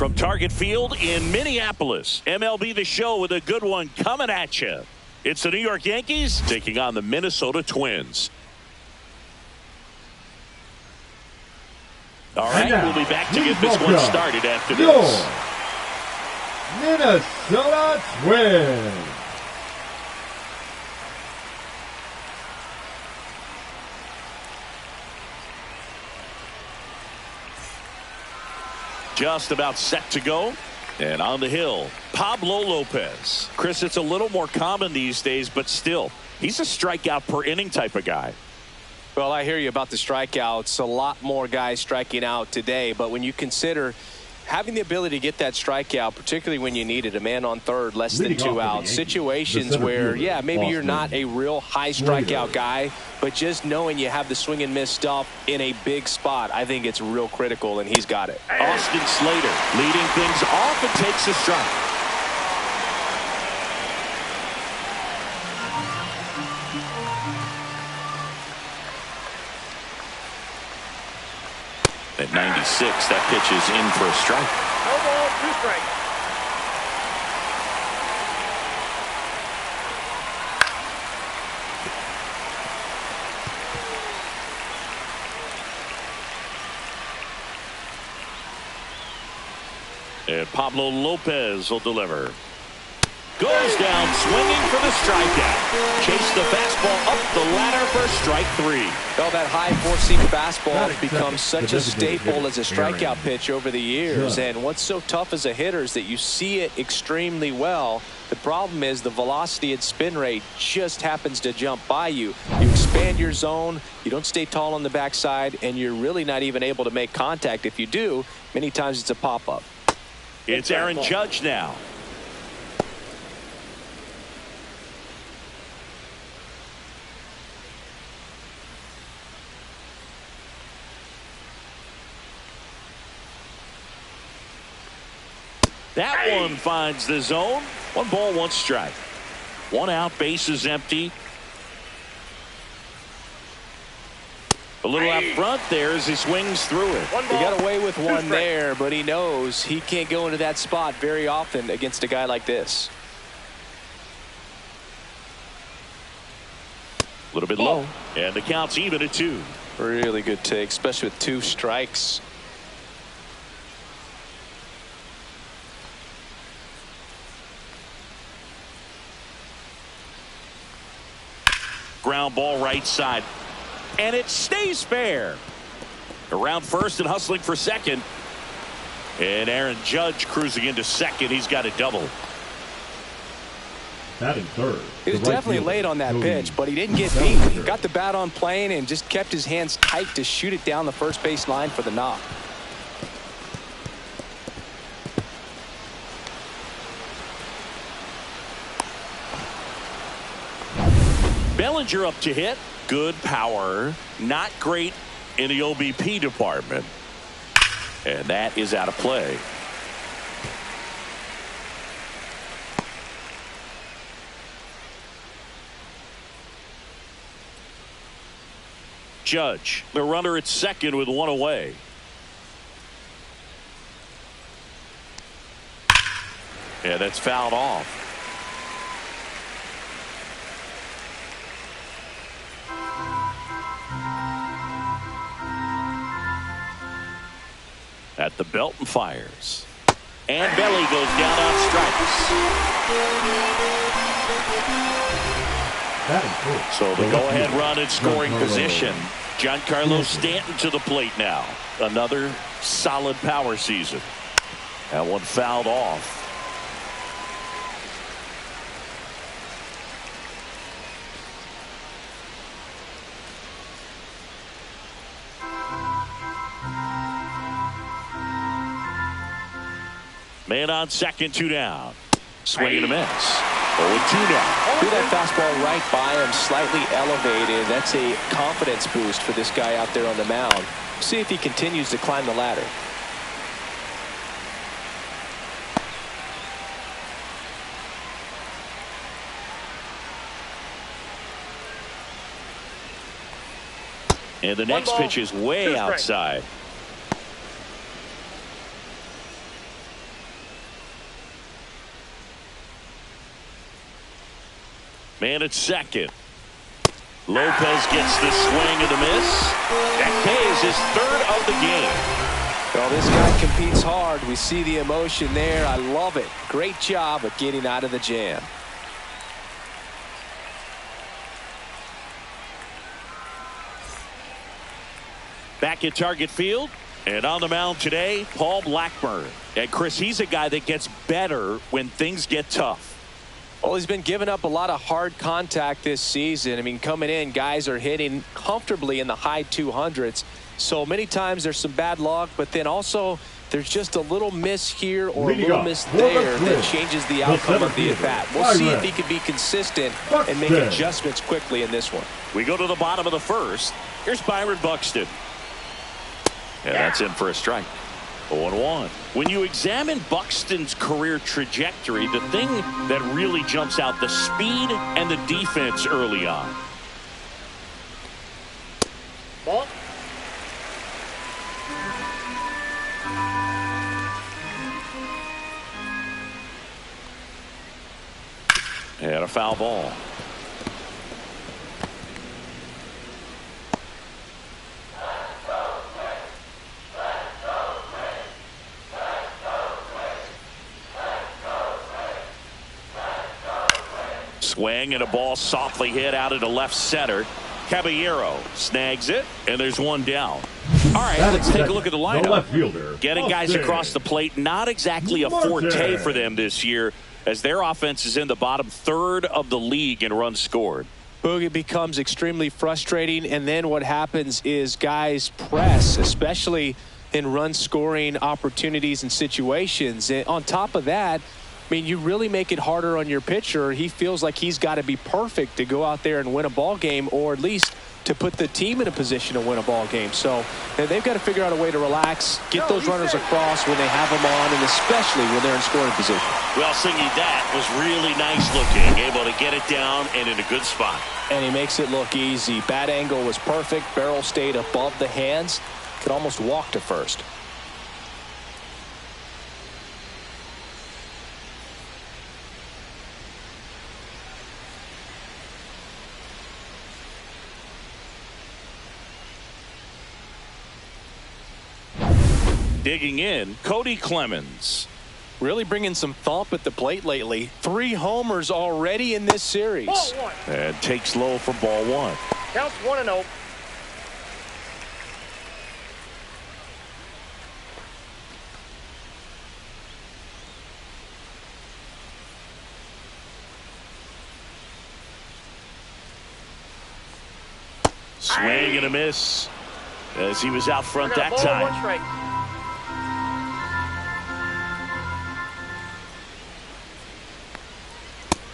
From Target Field in Minneapolis, MLB The Show with a good one coming at you. It's the New York Yankees taking on the Minnesota Twins. All right, we'll be back to get this one started after this. Minnesota Twins. Just about set to go. And on the hill, Pablo Lopez. Chris, it's a little more common these days, but still, he's a strikeout per inning type of guy. Well, I hear you about the strikeouts. A lot more guys striking out today, but when you consider having the ability to get that strikeout, particularly when you need it, a man on third, less than 2 outs, situations where, yeah, maybe you're not a real high strikeout guy, but just knowing you have the swing and miss stuff in a big spot, I think it's real critical, and he's got it. Austin Slater leading things off and takes a strike. At 96, that pitch is in for a strike. No ball, 2 strikes. And Pablo Lopez will deliver. Goes down swinging for the strikeout. Chase the fastball up the ladder for strike 3. Well, that high four-seam fastball has become such a staple as a strikeout pitch over the years. And what's so tough as a hitter is that you see it extremely well. The problem is the velocity and spin rate just happens to jump by you. You expand your zone, you don't stay tall on the backside, and you're really not even able to make contact. If you do, many times it's a pop-up. It's Aaron Judge now. That one finds the zone. 1 ball, 1 strike. 1 out, base is empty. A little out front there as he swings through it. He got away with 1 there, but he knows he can't go into that spot very often against a guy like this. A little bit low, and the count's even at 2. Really good take, especially with 2 strikes. Ground ball right side. And it stays fair. Around first and hustling for second. And Aaron Judge cruising into second. He's got a double. Batting third. He was definitely late on that pitch, but he didn't get beat. He got the bat on plane and just kept his hands tight to shoot it down the first base line for the knock. Bellinger up to hit. Good power. Not great in the OBP department. And that is out of play. Judge, the runner at second with 1 away. Yeah, that's fouled off. At the belt and fires. And Belly goes down on strikes. So the go-ahead run in scoring position. Giancarlo Stanton to the plate now. Another solid power season. That one fouled off. Man on second, 2 down. Swing and a miss. 0-2 now. Threw that fastball right by him, slightly elevated. That's a confidence boost for this guy out there on the mound. See if he continues to climb the ladder. And the next pitch is way outside. Man at second. Lopez gets the swing and the miss. That pays his third of the game. Well, this guy competes hard. We see the emotion there. I love it. Great job of getting out of the jam. Back at Target Field. And on the mound today, Paul Blackburn. And Chris, he's a guy that gets better when things get tough. Well, he's been giving up a lot of hard contact this season. I mean, coming in, guys are hitting comfortably in the high 200s. So many times there's some bad luck, but then also there's just a little miss here or a little miss there that changes the outcome of the at-bat. We'll see if he can be consistent and make adjustments quickly in this one. We go to the bottom of the first. Here's Byron Buxton. And that's in for a strike. 0-1. When you examine Buxton's career trajectory, the thing that really jumps out, the speed and the defense early on. Ball. And a foul ball. Swing and a ball softly hit out into left center. Caballero snags it, and there's one down. All right, let's take a look at the lineup. The left fielder, getting guys across the plate, not exactly a forte for them this year, as their offense is in the bottom third of the league in runs scored. Boog, it becomes extremely frustrating, and then what happens is guys press, especially in run scoring opportunities and situations. And on top of that, I mean, you really make it harder on your pitcher. He feels like he's got to be perfect to go out there and win a ball game, or at least to put the team in a position to win a ball game. So they've got to figure out a way to relax, get those runners across when they have them on, and especially when they're in scoring position. Well, Singy, that was really nice looking, able to get it down and in a good spot. And he makes it look easy. Bat angle was perfect. Barrel stayed above the hands. Could almost walk to first. Digging in, Cody Clemens. Really bringing some thump at the plate lately. 3 homers already in this series. Ball one. And takes low for ball one. Counts 1-0. Swing and a miss as he was out front that time. 1 strike.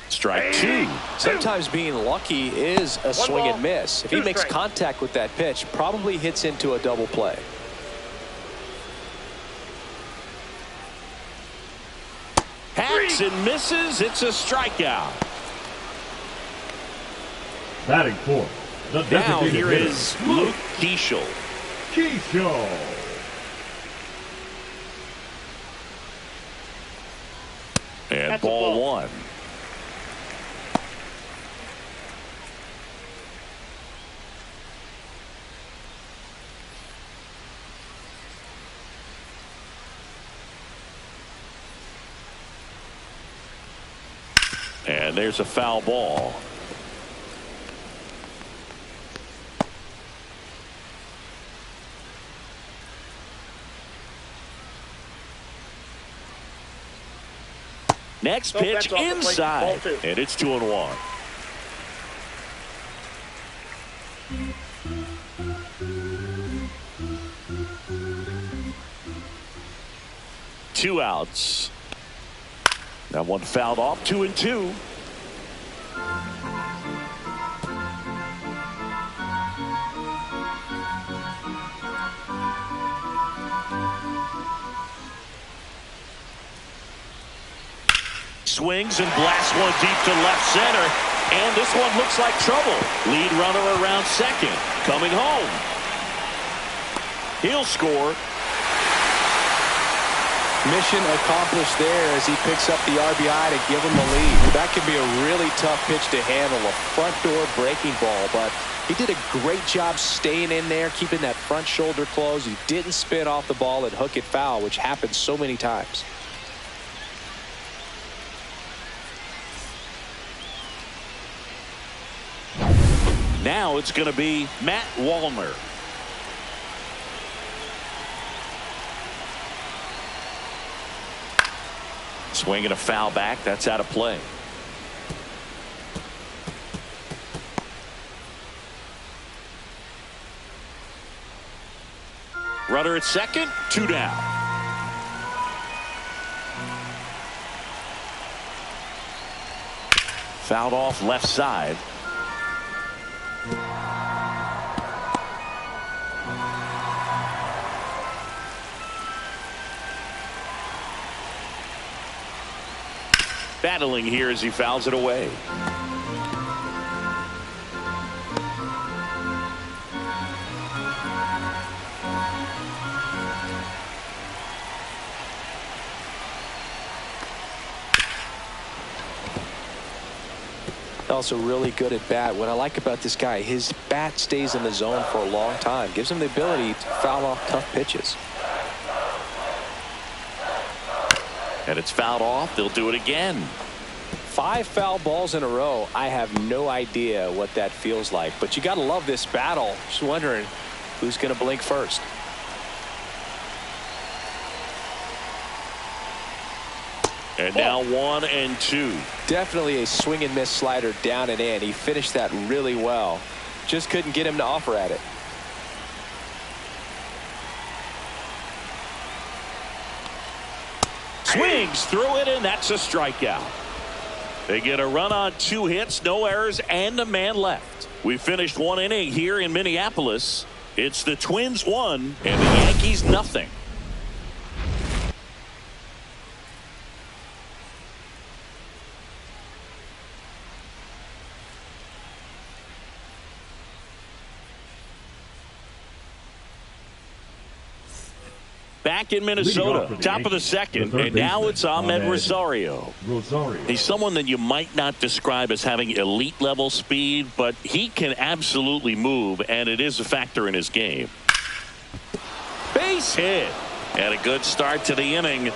Strike 2. Sometimes being lucky is a swing and miss. If he makes contact with that pitch, probably hits into a double play. Hacks and misses. It's a strikeout. Batting fourth. Now here is Luke Keeschel. And That's ball one. And there's a foul ball. Next pitch inside, and it's 2-1. Two outs. That one fouled off. 2-2. Swings and blasts one deep to left center, and this one looks like trouble. Lead runner around second, coming home. He'll score. Mission accomplished there as he picks up the RBI to give him the lead. That could be a really tough pitch to handle, a front door breaking ball, but he did a great job staying in there, keeping that front shoulder closed. He didn't spin off the ball and hook it foul, which happens so many times. Now it's going to be Matt Wallner. Swinging a foul back. That's out of play. Runner at second. 2 down. Fouled off left side. Battling here as he fouls it away. Also really good at bat. What I like about this guy, his bat stays in the zone for a long time. Gives him the ability to foul off tough pitches. And it's fouled off. They'll do it again. 5 foul balls in a row. I have no idea what that feels like, but you got to love this battle. Just wondering who's going to blink first. And now 1 and 2. Definitely a swing and miss slider down and in. He finished that really well. Just couldn't get him to offer at it. Swings through it, and that's a strikeout. They get a run on 2 hits, no errors, and a man left. We finished 1 inning here in Minneapolis. It's the Twins 1 and the Yankees nothing. Back in Minnesota, top of the second, and now it's Ahmed Rosario. He's someone that you might not describe as having elite level speed, but he can absolutely move, and it is a factor in his game. Base hit, and a good start to the inning.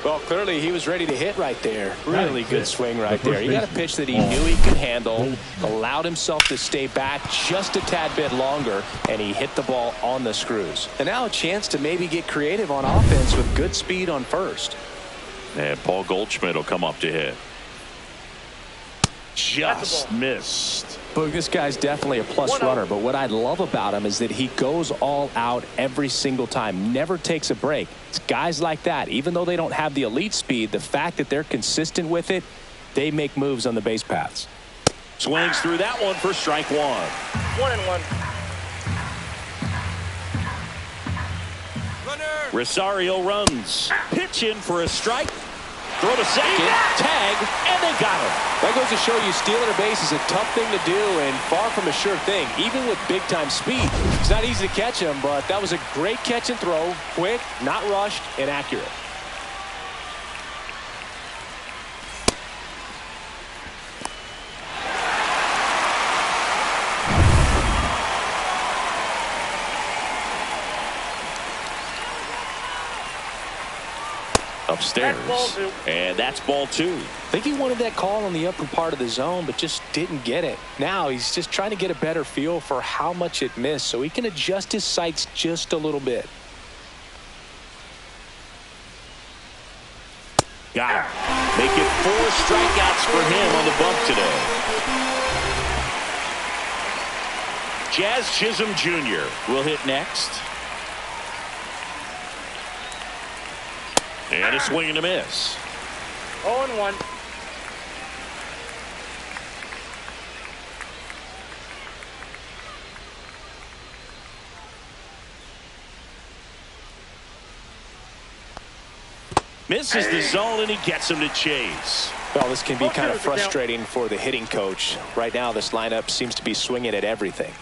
Well, clearly he was ready to hit right there. Really good swing right there. He got a pitch that he knew he could handle, allowed himself to stay back just a tad bit longer, and he hit the ball on the screws. And now a chance to maybe get creative on offense with good speed on first. And Paul Goldschmidt will come up to hit. Just missed. But this guy's definitely a plus runner, but what I love about him is that he goes all out every single time, never takes a break. It's guys like that, even though they don't have the elite speed, the fact that they're consistent with it, they make moves on the base paths. Swings through that one for strike 1. 1-1. Rosario runs. Pitch in for a strike. Throw to second, tag, and they got him. That goes to show you stealing a base is a tough thing to do and far from a sure thing, even with big-time speed. It's not easy to catch him, but that was a great catch and throw. Quick, not rushed, and accurate. Upstairs, and that's ball 2. I think he wanted that call on the upper part of the zone, but just didn't get it. Now he's just trying to get a better feel for how much it missed so he can adjust his sights just a little bit. Got him. Make it 4 strikeouts for him on the bump today. Jazz Chisholm Jr. will hit next. And a swing and a miss. 0-1. Misses the zone, and he gets him to chase. Well, this can be kind of frustrating for the hitting coach. Right now, this lineup seems to be swinging at everything.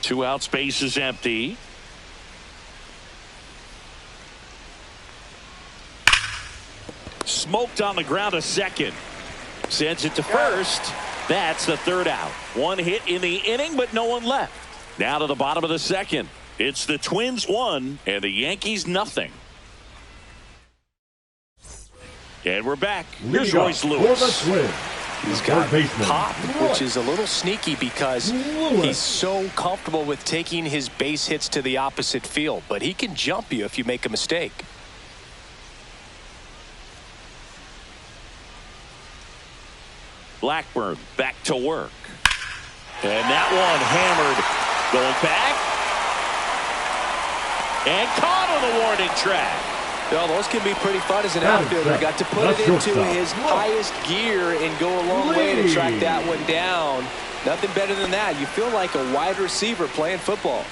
Two out, space is empty. Smoked on the ground to second. Sends it to first. That's the third out. One hit in the inning, but no one left. Now to the bottom of the second. It's the Twins 1 and the Yankees nothing. And we're back. Here's Royce Lewis. He's got pop, which is a little sneaky because he's so comfortable with taking his base hits to the opposite field. But he can jump you if you make a mistake. Blackburn back to work. And that one hammered. Going back. And caught on the warning track. Well, those can be pretty fun as an outfielder. Got to put it into his highest gear and go a long way to track that one down. Nothing better than that. You feel like a wide receiver playing football.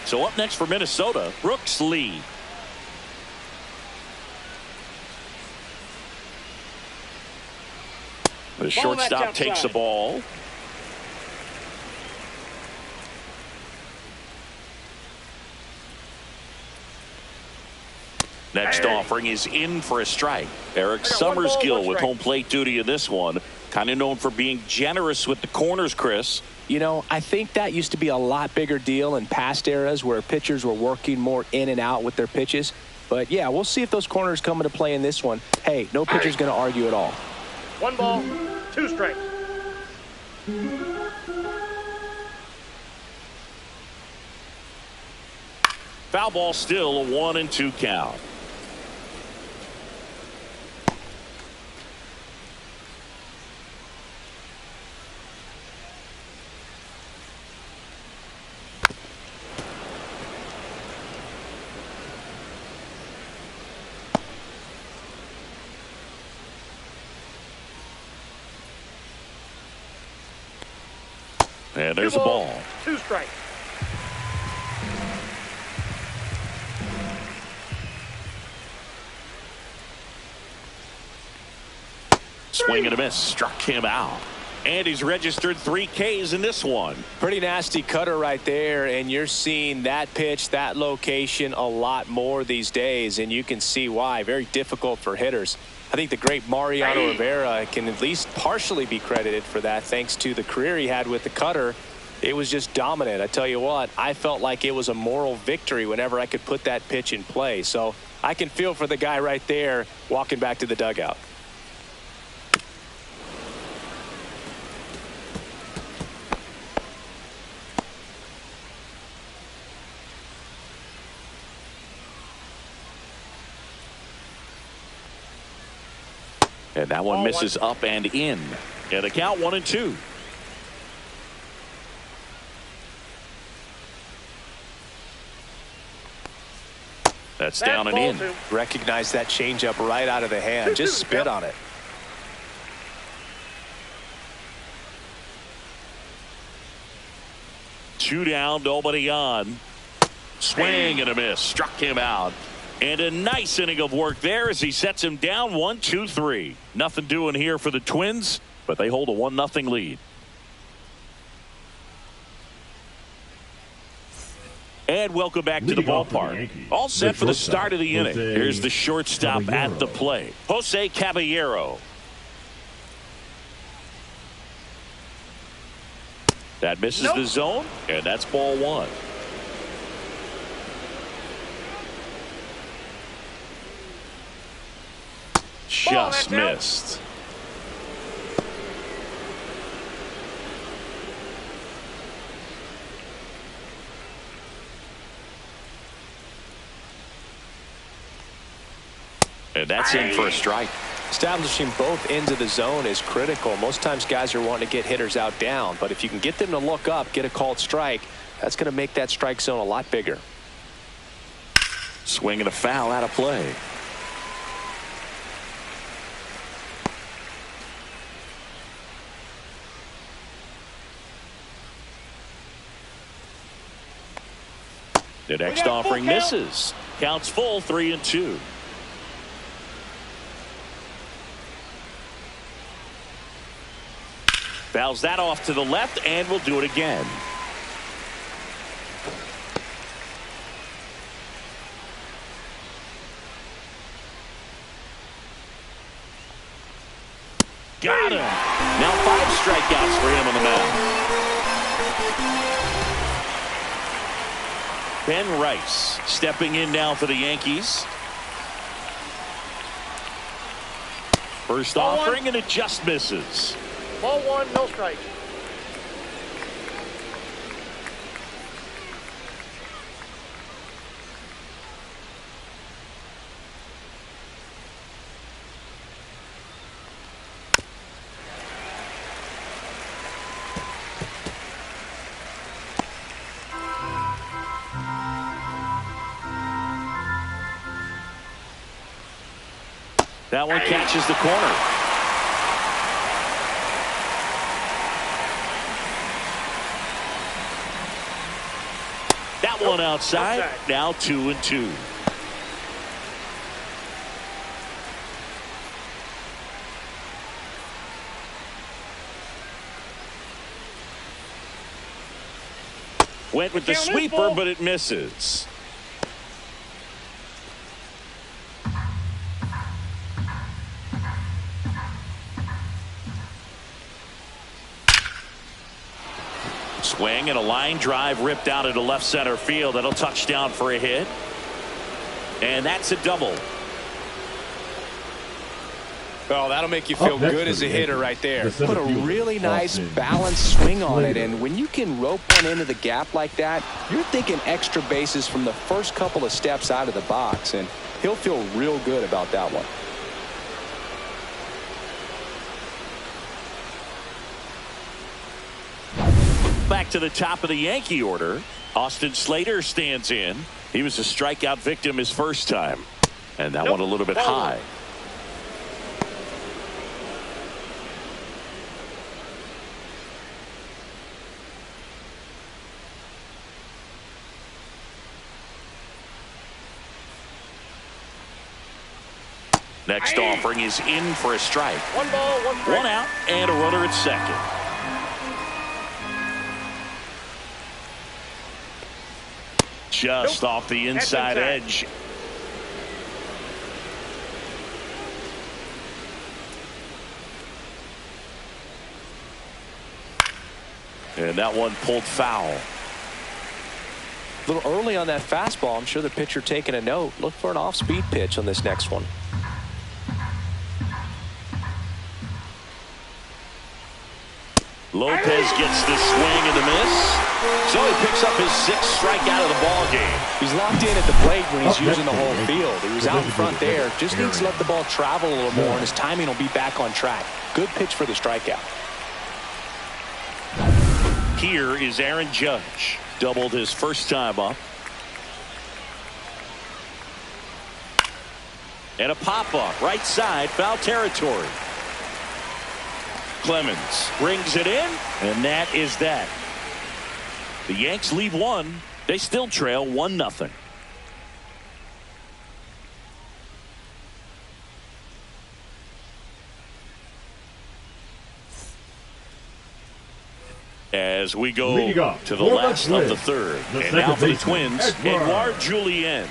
So up next for Minnesota, Brooks Lee. The shortstop takes the ball. Next offering is in for a strike. Eric Summersgill with home plate duty in this one. Kind of known for being generous with the corners, Chris. You know, I think that used to be a lot bigger deal in past eras where pitchers were working more in and out with their pitches. But, yeah, we'll see if those corners come into play in this one. Hey, no pitcher's going to argue at all. 1 ball, 2 strikes. Foul ball still, a 1-2 count. And there's a ball. 2 strikes. Swing and a miss. Struck him out. And he's registered 3 Ks in this one. Pretty nasty cutter right there, and you're seeing that pitch, that location a lot more these days, and you can see why. Very difficult for hitters. I think the great Mariano Rivera can at least partially be credited for that thanks to the career he had with the cutter. It was just dominant. I tell you what, I felt like it was a moral victory whenever I could put that pitch in play. So I can feel for the guy right there walking back to the dugout. And that one misses up and in. And the count 1-2. That's down and in. Recognize that changeup right out of the hand. Just spit on it. Two down, nobody on. Swing and a miss. Struck him out. And a nice inning of work there as he sets him down 1-2-3. Nothing doing here for the Twins, but they hold a 1-0 lead. And welcome back to the ballpark. All set for the start of the inning. Here's the shortstop at the plate, Jose Caballero. That misses the zone, and that's ball 1. Just missed. And that's in for a strike. Establishing both ends of the zone is critical. Most times guys are wanting to get hitters out down, but if you can get them to look up, get a called strike, that's going to make that strike zone a lot bigger. Swing and a foul out of play. The next offering misses. Counts full, 3-2. Fouls that off to the left, and we'll do it again. Got him. Now 5 strikeouts for him on the mound. Ben Rice stepping in now for the Yankees. First offering, and it just misses. Ball 1, no strikes. That one catches the corner. That one outside. Now 2-2. Went with the sweeper, but it misses. Swing and a line drive ripped out into left center field. That'll touch down for a hit. And that's a double. Oh, that'll make you feel good as a hitter right there. Put a really nice balanced swing on it, and when you can rope one into the gap like that, you're thinking extra bases from the first couple of steps out of the box, and he'll feel real good about that one. Back to the top of the Yankee order. Austin Slater stands in. He was a strikeout victim his first time, and that one a little bit high. Next offering is in for a strike. 1 ball, 1 strike. 1 out and a runner at second. Just off the inside edge. And that one pulled foul. A little early on that fastball. I'm sure the pitcher taking a note. Look for an off-speed pitch on this next one. Lopez gets the swing and the miss. So he picks up his 6th strikeout of the ball game. He's locked in at the plate when he's using the whole field. He was out in front there. Just needs to let the ball travel a little more, and his timing will be back on track. Good pitch for the strikeout. Here is Aaron Judge. Doubled his first time up. And a pop-up right side, foul territory. Clemens brings it in, and that is that. The Yanks lead 1. They still trail 1-0. As we go to the last of the third. And now for the Twins, Edouard Julien.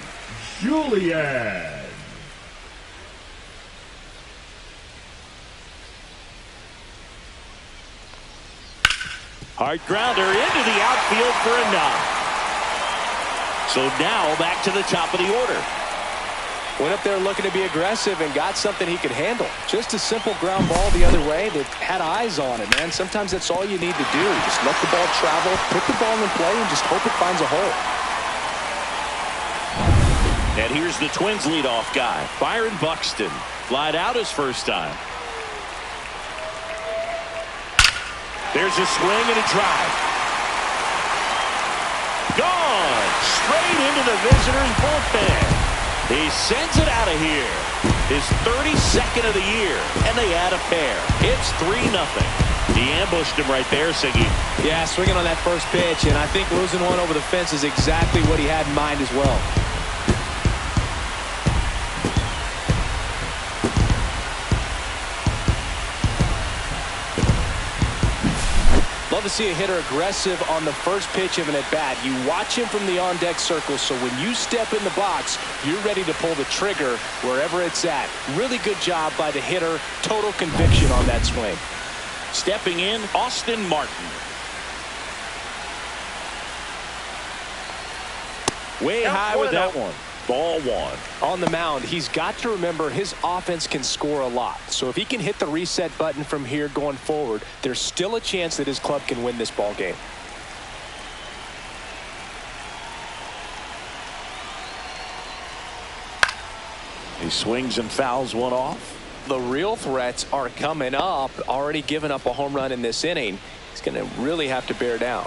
Hard grounder into the outfield for a knock. So now back to the top of the order. Went up there looking to be aggressive and got something he could handle. Just a simple ground ball the other way that had eyes on it, man. Sometimes that's all you need to do. Just let the ball travel, put the ball in play, and just hope it finds a hole. And here's the Twins leadoff guy, Byron Buxton. Flied out his first time. There's a swing and a drive. Gone straight into the visitors' bullpen. He sends it out of here. His 32nd of the year, and they add a pair. It's 3-0. He ambushed him right there, Siggy. Yeah, swinging on that first pitch, and I think losing one over the fence is exactly what he had in mind as well. Love to see a hitter aggressive on the first pitch of an at-bat. You watch him from the on-deck circle, so when you step in the box, you're ready to pull the trigger wherever it's at. Really good job by the hitter. Total conviction on that swing. Stepping in, Austin Martin. Way high with that one. Ball one. On the mound, he's got to remember his offense can score a lot. So if he can hit the reset button from here going forward, there's still a chance that his club can win this ball game. He swings and fouls one off. The real threats are coming up. Already given up a home run in this inning. He's going to really have to bear down.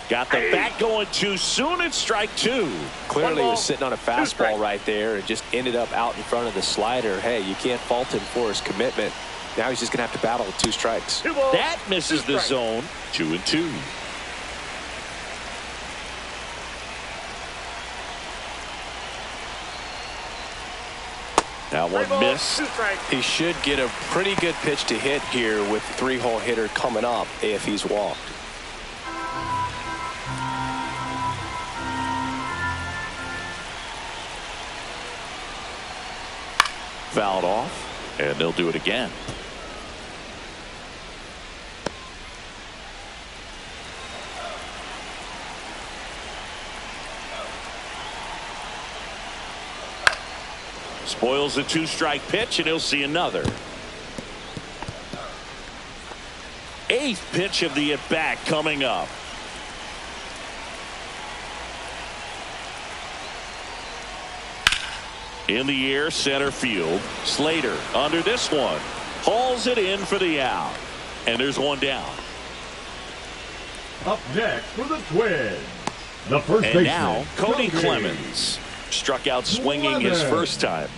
Got the bat going too soon. It's strike two. Clearly he was sitting on a fastball right there and just ended up out in front of the slider. Hey, you can't fault him for his commitment. Now he's just going to have to battle with 2 strikes. That misses the zone. 2-2. That one missed. He should get a pretty good pitch to hit here with the 3-hole hitter coming up if he's walked. Fouled off, and they'll do it again. Spoils the 2-strike pitch, and he'll see another. 8th pitch of the at-bat coming up. In the air, center field. Slater under this one. Hauls it in for the out. And there's one down. Up next for the Twins, the first baseman. And now, Cody Clemens. Struck out swinging his first time.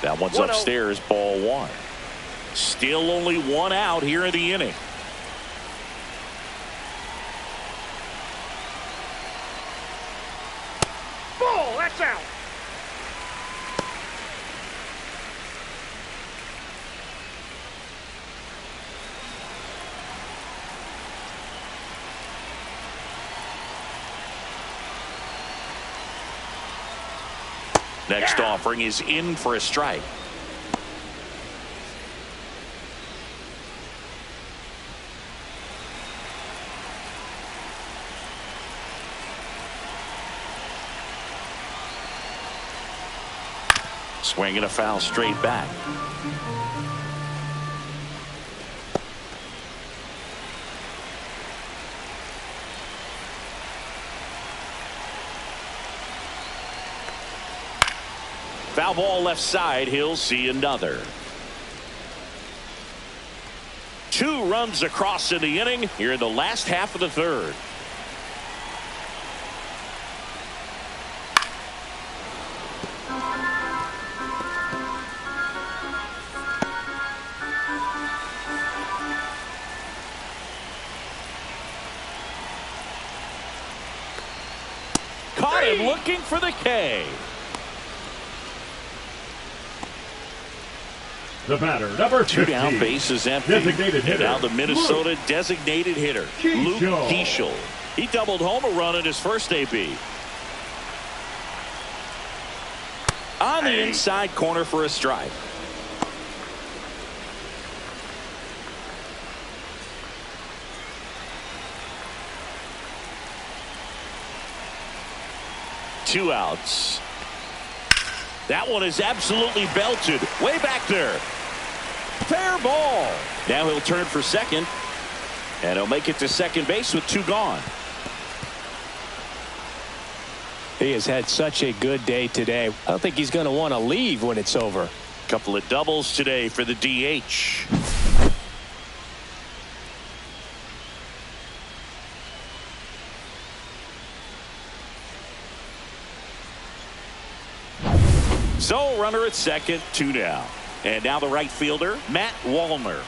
That one's upstairs, ball one. Still only one out here in the inning. Ball, that's out. Next offering is in for a strike. Swinging a foul straight back. Foul ball left side. He'll see another. 2 runs across in the inning here in the last half of the third. Caught him looking for the K. The batter, number 2 down, base is empty. Designated hitter. And now the Minnesota designated hitter, Luke Keeschel. He doubled home a run in his first AB. On the inside corner for a strike. Two outs. That one is absolutely belted. Way back there. Fair ball. Now he'll turn for second. And he'll make it to second base with 2 gone. He has had such a good day today. I don't think he's going to want to leave when it's over. Couple of doubles today for the DH. So runner at second, 2 down. And now the right fielder, Matt Wallner.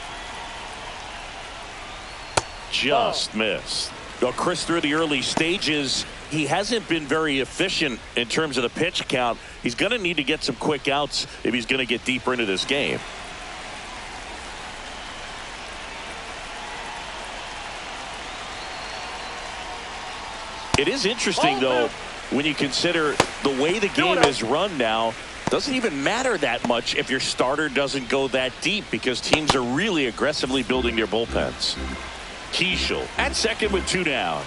just missed. Well, Chris, through the early stages, he hasn't been very efficient in terms of the pitch count. He's going to need to get some quick outs if he's going to get deeper into this game. It is interesting, though, when you consider the way the game is run now. Doesn't even matter that much if your starter doesn't go that deep, because teams are really aggressively building their bullpens. Keishel at second with 2 down.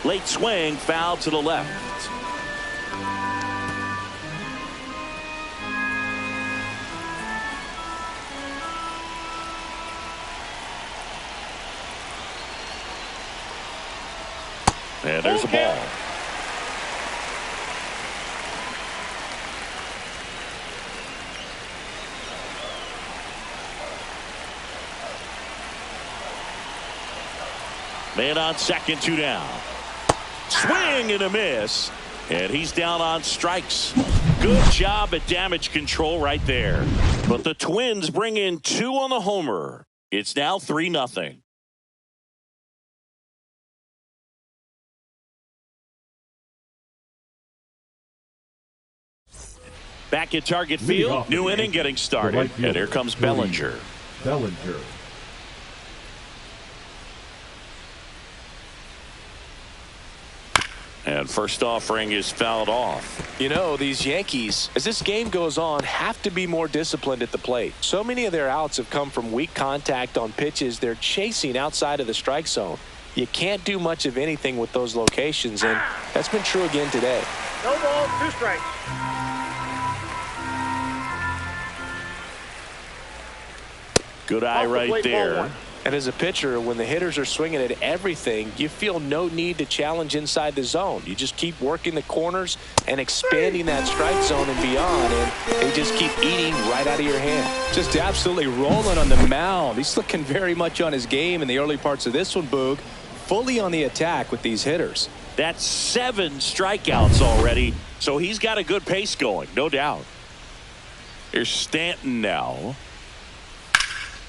Late swing, foul to the left. And there's a ball. Man on second, 2 down. Swing and a miss, and he's down on strikes. Good job at damage control right there. But the Twins bring in 2 on the homer. It's now 3-0. Back at Target Field, new inning getting started, and here comes Bellinger. And first offering is fouled off. You know, these Yankees, as this game goes on, have to be more disciplined at the plate. So many of their outs have come from weak contact on pitches they're chasing outside of the strike zone. You can't do much of anything with those locations, and that's been true again today. No ball, 2 strikes. Good eye right there. And as a pitcher, when the hitters are swinging at everything, you feel no need to challenge inside the zone. You just keep working the corners and expanding that strike zone and beyond, and they just keep eating right out of your hand. Just absolutely rolling on the mound. He's looking very much on his game in the early parts of this one, Boog. Fully on the attack with these hitters. That's 7 strikeouts already, so he's got a good pace going, no doubt. Here's Stanton now.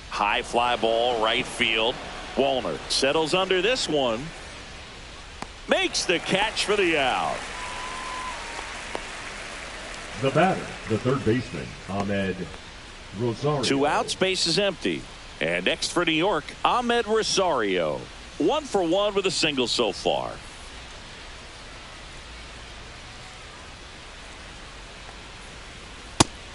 High fly ball, right field. Wallner settles under this one. Makes the catch for the out. The batter, the third baseman, Ahmed Rosario. 2 outs, base is empty. And next for New York, Ahmed Rosario. 1 for 1 with a single so far.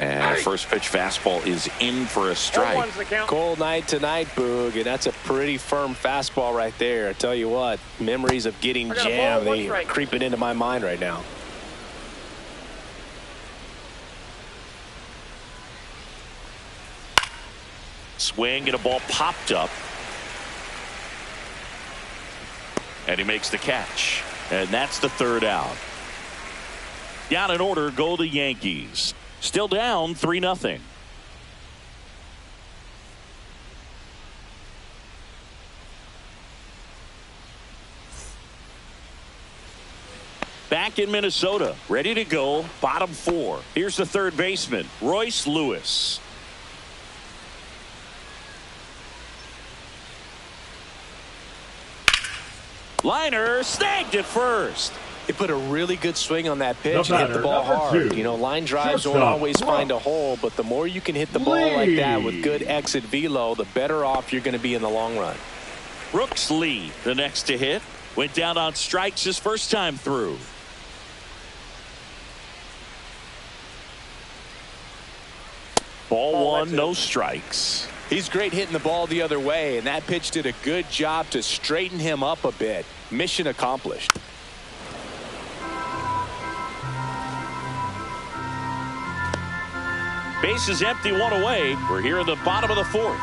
And first pitch fastball is in for a strike. Cold night tonight, Boog, and that's a pretty firm fastball right there. I tell you what, memories of getting jammed, they are creeping into my mind right now. Swing and a ball popped up. And he makes the catch. And that's the 3rd out. Down in order go the Yankees. Still down 3-0. Back in Minnesota, ready to go, bottom 4. Here's the third baseman, Royce Lewis. Liner snagged at first. He put a really good swing on that pitch and hit the ball hard. You know, line drives don't always find a hole, but the more you can hit the ball like that with good exit velo, the better off you're going to be in the long run. Brooks Lee, the next to hit, went down on strikes his first time through. Ball 1, no strikes. He's great hitting the ball the other way, and that pitch did a good job to straighten him up a bit. Mission accomplished. Base is empty, 1 away. We're here in the bottom of the 4th.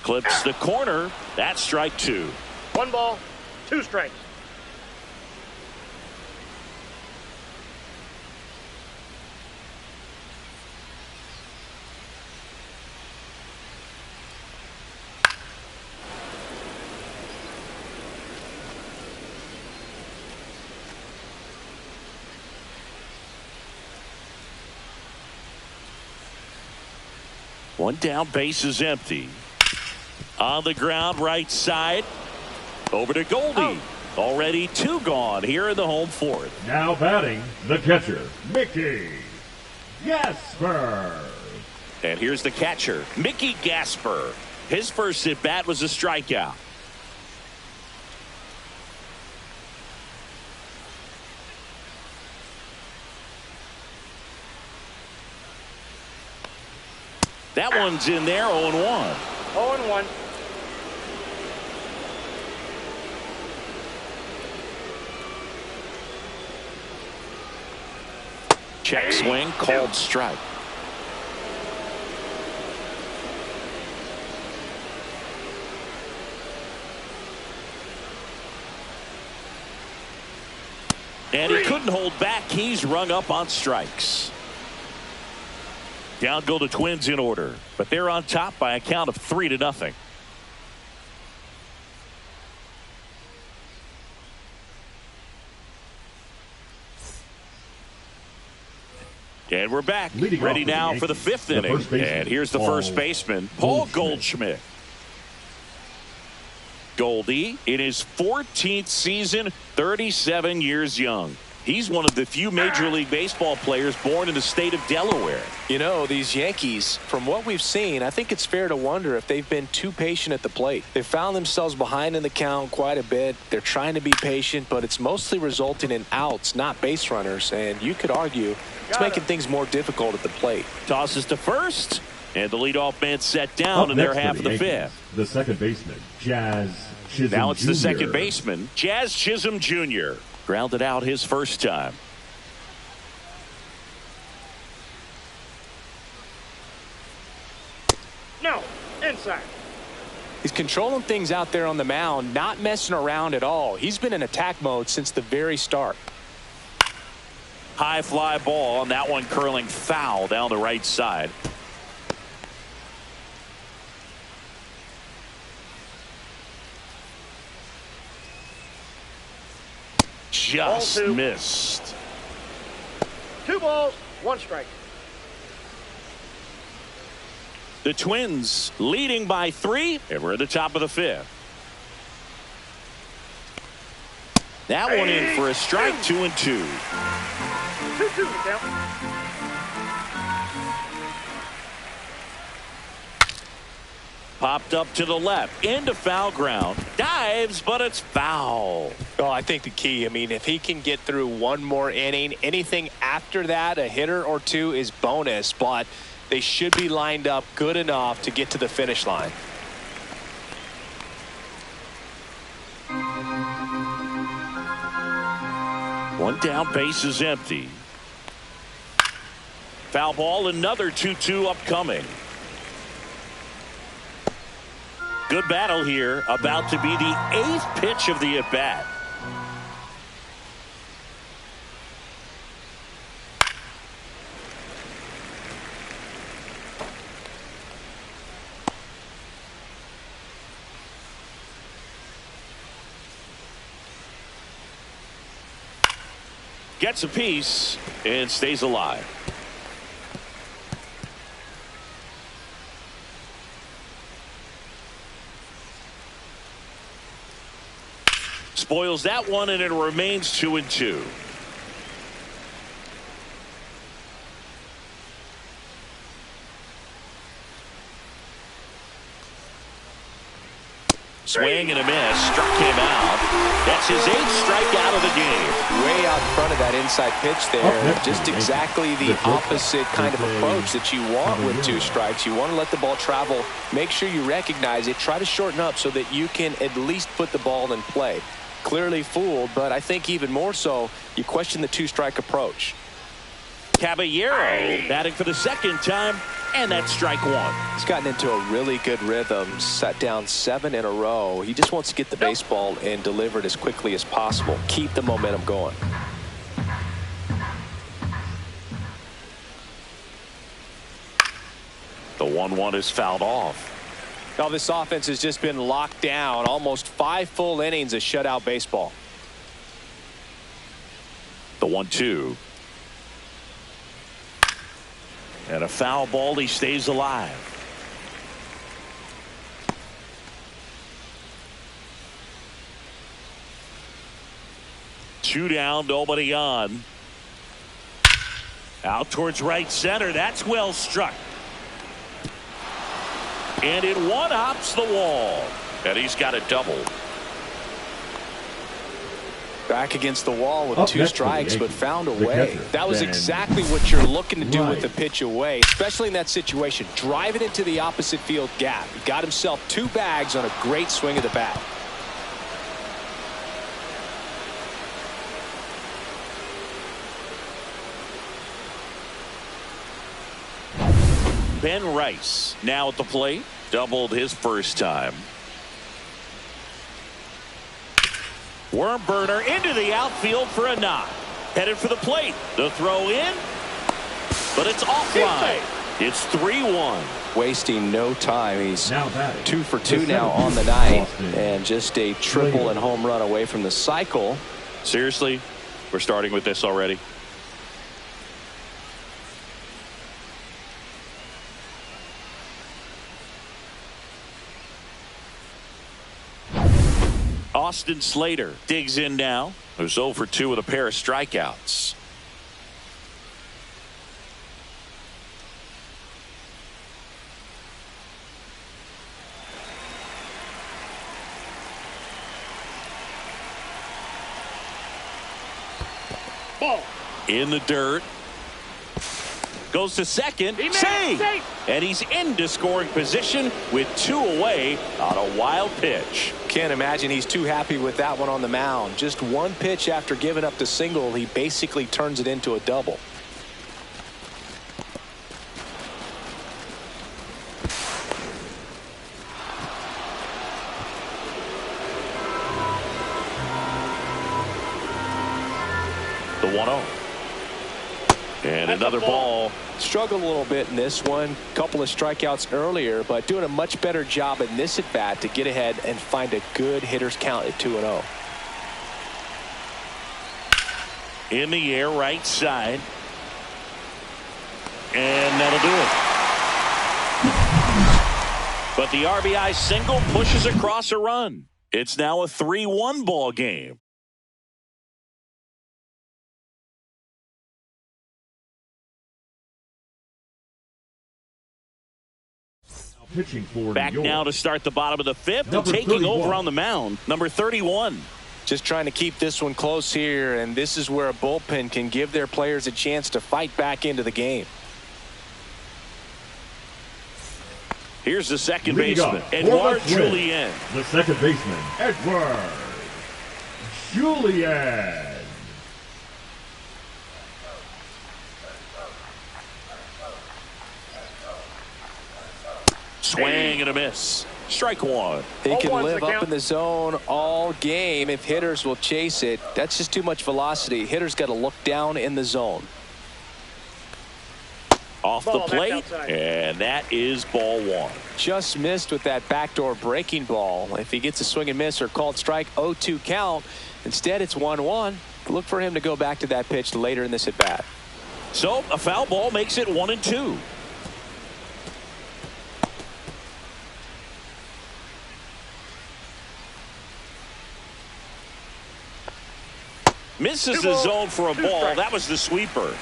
Clips the corner. That's strike 2. 1 ball, 2 strikes. One down, base is empty. On the ground, right side. Over to Goldie. Already 2 gone here in the home fourth. Now batting, the catcher, Mickey Gasper. And here's the catcher, Mickey Gasper. His first at bat was a strikeout. That one's in there, 0-1. 0-1. Check swing, called strike. And he couldn't hold back. He's rung up on strikes. Down go the Twins in order, but they're on top by a count of 3-0. And we're back, ready now for the 5th inning. And here's the first baseman, Paul Goldschmidt. Goldie in his 14th season, 37 years young. He's one of the few Major League Baseball players born in the state of Delaware. You know, these Yankees, from what we've seen, I think it's fair to wonder if they've been too patient at the plate. They've found themselves behind in the count quite a bit. They're trying to be patient, but it's mostly resulting in outs, not base runners. And you could argue it's making things more difficult at the plate. Tosses to first, and the leadoff man set down in their half of the 5th. The second baseman, Jazz Chisholm Now it's Jr. the second baseman, Jazz Chisholm Jr. Grounded out his first time. No, inside. He's controlling things out there on the mound, not messing around at all. He's been in attack mode since the very start. High fly ball, and that one curling foul down the right side. Just missed. 2 balls, 1 strike. The Twins leading by 3, and we're at the top of the 5th. That one in for a strike, 2-2. 2-2 count. Popped up to the left, into foul ground. Dives, but it's foul. Oh, I think the key, I mean, if he can get through one more inning, anything after that, a hitter or 2 is bonus, but they should be lined up good enough to get to the finish line. One down, base is empty. Foul ball, another 2-2 upcoming. Good battle here, about to be the 8th pitch of the at-bat. Gets a piece and stays alive. Spoils that one, and it remains 2-2. Swing and a miss, struck him out. That's his 8th strikeout of the game. Way out front of that inside pitch there. Just exactly the opposite kind of approach that you want with 2 strikes. You want to let the ball travel. Make sure you recognize it. Try to shorten up so that you can at least put the ball in play. Clearly fooled, but I think even more so, you question the 2-strike approach. Caballero batting for the 2nd time, and that's strike 1. He's gotten into a really good rhythm, set down 7 in a row. He just wants to get the baseball and deliver it as quickly as possible. Keep the momentum going. The 1-1 is fouled off. Now this offense has just been locked down. Almost 5 full innings of shutout baseball. The 1-2. And a foul ball. He stays alive. 2 down, nobody on. Out towards right center. That's well struck. And it one-hops the wall. And he's got a double. Back against the wall with 2 strikes, but found a way. catcher, That was exactly what you're looking to do with the pitch away, especially in that situation. Drive it into the opposite field gap. He got himself 2 bags on a great swing of the bat. Ben Rice now at the plate. Doubled his first time. Worm burner into the outfield for a knock. Headed for the plate. The throw in. But it's offline. It's 3-1. Wasting no time. He's Now batting, 2 for 2 the now center on the fielder, night. Austin. And just a triple and home run away from the cycle. Seriously? We're starting with this already? Austin Slater digs in now. Who's 0 for 2 with a pair of strikeouts. Ball. In the dirt. Goes to second. He made it. Save. Safe. And he's into scoring position with 2 away on a wild pitch. Can't imagine he's too happy with that one on the mound. Just 1 pitch after giving up the single, he basically turns it into a double. The 1-0. And That's another a ball. ball. Struggled a little bit in this one. Couple of strikeouts earlier, but doing a much better job in this at bat to get ahead and find a good hitter's count at 2-0. In the air, right side. And that'll do it. But the RBI single pushes across a run. It's now a 3-1 ball game. Pitching for Back New York. now to start the bottom of the 5th. Number And taking 31. over on the mound, number 31. Just trying to keep this one close here, and this is where a bullpen can give their players a chance to fight back into the game. Here's the second Leading baseman, up for Edouard the Twins, Julien. The second baseman, Edouard Julien. Swing and a miss. Strike 1. He can 0-1's live the up count. in the zone all game if hitters will chase it. That's just too much velocity. Hitters got to look down in the zone. Off Ball, the that's plate, outside. and that is ball 1. Just missed with that backdoor breaking ball. If he gets a swing and miss or called strike, 0-2 count. Instead, it's 1-1. Look for him to go back to that pitch later in this at bat. So a foul ball makes it 1-2. Misses 2 the balls, zone for a 2 ball. strikes. That was the sweeper.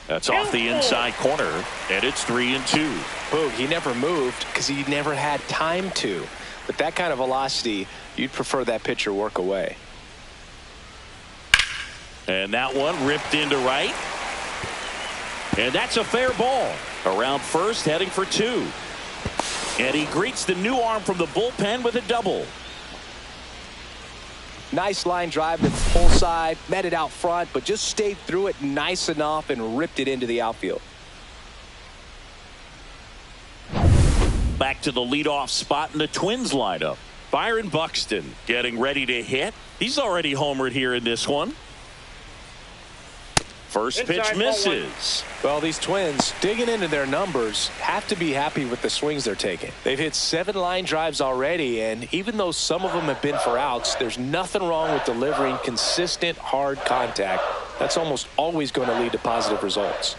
That's off the inside corner, and it's 3-2. Boog, he never moved because he never had time to. With that kind of velocity, you'd prefer that pitcher work away. And that one ripped into right. And that's a fair ball. Around first, heading for 2. And he greets the new arm from the bullpen with a double. Nice line drive to the pull side, met it out front, but just stayed through it nice enough and ripped it into the outfield. Back to the leadoff spot in the Twins lineup. Byron Buxton getting ready to hit. He's already homered here in this one. First pitch Inside, misses. Well, these Twins, digging into their numbers, have to be happy with the swings they're taking. They've hit 7 line drives already, and even though some of them have been for outs, there's nothing wrong with delivering consistent, hard contact. That's almost always going to lead to positive results.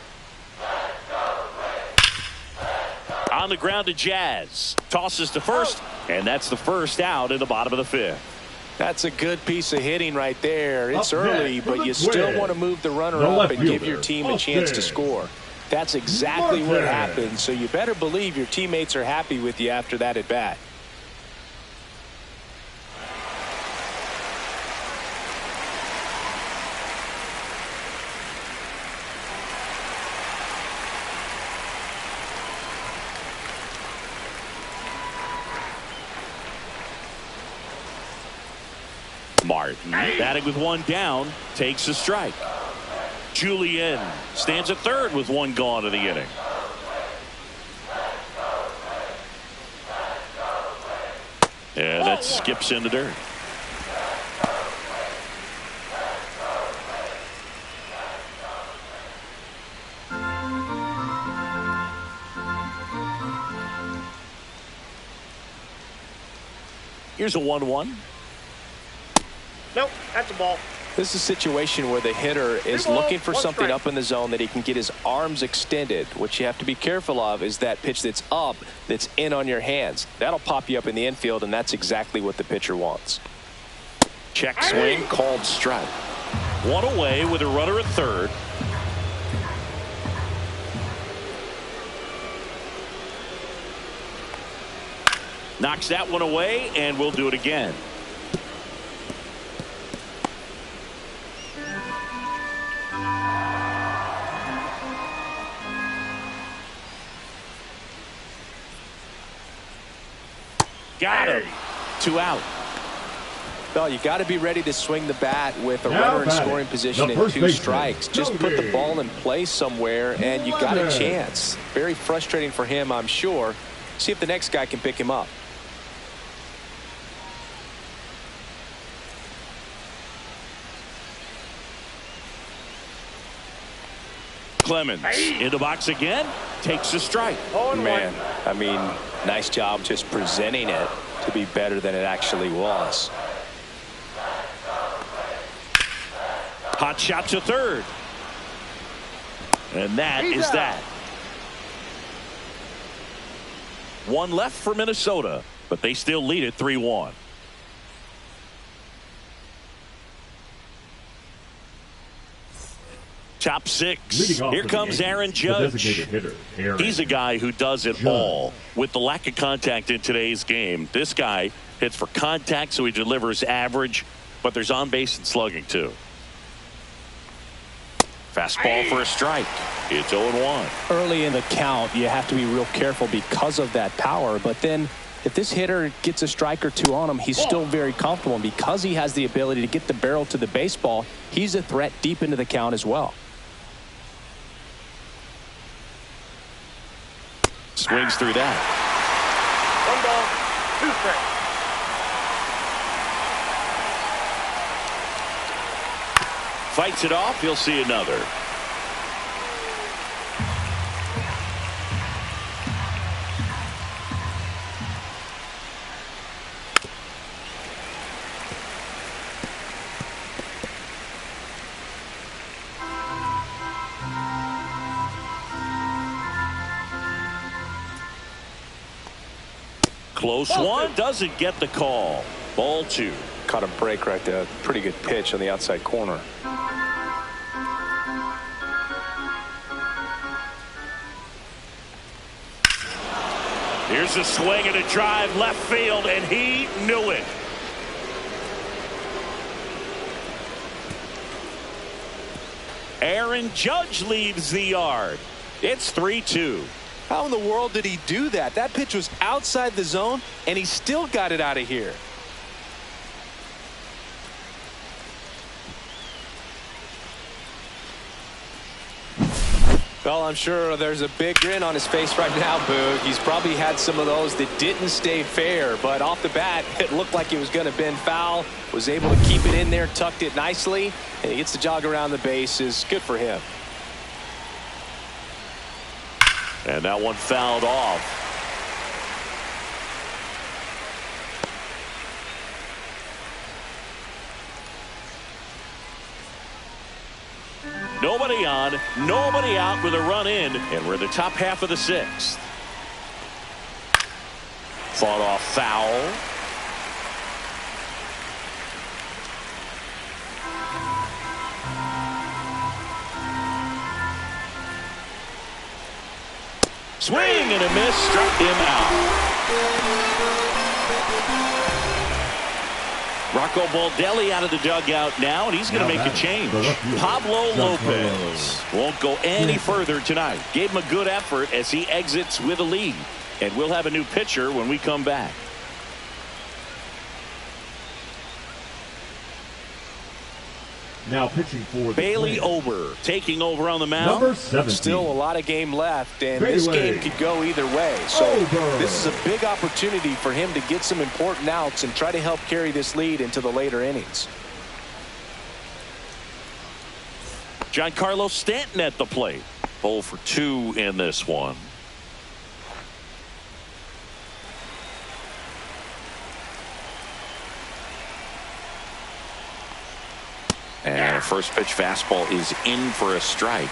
On the ground to Jazz. Tosses to first, and that's the first out in the bottom of the fifth. That's a good piece of hitting right there. It's Up early, but you still want to move the runner up and give your team a chance to score. That's exactly what happened, so you better believe your teammates are happy with you after that at bat. Martin batting with one down, takes a strike. Julian stands at third with one gone in the inning. And that skips into dirt. Here's a 1-1. Nope, that's a ball. This is a situation where the hitter is looking for something up in the zone that he can get his arms extended. What you have to be careful of is that pitch that's up, that's in on your hands. That'll pop you up in the infield, and that's exactly what the pitcher wants. Check swing, called strike. One away with a runner at third. Knocks that one away, and we'll do it again. Got him. 2 out. Well, you got to be ready to swing the bat with a runner in scoring position and 2 strikes. Just put the ball in play somewhere, and you got a chance. Very frustrating for him, I'm sure. See if the next guy can pick him up. Clemens in the box again, takes a strike. Man, I mean, nice job just presenting it to be better than it actually was. Hot shot to third. And that is that. One left for Minnesota, but they still lead it 3-1. Top 6. Here comes Aaron Judge. He's a guy who does it all. With the lack of contact in today's game, this guy hits for contact, so he delivers average, but there's on base and slugging too. Fastball for a strike. It's 0-1. Early in the count, you have to be real careful because of that power, but then if this hitter gets a strike or 2 on him, he's still very comfortable, and because he has the ability to get the barrel to the baseball, he's a threat deep into the count as well. Swings through that. 1 ball, 2 strikes. Fights it off. He'll see another. Close one, doesn't get the call. Ball 2. Caught a break right there. Pretty good pitch on the outside corner. Here's a swing and a drive left field, and he knew it. Aaron Judge leaves the yard. It's 3-2. How in the world did he do that? That pitch was outside the zone, and he still got it out of here. Well, I'm sure there's a big grin on his face right now, Boog. He's probably had some of those that didn't stay fair, but off the bat, it looked like it was going to bend foul. Was able to keep it in there, tucked it nicely, and he gets the jog around the bases. Good for him. And that one fouled off. Nobody on, nobody out with a run in, and we're in the top half of the 6th. Fought off foul. Swing and a miss, struck him out. Rocco Baldelli out of the dugout now, and he's going to make a change. Pablo Lopez won't go any further tonight. Gave him a good effort as he exits with a lead. And we'll have a new pitcher when we come back. Now pitching for the Bailey Twins. Ober taking over on the mound. Number 17. Still a lot of game left, and this game could go either way. So this is a big opportunity for him to get some important outs and try to help carry this lead into the later innings. Giancarlo Stanton at the plate. 0 for 2 in this one. And a first pitch fastball is in for a strike.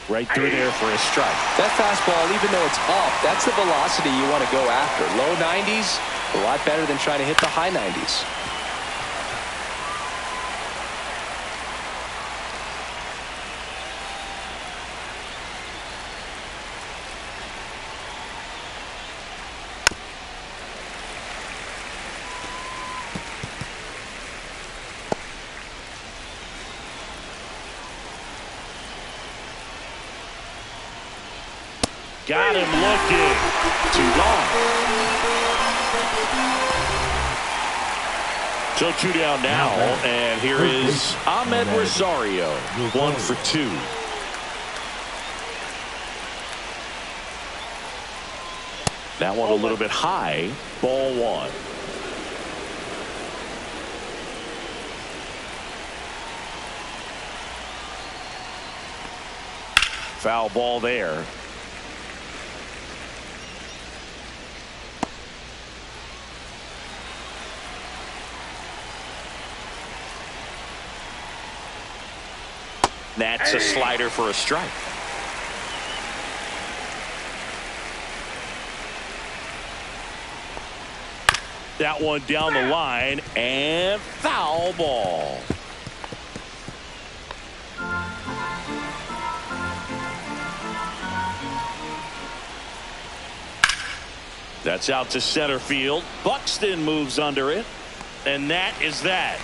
Right through there for a strike. That fastball, even though it's up, that's the velocity you want to go after. Low 90s, a lot better than trying to hit the high 90s. Got him looking. 2 gone. So 2 down now, and here is Ahmed Rosario. 1 for 2. That one a little bit high. Ball 1. Foul ball there. That's a slider for a strike. That one down the line and foul ball. That's out to center field. Buxton moves under it, and that is that.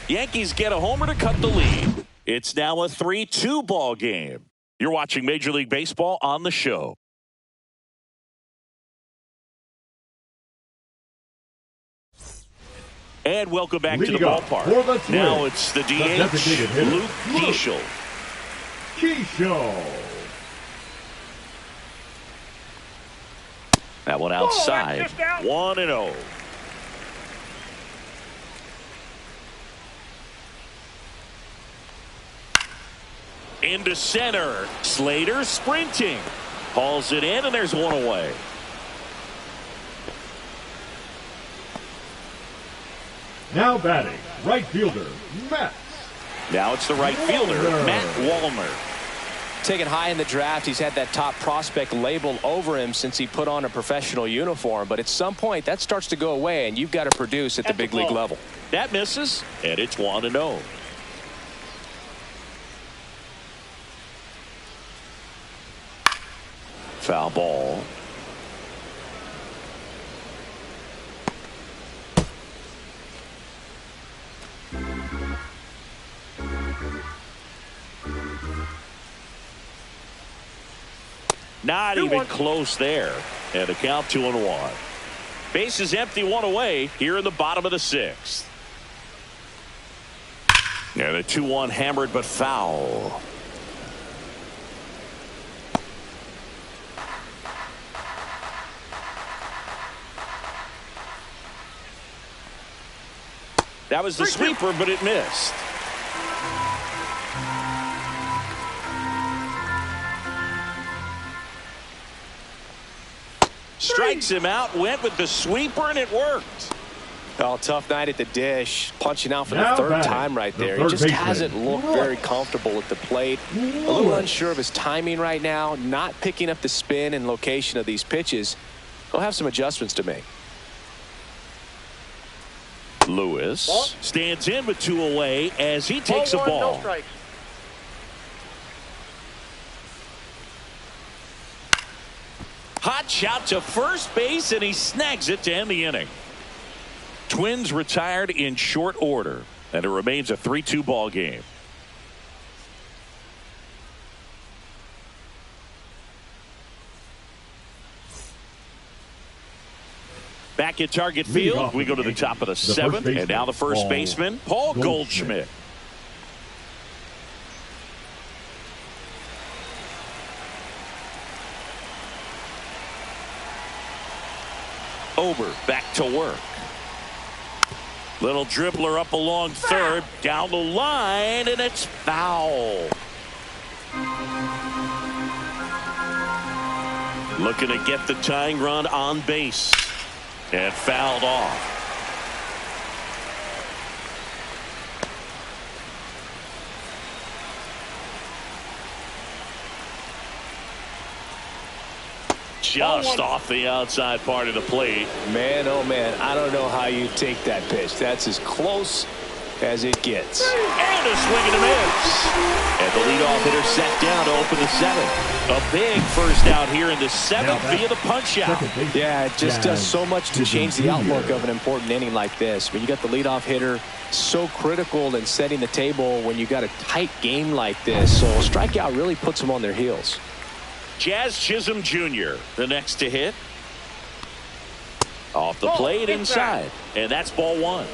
Yankees get a homer to cut the lead. It's now a 3-2 ball game. You're watching Major League Baseball on the show. And welcome back to the ballpark. Now it's the DH, Luke Keeschel. That one outside. 1-0. Into center. Slater sprinting. Hauls it in, and there's one away. Now batting, right fielder, Matt. Now it's the right fielder, Matt Wallner. Taken high in the draft, he's had that top prospect label over him since he put on a professional uniform. But at some point, that starts to go away, and you've got to produce at the big league level. That misses, and it's 1-0. Foul ball. Not even close there. And the count 2-1. Base is empty, 1 away here in the bottom of the 6th. And a 2-1 hammered but foul. That was the sweeper, but it missed. Strikes him out, went with the sweeper, and it worked. Oh, tough night at the dish. Punching out for Now the third batting, time right the there. He third just baseman, hasn't looked very comfortable at the plate. A little unsure of his timing right now. Not picking up the spin and location of these pitches. He'll have some adjustments to make. Lewis Ball. stands in with 2 away as he takes a Ball 1, ball. no strikes. Hot shot to first base, and he snags it to end the inning. Twins retired in short order, and it remains a 3-2 ball game. Back at Target Field, we go to the top of the 7th, and now the first baseman, Paul Goldschmidt. Ober back to work. Little dribbler up along third, down the line, and it's foul. Looking to get the tying run on base, and fouled off. Just off the outside part of the plate. Man, oh man, I don't know how you take that pitch. That's as close as it gets. And a swing and a miss. And the leadoff hitter set down to open the 7th. A big first out here in the 7th via the punch out. Yeah, it just does so much to change the outlook of an important inning like this. When you got the leadoff hitter so critical in setting the table when you got a tight game like this. So a strikeout really puts them on their heels. Jazz Chisholm Jr., the next to hit. Off the plate inside. And that's ball 1.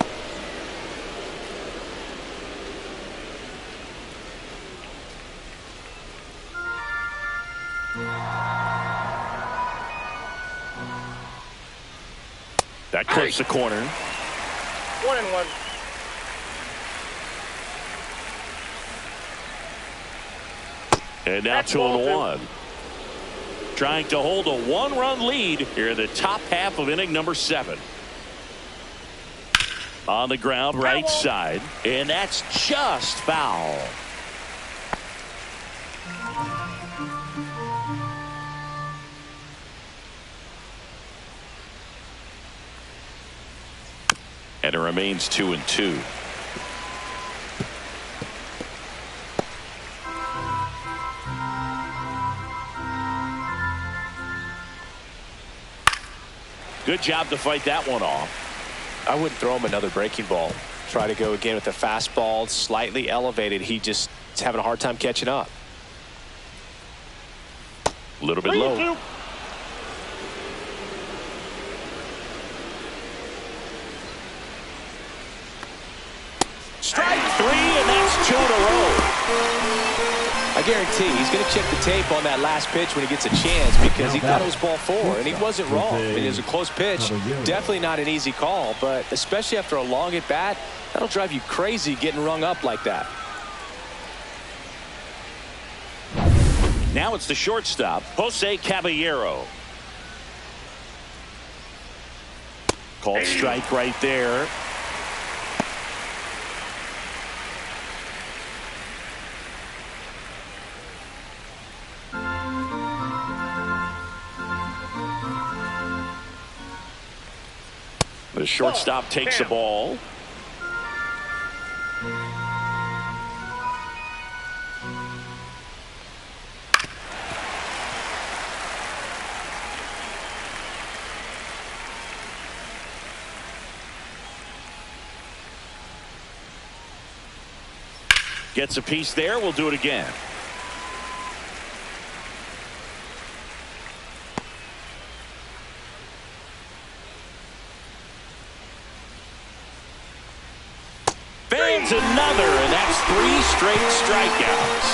That clips the corner. 1-1. And now 2-1. Trying to hold a 1-run lead here in the top half of inning number 7. On the ground, right side, and that's just foul. And it remains 2-2. Good job to fight that one off. I wouldn't throw him another breaking ball. Try to go again with the fastball, slightly elevated. He just is having a hard time catching up. A little bit low. Strike 3, and that's 2 in a row. I guarantee he's going to check the tape on that last pitch when he gets a chance, because he thought it was ball 4, and he wasn't wrong. I mean, it was a close pitch. Definitely not an easy call, but especially after a long at bat, that'll drive you crazy getting rung up like that. Now it's the shortstop, Jose Caballero. Called strike right there. The shortstop takes the ball. Gets a piece there. We'll do it again. Fans another, and that's 3 straight strikeouts.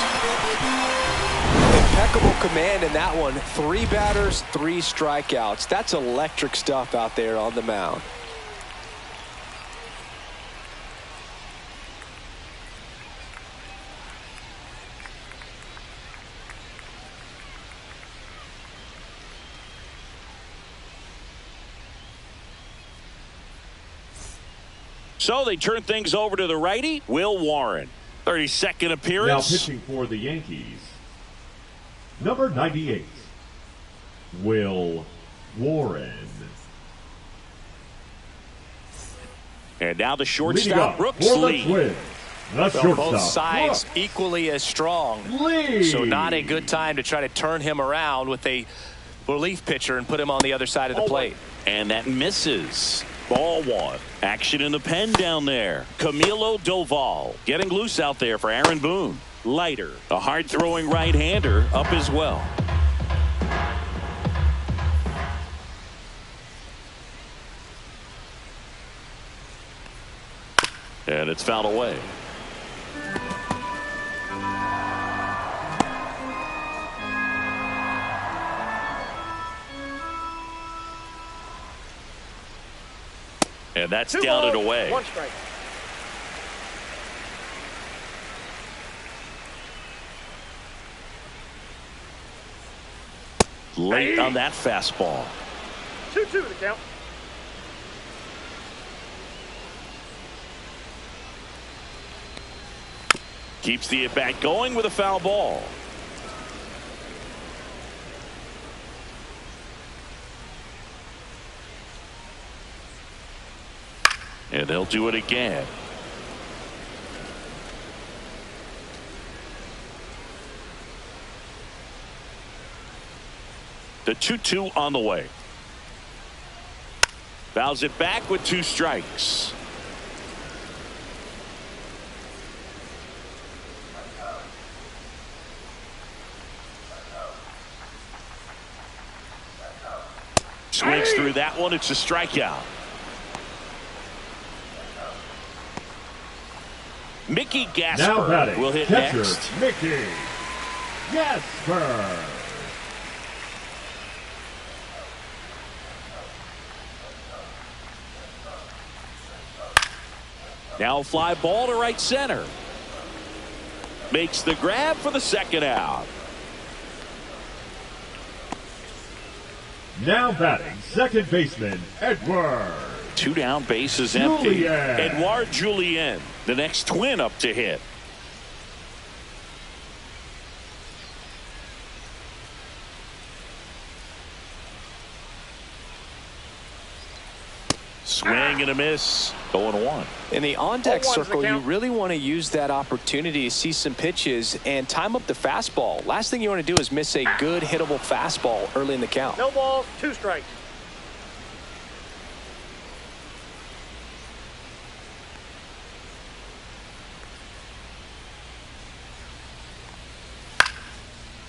Impeccable command in that one. 3 batters, 3 strikeouts. That's electric stuff out there on the mound. So they turn things over to the righty, Will Warren. 32nd appearance. Now pitching for the Yankees, number 98, Will Warren. And now the Leading shortstop, off Brooks for the Lee. Twins, the Well, shortstop, both sides Brooks equally as strong. Lee. So not a good time to try to turn him around with a relief pitcher and put him on the other side of the plate. And that misses. Ball one. Action in the pen down there. Camilo Doval getting loose out there for Aaron Boone. Leiter, a hard-throwing right-hander, up as well. And it's fouled away. And that's down and away. 1 strike. Late on that fastball. 2-2 the count. Keeps the at-bat going with a foul ball. And they'll do it again. The 2-2 on the way. Fouls it back with 2 strikes. Swings through that one. It's a strikeout. Mickey Now Gasper batting, will hit catcher, next. Mickey Gasper. Now fly ball to right center. Makes the grab for the second out. Now batting, second baseman, Edward. 2 down, bases empty. Julien. Edouard Julien, the next twin up to hit. Swing and a miss. 0-1. In the on-deck 0-1's the circle, you count. really want to use that opportunity to see some pitches and time up the fastball. Last thing you want to do is miss a good hittable fastball early in the count. No balls, 2 strikes.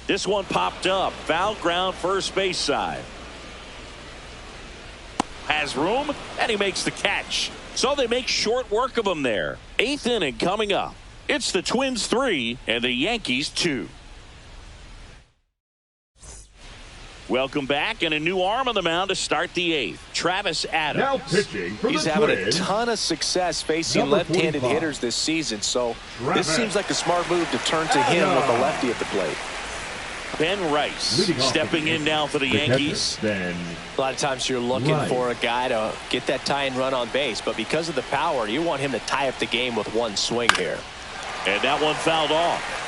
This one popped up. Foul ground, first base side. Has room, and he makes the catch. So they make short work of him there. 8th inning coming up. It's the Twins 3 and the Yankees 2. Welcome back, and a new arm on the mound to start the 8th. Travis Adams. Now pitching for He's the having a Twins, ton of success facing Number left-handed 45. hitters this season, so Travis this seems like a smart move to turn to him with a lefty at the plate. Ben Rice Leading off stepping the in now for the catcher, Yankees. Ben A lot of times you're looking Right. for a guy to get that tie-in run on base, but because of the power, you want him to tie up the game with one swing here. And that one fouled off.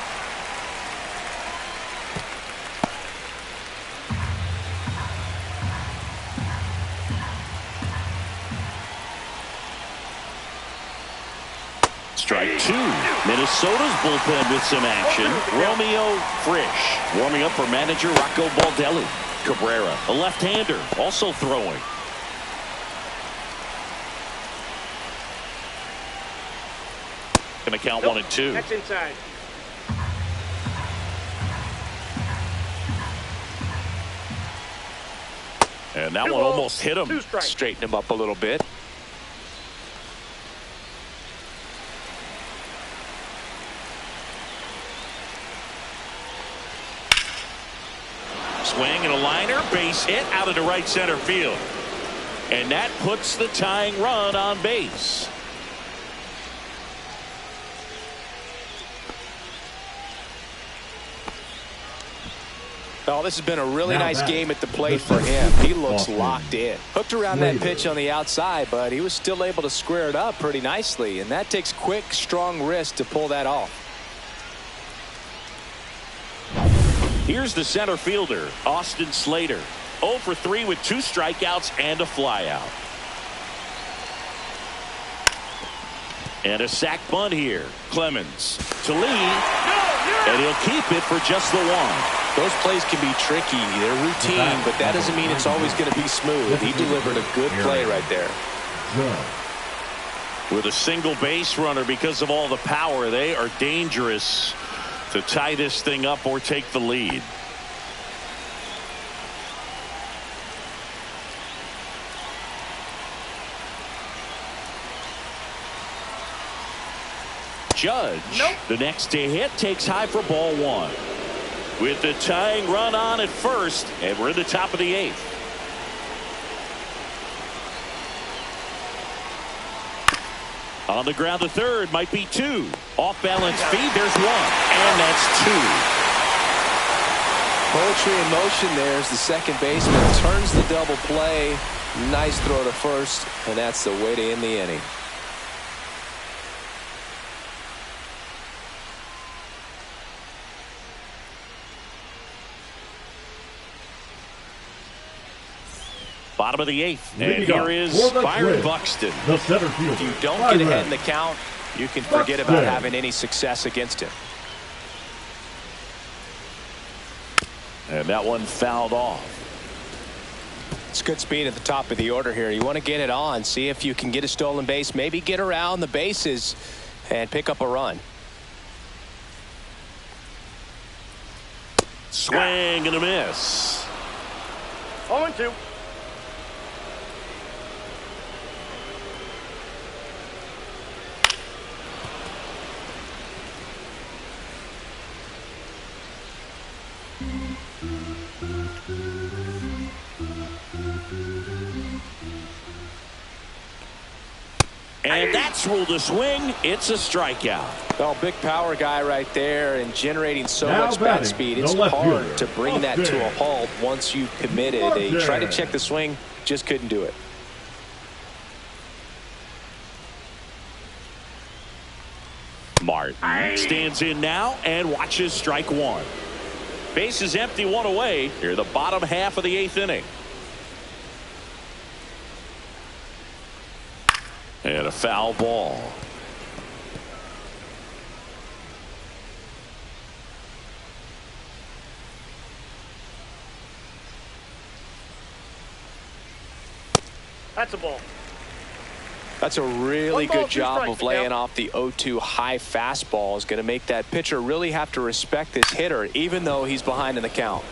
Strike 2. Minnesota's bullpen with some action. Romeo Frisch warming up for manager Rocco Baldelli. Cabrera, a left-hander, also throwing. Going to count 1 and 2. That's inside. And that 2 one balls, almost hit 2 him. strikes. Straighten him up a little bit. Swing and a liner, base hit out into right center field. And that puts the tying run on base. Oh, this has been a really Now nice back, game at the plate the for him. He looks Austin locked in. Hooked around that Slater. pitch on the outside, but he was still able to square it up pretty nicely. And that takes quick, strong wrist to pull that off. Here's the center fielder, Austin Slater. 0 for 3 with 2 strikeouts and a flyout. And a sac bunt here. Clemens to lead. And he'll keep it for just the one. Those plays can be tricky. They're routine, but that doesn't mean it's always going to be smooth. He delivered a good play right there. With a single base runner, because of all the power, they are dangerous to tie this thing up or take the lead. Judge, the next to hit, takes high for ball 1. With the tying run on at first, and we're in the top of the 8th. On the ground to third, might be 2. Off balance feed, there's 1, and that's 2. Poetry in motion there as the second baseman turns the double play. Nice throw to first, and that's the way to end the inning. Bottom of the 8th, and here is Byron Buxton. The center fielder. If you don't get ahead in the count, you can forget about having any success against him. And that one fouled off. It's good speed at the top of the order here. You want to get it on, see if you can get a stolen base, maybe get around the bases and pick up a run. Swing and a miss. 0-2. And that's ruled a swing. It's a strikeout. Well, big power guy right there and generating so Now much bat batting, speed. the It's left hard fielder, to bring that to a Buxton. halt once you've committed. He tried to check the swing, just couldn't do it. Martin stands in now and watches strike 1. Base is empty, 1 away. Here the bottom half of the 8th inning. And a foul ball. That's a ball. That's a really 1 ball, good 2 job strikes of to laying count. off the 0-2 high fastball. Is going to make that pitcher really have to respect this hitter, even though he's behind in the count.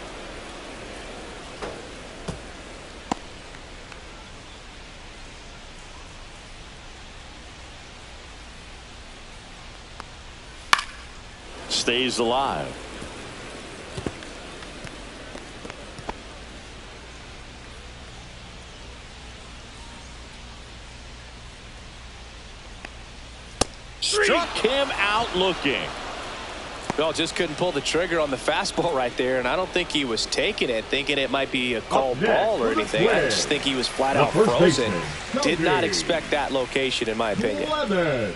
Stays alive. Struck him out looking. Well, just couldn't pull the trigger on the fastball right there, and I don't think he was taking it, thinking it might be a called next ball or for the anything. I Twins, just think he was flat the out first frozen. baseman, Did not Cody expect that location, in my opinion. Clemens.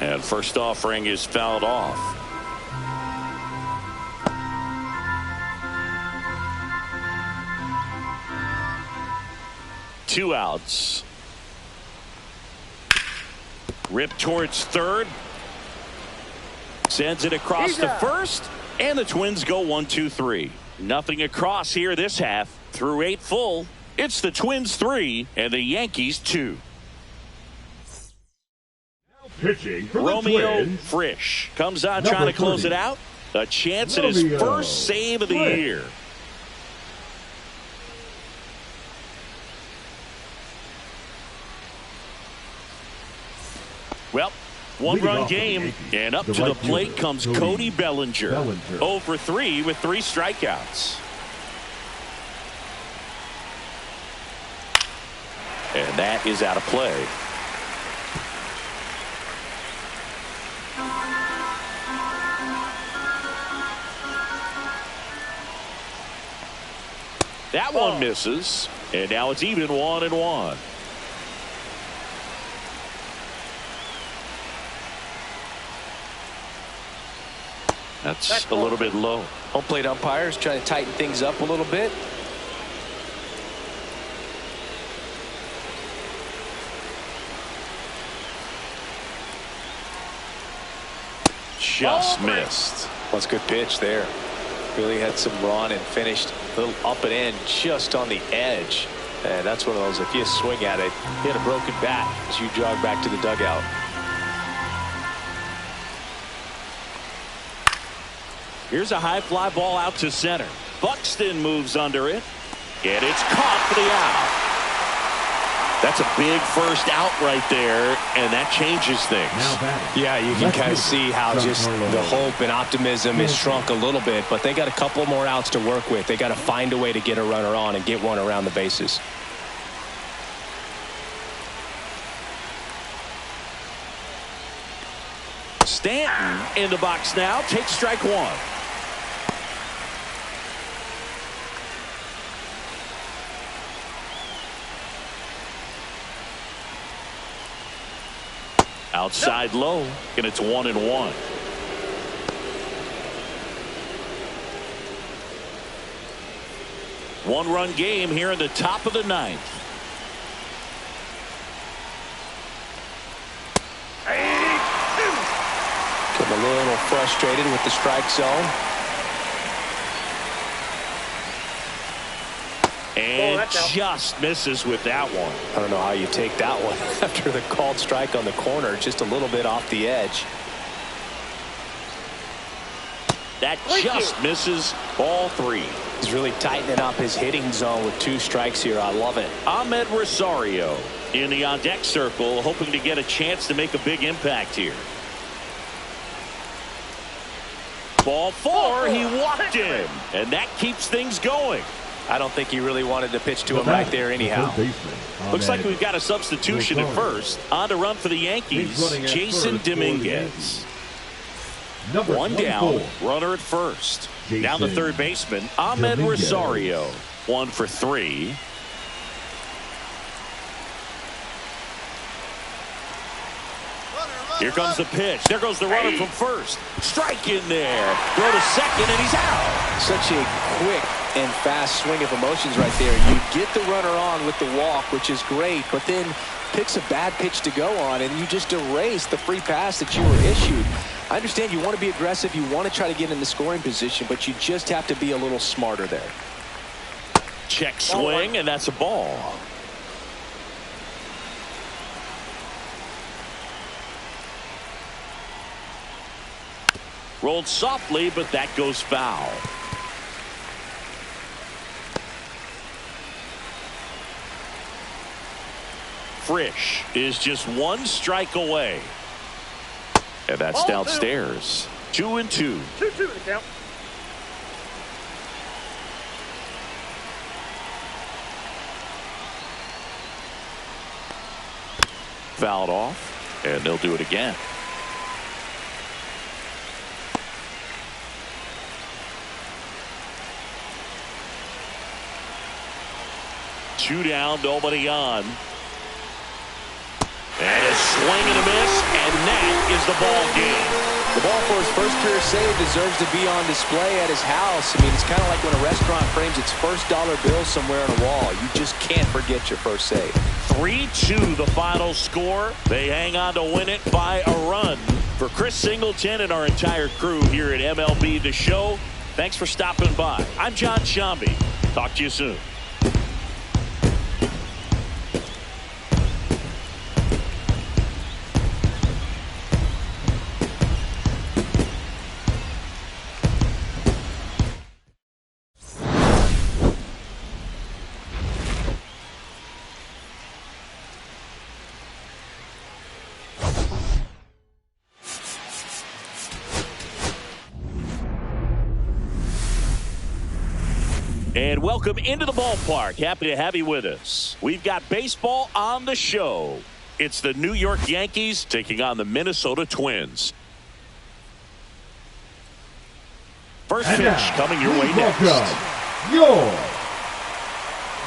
And first offering is fouled off. Two outs. Rip towards third. Sends it across to first. And the Twins go 1-2-3. Nothing across here this half. Through 8 full. It's the Twins 3 and the Yankees 2. Pitching for the Romeo Twins. Frisch comes out Number trying to close 30. it out. A chance at his Romeo first save of the Frisch. year. Well, Leading one-run off for the game, Yankees, and up the to the right plate fielder, comes Cody Cody Bellinger. Bellinger. 0 for 3 with 3 strikeouts. And that is out of play. That one misses. And now it's even 1-1. That's a little bit low. Home plate umpires trying to tighten things up a little bit. Just missed. That's a good pitch there. Really had some run and finished a little up and in just on the edge. And that's one of those, if you swing at it, hit a broken bat as you jog back to the dugout. Here's a high fly ball out to center. Buxton moves under it. And it's caught for the out. That's a big first out right there, and that changes things. Yeah, you can kind of see how just the hope and optimism is shrunk a little bit, but they got a couple more outs to work with. They got to find a way to get a runner on and get one around the bases. Stanton in the box now. Takes strike one. Outside low, and it's 1-1. One-run game here in the top of the ninth. Getting a little frustrated with the strike zone. And just misses with that one. I don't know how you take that one after the called strike on the corner, just a little bit off the edge. That just misses ball three. He's really tightening up his hitting zone with 2 strikes here. I love it. Ahmed Rosario in the on-deck circle, hoping to get a chance to make a big impact here. Ball 4, he walked him, and that keeps things going. I don't think he really wanted to pitch to him right there anyhow. Looks like we've got a substitution at first. On to run for the Yankees, Jason Dominguez. One down, runner at first. Now the third baseman, Ahmed Rosario. 1 for 3. Here comes the pitch. There goes the runner from first. Strike in there. Throw to second, and he's out. Such a quick and fast swing of emotions right there. You get the runner on with the walk, which is great, but then picks a bad pitch to go on, and you just erase the free pass that you were issued. I understand you want to be aggressive. You want to try to get in the scoring position, but you just have to be a little smarter there. Check swing, and that's a ball. Rolled softly, but that goes foul. Frisch is just 1 strike away. And that's downstairs. 2-2. 2-2 the count. Fouled off, and they'll do it again. Two down, nobody on. And a swing and a miss, and that is the ball game. The ball for his first career save deserves to be on display at his house. I mean, it's kind of like when a restaurant frames its first dollar bill somewhere on a wall. You just can't forget your first save. 3-2 the final score. They hang on to win it by a run. For Chris Singleton and our entire crew here at MLB The Show, thanks for stopping by. I'm John Shambi. Talk to you soon. And welcome into the ballpark. Happy to have you with us. We've got baseball on the show. It's the New York Yankees taking on the Minnesota Twins. First pitch coming your way next. Your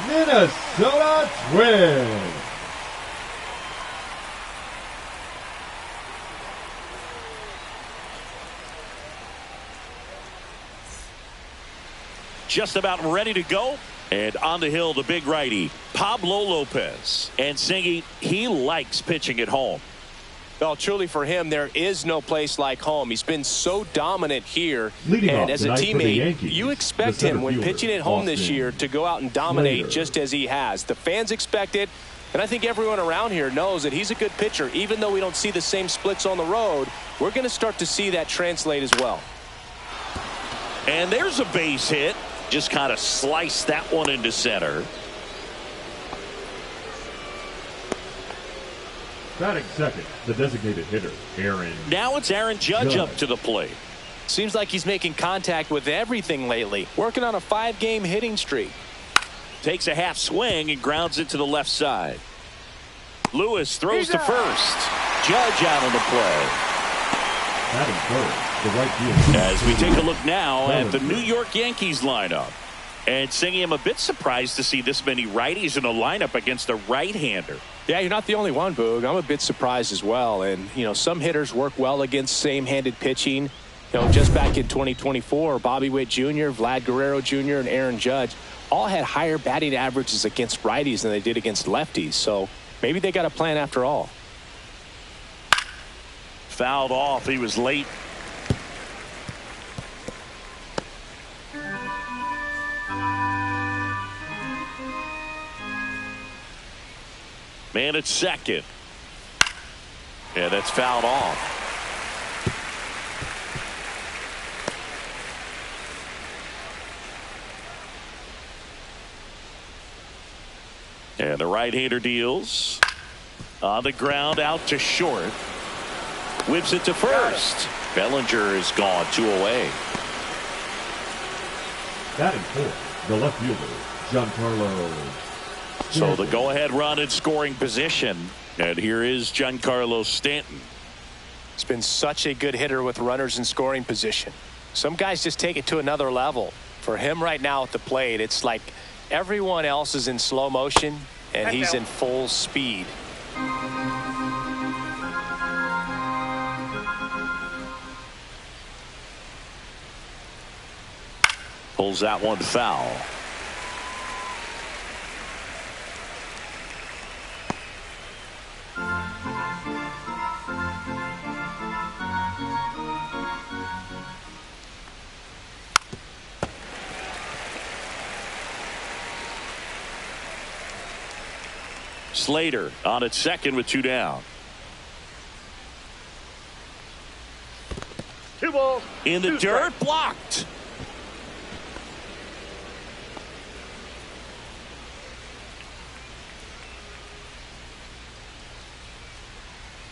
Minnesota Twins. Just about ready to go. And on the hill, the big righty, Pablo Lopez. And singing, he likes pitching at home. Well, truly for him, there is no place like home. He's been so dominant here. Leading and off as a tonight for the teammate, Yankees, you expect the center him when fielder, pitching at home this Austin year to go out and dominate Slater. just as he has. The fans expect it, and I think everyone around here knows that he's a good pitcher. Even though we don't see the same splits on the road, we're going to start to see that translate as well. And there's a base hit. Just kind of sliced that one into center. Batting second, the designated hitter, Aaron. Now it's Aaron Judge up to the plate. Seems like he's making contact with everything lately. Working on a 5-game hitting streak. Takes a half swing and grounds it to the left side. Lewis throws to first. Judge out on the play. Batting third, the right fielder. As we take a look now at the New York Yankees lineup. And singing, I'm a bit surprised to see this many righties in a lineup against a right-hander. Yeah, you're not the only one, Boog. I'm a bit surprised as well. And, you know, some hitters work well against same-handed pitching. You know, just back in 2024, Bobby Witt Jr., Vlad Guerrero Jr., and Aaron Judge all had higher batting averages against righties than they did against lefties. So maybe they got a plan after all. Fouled off. He was late. Man at second. Yeah, that's fouled off. And the right-hander deals. On the ground, out to short. Whips it to first. Bellinger is gone, 2 away. Batting fourth, the left fielder, Giancarlo. So the go-ahead run in scoring position. And here is Giancarlo Stanton. He's been such a good hitter with runners in scoring position. Some guys just take it to another level. For him right now at the plate, it's like everyone else is in slow motion and he's in full speed. Pulls that one foul. Slater on at second with 2 down. 2 balls. In the 2 dirt, strikes. blocked.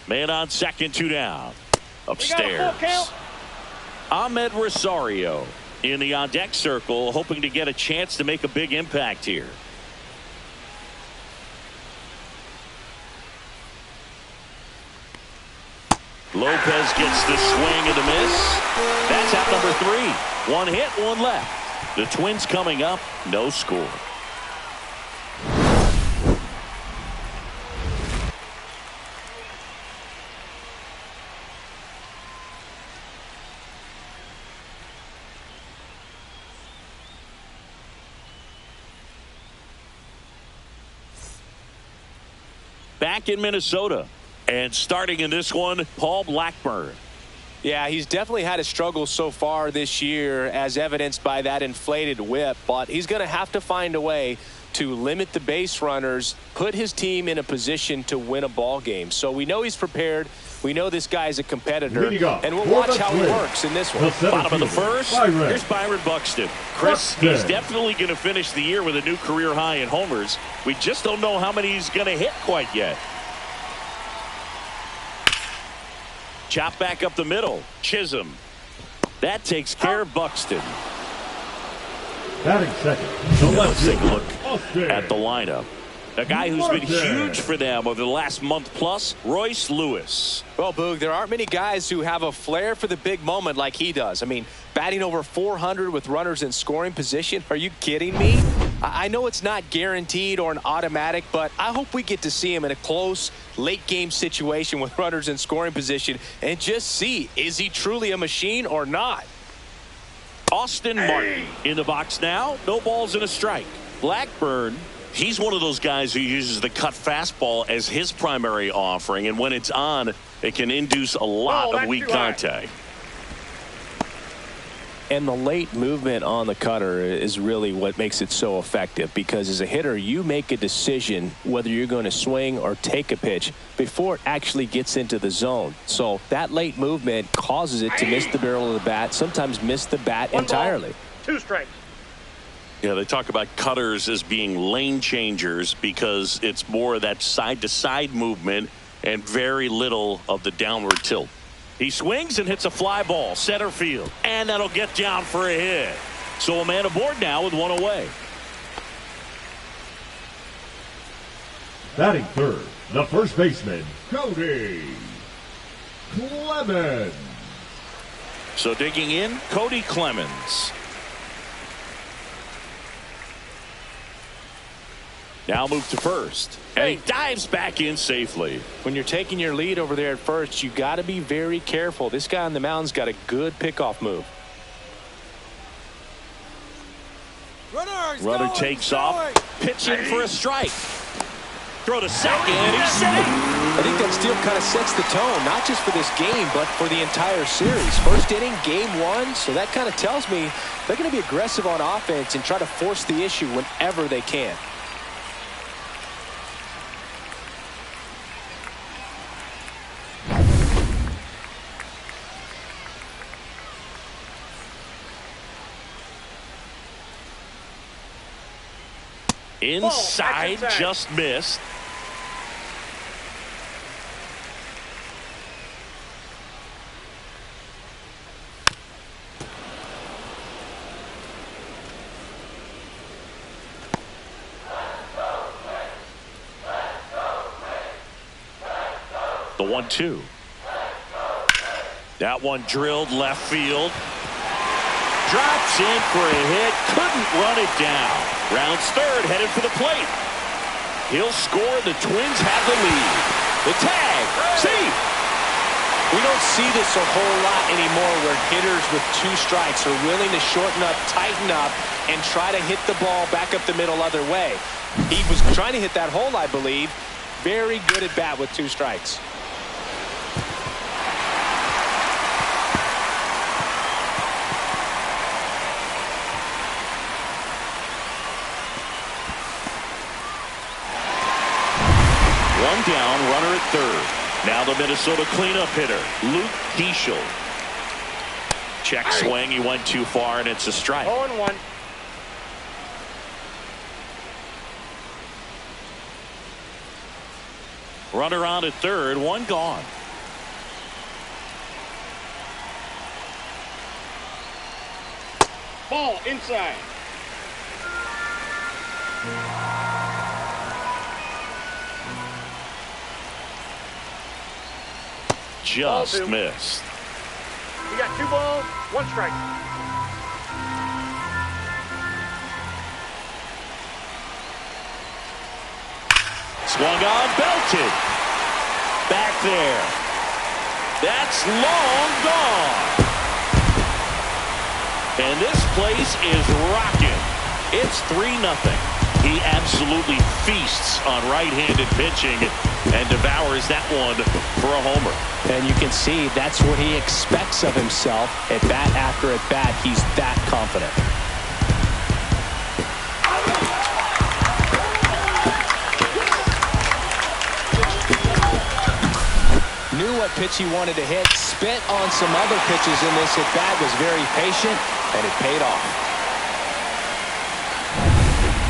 Man on second, 2 down. Upstairs. Ahmed Rosario in the on-deck circle, hoping to get a chance to make a big impact here. Lopez gets the swing and the miss. That's out number 3. 1 hit, 1 left. The Twins coming up, no score. Back in Minnesota. And starting in this one, Paul Blackburn. Yeah, he's definitely had a struggle so far this year, as evidenced by that inflated whip. But he's going to have to find a way to limit the base runners, put his team in a position to win a ball game. So we know he's prepared. We know this guy's a competitor. And we'll watch how he works in this one. Bottom of the first, here's Byron Buxton. Chris, he's definitely going to finish the year with a new career high in homers. We just don't know how many he's going to hit quite yet. Chop back up the middle. Chisholm. That takes care of Buxton. Batting second, the left Let's take a fielder, look Austin. at the lineup. A guy who's been huge for them over the last month plus, Royce Lewis. Well, Boog, there aren't many guys who have a flair for the big moment like he does. I mean, batting over 400 with runners in scoring position. Are you kidding me? I know it's not guaranteed or an automatic, but I hope we get to see him in a close, late-game situation with runners in scoring position and just see, is he truly a machine or not? Austin Martin in the box now. No balls and a strike. Blackburn. He's one of those guys who uses the cut fastball as his primary offering, and when it's on, it can induce a lot of weak contact. And the late movement on the cutter is really what makes it so effective, because as a hitter, you make a decision whether you're going to swing or take a pitch before it actually gets into the zone. So that late movement causes it to miss the barrel of the bat, sometimes miss the bat entirely. 2 strikes. Yeah, they talk about cutters as being lane changers because it's more of that side-to-side movement and very little of the downward tilt. He swings and hits a fly ball, center field, and that'll get down for a hit. So a man aboard now with one away. Batting third, the first baseman, Cody Clemens. So digging in, Cody Clemens. Now move to first. And he dives back in safely. When you're taking your lead over there at first, you got to be very careful. This guy on the mound's got a good pickoff move. Runner takes off, pitching for a strike. Throw to second, and he's safe. I think that steal kind of sets the tone, not just for this game, but for the entire series. First inning, game 1, so that kind of tells me they're going to be aggressive on offense and try to force the issue whenever they can. Inside, just missed. The 1-2. That one drilled left field. Drops in for a hit. Couldn't run it down. Rounds third, headed for the plate. He'll score. The Twins have the lead. The tag. See. We don't see this a whole lot anymore where hitters with 2 strikes are willing to shorten up, tighten up, and try to hit the ball back up the middle other way. He was trying to hit that hole, I believe. Very good at bat with 2 strikes. One down, runner at third. Now the Minnesota cleanup hitter, Luke Keeschel. Check swing, he went too far, and it's a strike. 0-1. Runner on at third, one gone. Ball inside. Just missed. We got 2 balls, 1 strike. Swung on, belted. Back there. That's long gone. And this place is rocking. It's 3-0. He absolutely feasts on right-handed pitching and devours that one for a homer. And you can see that's what he expects of himself at bat after at bat. He's that confident. Knew what pitch he wanted to hit, spent on some other pitches in this at bat, was very patient, and it paid off.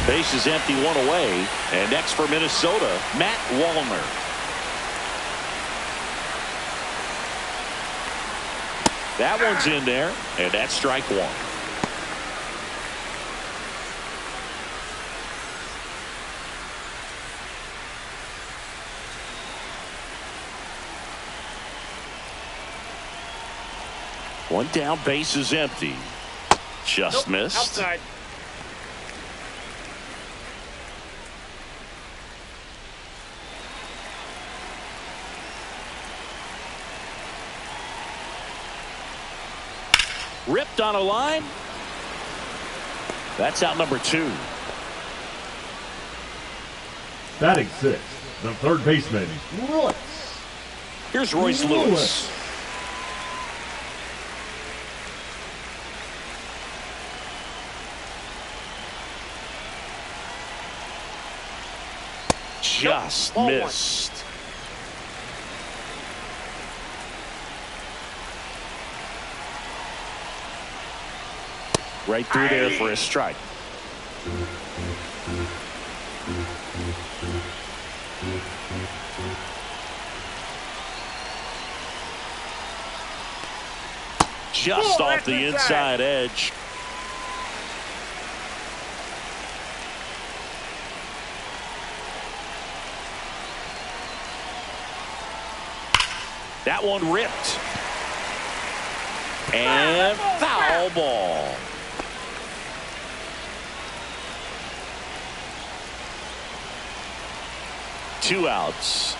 Base is empty, one away. And next for Minnesota, Matt Wallner. That one's in there, and that's strike 1. One down, base is empty. Just missed. Outside. Ripped on a line. That's out number 2. Batting 6, the third baseman, Royce. Here's Royce Lewis. Just missed. Right through there for a strike. Just off the inside edge. That one ripped. And foul ball. Two outs.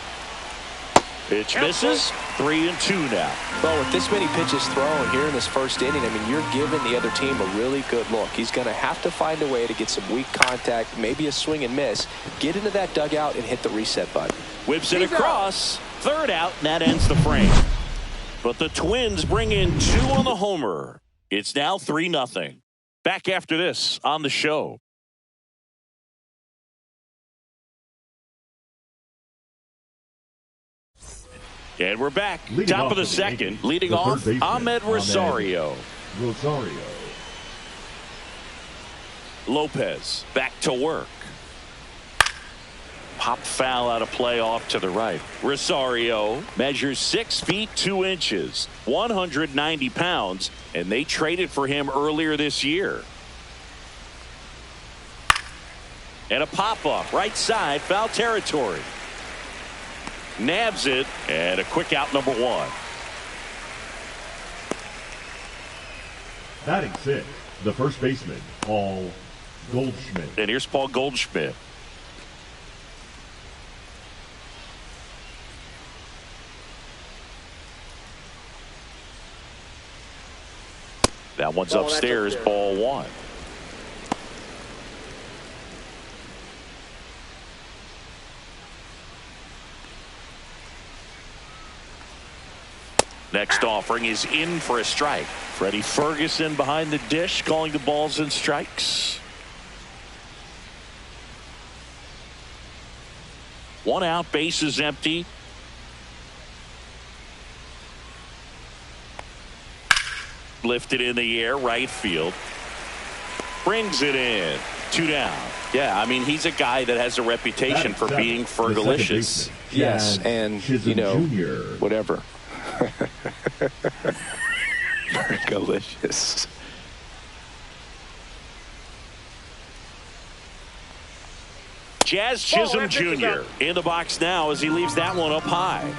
Pitch misses. 3-2 now. Well, with this many pitches thrown here in this first inning, I mean, you're giving the other team a really good look. He's going to have to find a way to get some weak contact, maybe a swing and miss, get into that dugout and hit the reset button. Whips it across. Third out, and that ends the frame. But the Twins bring in 2 on the homer. It's now 3-0. Back after this on the show. And we're back. Top of the second. Leading off, Ahmed Rosario. Lopez back to work. Pop foul out of play off to the right. Rosario measures 6 feet 2 inches, 190 pounds, and they traded for him earlier this year. And a pop-up right side, foul territory. Nabs it, and a quick out, number 1. Batting 6, the first baseman, Paul Goldschmidt. And here's Paul Goldschmidt. That one's upstairs, ball 1. Next offering is in for a strike. Freddie Ferguson behind the dish calling the balls and strikes. 1 out, base is empty. Lifted in the air, right field. Brings it in. 2 down. Yeah, I mean, he's a guy that has a reputation for being fergalicious. Yes, and, you know, whatever. Fergalicious. Jazz Chisholm Jr. in the box now as he leaves that one up high.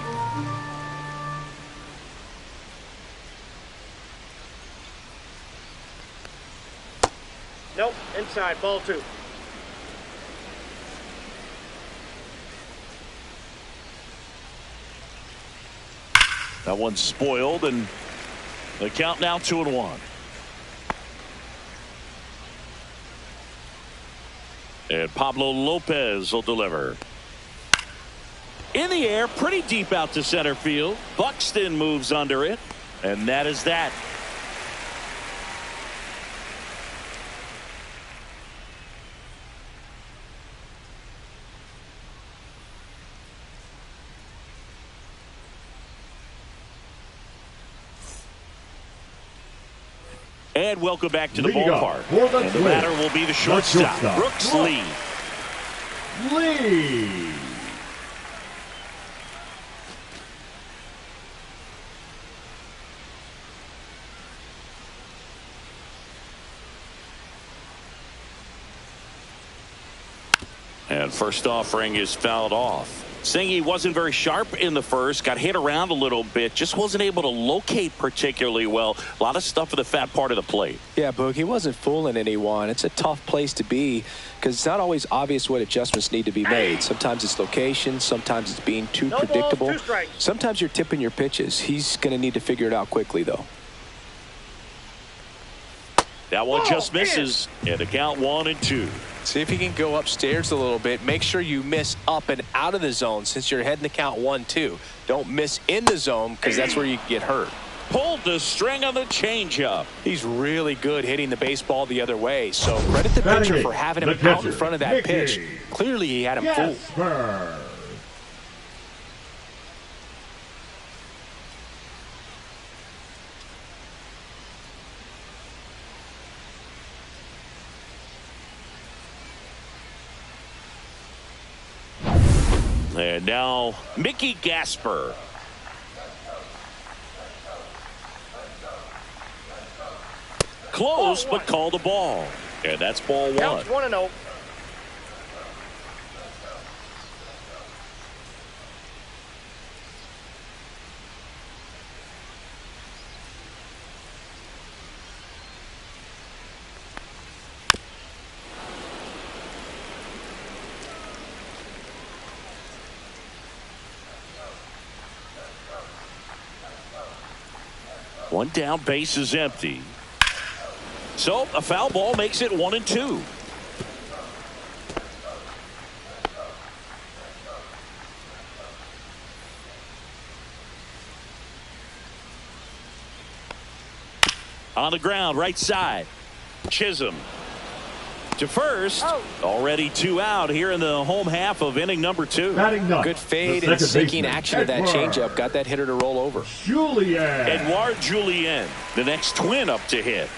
Nope, inside, ball 2. That one's spoiled, and the count now 2-1. And Pablo Lopez will deliver. In the air, pretty deep out to center field. Buxton moves under it, and that is that. And welcome back to the ballpark. And the batter will be the shortstop, Brooks Lee. And first offering is fouled off. Saying he wasn't very sharp in the first, got hit around a little bit, just wasn't able to locate particularly well. A lot of stuff for the fat part of the plate. Yeah, Boog, he wasn't fooling anyone. It's a tough place to be because it's not always obvious what adjustments need to be made. Sometimes it's location, sometimes it's being too predictable. Balls, 2 strikes. Sometimes you're tipping your pitches. He's going to need to figure it out quickly, though. That one just misses, and the count 1-2. See if he can go upstairs a little bit. Make sure you miss up and out of the zone since you're heading the count 1-2. Don't miss in the zone because that's where you get hurt. Pulled the string on the changeup. He's really good hitting the baseball the other way. So credit the pitcher for having him out in front of that pitch. Clearly he had him fooled. And now Mickey Gasper. Close, but called a ball. And that's ball 1. Counts 1-0. One down, base is empty. So a foul ball makes it 1-2. On the ground, right side. Chisholm to first. Already 2 out here in the home half of inning number 2. Good fade and sinking action of that changeup. Got that hitter to roll over. Edouard Julien, the next twin up to hit.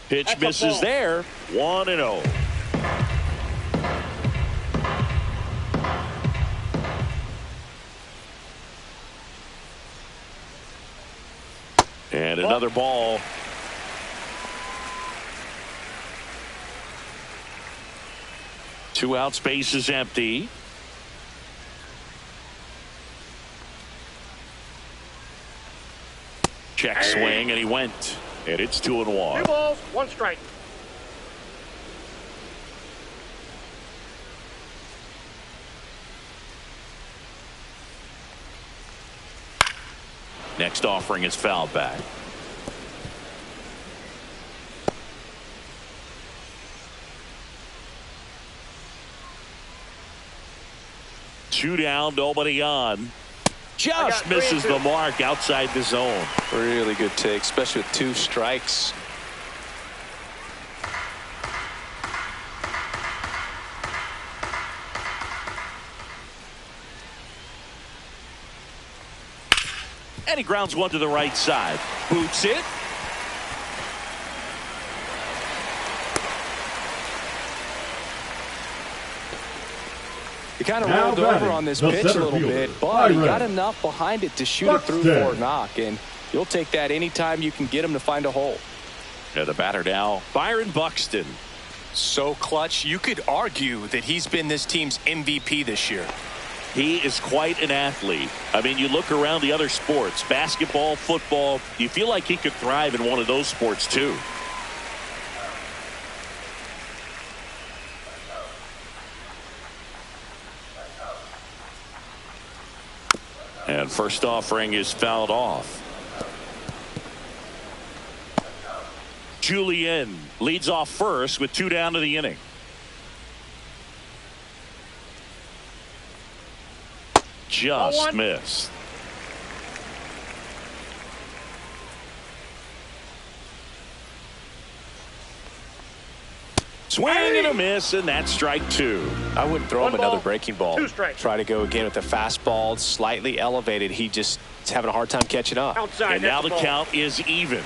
Pitch misses there. 1-0. And another ball. Two out, space is empty. Check swing, and he went. And it's 2-1. 2 balls, 1 strike. Next offering is fouled back. Two down, nobody on. Just misses the mark outside the zone. Really good take, especially with 2 strikes. And he grounds one to the right side. Boots it. He kind of rolled over on this pitch a little bit, but he got enough behind it to shoot it through for a knock, and you'll take that anytime you can get him to find a hole. Yeah, the batter now, Byron Buxton. So clutch, you could argue that he's been this team's MVP this year. He is quite an athlete. I mean, you look around the other sports, basketball, football, you feel like he could thrive in one of those sports too. And first offering is fouled off. Julien leads off first with 2 down to the inning. Just missed. Swing and a miss, and that's strike 2. I wouldn't throw him another breaking ball. 2 strikes. Try to go again with the fastball, slightly elevated. He just is having a hard time catching up. Outside, and now the count is even.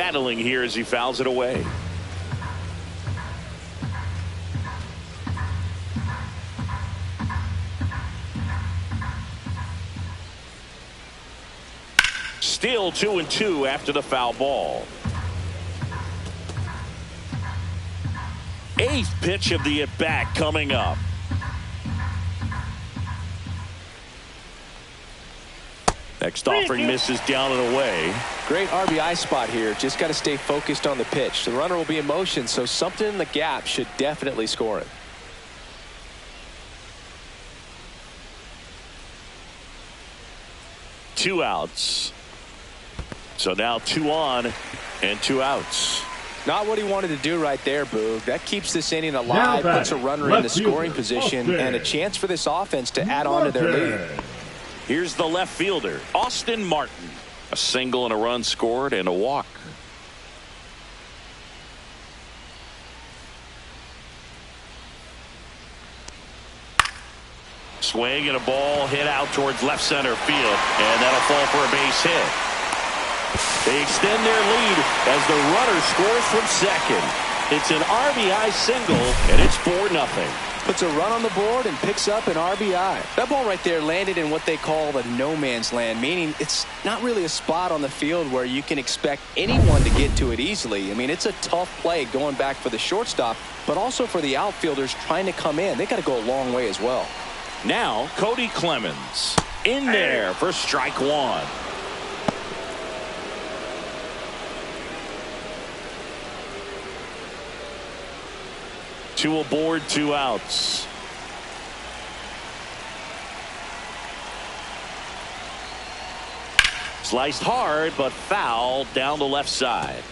battling here as he fouls it away. Still 2-2 after the foul ball. 8th pitch of the at-bat coming up. Next offering misses down and away. Great RBI spot here. Just got to stay focused on the pitch. The runner will be in motion, so something in the gap should definitely score it. Two outs. So now 2 on and 2 outs. Not what he wanted to do right there, Boog. That keeps this inning alive, puts a runner in the scoring position, and a chance for this offense to add on to their lead. Here's the left fielder, Austin Martin. A single and a run scored and a walk. Swing and a ball hit out towards left center field, and that'll fall for a base hit. They extend their lead as the runner scores from second. It's an RBI single, and it's 4-0. Puts a run on the board and picks up an RBI. That ball right there landed in what they call the no man's land, meaning it's not really a spot on the field where you can expect anyone to get to it easily. I mean, it's a tough play going back for the shortstop, but also for the outfielders trying to come in. They got to go a long way as well. Now Cody Clemens in there for strike 1. Two aboard, 2 outs. Sliced hard, but foul down the left side.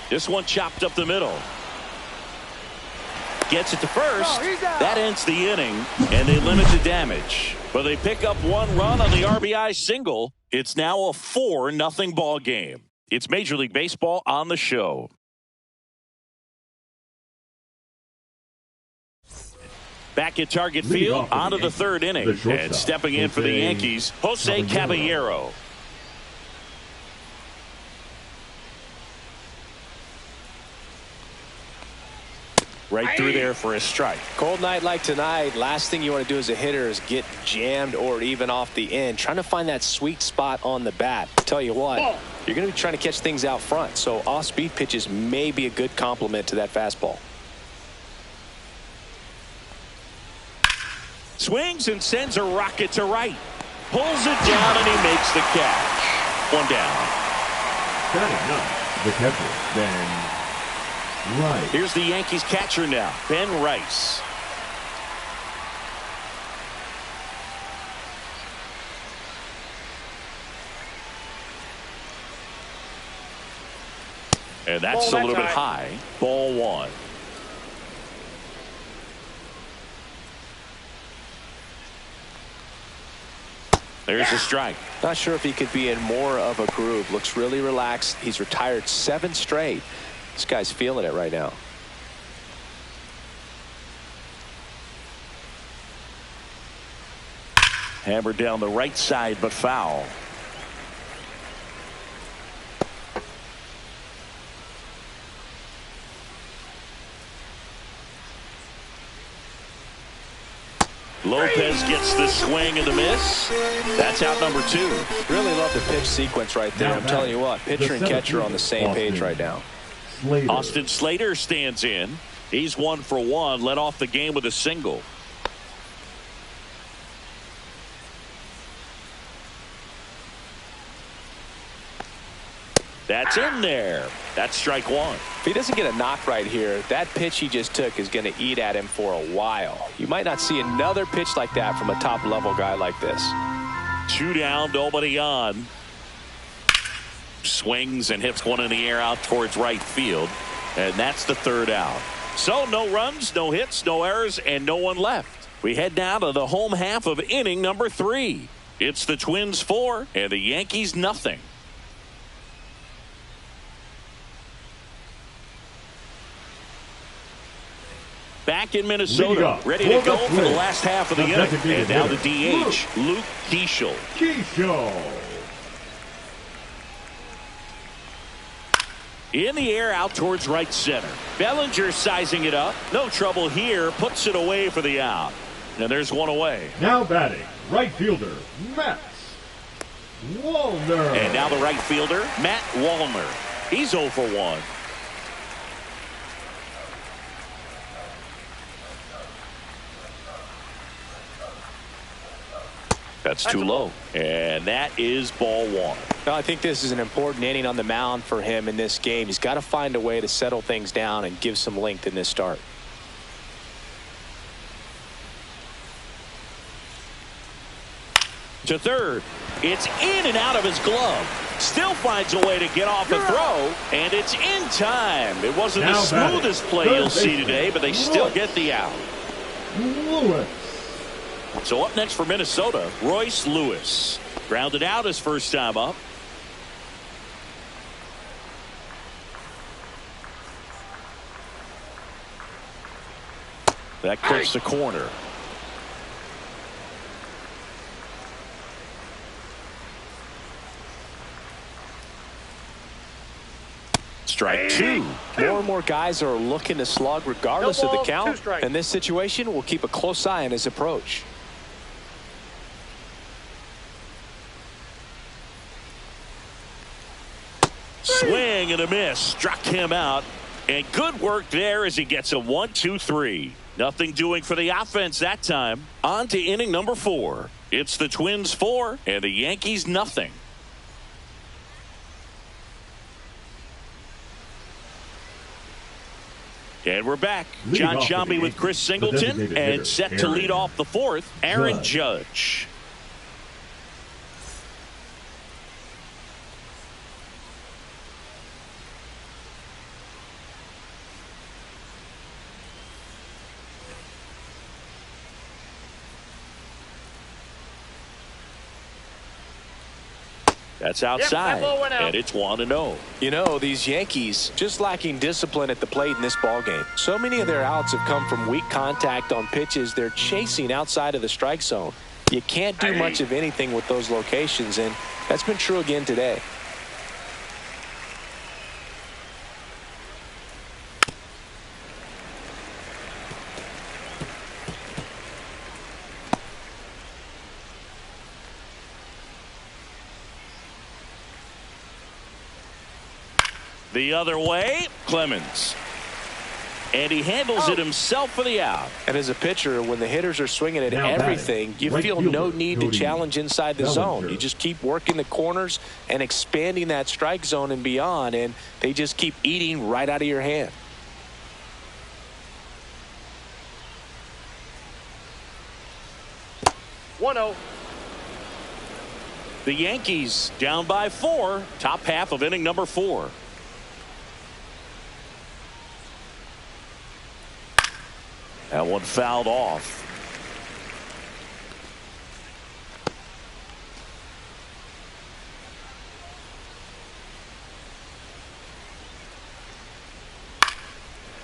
This one chopped up the middle. Gets it to first. That ends the inning, and they limit the damage. But they pick up 1 run on the RBI single. It's now a 4-0 ball game. It's Major League Baseball on the show. Back at Target Field, on to the 3rd inning. And stepping in for the Yankees, Jose Caballero. Right through there for a strike. Cold night like tonight, last thing you want to do as a hitter is get jammed or even off the end. Trying to find that sweet spot on the bat. Tell you what, you're going to be trying to catch things out front, so off-speed pitches may be a good complement to that fastball. Swings and sends a rocket to right. Pulls it down and he makes the catch. 1 down. Batting up, the catcher, Ben Rice. Here's the Yankees catcher now, Ben Rice. And that's a little bit high. Ball 1. There's a strike. Not sure if he could be in more of a groove. Looks really relaxed. He's retired 7 straight. This guy's feeling it right now. Hammered down the right side, but foul. Lopez gets the swing and the miss. That's out number 2. Really love the pitch sequence right there. I'm telling you what, pitcher and catcher are on the same page right now. Austin Slater stands in. He's 1 for 1. Led off the game with a single. That's in there. That's strike 1. If he doesn't get a knock right here, that pitch he just took is going to eat at him for a while. You might not see another pitch like that from a top level guy like this. 2 down, nobody on. Swings and hits one in the air out towards right field, and that's the 3rd out. So no runs, no hits, no errors, and no one left. We head down to the home half of inning number 3. It's the Twins 4 and the Yankees -0. back in Minnesota, ready to go for the last half of the inning. And now the DH, Luke Keeschel. In the air out towards right center. Bellinger sizing it up. No trouble here. Puts it away for the out. And there's one away. Now batting, right fielder, Matt Wallner. And now the right fielder, Matt Wallner. He's 0 for 1. That's too low. And that is ball 1. Well, I think this is an important inning on the mound for him in this game. He's got to find a way to settle things down and give some length in this start. To third. It's in and out of his glove. Still finds a way to get off a throw, and it's in time. It wasn't the smoothest play you'll see today, but they still get the out. Lewis. So up next for Minnesota, Royce Lewis. Grounded out his first time up. That cuts the corner. Strike 2. More and more guys are looking to slug regardless of the count. In this situation, we'll keep a close eye on his approach. Swing and a miss. Struck him out. And good work there as he gets a 1-2-3. Nothing doing for the offense that time. On to inning number 4. It's the Twins 4 and the Yankees nothing. And we're back. John Sciambi with Chris Singleton, and set to lead off the 4th, Aaron Judge. That's outside, and it's 1-0. You know, these Yankees just lacking discipline at the plate in this ballgame. So many of their outs have come from weak contact on pitches they're chasing outside of the strike zone. You can't do much of anything with those locations, and that's been true again today. The other way, Clemens. And he handles it himself for the out. And as a pitcher, when the hitters are swinging at everything, you feel no need to challenge inside the zone. You just keep working the corners and expanding that strike zone and beyond, and they just keep eating right out of your hand. The Yankees down by 4, top half of inning number 4. That one fouled off.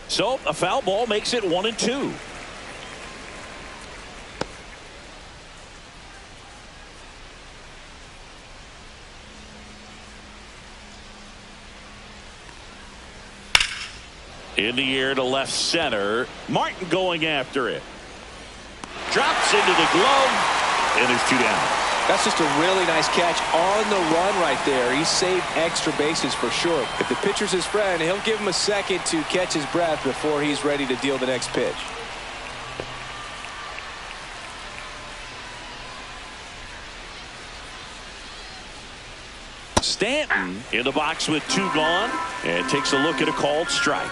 So a foul ball makes it 1-2. In the air to left center. Martin going after it. Drops into the glove. And there's 2 down. That's just a really nice catch on the run right there. He saved extra bases for sure. If the pitcher's his friend, he'll give him a second to catch his breath before he's ready to deal the next pitch. Stanton in the box with 2 gone and takes a look at a called strike.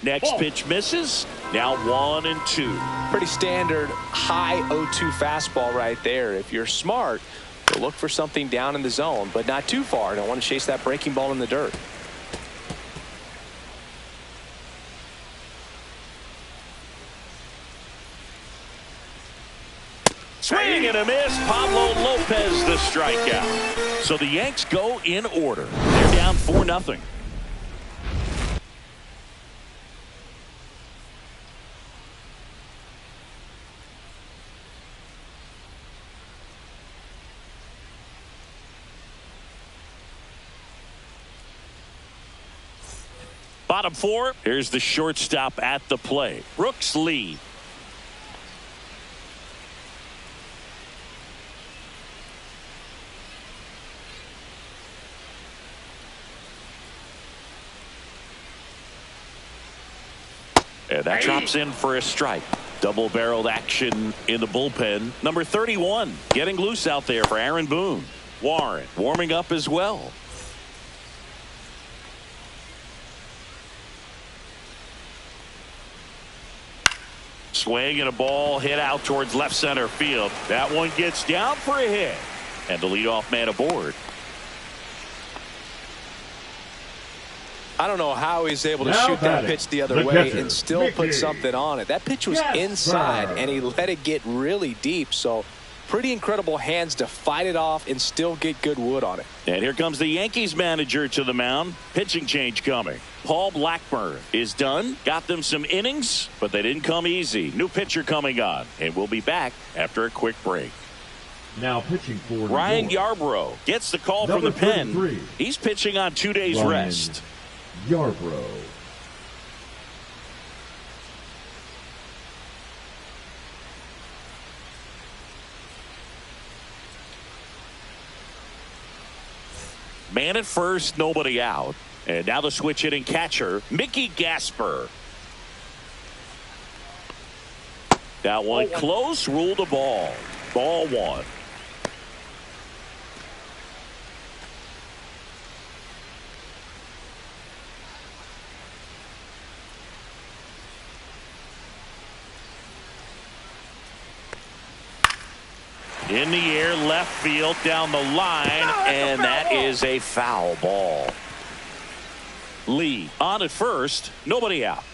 Next pitch misses. Now 1-2. Pretty standard high 0-2 fastball right there. If you're smart, you'll look for something down in the zone, but not too far. Don't want to chase that breaking ball in the dirt. Swing and a miss. Pablo Lopez the strikeout. So the Yanks go in order. They're down 4-0. Bottom 4. Here's the shortstop at the plate. Brooks Lee. And that drops in for a strike. Double-barreled action in the bullpen. Number 31 getting loose out there for Aaron Boone. Warren warming up as well. Swing and a ball hit out towards left center field. That one gets down for a hit. And the leadoff man aboard. I don't know how he's able to shoot that pitch the other way and still put something on it. That pitch was inside, and he let it get really deep. So pretty incredible hands to fight it off and still get good wood on it. And here comes the Yankees manager to the mound. Pitching change coming. Paul Blackburn is done. Got them some innings, but they didn't come easy. New pitcher coming on, and we'll be back after a quick break. Now pitching for Ryan Yarbrough gets the call from the pen. He's pitching on 2 days rest. Yarbrough. Man at first, nobody out. And now the switch hitting catcher, Mickey Gasper. That one close, ruled a ball. Ball 1. In the air, left field, down the line, and that is a foul ball. Lee on at first, nobody out.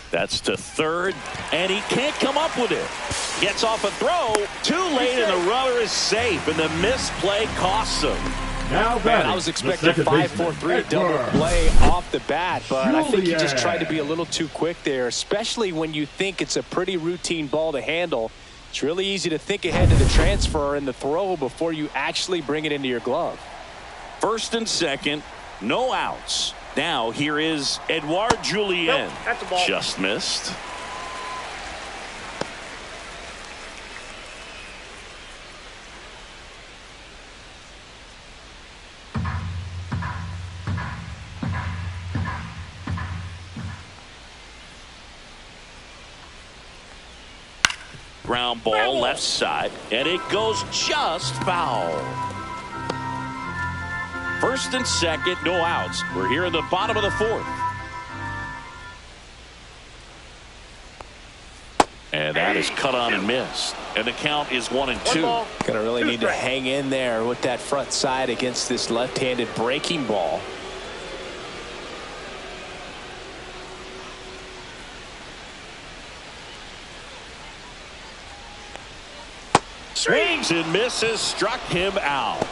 That's to third, and he can't come up with it. Gets off a throw, too late, and the runner is safe, and the misplay costs him. Man, I was expecting 5-4-3 double play off the bat, but I think he just tried to be a little too quick there, especially when you think it's a pretty routine ball to handle. It's really easy to think ahead to the transfer and the throw before you actually bring it into your glove. First and second, no outs. Now here is Edouard Julien. Nope, that's a ball. Just missed. Ground ball left side, and it goes just foul. First and second, no outs. We're here in the bottom of the 4th. And that is cut on and missed. And the count is 1-2. Gonna really need to hang in there with that front side against this left-handed breaking ball. Swings and misses, struck him out.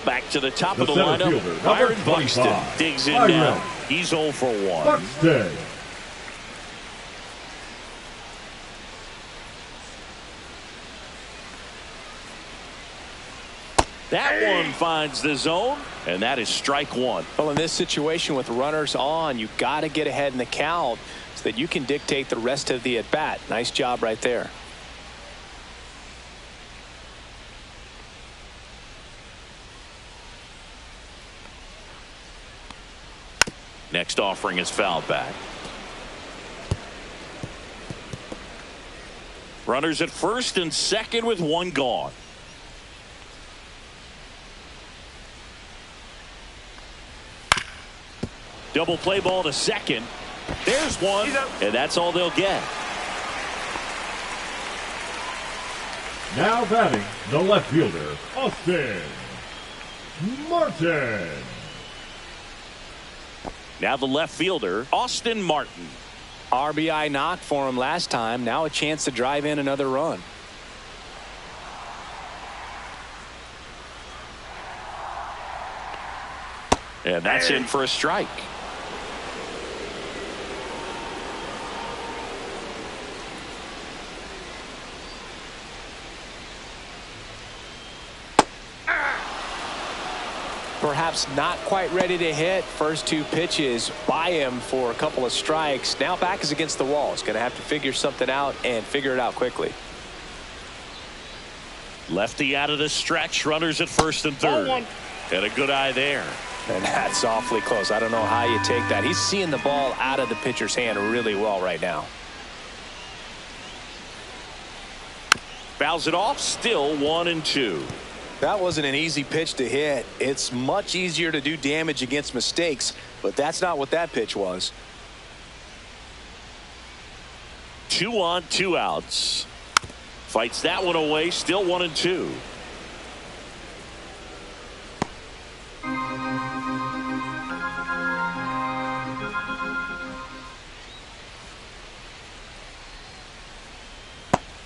Back to the top of the lineup. Byron Buxton digs in now. He's 0 for 1. Buxton. That one finds the zone, and that is strike 1. Well, in this situation with runners on, you got to get ahead in the count so that you can dictate the rest of the at-bat. Nice job right there. Next offering is fouled back. Runners at first and second with 1 gone. Double play ball to second. There's one, and that's all they'll get. Now batting, the left fielder, Austin Martin. Now the left fielder, Austin Martin. RBI knock for him last time. Now a chance to drive in another run. And that's in for a strike. Perhaps not quite ready to hit. First two pitches by him for a couple of strikes. Now back is against the wall. He's going to have to figure something out and figure it out quickly. Lefty out of the stretch. Runners at first and third. And a good eye there. And that's awfully close. I don't know how you take that. He's seeing the ball out of the pitcher's hand really well right now. Fouls it off. Still 1-2. That wasn't an easy pitch to hit. It's much easier to do damage against mistakes, but that's not what that pitch was. 2 on, 2 outs. Fights that one away. Still 1-2.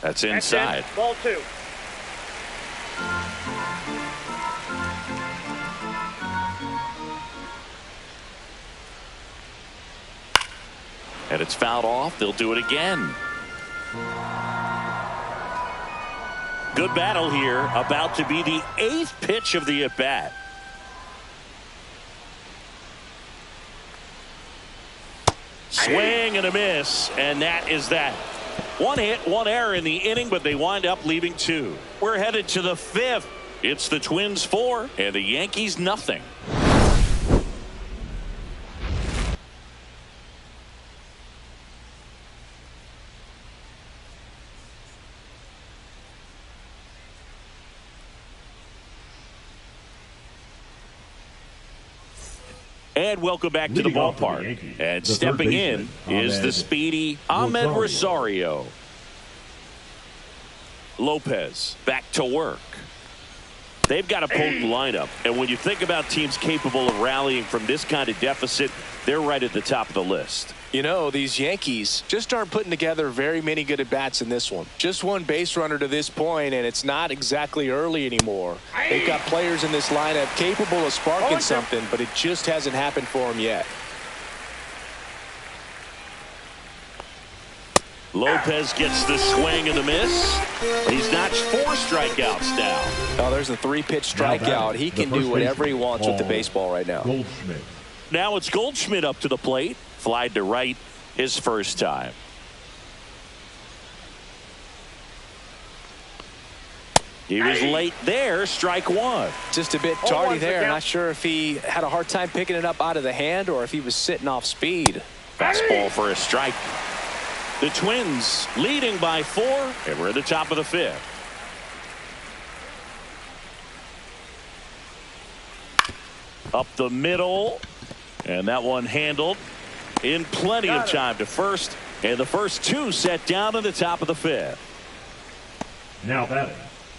That's inside. Ball 2. And it's fouled off. They'll do it again. Good battle here. About to be the 8th pitch of the at-bat. Swing and a miss. And that is that. 1 hit, 1 error in the inning, but they wind up leaving 2. We're headed to the 5th. It's the Twins 4 and the Yankees nothing. And welcome back to the ballpark. And stepping in is the speedy Ahmed Rosario. Lopez back to work. They've got a potent lineup. And when you think about teams capable of rallying from this kind of deficit, they're right at the top of the list. You know, these Yankees just aren't putting together very many good at-bats in this one. Just one base runner to this point, and it's not exactly early anymore. They've got players in this lineup capable of sparking something, but it just hasn't happened for them yet. Lopez gets the swing and the miss. He's notched 4 strikeouts now. Oh, there's a 3-pitch strikeout. He can do whatever he wants with the baseball right now. Goldschmidt. Now it's Goldschmidt up to the plate. Flied to right his first time. He was late there. Strike 1. Just a bit tardy there. Not sure if he had a hard time picking it up out of the hand or if he was sitting off speed. Fastball for a strike. The Twins leading by 4, and we're at the top of the 5th. Up the middle, and that one handled in plenty of time to first, and the first 2 set down in the top of the 5th. Now batting,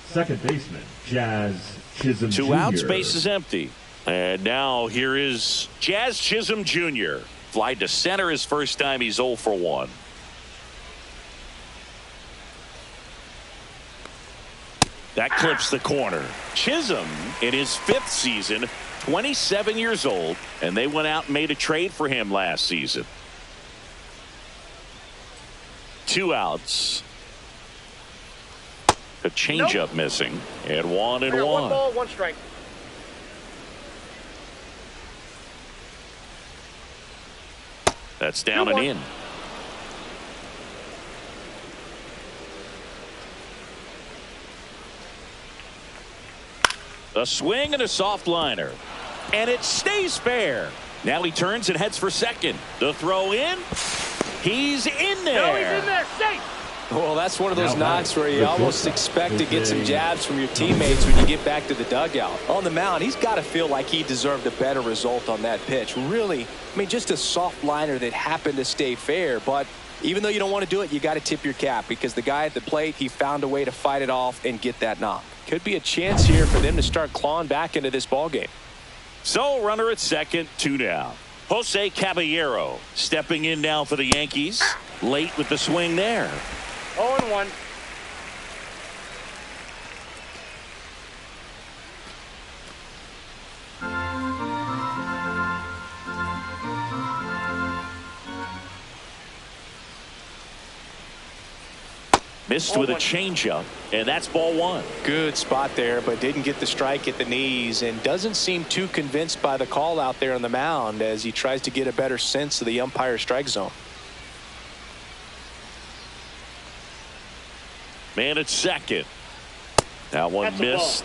second baseman Jazz Chisholm Jr. 2 outs, base is empty. And now here is Jazz Chisholm Jr. Fly to center his first time. He's 0 for 1. That clips the corner. Chisholm in his 5th season, 27 years old, and they went out and made a trade for him last season. 2 outs. A changeup missing, and 1-1. 1 ball, 1 strike. That's down and in. A swing and a soft liner. And it stays fair. Now he turns and heads for second. The throw in. He's in there. No, he's in there. Safe. Well, that's one of those knocks where you almost expect to get some jabs from your teammates when you get back to the dugout. On the mound, he's got to feel like he deserved a better result on that pitch. Really, I mean, just a soft liner that happened to stay fair. But even though you don't want to do it, you got to tip your cap because the guy at the plate, he found a way to fight it off and get that knock. Could be a chance here for them to start clawing back into this ball game. So runner at second, 2 down. Jose Caballero stepping in now for the Yankees. Late with the swing there. 0-1. Missed with a changeup, and that's ball one. Good spot there, but didn't get the strike at the knees, and doesn't seem too convinced by the call out there on the mound as he tries to get a better sense of the umpire's strike zone. Man at second. That one That's a missed.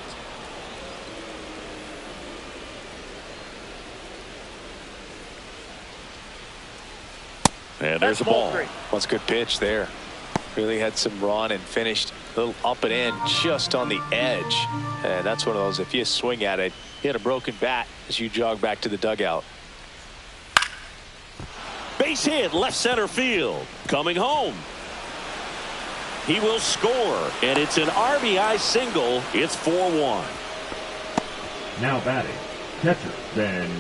And there's a ball. That's a good pitch there. Really had some run and finished a little up and in just on the edge. And that's one of those, if you swing at it, you had a broken bat as you jog back to the dugout. Base hit, left center field. Coming home. He will score, and it's an RBI single. It's 4-1. Now batting, catcher Ben.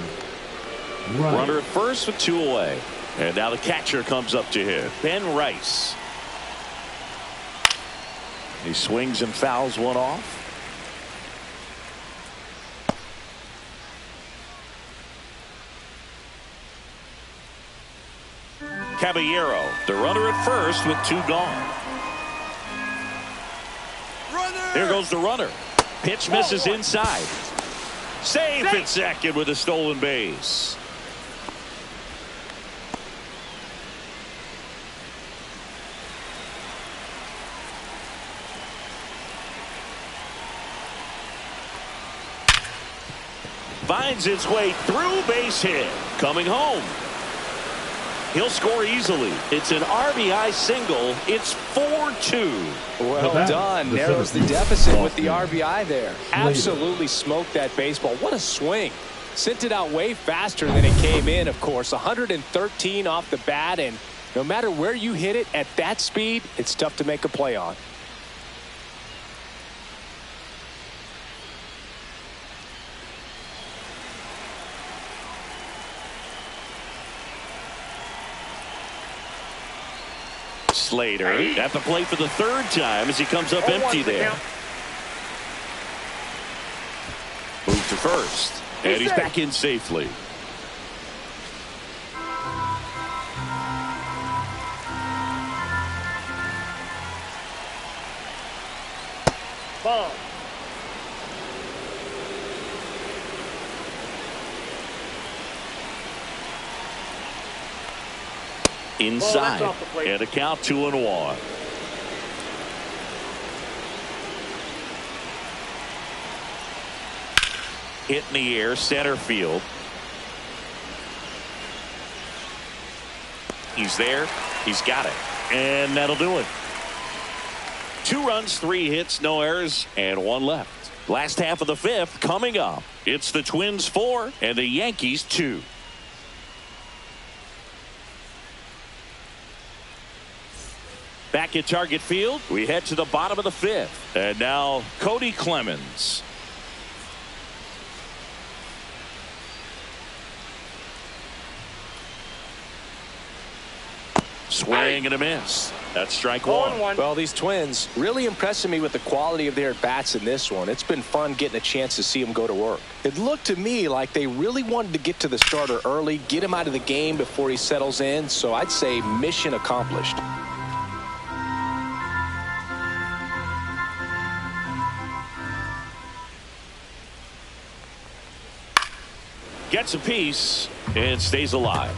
Runner at first with 2 away. And now the catcher comes up to hit. Ben Rice. He swings and fouls one off. Caballero, the runner at first with 2 gone. Here goes the runner. Pitch misses inside. Safe at second with a stolen base. Finds its way through, base hit. Coming home. He'll score easily. It's an RBI single. It's 4-2. Well done. Narrows the deficit with the RBI there. Absolutely smoked that baseball. What a swing. Sent it out way faster than it came in, of course. 113 off the bat, and no matter where you hit it at that speed, it's tough to make a play on. Slater at the plate for the 3rd time as he comes up empty there. Move to first, and he's back in safely. Ball. Inside, and a count 2-1. Hit in the air, center field. He's there. He's got it. And that'll do it. 2 runs, 3 hits, no errors, and 1 left. Last half of the 5th coming up. It's the Twins 4 and the Yankees 2. Back at Target Field, we head to the bottom of the 5th. And now Cody Clemens. Swing and a miss. That's strike 1. Well, these Twins really impressing me with the quality of their at-bats in this one. It's been fun getting a chance to see them go to work. It looked to me like they really wanted to get to the starter early, get him out of the game before he settles in. So I'd say mission accomplished. Gets a piece and stays alive.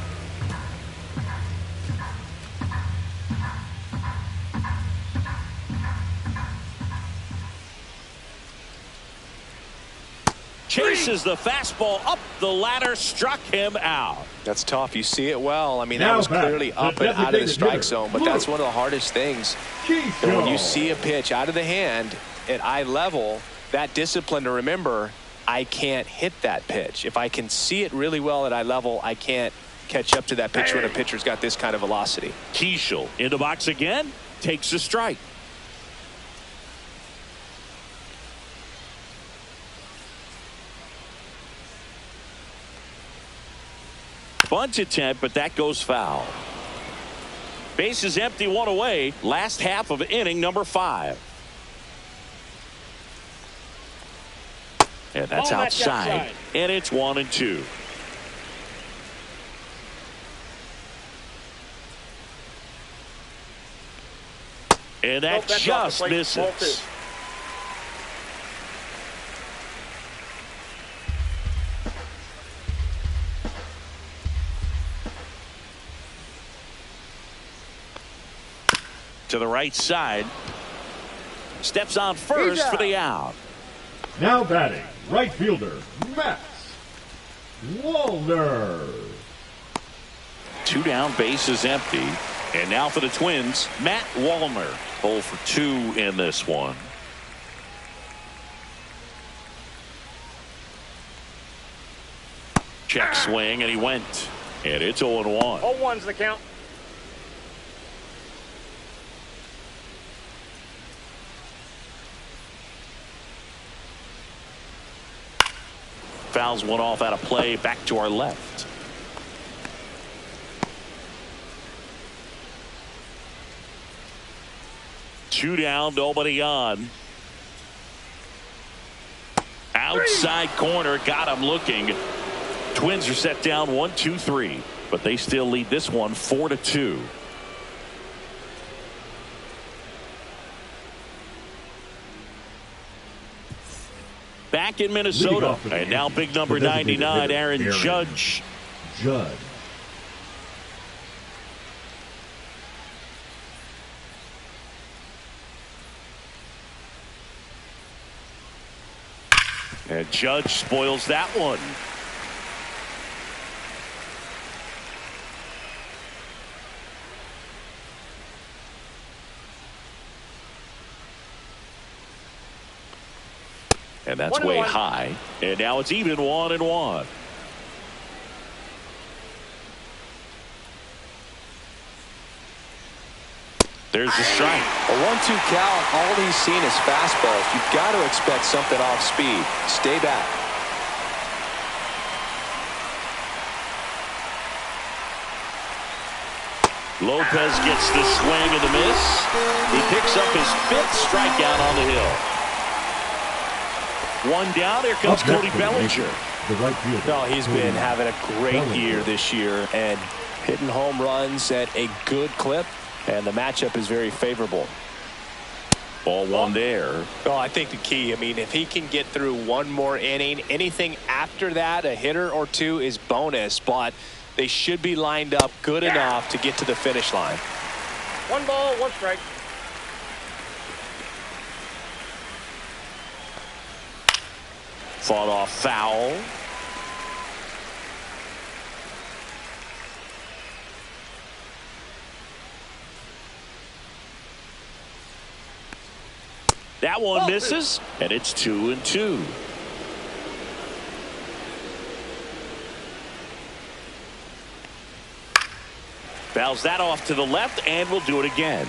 Chases the fastball up the ladder, struck him out. That's tough. You see it well. I mean, that was clearly up and out of the strike zone, but that's one of the hardest things. And when you see a pitch out of the hand at eye level, that discipline to remember, I can't hit that pitch. If I can see it really well at eye level, I can't catch up to that pitch when a pitcher's got this kind of velocity. Keishel in the box again, takes a strike. Bunt attempt, but that goes foul. Bases empty, one away. Last half of inning number 5. And that's outside. And it's 1-2. And that just misses. To the right side. Steps on first for the out. Now batting, right fielder, Matt Wallner. 2 down, bases empty. And now for the Twins, Matt Wallner. 0 for 2 in this one. Check swing, and he went. And it's 0-1. 0-1's the count. Fouls one off out of play, back to our left. Two down, nobody on. Outside corner, got him looking. Twins are set down 1-2-3, but they still lead this one 4-2. Back in Minnesota, and now big number 99, Aaron Judge. And Judge spoils that one. And that's way high. And now it's even 1-1. There's the strike. A 1-2 count. All he's seen is fastballs. You've got to expect something off speed. Stay back. Lopez gets the swing and the miss. He picks up his 5th strikeout on the hill. One down. Here comes Cody Bellinger. No, he's been having a great year this year and hitting home runs at a good clip. And the matchup is very favorable. Ball one there. Well, I think the key, I mean, if he can get through one more inning, anything after that, a hitter or two is bonus, but they should be lined up good enough to get to the finish line. 1 ball, 1 strike. Fought off foul. That one misses, and it's 2-2. Fouls that off to the left, and we'll do it again.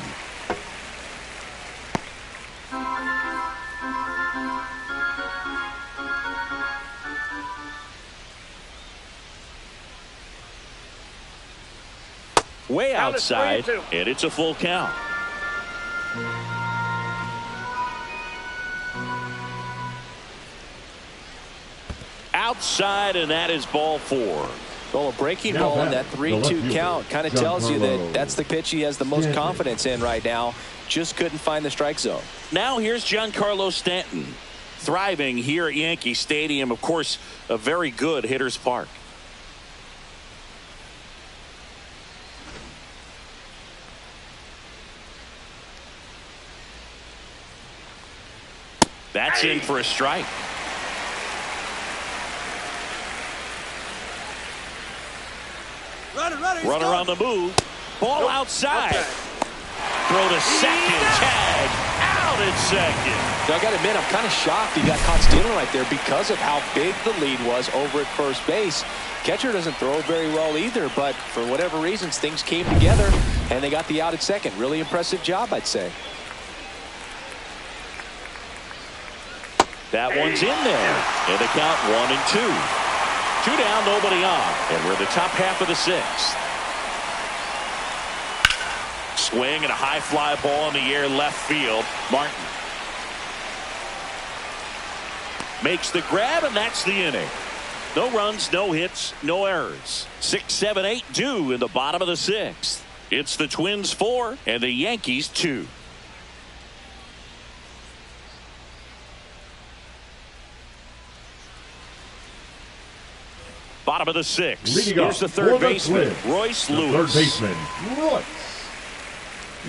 Way outside, and it's a full count. Outside, and that is ball 4. Well, a breaking ball in that 3-2 count kind of tells you that that's the pitch he has the most confidence in right now. Just couldn't find the strike zone. Now here's Giancarlo Stanton, thriving here at Yankee Stadium. Of course, a very good hitter's park. That's in for a strike. Runner on the move. Ball outside. Throw to second. Tag. Out at second. Now, I got to admit, I'm kind of shocked he got caught stealing right there because of how big the lead was over at first base. Catcher doesn't throw very well either, but for whatever reasons, things came together, and they got the out at second. Really impressive job, I'd say. That one's in there. And the count 1-2. Two down, nobody on. And we're in the top half of the sixth. Swing and a high fly ball in the air left field. Martin makes the grab, and that's the inning. No runs, no hits, no errors. 6, 7, 8 due in the bottom of the sixth. It's the Twins 4 and the Yankees 2. Bottom of the sixth. Here's the third baseman, Royce Lewis. Third baseman, Royce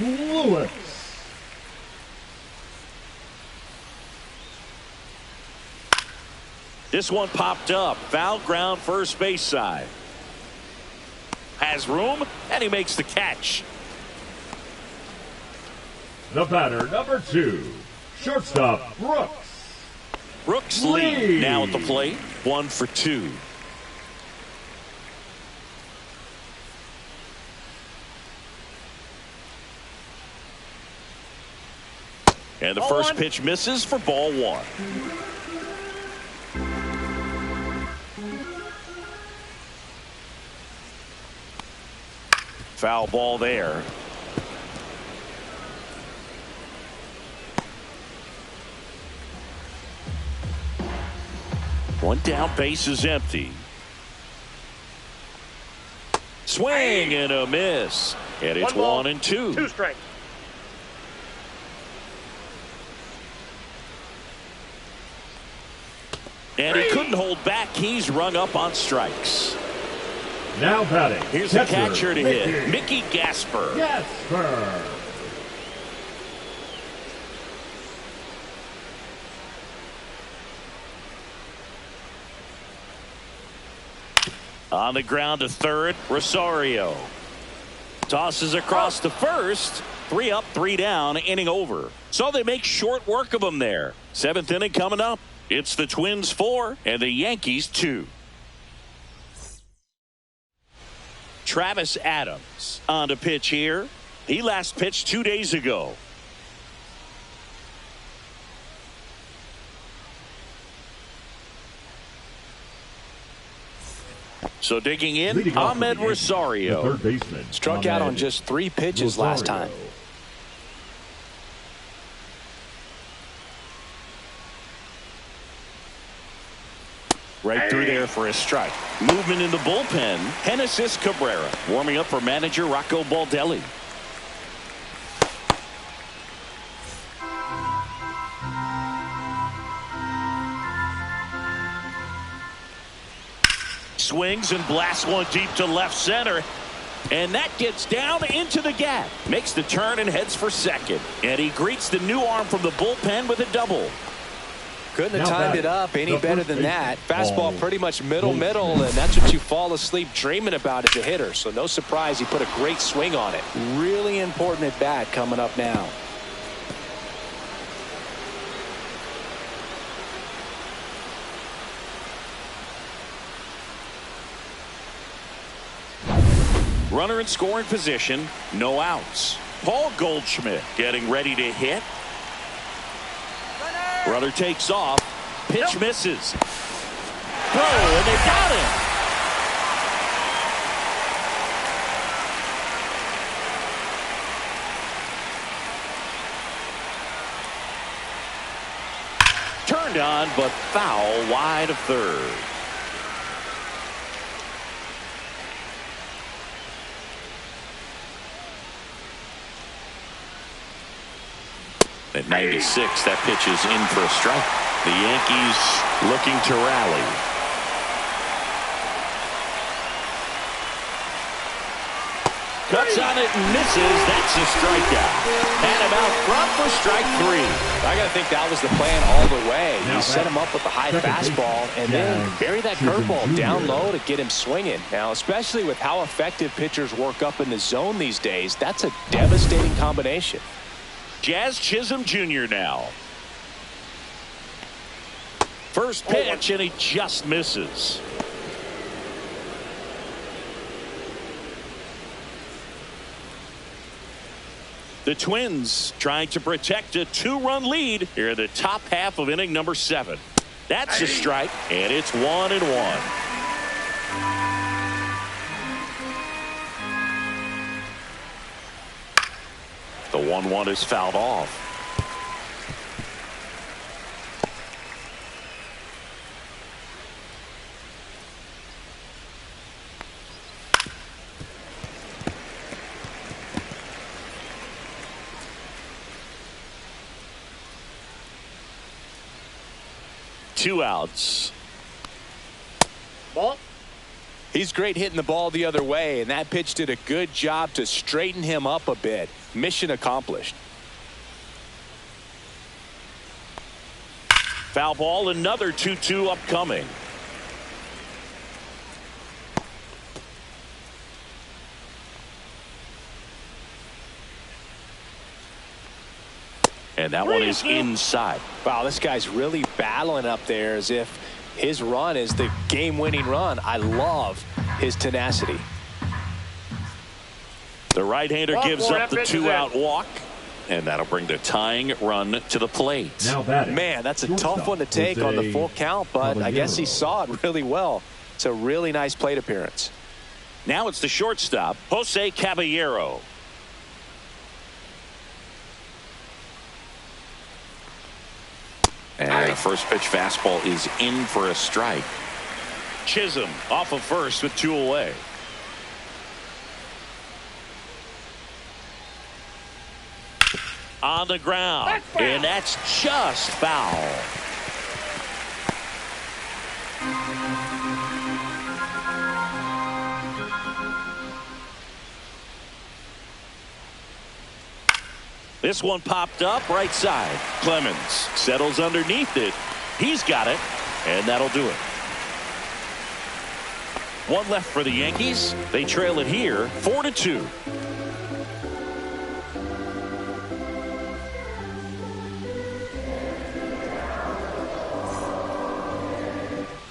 Lewis. This one popped up. Foul ground, first base side. Has room, and he makes the catch. The batter, number 2, shortstop, Brooks. Brooks Lee now at the plate. 1 for 2. And the first pitch misses for ball 1. Foul ball there. One down, base is empty. Swing and a miss. And it's 1 and 2. 2 strikes. And he couldn't hold back. He's rung up on strikes. Now batting. Here's the catcher to hit. Mickey Gasper. Gasper. On the ground to third, Rosario. Tosses across to first. 3 up, 3 down, inning over. So they make short work of him there. 7th inning coming up. It's the Twins 4 and the Yankees 2. Travis Adams on to pitch here. He last pitched 2 days ago. So digging in, Ahmed Rosario. Third baseman. Struck out on just 3 pitches last time. Right through there for a strike. Movement in the bullpen. Genesis Cabrera warming up for manager Rocco Baldelli. Swings and blasts one deep to left center. And that gets down into the gap. Makes the turn and heads for second. And he greets the new arm from the bullpen with a double. Couldn't have timed it up any better than that. Fastball pretty much middle, and that's what you fall asleep dreaming about as a hitter. So no surprise he put a great swing on it. Really important at bat coming up now. Runner in scoring position, no outs. Paul Goldschmidt getting ready to hit. Runner takes off. Pitch misses. Throw, and they got him. Turned on, but foul wide of third. At 96, that pitch is in for a strike. The Yankees looking to rally. Cuts on it and misses. That's a strikeout. And him out front for strike 3. I got to think that was the plan all the way. You set him up with a high fastball and then bury that curveball down low to get him swinging. Now, especially with how effective pitchers work up in the zone these days, that's a devastating combination. Jazz Chisholm Jr. now. First pitch, and he just misses. The Twins trying to protect a 2-run lead here in the top half of inning number 7. That's a strike, and it's 1-1. The 1-1 is fouled off. Two outs. Ball. He's great hitting the ball the other way, and that pitch did a good job to straighten him up a bit. Mission accomplished. Foul ball, another 2-2 upcoming. And that one is inside. Wow, this guy's really battling up there as if his run is the game-winning run. I love his tenacity. The right-hander gives up the 2-out walk, and that'll bring the tying run to the plate. Now batting. Man, that's a tough one to take on the full count, but I guess he saw it really well. It's a really nice plate appearance. Now it's the shortstop, Jose Caballero. And the first pitch fastball is in for a strike. Chisholm off of first with 2 away. On the ground, and that's just foul. This one popped up right side. Clemens settles underneath it. He's got it, and that'll do it. One left for the Yankees. They trail it here 4-2.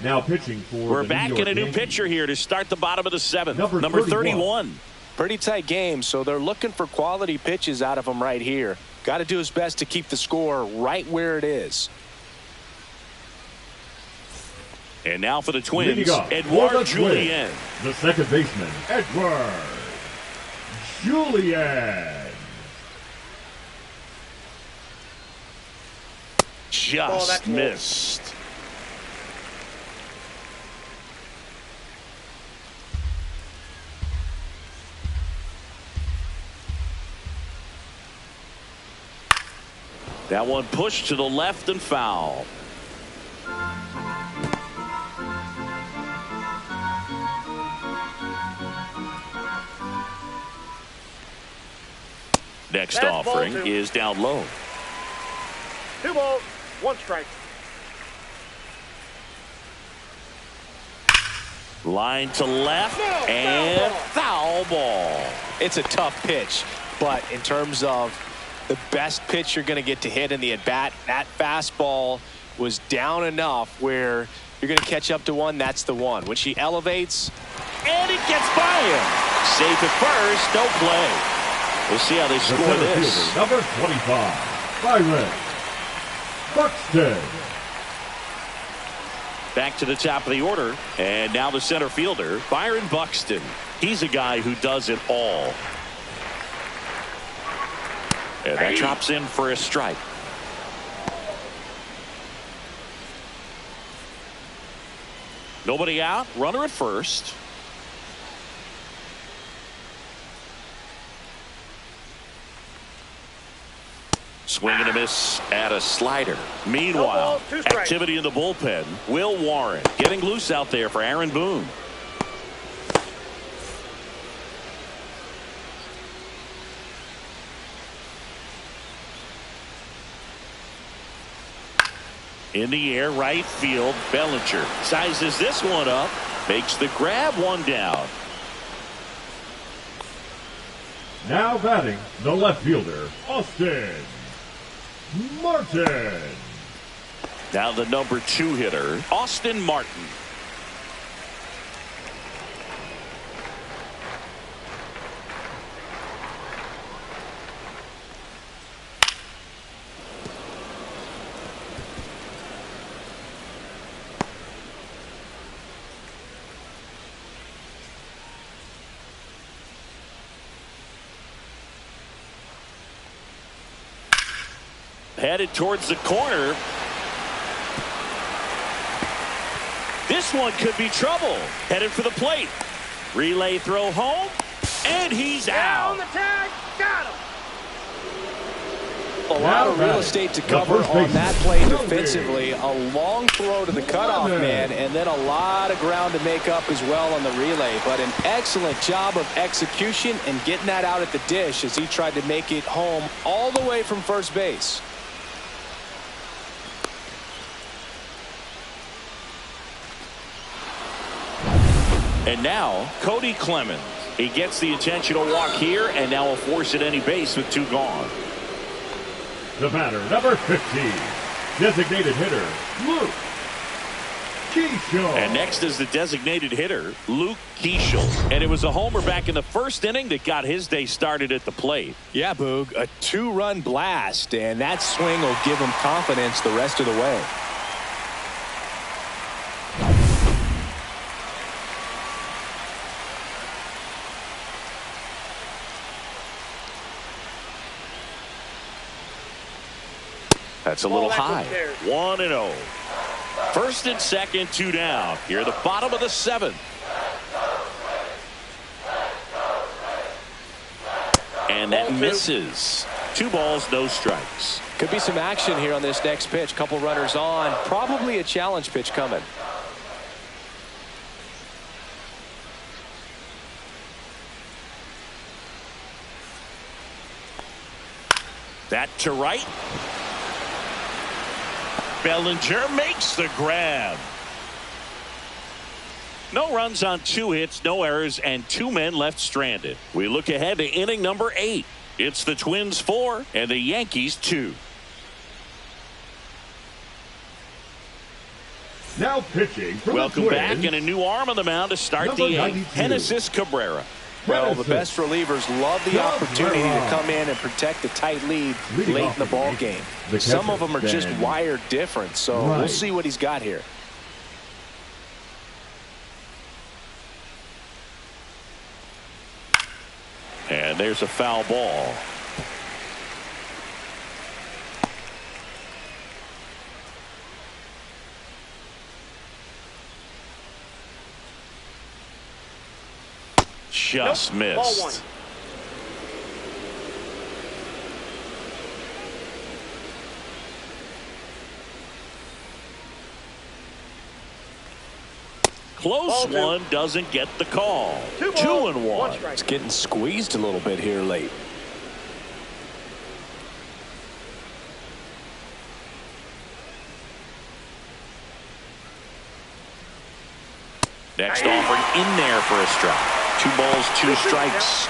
Now pitching for We're the back New in York a new Yankees. pitcher here to start the bottom of the 7th. Number 31. Pretty tight game, so they're looking for quality pitches out of him right here. Got to do his best to keep the score right where it is. And now for the Twins, Leading up for Edouard the Julien. Twins, the second baseman, Edouard Julien. Just missed. That one pushed to the left and foul. Next Fastball offering 2. is down low. 2 balls, 1 strike. Line to left and foul ball. It's a tough pitch, but in terms of the best pitch you're going to get to hit in the at-bat, that fastball was down enough where you're going to catch up to one. That's the one. When she elevates, And it gets by him. Safe at first, no play. We'll see how they The score center this. fielder, number 25, Byron Buxton. Back to the top of the order. And now the center fielder, Byron Buxton. He's a guy who does it all. And that drops in for a strike. Nobody out. Runner at first. Swing and a miss at a slider. Meanwhile, 2 strikes. activity in the bullpen. Will Warren getting loose out there for Aaron Boone. In the air, right field, Bellinger sizes this one up, makes the grab, 1 down. Now batting, the left fielder, Austin Martin. Now the number 2 hitter, Austin Martin. headed towards the corner. This one could be trouble. Headed for the plate. Relay throw home. And he's out. On the tag. Got him. A lot of real estate to cover on that play defensively. A long throw to the cutoff man, and then a lot of ground to make up as well on the relay. But an excellent job of execution and getting that out at the dish as he tried to make it home all the way from first base. And now, Cody Clemens. He gets the intentional walk here, and now will force at any base with 2 gone. The batter, number 15, designated hitter, Luke Keeschel. And next is the designated hitter, Luke Keeschel. And it was a homer back in the first inning that got his day started at the plate. Yeah, Boog, a 2-run blast, and that swing will give him confidence the rest of the way. That's a little high. 1-0. First and second, 2 down. Here at the bottom of the 7th. And that misses. 2 balls, no strikes. Could be some action here on this next pitch. Couple runners on. Probably a challenge pitch coming. That to right. Bellinger makes the grab. No runs on 2 hits, no errors, and 2 men left stranded. We look ahead to inning number 8. It's the Twins 4 and the Yankees 2. Now pitching for Welcome the back, Twins, and a new arm on the mound to start number the 8th. 92. Genesis Cabrera. Well, the best relievers love the opportunity to come in and protect the tight lead late in the ball game. Some of them are just wired different, so we'll see what he's got here. And there's a foul ball. Just missed. Ball 1. Close Ball 2. one, doesn't get the call. 2 2 balls, and 1 1. strike. It's getting squeezed a little bit here late. Next offering in there for a strike. 2 balls, 2 strikes.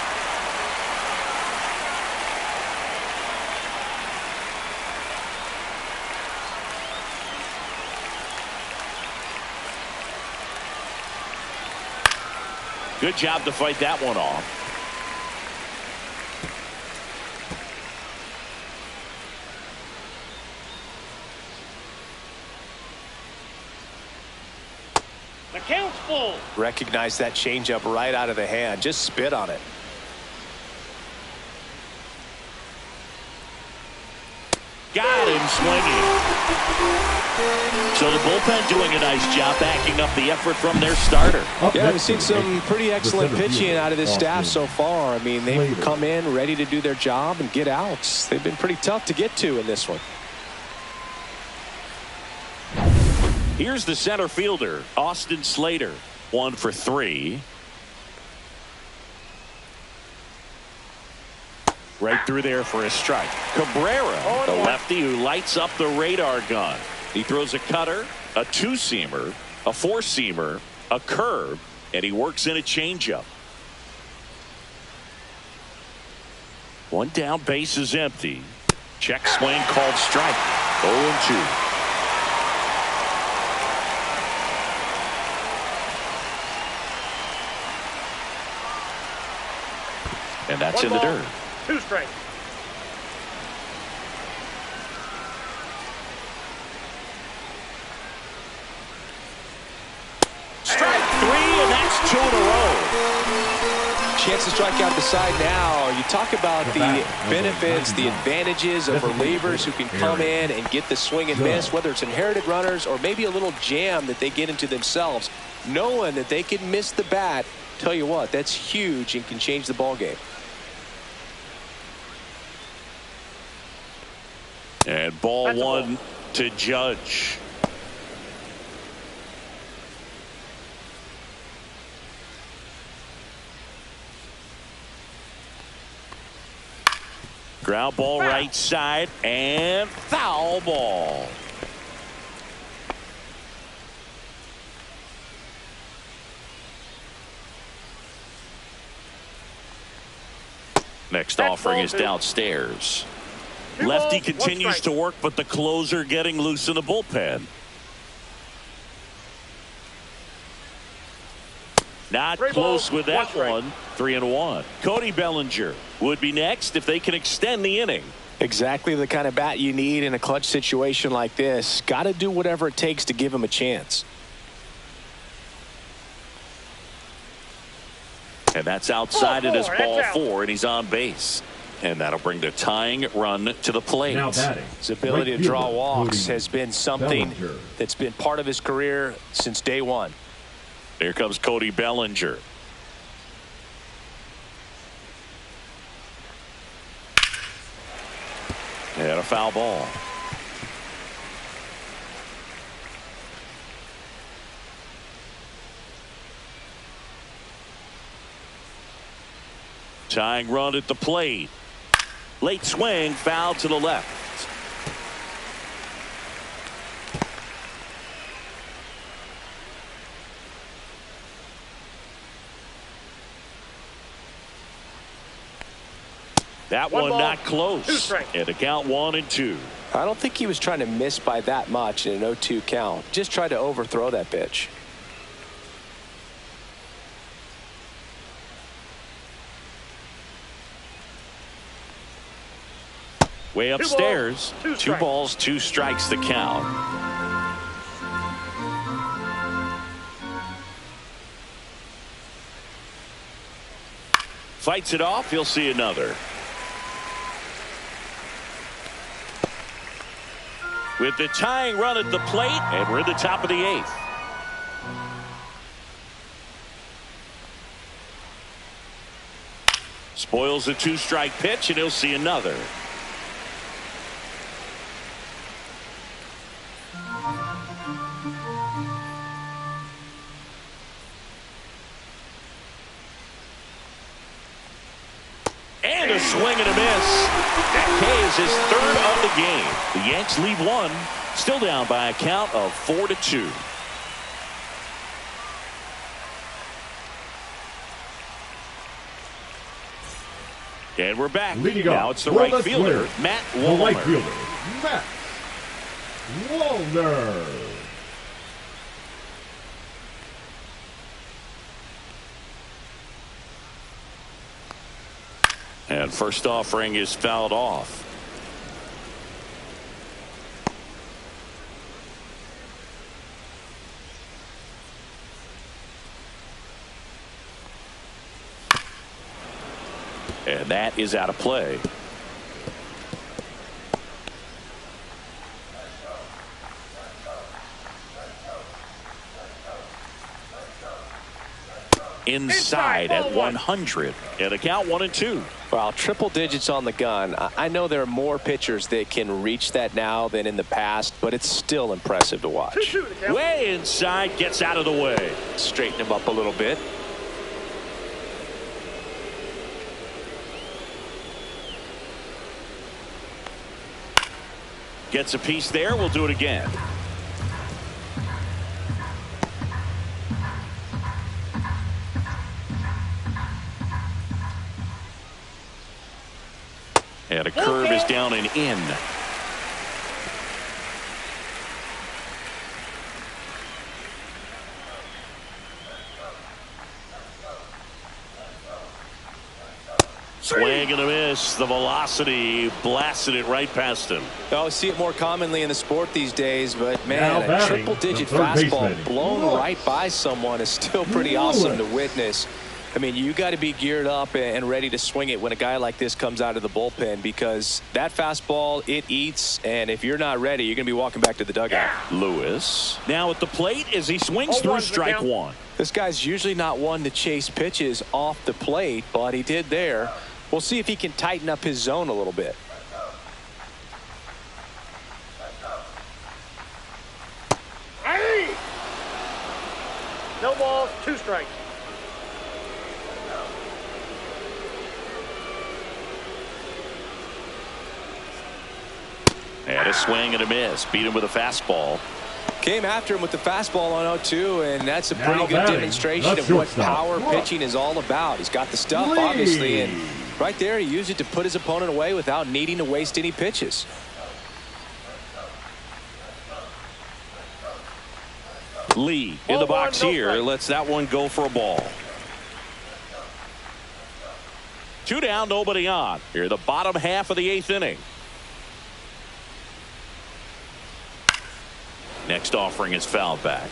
Good job to fight that one off. The count's full. Recognize that changeup right out of the hand. Just spit on it. Got him swinging. So the bullpen doing a nice job backing up the effort from their starter. Yeah, we've seen some pretty excellent pitching out of this staff so far. I mean, they've come in ready to do their job and get outs. They've been pretty tough to get to in this one. Here's the center fielder, Austin Slater. 1 for 3. Right through there for a strike. Cabrera, the lefty who lights up the radar gun. He throws a cutter, a 2-seamer, a 4-seamer, a curve, and he works in a changeup. 1 down, base is empty. Check swing called strike. 0-2. And that's 1 in the ball, dirt. 2 strikes. Strike 3, and that's 2 in a row. Chance to strike out the side now. You talk about the benefits, the advantages of relievers who can come in and get the swing and miss, whether it's inherited runners or maybe a little jam that they get into themselves. Knowing that they can miss the bat, tell you what, that's huge and can change the ball game. And ball one to Judge. Ground ball right side and foul ball. Next offering is downstairs. Lefty continues to work, but the closer getting loose in the bullpen. Not close with that one. 3-1. Cody Bellinger would be next if they can extend the inning. Exactly the kind of bat you need in a clutch situation like this. Got to do whatever it takes to give him a chance. And that's outside. It is ball four, and he's on base. And that'll bring the tying run to the plate. Now batting, His ability to draw walks has been something that's been part of his career since day one. Here comes Cody Bellinger. And a foul ball. Tying run at the plate. Late swing, foul to the left. That one not close. And the count 1-2. I don't think he was trying to miss by that much in an 0-2 count. Just tried to overthrow that pitch. Way upstairs. 2 balls, 2 strikes the count. Fights it off. He'll see another. With the tying run at the plate, and we're at the top of the 8th. Spoils a 2-strike pitch, and he'll see another. And a swing and a miss. That K is his 3rd of the game. The Yanks leave one, still down by a count of 4-2. And we're back. Now it's the right fielder, Matt Wallner. Matt Wallner. And first offering is fouled off. And that is out of play. Inside at 100. And a count 1-2. Well, triple digits on the gun. I know there are more pitchers that can reach that now than in the past, but it's still impressive to watch. Way inside, gets out of the way. Straighten him up a little bit. Gets a piece there. We'll do it again. And a curve is down and in. Swing and a miss. The velocity blasted it right past him. I see it more commonly in the sport these days, but man, a triple-digit fastball blown right by someone is still pretty awesome to witness. I mean, you got to be geared up and ready to swing it when a guy like this comes out of the bullpen, because that fastball, it eats, and if you're not ready, you're going to be walking back to the dugout. Lewis now at the plate as he swings through strike one. This guy's usually not one to chase pitches off the plate, but he did there. We'll see if he can tighten up his zone a little bit. Hey! No balls, 2 strikes. And a swing and a miss. Beat him with a fastball. Came after him with the fastball on 0-2, and that's a pretty good demonstration of what power pitching is all about. He's got the stuff, obviously, and right there he used it to put his opponent away without needing to waste any pitches. Lee in the box here. Lets that one go for a ball. 2 down, nobody on. Here, the bottom half of the 8th inning. Next offering is fouled back.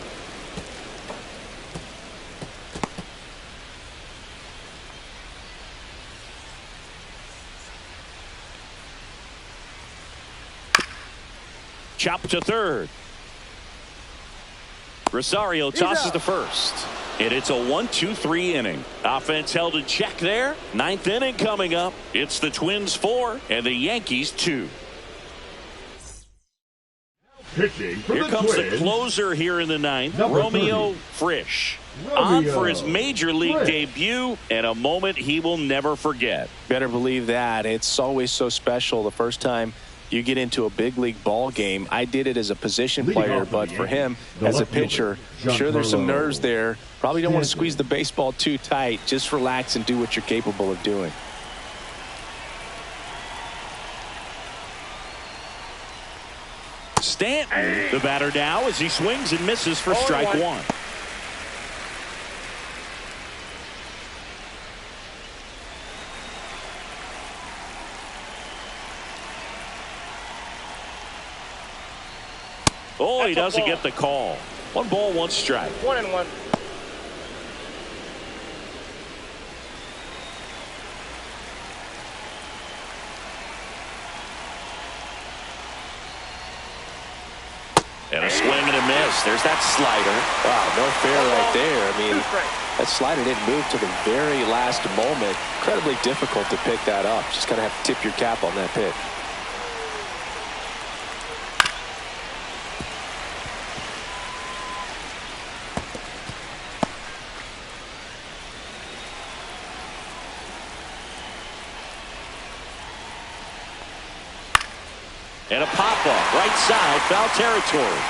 Chop to third. Rosario tosses to first. And it's a 1-2-3 inning. Offense held in check there. 9th inning coming up. It's the Twins 4 and the Yankees 2. Pitching for here the comes Twins, the closer here in the 9th, number Romeo 30. Frisch. Romeo On for his major league Frisch. debut, and a moment he will never forget. Better believe that. It's always so special the first time you get into a big league ball game. I did it as a position Leading player, off but the for him the as a left fielder, pitcher, I'm sure there's some Giancarlo nerves there. Probably don't want to Stanton. squeeze the baseball too tight. Just relax and do what you're capable of doing. Stanton, the batter now, as he swings and misses for strike one. Oh, he doesn't get the call. 1 ball, 1 strike. 1-1. And a swing and a miss. There's that slider. Wow, no fair right there. I mean, 2 strikes. that slider didn't move to the very last moment. Incredibly difficult to pick that up. Just kind of have to tip your cap on that pitch. And a pop-up, right side, foul territory.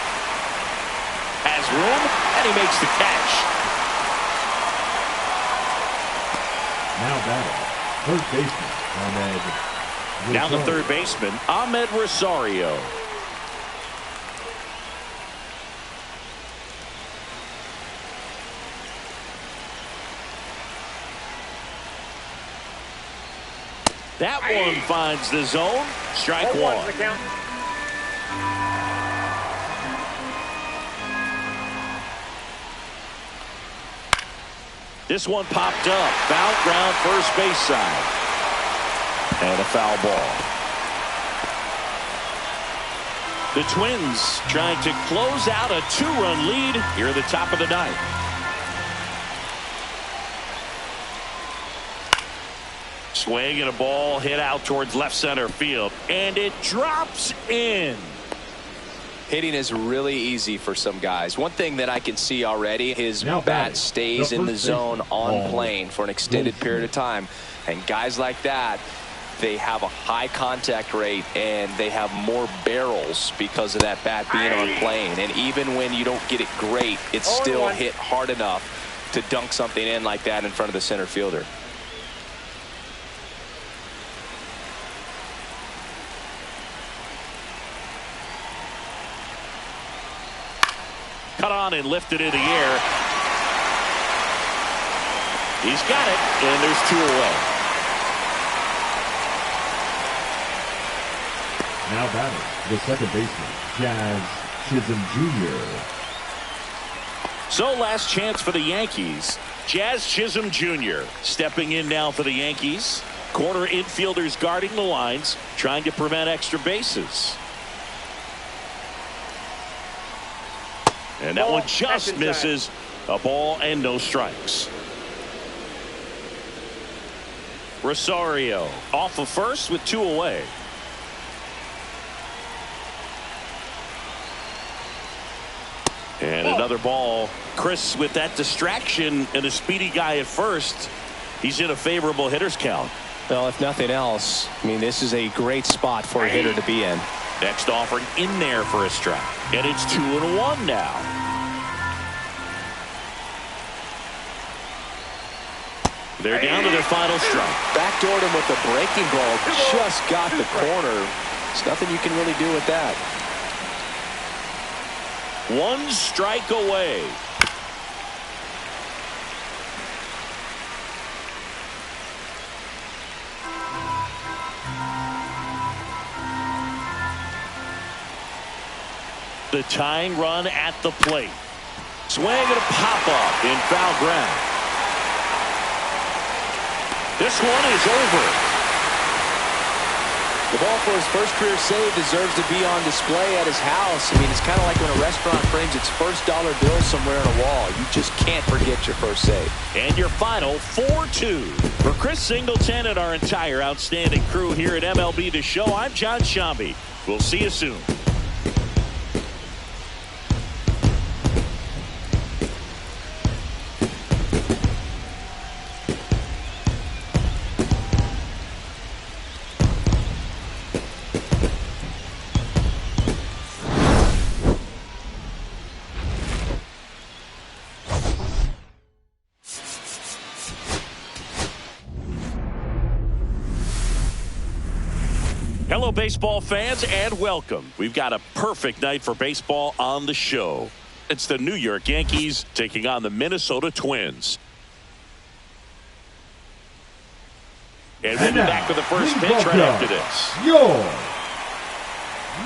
Has room, and he makes the catch. Now batting, third baseman, Ahmed. Down the third baseman, Ahmed Rosario. That one finds the zone. Strike 0-1 one. the count. This one popped up. Foul ground, first base side. And a foul ball. The Twins trying to close out a 2-run lead here at the top of the 9th. Swing and a ball hit out towards left center field, and it drops in. Hitting is really easy for some guys. One thing that I can see already, his Now bat batting, stays the in the first zone baseman, on plane for an extended period of time. And guys like that, they have a high contact rate and they have more barrels because of that bat being on plane. And even when you don't get it great, it's still hit hard enough to dunk something in like that in front of the center fielder. Cut on and lifted in the air. He's got it, and there's 2 away. Now batting, the second baseman, Jazz Chisholm Jr. So last chance for the Yankees. Jazz Chisholm Jr. stepping in now for the Yankees. Corner infielders guarding the lines, trying to prevent extra bases. And that one just misses. A ball and no strikes. Rosario off of first with 2 away. And another ball. Chris, with that distraction and a speedy guy at first, he's in a favorable hitter's count. Well, if nothing else, I mean, this is a great spot for a hitter to be in. Next offering in there for a strike. And it's 2-1 now. They're down to their final strike. Backdoored him with the breaking ball. Just got the corner. There's nothing you can really do with that. 1 strike away. The tying run at the plate. Swing and a pop up in foul ground. This one is over. The ball for his first career save deserves to be on display at his house. I mean, it's kind of like when a restaurant frames its first dollar bill somewhere on a wall. You just can't forget your first save. And your final 4-2. For Chris Singleton and our entire outstanding crew here at MLB The Show, I'm John Shambi. We'll see you soon. Hello, baseball fans, and welcome. We've got a perfect night for baseball on the show. It's the New York Yankees taking on the Minnesota Twins. And we'll be back with the first pitch right after this. Your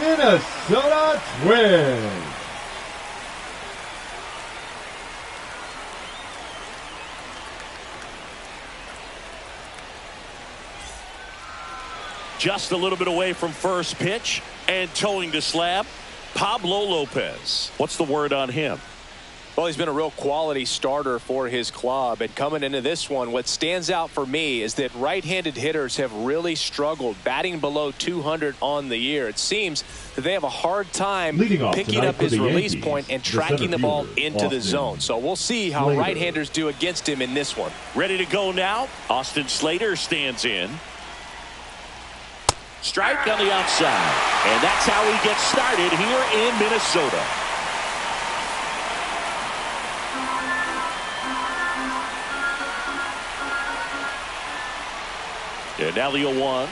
Minnesota Twins. Just a little bit away from first pitch and towing the slab, Pablo Lopez. What's the word on him? Well, he's been a real quality starter for his club. And coming into this one, what stands out for me is that right-handed hitters have really struggled, batting below 200 on the year. It seems that they have a hard time picking up his release point and tracking the ball into the zone. So we'll see how right-handers do against him in this one. Ready to go now. Austin Slater stands in. Strike on the outside. And that's how he gets started here in Minnesota. And now the 0-1.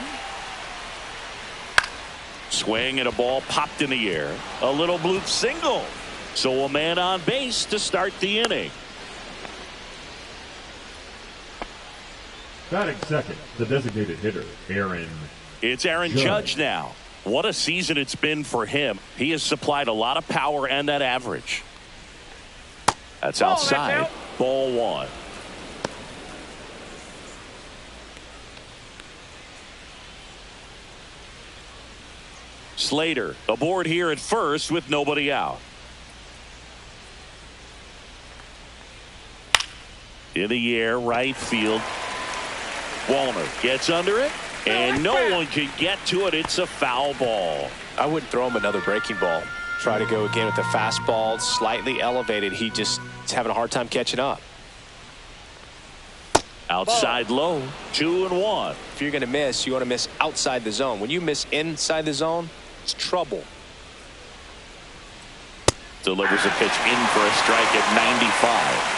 Swing and a ball popped in the air. A little bloop single. So a man on base to start the inning. Batting second, the designated hitter, Aaron. It's Aaron Judge now. What a season it's been for him. He has supplied a lot of power and that average. That's outside. Ball 1. Slater aboard here at first with nobody out. In the air, right field. Wallner gets under it. And no one can get to it. It's a foul ball. I wouldn't throw him another breaking ball. Try to go again with the fastball, slightly elevated. He just is having a hard time catching up. Outside low, 2-1. If you're going to miss, you want to miss outside the zone. When you miss inside the zone, it's trouble. Delivers a pitch in for a strike at 95.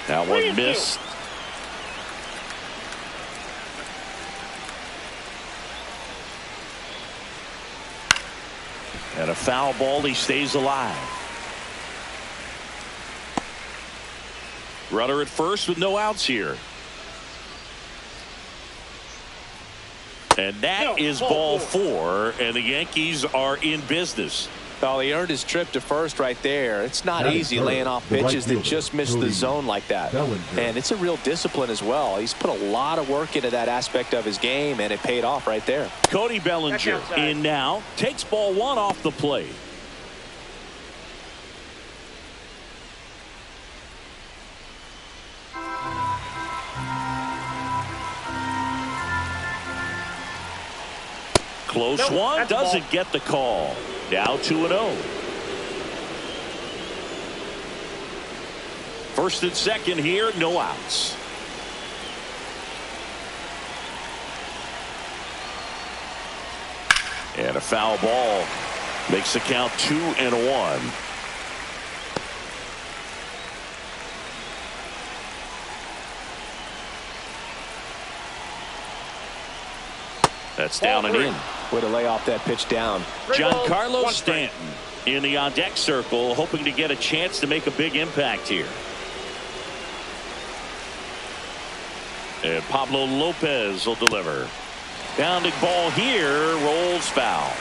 That one missed. And a foul ball. He stays alive. Runner at first with no outs here. And that is ball 4, and the Yankees are in business. Well, he earned his trip to first right there. It's not easy laying off pitches that just miss the zone like that. And it's a real discipline as well. He's put a lot of work into that aspect of his game, and it paid off right there. Cody Bellinger in now. Takes ball one off the plate. Close one, doesn't get the call. Now 2-0. First and second here, no outs. And a foul ball makes the count 2-1. That's down and in. Way to lay off that pitch down. Giancarlo Stanton in the on-deck circle, hoping to get a chance to make a big impact here. And Pablo Lopez will deliver. Bounding ball here, rolls foul.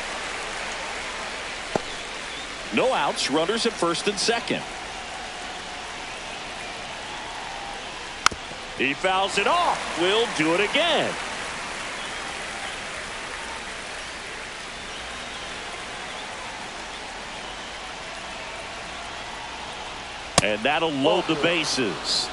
No outs, runners at first and second. He fouls it off. We'll do it again. And that'll load the bases.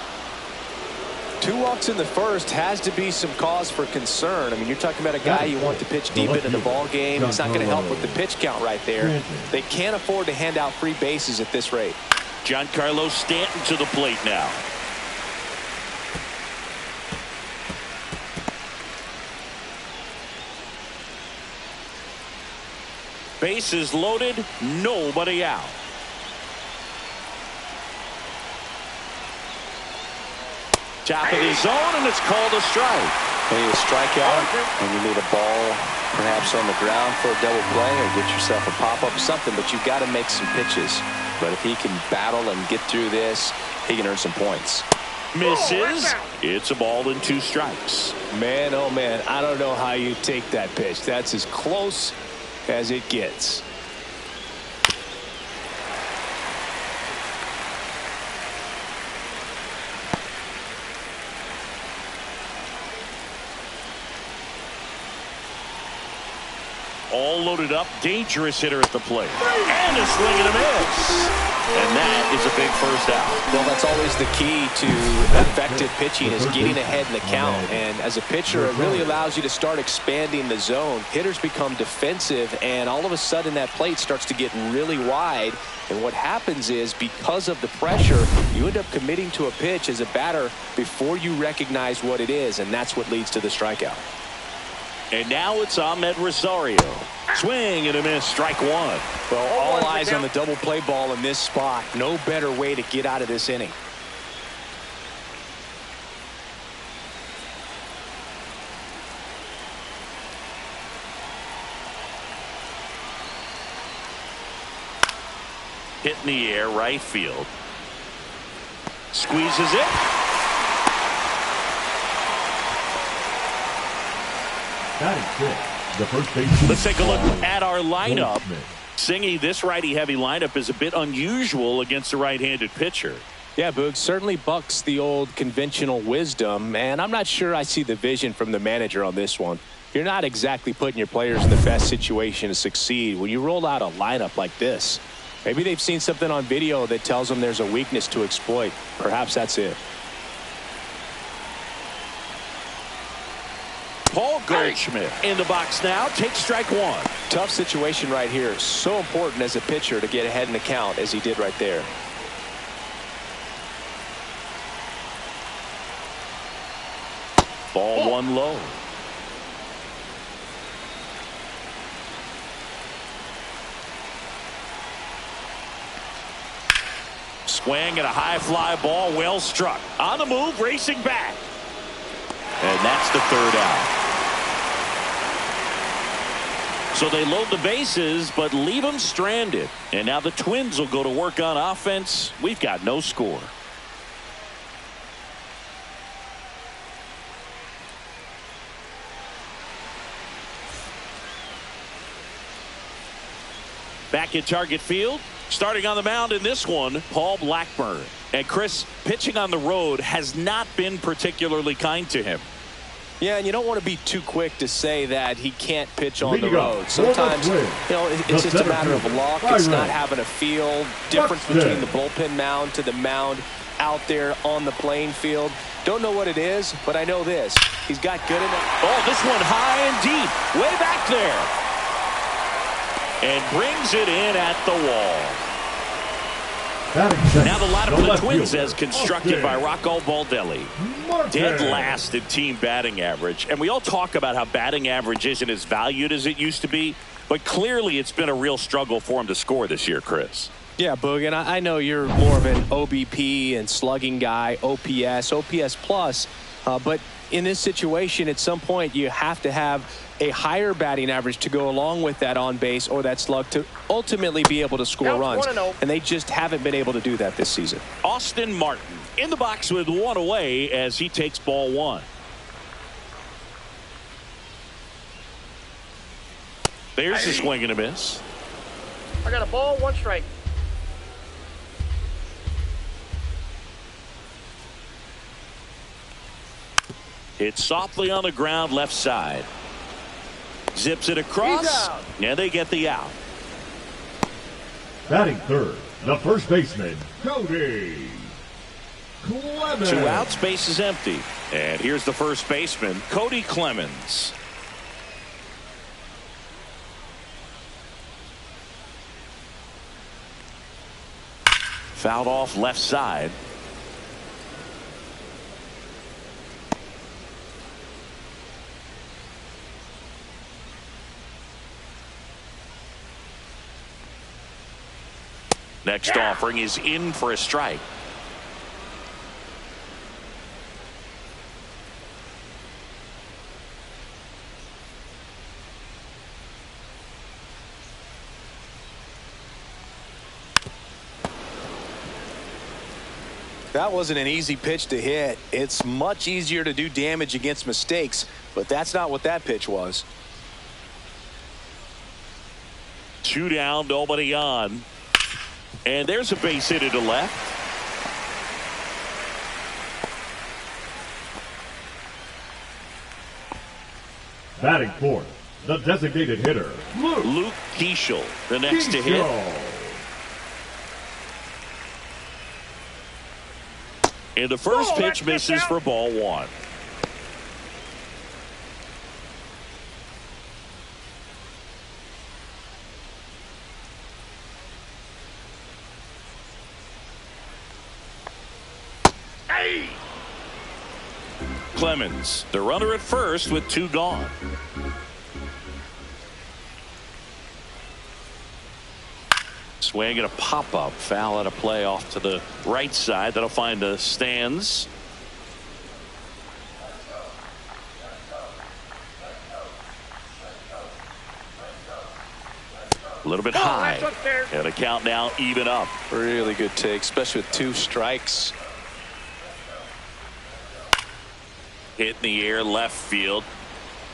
2 walks in the first has to be some cause for concern. I mean, you're talking about a guy you want to pitch deep into the ball game. It's not going to help with the pitch count right there. They can't afford to hand out free bases at this rate. Giancarlo Stanton to the plate now. Bases loaded, nobody out. Top of the zone, and it's called a strike. You need a strikeout, and you need a ball perhaps on the ground for a double play, or get yourself a pop-up, something, but you've got to make some pitches. But if he can battle and get through this, he can earn some points. Misses. It's a ball and 2 strikes. Man, oh man, I don't know how you take that pitch. That's as close as it gets. All loaded up, dangerous hitter at the plate. And a swing and a miss. And that is a big first out. Well, that's always the key to effective pitching, is getting ahead in the count. And as a pitcher, it really allows you to start expanding the zone. Hitters become defensive, and all of a sudden that plate starts to get really wide. And what happens is, because of the pressure, you end up committing to a pitch as a batter before you recognize what it is, and that's what leads to the strikeout. And now it's Ahmed Rosario. Swing and a miss, strike 1. Well, all eyes on the double play ball in this spot. No better way to get out of this inning. Hit in the air, right field. Squeezes it. The first baseman. Let's take a look at our lineup. Singy, this righty-heavy lineup is a bit unusual against a right-handed pitcher. Yeah, Boog, certainly bucks the old conventional wisdom, and I'm not sure I see the vision from the manager on this one. You're not exactly putting your players in the best situation to succeed when you roll out a lineup like this. Maybe they've seen something on video that tells them there's a weakness to exploit. Perhaps that's it. Paul Goldschmidt in the box now, takes strike 1. Tough situation right here. So important as a pitcher to get ahead in the count as he did right there. Ball 1 low. Swing and a high fly ball, well struck. On the move, racing back. And that's the 3rd out. So they load the bases, but leave them stranded. And now the Twins will go to work on offense. We've got no score. Back in Target Field, starting on the mound in this one, Paul Blackburn. And Chris, pitching on the road has not been particularly kind to him. Yeah, and you don't want to be too quick to say that he can't pitch on the road. Sometimes, it's just a matter of luck. It's not having a feel difference between the bullpen mound to the mound out there on the playing field. Don't know what it is, but I know this. He's got good enough. Oh, this one high and deep, way back there. And brings it in at the wall. Now the lineup for the Twins as constructed by Rocco Baldelli. Dead last in team batting average. And we all talk about how batting average isn't as valued as it used to be. But clearly it's been a real struggle for him to score this year, Chris. Yeah, Boog, and I know you're more of an OBP and slugging guy, OPS plus. But in this situation, at some point, you have to have a higher batting average to go along with that on base or that slug to ultimately be able to score runs. And they just haven't been able to do that this season. Austin Martin in the box with one away as he takes ball one. There's a swing and a miss. I got a ball, 1 strike. Hit softly on the ground left side. Zips it across, and they get the out. Batting third, the first baseman, Cody Clemens. 2 outs, base is empty. And here's the first baseman, Cody Clemens. Fouled off left side. Next offering is in for a strike. That wasn't an easy pitch to hit. It's much easier to do damage against mistakes, but that's not what that pitch was. 2 down, nobody on. And there's a base hit to left. Batting fourth, the designated hitter, Luke Keeschel, the next to hit. And the first pitch misses for ball 1. Clemens, the runner at first with 2 gone. Swing and a pop-up, foul at a play off to the right side. That'll find the stands. A little bit high. And a count now even up. Really good take, especially with 2 strikes. Hit in the air left field.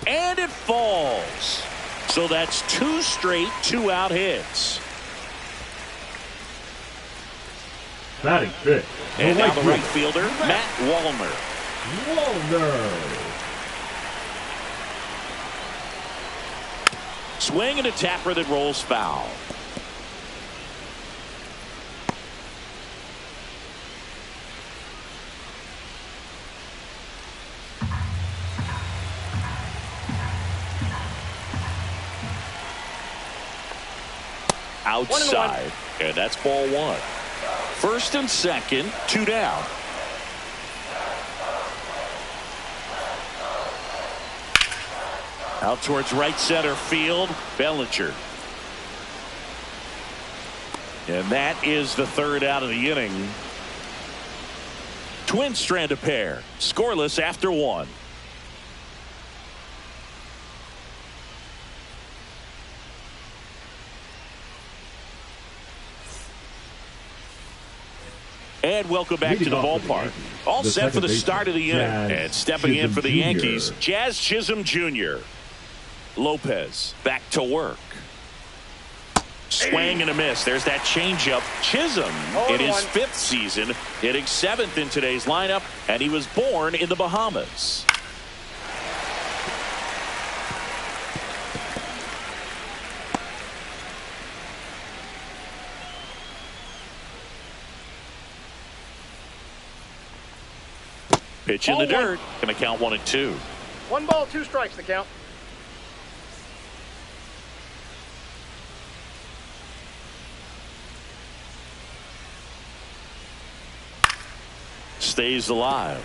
And it falls. So that's 2 straight 2-out hits. Batting fifth. And now the right fielder, Matt Wallner. Swing and a tapper that rolls foul. Outside. And that's ball 1. First and second, 2 down. Out towards right center field, Bellinger. And that is the 3rd out of the inning. Twins strand a pair, scoreless after 1. And welcome back to the ballpark. All set for the start of the inning. And stepping in for the Yankees, Jazz Chisholm Jr. Lopez back to work. Swing and a miss. There's that changeup. Chisholm in his 5th season, hitting 7th in today's lineup, and he was born in the Bahamas. Pitch in the dirt. Going to count 1-2. 1 ball, 2 strikes the count. Stays alive.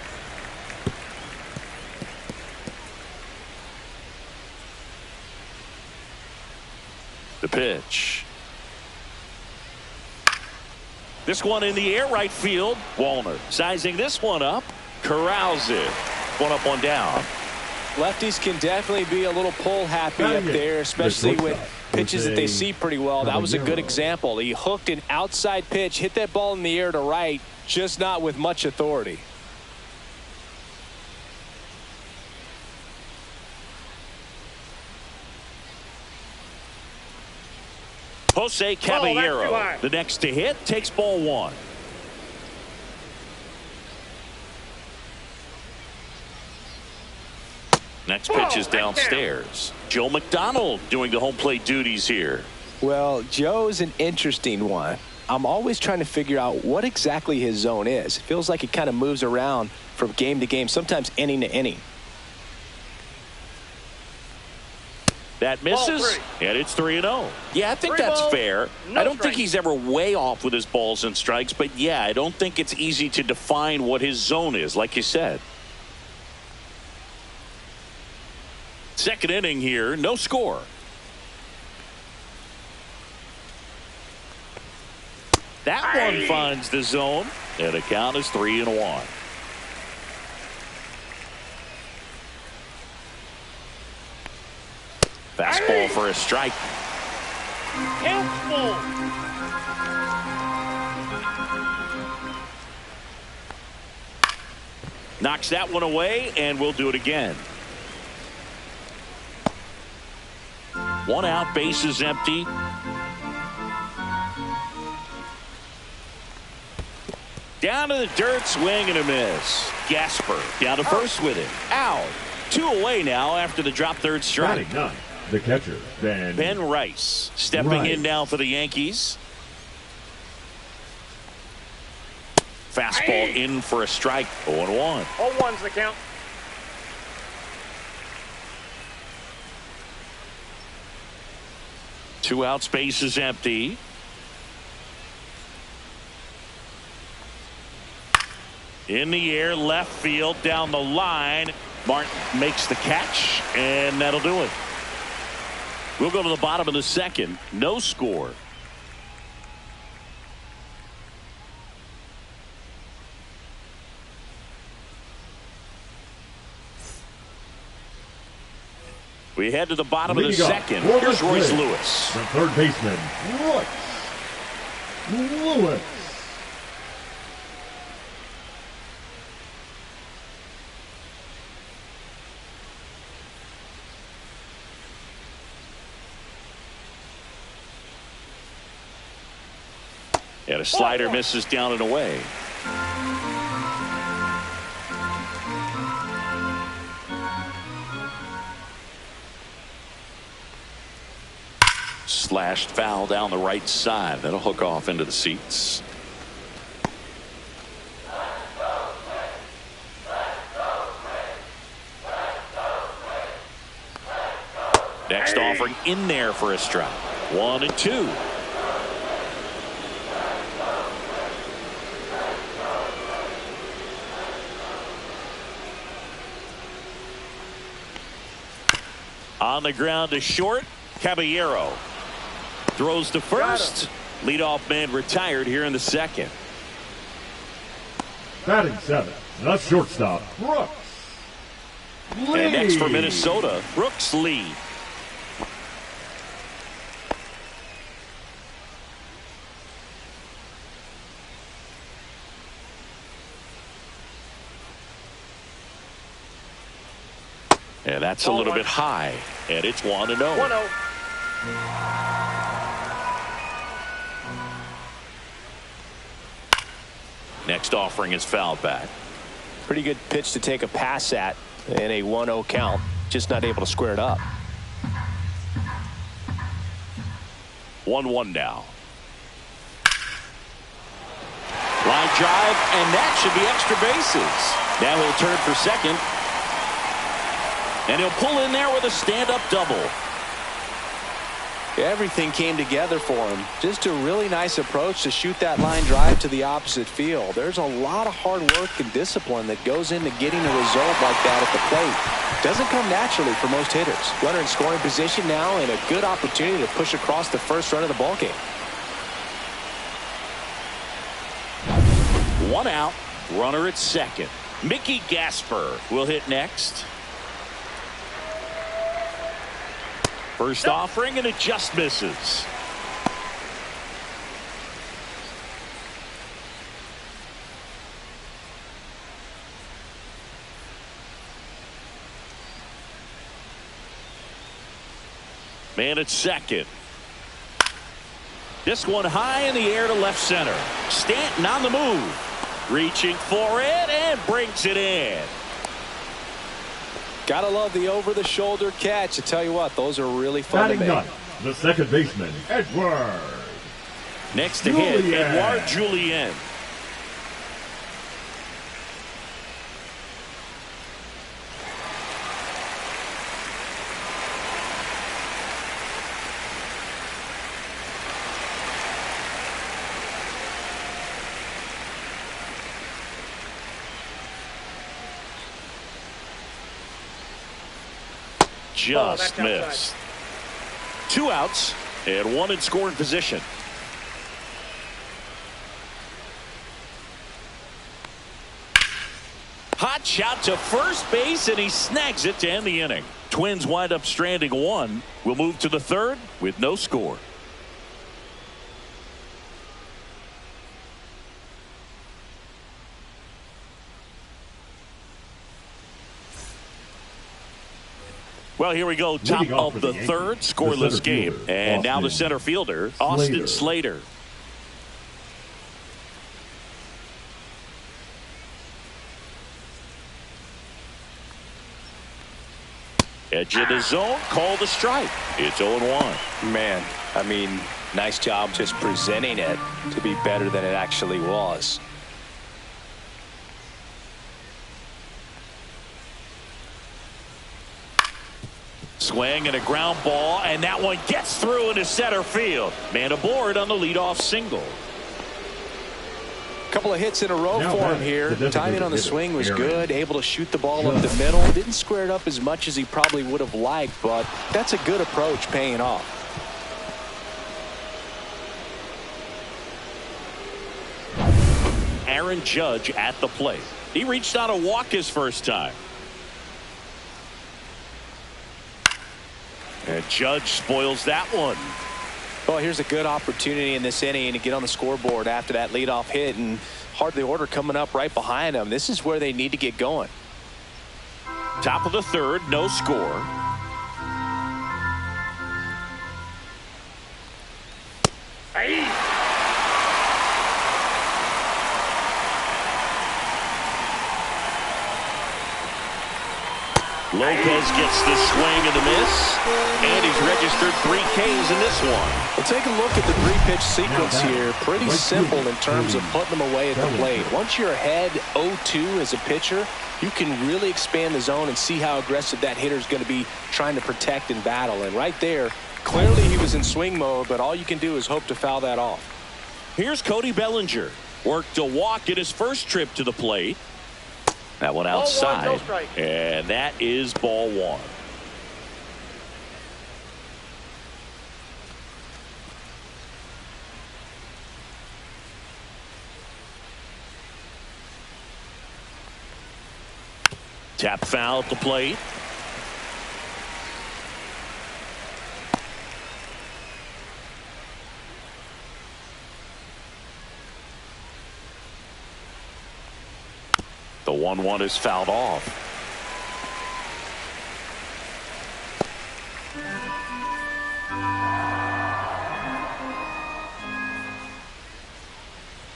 The pitch. This one in the air, right field. Wallner sizing this one up. Corrals it. 1 up, 1 down. Lefties can definitely be a little pull happy up there, especially with pitches that they see pretty well. That was a good example. He hooked an outside pitch, hit that ball in the air to right, just not with much authority. Jose Caballero, the next to hit, takes ball 1. Next pitch is downstairs. Joe McDonald doing the home plate duties here. Well, Joe's an interesting one. I'm always trying to figure out what exactly his zone is. It feels like it kind of moves around from game to game, sometimes inning to inning. That misses, and it's 3-0. Yeah, I think that's fair. I don't think he's ever way off with his balls and strikes, but yeah, I don't think it's easy to define what his zone is, like you said. Second inning here, no score. That one finds the zone, and the count is 3-1. Fastball for a strike. Knocks that one away, and we'll do it again. 1 out, bases empty. Down to the dirt, swing and a miss. Gasper down to first with it. Out. 2 away now after the drop third strike. The catcher, Ben Rice, stepping in now for the Yankees. Fastball in for a strike. 0-1. 0-1's the count. Two out, space is empty. In the air, left field, down the line. Martin makes the catch, and that'll do it. We'll go to the bottom of the second. No score. We head to the bottom of the second. Here's Royce Lewis. The third baseman, Royce Lewis. And a slider misses down and away. Slashed foul down the right side. That'll hook off into the seats. Next offering in there for a strike. 1-2. On the ground to short. Caballero throws to first. Leadoff man retired here in the second. Batting 7th, the shortstop, Brooks Lee. And next for Minnesota, Brooks Lee. And that's a little bit high, and it's 1-0. 1-0. Next offering is fouled back. Pretty good pitch to take a pass at in a 1-0 count. Just not able to square it up. 1-1 now. Line drive, and that should be extra bases. Now he'll turn for second. And he'll pull in there with a stand-up double. Everything came together for him. Just a really nice approach to shoot that line drive to the opposite field. There's a lot of hard work and discipline that goes into getting a result like that at the plate. Doesn't come naturally for most hitters. Runner in scoring position now, and a good opportunity to push across the first run of the ballgame. 1 out, runner at second. Mickey Gasper will hit next. First offering, and it just misses. Man at second. This one high in the air to left center. Stanton on the move. Reaching for it and brings it in. Gotta love the over-the-shoulder catch. I tell you what, those are really fun to Batting make. ninth, the second baseman, Edward. Next to hit, Julien. Edouard Julien. Just missed. 2 outs and 1 in scoring position. Hot shot to first base, and he snags it to end the inning. Twins wind up stranding 1. We'll move to the third with no score. Well, here we go. Top of the third, scoreless game. And now the center fielder, Austin Slater. Edge of the zone, called a strike. It's 0-1. Man, I mean, nice job just presenting it to be better than it actually was. Swing and a ground ball, and that one gets through into center field. Man aboard on the leadoff single. Couple of hits in a row Now for him here. Timing on the swing was good. Able to shoot the ball up the middle. Didn't square it up as much as he probably would have liked, but that's a good approach paying off. Aaron Judge at the plate. He reached out a walk his first time. And Judge spoils that one. Well, here's a good opportunity in this inning to get on the scoreboard after that leadoff hit, and hardly order coming up right behind them. This is where they need to get going. Top of the third, no score. Lopez gets the swing and the miss, and he's registered 3 Ks in this one. Well, take a look at the 3-pitch sequence here. Pretty simple in terms of putting them away at the plate. Once you're ahead 0-2 as a pitcher, you can really expand the zone and see how aggressive that hitter is going to be trying to protect and battle. And right there, clearly he was in swing mode, but all you can do is hope to foul that off. Here's Cody Bellinger. Worked a walk in his first trip to the plate. That one outside, no strike. And that is ball 1. Tap foul at the plate. The 1-1 is fouled off.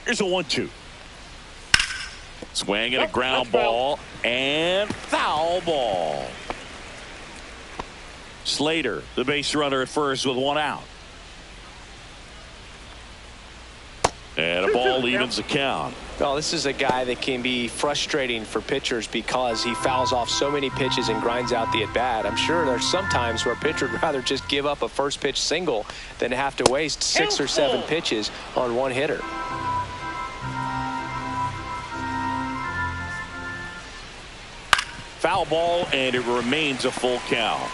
Here's a 1-2. Swing and a ground ball and foul ball. Slater, the base runner at first with one out. And a ball evens the count. Well, this is a guy that can be frustrating for pitchers because he fouls off so many pitches and grinds out the at-bat. I'm sure there's some times where a pitcher would rather just give up a first pitch single than have to waste 6 or 7 pitches on one hitter. Foul ball, and it remains a full count.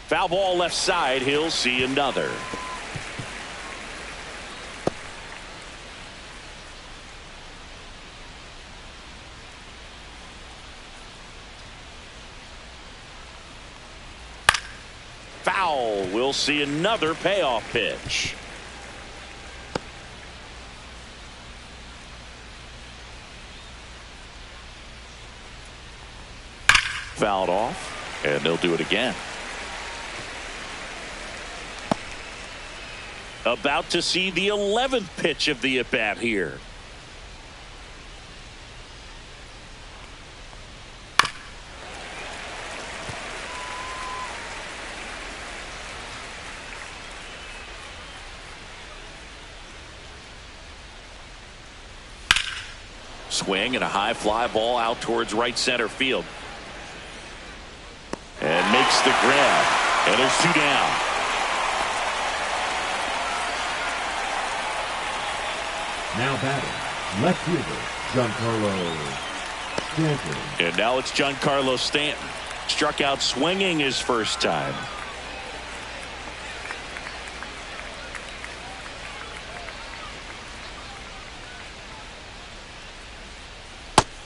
Foul ball left side. He'll see another. Foul. We'll see another payoff pitch. Fouled off, and they'll do it again. About to see the 11th pitch of the at-bat here. Swing and a high fly ball out towards right center field. And makes the grab. And there's 2 down. Now batting, left fielder, Giancarlo Stanton. And now it's Giancarlo Stanton. Struck out swinging his first time.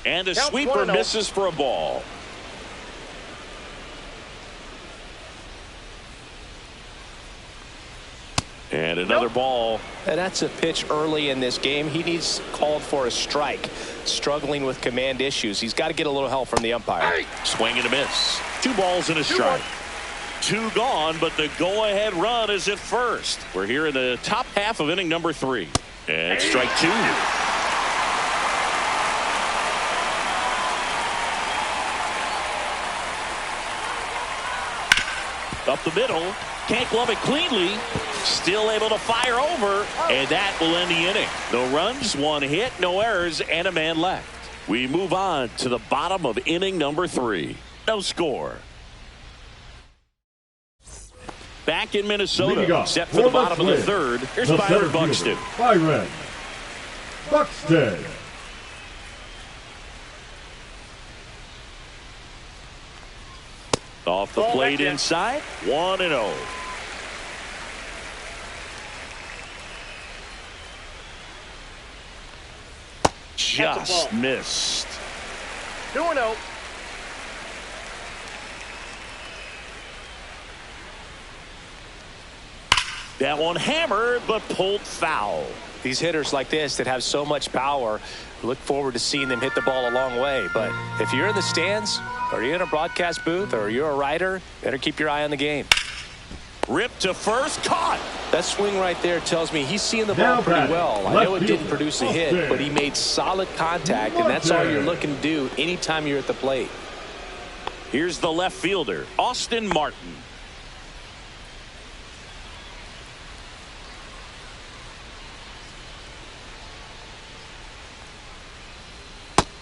And a sweeper misses for a ball. And another ball. And that's a pitch early in this game. He needs called for a strike. Struggling with command issues. He's got to get a little help from the umpire. Swing and a miss. 2 balls and a strike. 2 gone, but the go-ahead run is at first. We're here in the top half of inning number 3. And strike 2. Up the middle. Can't glove it cleanly. Still able to fire over. And that will end the inning. No runs, 1 hit, no errors, and a man left. We move on to the bottom of inning number 3. No score. Back in Minnesota, set for the bottom of the 3rd. Here's Byron Buxton. Byron Buxton. Off the plate inside, 1-0. Just missed. 2-0. That one hammered, but pulled foul. These hitters like this that have so much power, look forward to seeing them hit the ball a long way. But if you're in the stands, or you're in a broadcast booth, or you're a writer, better keep your eye on the game. Ripped to first, caught. That swing right there tells me he's seeing the ball pretty well. I know it didn't produce a hit, but he made solid contact, and that's all you're looking to do anytime you're at the plate. Here's the left fielder, Austin Martin.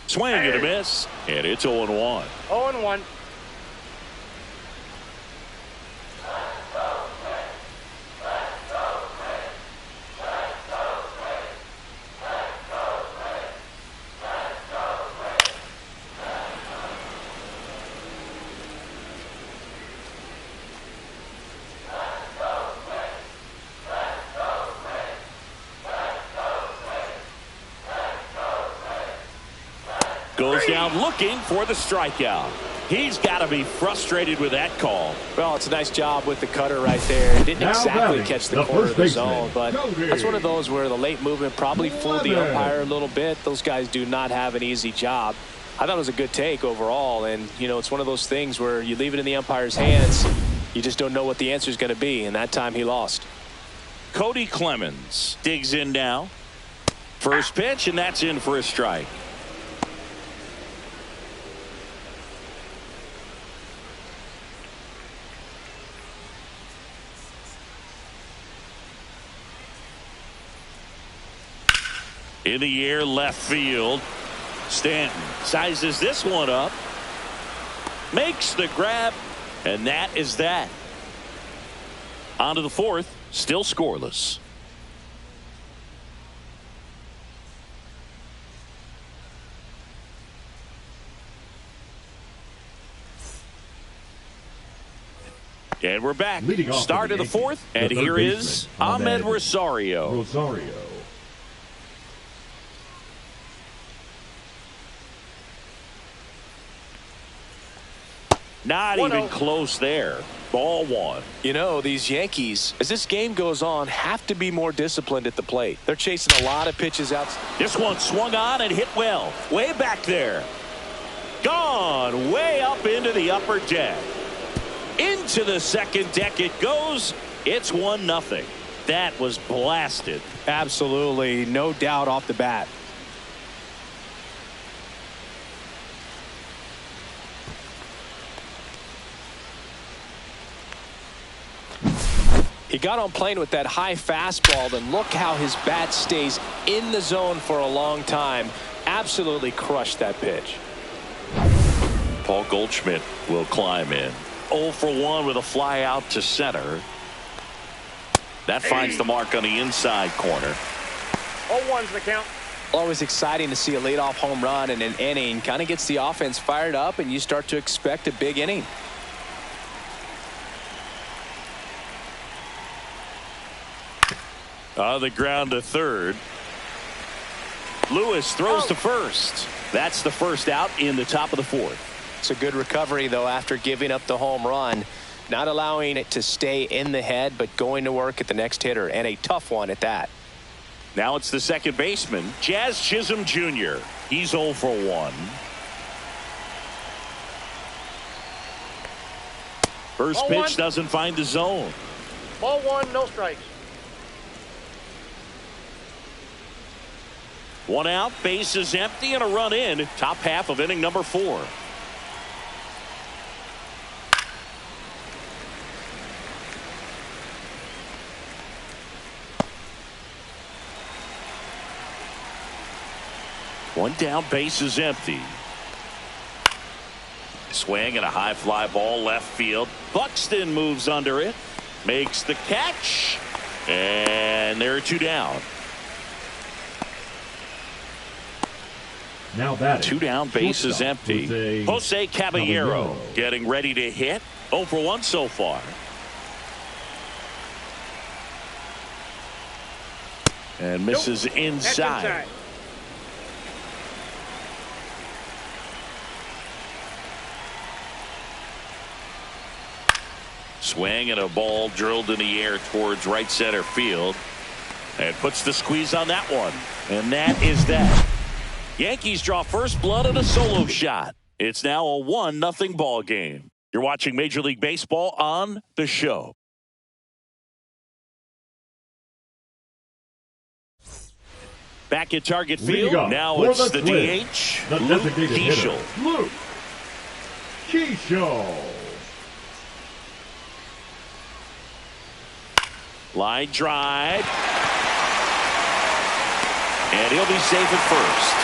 Swing and a miss, and it's 0-1. 0-1. Goes down looking for the strikeout. He's got to be frustrated with that call. Well, it's a nice job with the cutter right there. It didn't exactly catch the corner of the zone, but that's one of those where the late movement probably fooled the umpire a little bit. Those guys do not have an easy job. I thought it was a good take overall, and you know, it's one of those things where you leave it in the umpire's hands, you just don't know what the answer is going to be, and that time he lost. Cody Clemens digs in now. First pitch, and that's in for a strike. In the air, left field. Stanton sizes this one up, makes the grab, and that is that. On to the fourth, still scoreless. And we're back. Start of the fourth, and here is Ahmed Rosario. Not even close there. Ball one. You know, these Yankees, as this game goes on, have to be more disciplined at the plate. They're chasing a lot of pitches out. This one swung on and hit well. Way back there. Gone way up into the upper deck. Into the second deck it goes. It's 1-0. That was blasted. Absolutely, no doubt off the bat. He got on plane with that high fastball, and look how his bat stays in the zone for a long time. Absolutely crushed that pitch. Paul Goldschmidt will climb in. 0 for 1 with a fly out to center. That finds the mark on the inside corner. 0-1's the count. Always exciting to see a leadoff home run in an inning. Kind of gets the offense fired up, and you start to expect a big inning. On the ground to third. Lewis throws to first. That's the first out in the top of the fourth. It's a good recovery, though, after giving up the home run. Not allowing it to stay in the head, but going to work at the next hitter, and a tough one at that. Now it's the second baseman, Jazz Chisholm Jr. He's 0 for 1. First pitch doesn't find the zone. Ball one, no strikes. 1 out, base is empty, and a run in. Top half of inning number 4. One down, base is empty. Swing and a high fly ball left field. Buxton moves under it, makes the catch, and there are 2 down. Now batting. 2 down, base is empty. Jose Caballero getting ready to hit. 0 for 1 so far. And misses inside. Swing and a ball drilled in the air towards right center field. And puts the squeeze on that one. And that is that. Yankees draw first blood on a solo shot. It's now a 1-0 ball game. You're watching Major League Baseball on The Show. Back at target field. Now it's the DH, Luke Keeschel. Luke Keeschel. Line drive. And he'll be safe at first.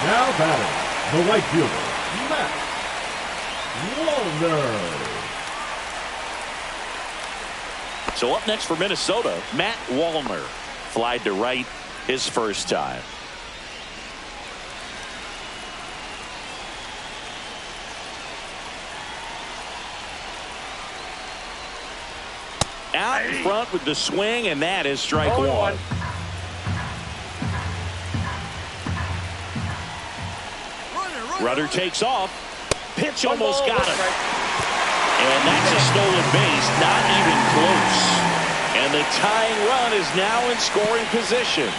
Now batting, the right fielder, Matt Wallner. So up next for Minnesota, Matt Wallner. Flied to right his first time. Out in front with the swing, and that is strike 1. Rudder takes off. Pitch almost got him. And that's a stolen base, not even close. And the tying run is now in scoring position.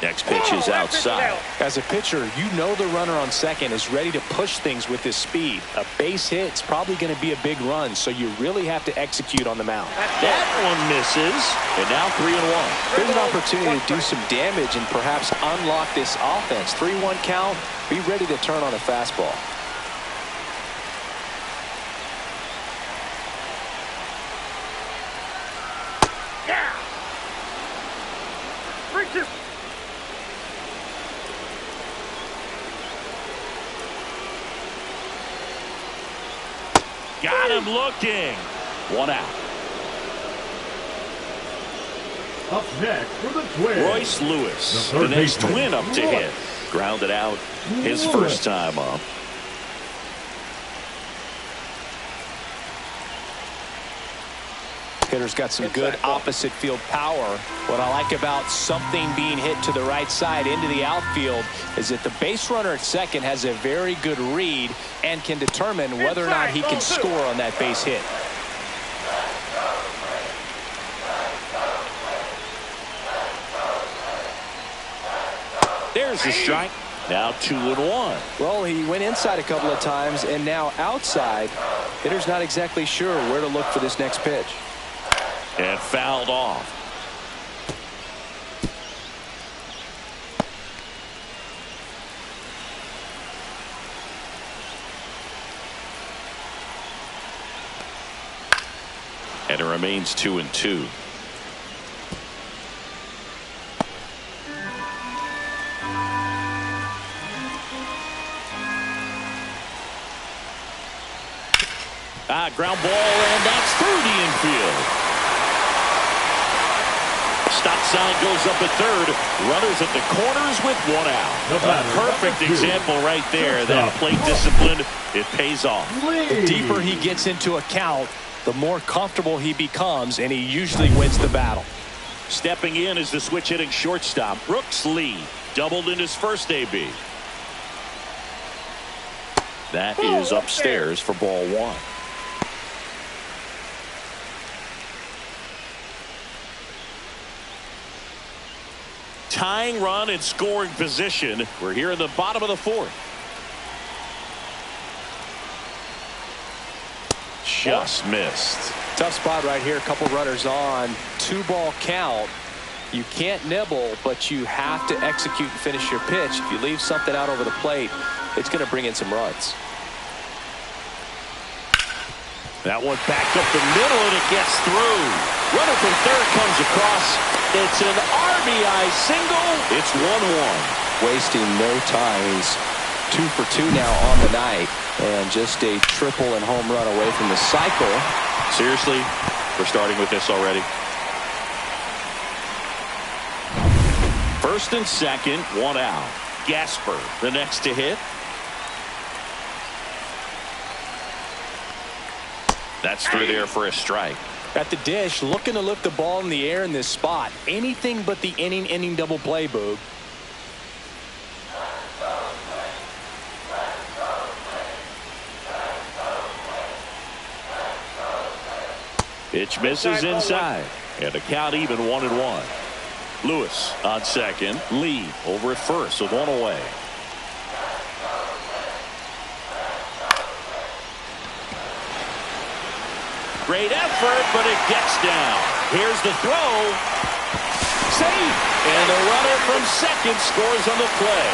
Next pitch is outside. As a pitcher, you know the runner on second is ready to push things with his speed. A base hit is probably going to be a big run, so you really have to execute on the mound. That one misses, and now 3-1. There's an opportunity to do some damage and perhaps unlock this offense. 3-1 count. Be ready to turn on a fastball. Yeah. 3-2. Got him looking. 1 out. Up next for the Twins, Royce Lewis, the the next baseman, twin up to hit. Grounded out his first time up. Hitter's got some good opposite field power. What I like about something being hit to the right side into the outfield is that the base runner at second has a very good read and can determine whether or not he can score on that base hit. There's the strike. Now 2-1. Well, he went inside a couple of times and now outside. Hitter's not exactly sure where to look for this next pitch. And fouled off. And it remains 2-2. Ground ball, and that's through the infield. Stop sign goes up at third. Runners at the corners with 1 out. A perfect example right there. That plate discipline, it pays off. The deeper he gets into a count, the more comfortable he becomes, and he usually wins the battle. Stepping in is the switch hitting shortstop, Brooks Lee. Doubled in his first AB. That is upstairs for ball 1. Tying run in scoring position. We're here in the bottom of the 4th. Just missed. Tough spot right here. A couple runners on. 2-ball count. You can't nibble, but you have to execute and finish your pitch. If you leave something out over the plate, it's going to bring in some runs. That one backed up the middle, and it gets through. Runner from third comes across. It's an RBI single. It's 1-1. Wasting no time. He's 2 for 2 now on the night, and just a triple and home run away from the cycle. Seriously, we're starting with this already. First and second, 1 out. Gasper, the next to hit. That's through there for a strike. At the dish, looking to lift the ball in the air in this spot. Anything but the inning double play, Boog. Pitch misses inside. And the count even 1-1. Lewis on second. Lee over at first with 1 away. Great effort, but it gets down. Here's the throw. Safe. And the runner from second scores on the play.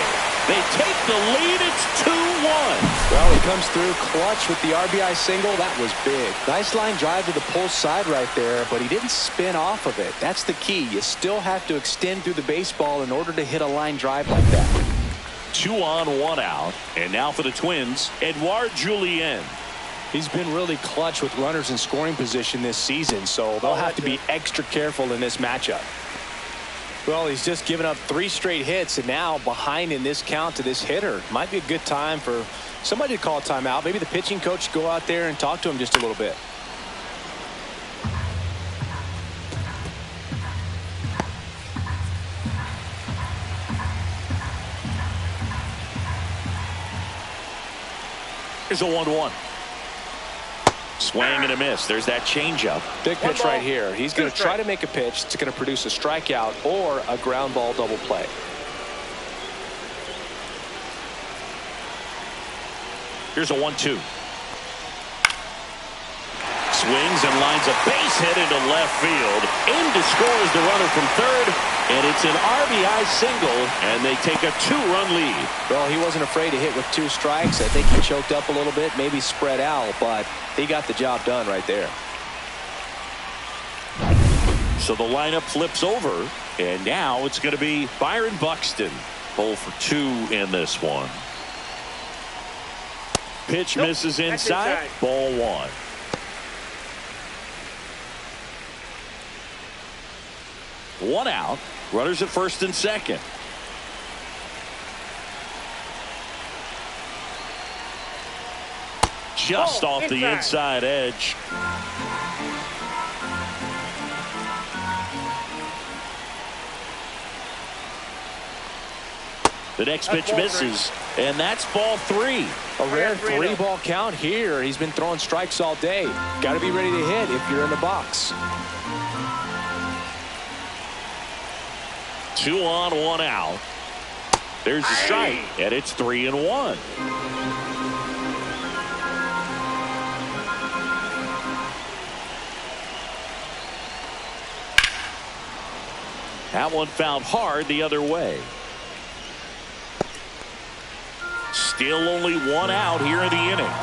They take the lead. It's 2-1. Well, he comes through clutch with the RBI single. That was big. Nice line drive to the pull side right there, but he didn't spin off of it. That's the key. You still have to extend through the baseball in order to hit a line drive like that. 2 on, 1 out. And now for the Twins, Edouard Julien. He's been really clutch with runners in scoring position this season, so they'll have to be extra careful in this matchup. Well, he's just given up 3 straight hits, and now behind in this count to this hitter. Might be a good time for somebody to call a timeout. Maybe the pitching coach go out there and talk to him just a little bit. Here's a 1-1. Swing and a miss. There's that changeup. Big pitch right here. He's going to try to make a pitch. It's going to produce a strikeout or a ground ball double play. Here's a 1-2. Swings and lines a base hit into left field. In to score is the runner from third, and it's an RBI single, and they take a 2-run lead. Well, he wasn't afraid to hit with 2 strikes. I think he choked up a little bit, maybe spread out, but he got the job done right there. So the lineup flips over, and now it's going to be Byron Buxton. 0 for 2 in this one. Pitch misses inside. Ball 1. One out. Runners at first and second. Just off the inside edge. The next pitch misses, and that's ball 3. A rare 3-ball count here. He's been throwing strikes all day. Got to be ready to hit if you're in the box. 2 on, 1 out. There's a strike, and it's 3-1. That one fouled hard the other way. Still only 1 out here in the inning.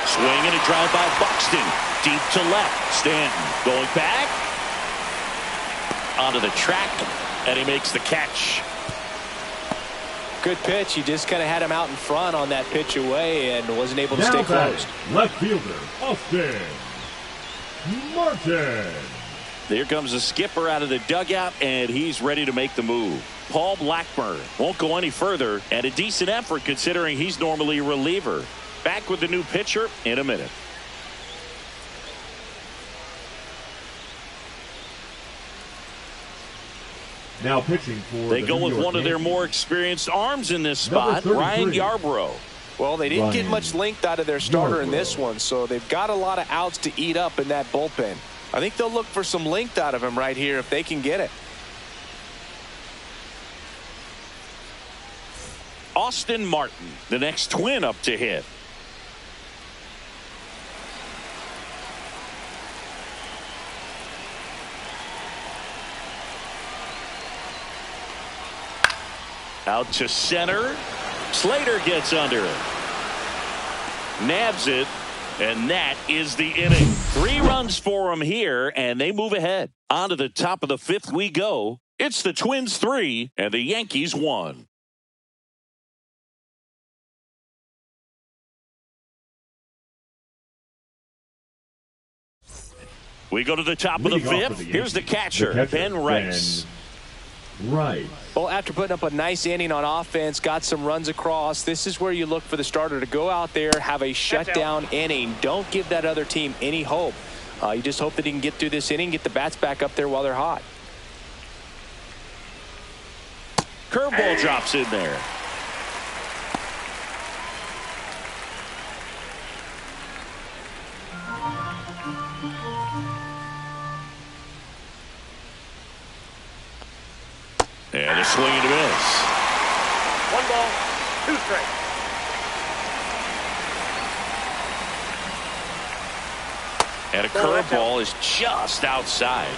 Swing and a drive by Buxton. Deep to left. Stanton going back. Onto the track. And he makes the catch. Good pitch. He just kind of had him out in front on that pitch away and wasn't able to stay close. Left fielder, Austin Martin. Here comes the skipper out of the dugout, and he's ready to make the move. Paul Blackburn won't go any further, and a decent effort considering he's normally a reliever. Back with the new pitcher in a minute. Now pitching for They go with one of their more experienced arms in this spot, Ryan Yarbrough. Well, they didn't get much length out of their starter in this one, so they've got a lot of outs to eat up in that bullpen. I think they'll look for some length out of him right here if they can get it. Austin Martin, the next Twin up to hit. Out to center. Slater gets under it. Nabs it. And that is the inning. 3 runs for him here, and they move ahead. On to the top of the 5th we go. It's the Twins 3 and the Yankees 1. We go to the top of the 5th. Here's the catcher, Ben Rice. Right. Well, after putting up a nice inning on offense, got some runs across, this is where you look for the starter to go out there, have a shutdown inning. Don't give that other team any hope. You just hope that he can get through this inning, get the bats back up there while they're hot. Curveball drops in there. And a swing and a miss. 1 ball, 2 strikes. And a curveball is just outside.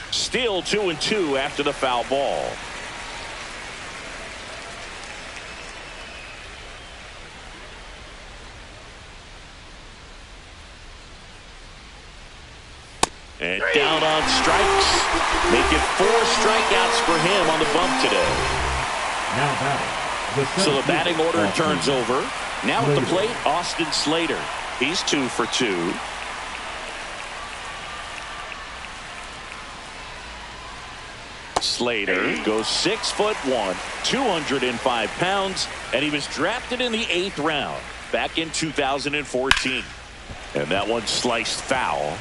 Still 2-2 after the foul ball. And down on strikes. Make it 4 strikeouts for him on the bump today. Now batting. So the batting order turns over. Now at the plate, Austin Slater. He's 2 for 2. Slater goes 6'1", 205 pounds, and he was drafted in the 8th round back in 2014. And that one sliced foul.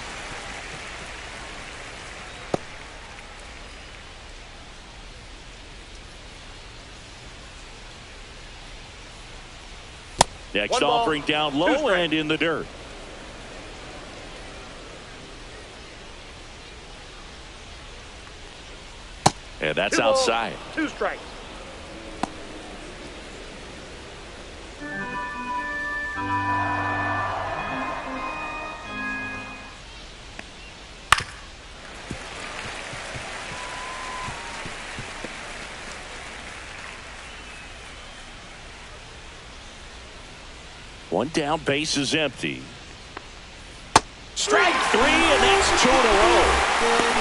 Next One ball, offering down two low strikes. and in the dirt. And that's Two balls, outside. 2 strikes. One down, base is empty. Strike 3, and that's 2 in a row.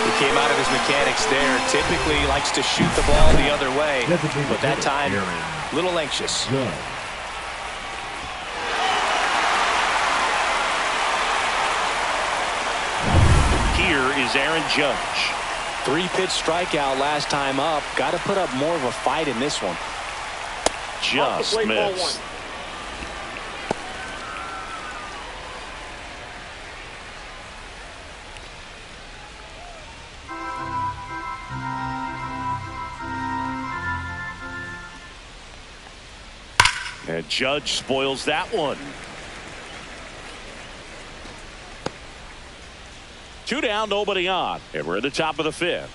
He came out of his mechanics there. Typically he likes to shoot the ball the other way, but that time a little anxious. Good. Here is Aaron Judge. 3-pitch strikeout last time up. Got to put up more of a fight in this one. Just Off the plate, ball missed. 1. And Judge spoils that one. 2 down, nobody on. And we're at the top of the 5th.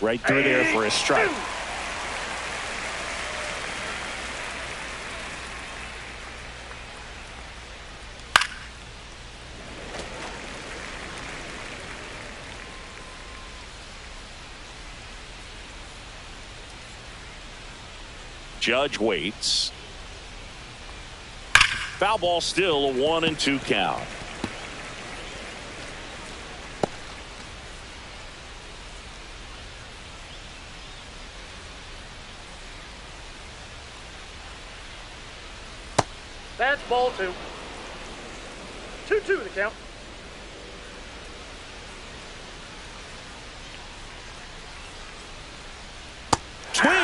Right through there for a strike. Judge waits. Foul ball, still a 1-2 count. That's ball 2. 2-2 the count.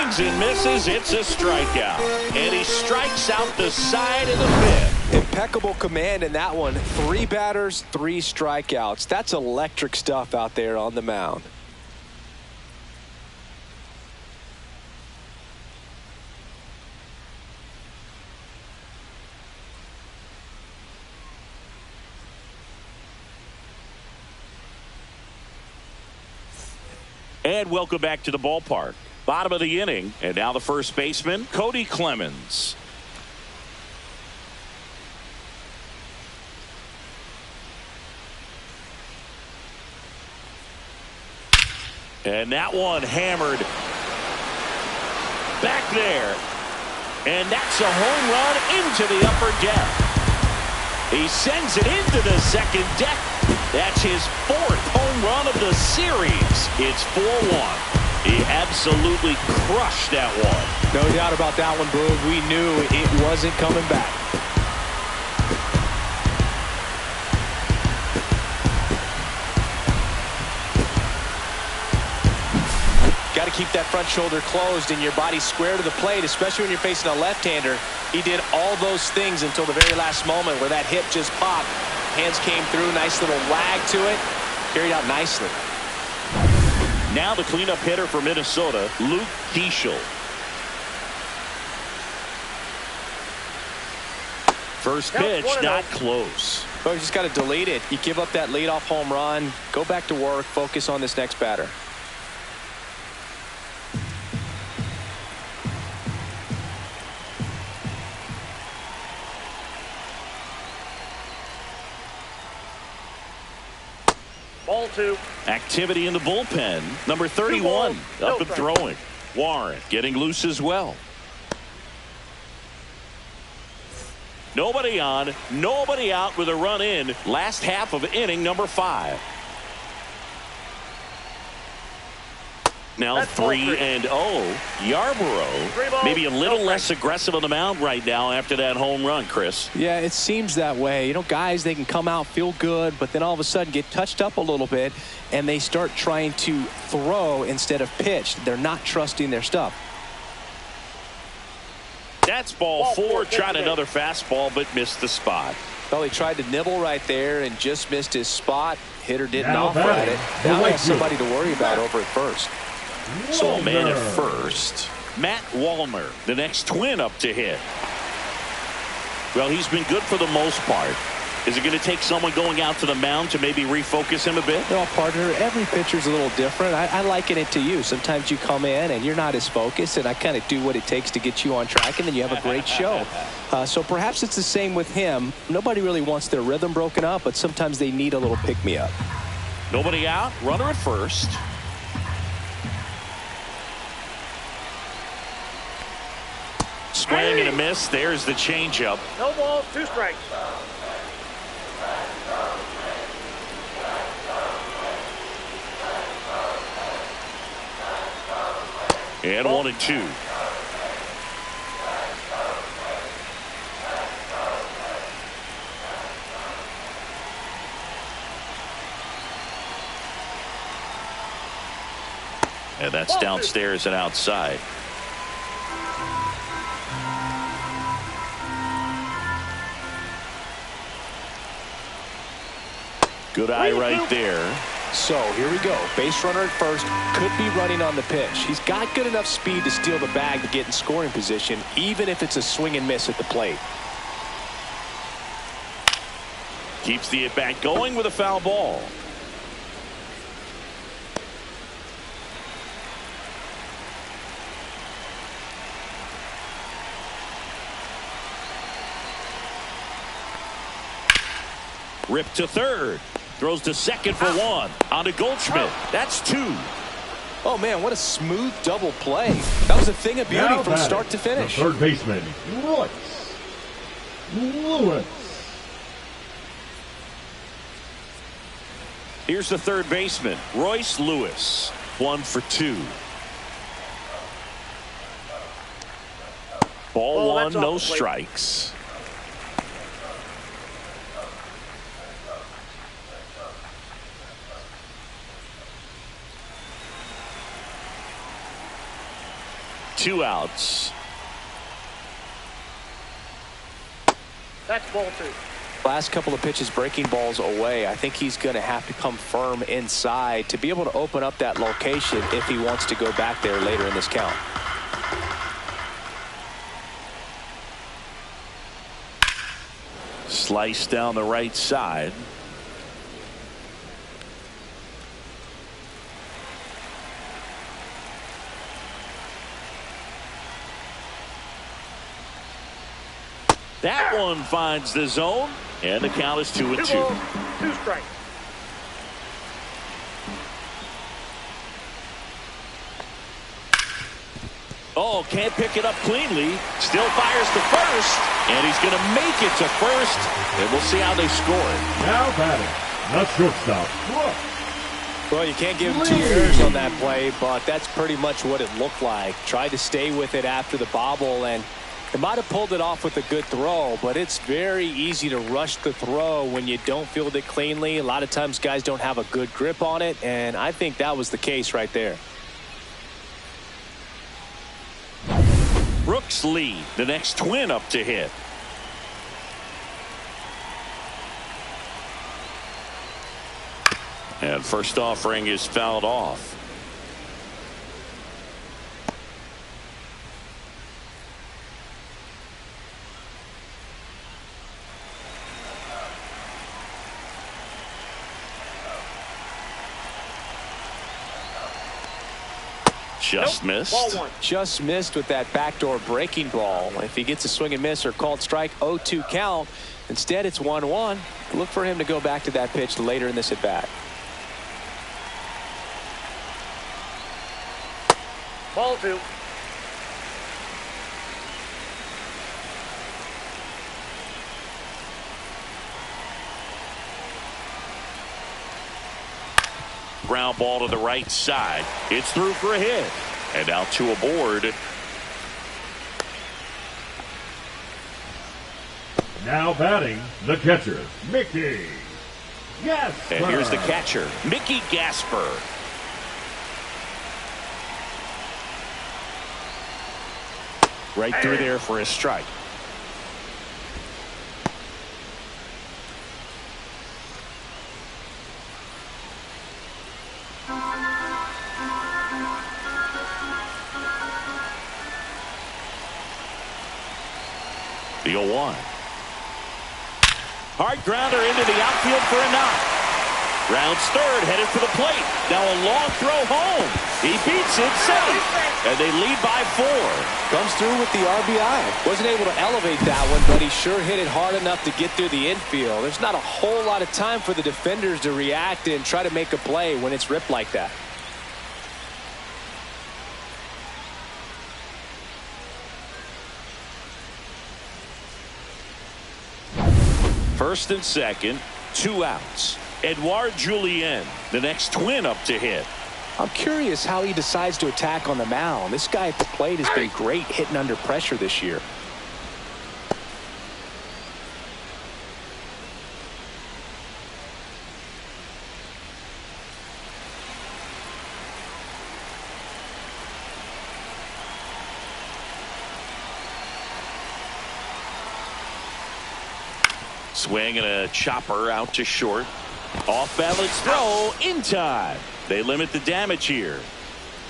Swings and misses. It's a strikeout. And he strikes out the side of the 5th. Impeccable command in that one. 3 batters, 3 strikeouts. That's electric stuff out there on the mound. And welcome back to the ballpark. Bottom of the inning, and now the first baseman, Cody Clemens. And that one hammered back there. And that's a home run into the upper deck. He sends it into the second deck. That's his 4th home run of the series. It's 4-1. He absolutely crushed that one. No doubt about that one, Boog. We knew it wasn't coming back. Got to keep that front shoulder closed and your body square to the plate, especially when you're facing a left-hander. He did all those things until the very last moment where that hip just popped. Hands came through, nice little wag to it. Carried out nicely. Now the cleanup hitter for Minnesota, Luke Keeschel. First pitch, not close. Well, you just got to delete it. You give up that leadoff home run, go back to work, focus on this next batter. Ball 2. Activity in the bullpen. Number 31 up and throwing. Warren getting loose as well. Nobody on, nobody out with a run in. Last half of inning number 5. Now 3-0. Yarborough maybe a little less aggressive on the mound right now after that home run, Chris. Yeah, it seems that way. You know, guys, they can come out, feel good, but then all of a sudden get touched up a little bit, and they start trying to throw instead of pitch. They're not trusting their stuff. That's ball 4. Tried another fastball, but missed the spot. Well, he tried to nibble right there and just missed his spot. Hitter didn't Now offer at it. Now he has Blake somebody to worry about over at first. So a man at first. Matt Wallner, the next Twin up to hit. Well, he's been good for the most part. Is it going to take someone going out to the mound to maybe refocus him a bit? Well, partner, every pitcher's a little different. I liken it to you. Sometimes you come in and you're not as focused, and I kind of do what it takes to get you on track, and then you have a great show. So perhaps it's the same with him. Nobody really wants their rhythm broken up, but sometimes they need a little pick-me-up. Nobody out. Runner at first. Swing and a miss. There's the changeup. No balls, 2 strikes. And 1-2. And that's downstairs and outside. Good eye right there. So here we go. Base runner at first, could be running on the pitch. He's got good enough speed to steal the bag to get in scoring position, even if it's a swing and miss at the plate. Keeps the at-bat going with a foul ball. Ripped to third. Throws to second for 1. On to Goldschmidt. That's 2. Oh, man, what a smooth double play. That was a thing of beauty from start to finish. The third baseman, Royce Lewis. Here's the third baseman, Royce Lewis. 1 for 2. Ball 1, no strikes. Two outs. That's ball 2. Last couple of pitches breaking balls away. I think he's going to have to come firm inside to be able to open up that location if he wants to go back there later in this count. Slice down the right side. That one finds the zone, and the count is 2-2. 2 balls, 2 strikes. Oh, can't pick it up cleanly. Still fires to first, and he's going to make it to first, and we'll see how they score it. Now batting, the shortstop, Well, you can't give him 2 errors on that play, but that's pretty much what it looked like. Tried to stay with it after the bobble, and it might have pulled it off with a good throw, but it's very easy to rush the throw when you don't field it cleanly. A lot of times guys don't have a good grip on it, and I think that was the case right there. Brooks Lee, the next Twin up to hit. And first offering is fouled off. Just missed. Ball 1. Just missed with that backdoor breaking ball. If he gets a swing and miss or called strike, 0-2 count. Instead, it's 1-1. Look for him to go back to that pitch later in this at bat. Ball 2. Ground ball to the right side. It's through for a hit. And now 2 aboard. now batting, the catcher, Mickey Gasper. And here's the catcher, Mickey Gasper. Right through there for a strike. The 0-1. Hard grounder into the outfield for a knock. Rounds third, headed for the plate. Now a long throw home. He beats it safe. And they lead by 4. Comes through with the RBI. Wasn't able to elevate that one, but he sure hit it hard enough to get through the infield. There's not a whole lot of time for the defenders to react and try to make a play when it's ripped like that. First and second, 2 outs. Edouard Julien, the next Twin up to hit. I'm curious how he decides to attack on the mound. This guy at the plate has been great hitting under pressure this year. Swing and a chopper out to short. Off balance throw in time. They limit the damage here.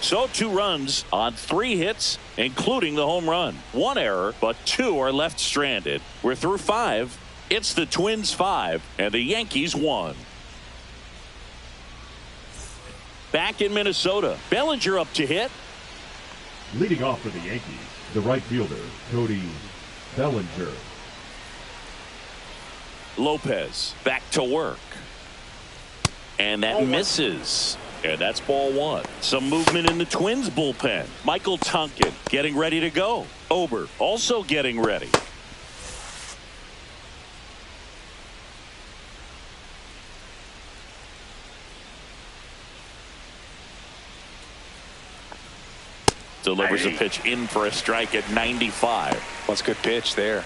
So 2 runs on 3 hits, including the home run. 1 error, but 2 are left stranded. We're through 5. It's the Twins 5 and the Yankees 1. Back in Minnesota, Bellinger up to hit. Leading off for the Yankees, the right fielder, Cody Bellinger. Lopez back to work. And that misses. And that's ball 1. Some movement in the Twins bullpen. Michael Tonkin getting ready to go. Ober also getting ready. Delivers a pitch in for a strike at 95. That's a good pitch there.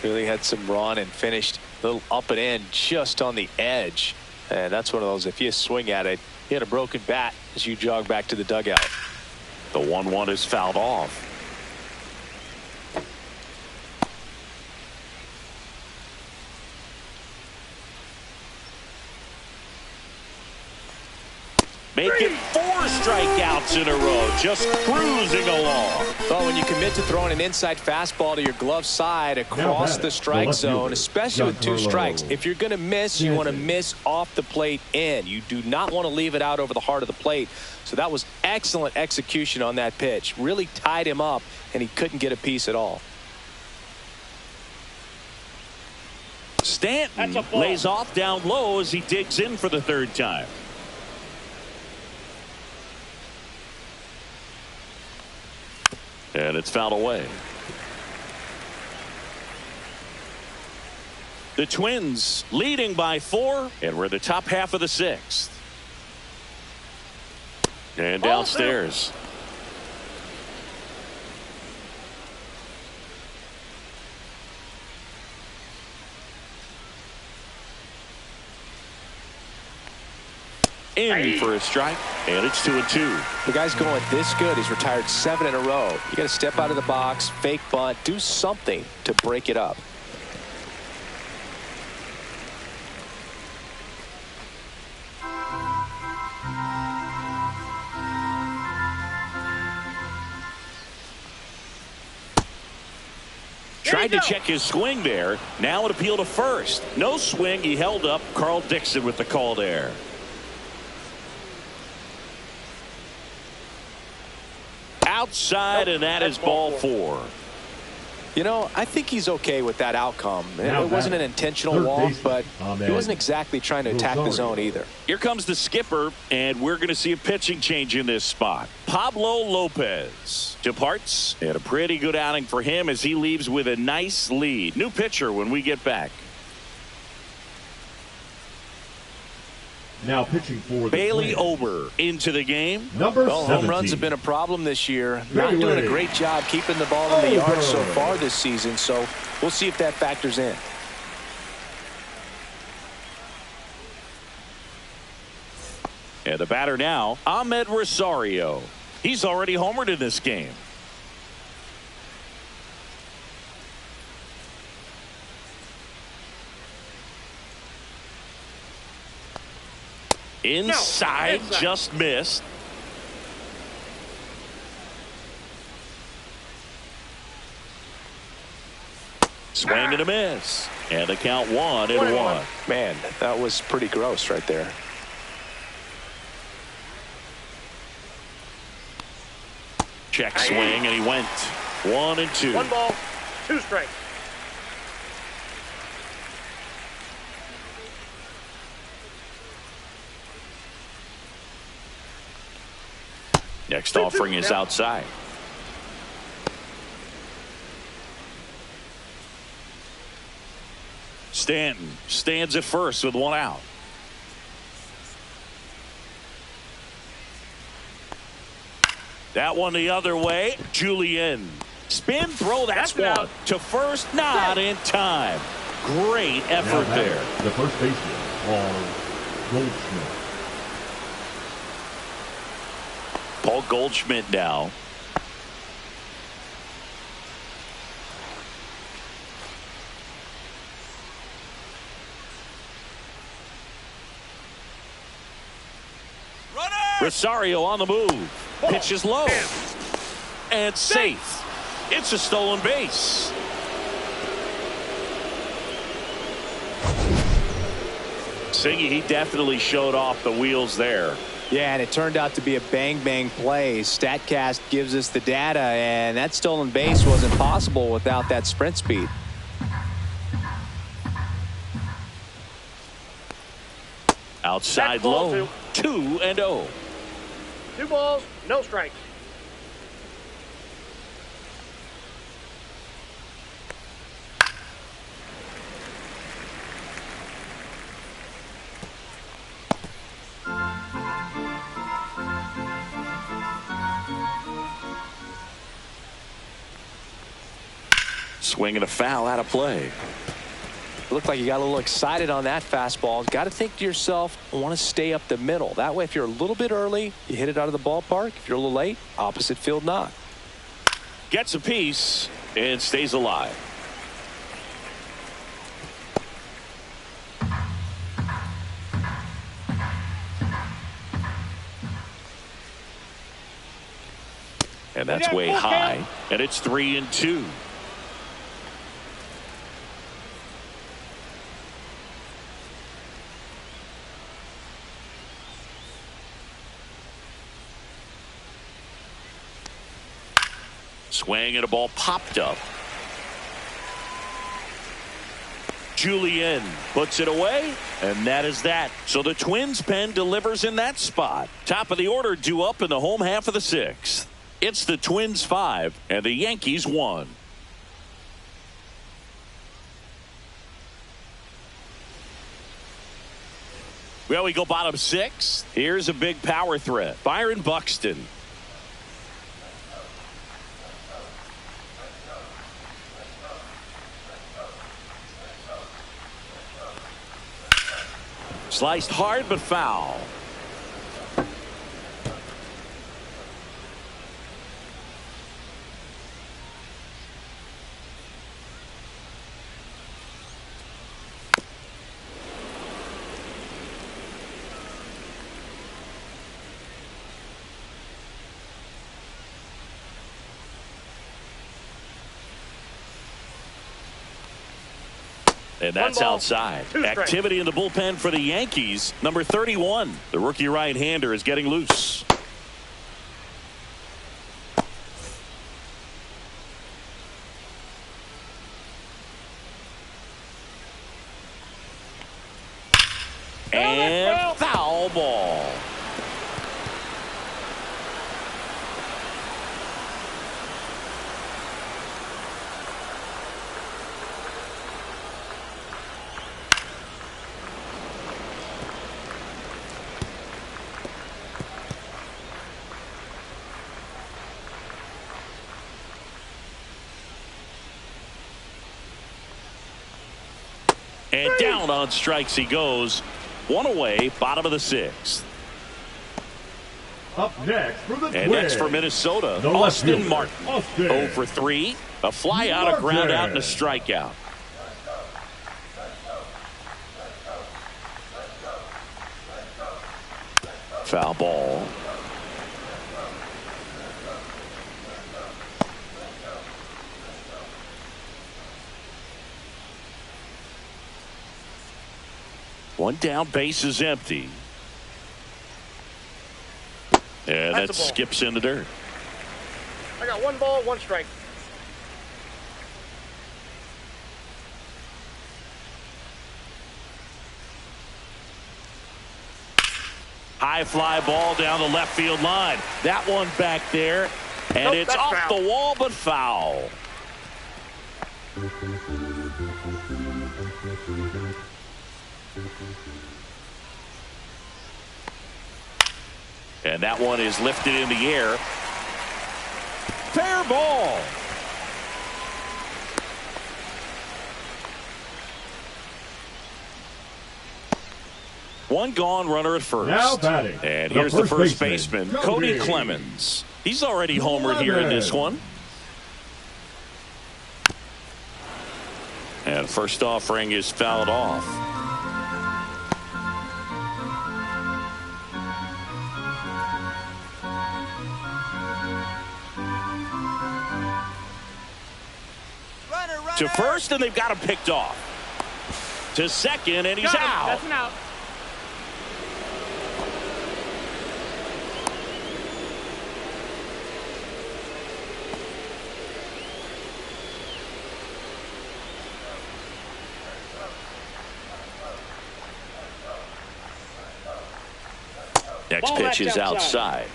Really had some run and finished a little up and in just on the edge. And that's one of those, if you swing at it, you hit a broken bat as you jog back to the dugout. The 1-1 is fouled off. Making 4 strikeouts in a row, just cruising along. Well, when you commit to throwing an inside fastball to your glove side across the strike zone, especially with 2 strikes, if you're going to miss, you want to miss off the plate in. You do not want to leave it out over the heart of the plate. So that was excellent execution on that pitch. Really tied him up, and he couldn't get a piece at all. Stanton lays off down low as he digs in for the 3rd time. And it's fouled away. The Twins leading by 4, and we're the top half of the 6th. And downstairs. In for a strike, and it's 2-2. The guy's going this good. He's retired 7 in a row. You got to step out of the box, fake bunt, do something to break it up. Tried to check his swing there. Now an appeal to first. No swing. He held up. Carl Dixon with the call there. Outside, and that is ball 4. You know, I think he's okay with that outcome. It wasn't an intentional walk, but he wasn't exactly trying to attack the zone either. Here comes the skipper, and we're going to see a pitching change in this spot. Pablo Lopez departs, and a pretty good outing for him as he leaves with a nice lead. New pitcher when we get back. Now pitching for the Bailey Twins. Ober into the game. Number 17. Home runs have been a problem this year. Not doing a great job keeping the ball in the yard so far this season, so we'll see if that factors in. And the batter now, Ahmed Rosario. He's already homered in this game. Inside, just missed. Swing and a miss. And the count 1-1. Man, that was pretty gross right there. Check swing, and he went 1-2. 1 ball, 2 strikes. Next offering is outside. Stanton stands at first with 1 out. That one the other way. Julian. Spin throw. That's one. Out. To first. Not in time. Great effort there. The first baseman, Paul Goldschmidt. Paul Goldschmidt now. Rosario on the move. Pitch is low. And safe. It's a stolen base. Singy, he definitely showed off the wheels there. Yeah, and it turned out to be a bang-bang play. StatCast gives us the data, and that stolen base wasn't possible without that sprint speed. Outside low. 2-0. 2 balls, no strikes. Swing and a foul out of play. Looked like you got a little excited on that fastball. Got to think to yourself, I want to stay up the middle. That way, if you're a little bit early, you hit it out of the ballpark. If you're a little late, opposite field knock. Gets a piece and stays alive. And that's way high. And it's 3-2. Swing and a ball popped up. Julian puts it away, and that is that. So the Twins pen delivers in that spot. Top of the order due up in the home half of the 6th. It's the Twins 5 and the Yankees 1. Well, we go bottom 6. Here's a big power threat. Byron Buxton. Sliced hard but foul. And that's outside. Activity in the bullpen for the Yankees. Number 31, the rookie right-hander, is getting loose. And foul ball. And down on strikes he goes. One away, bottom of the 6th. Up next for the And Twins. next for Minnesota, The left Austin fielder, Martin. Austin 0 for 3. A fly out, a ground out, and a strikeout. Foul ball. One down, base is empty. And that skips in the dirt. I got 1 ball, 1 strike. High fly ball down the left field line. That one back there. And it's off the wall, but foul. And that one is lifted in the air. Fair ball. One gone, runner at first. Now batting. And here's the first baseman, Cody Clemens. He's already homered here in this one. And first offering is fouled off. To first, and they've got him picked off. To second, and he's out. That's an out. Next pitch is outside.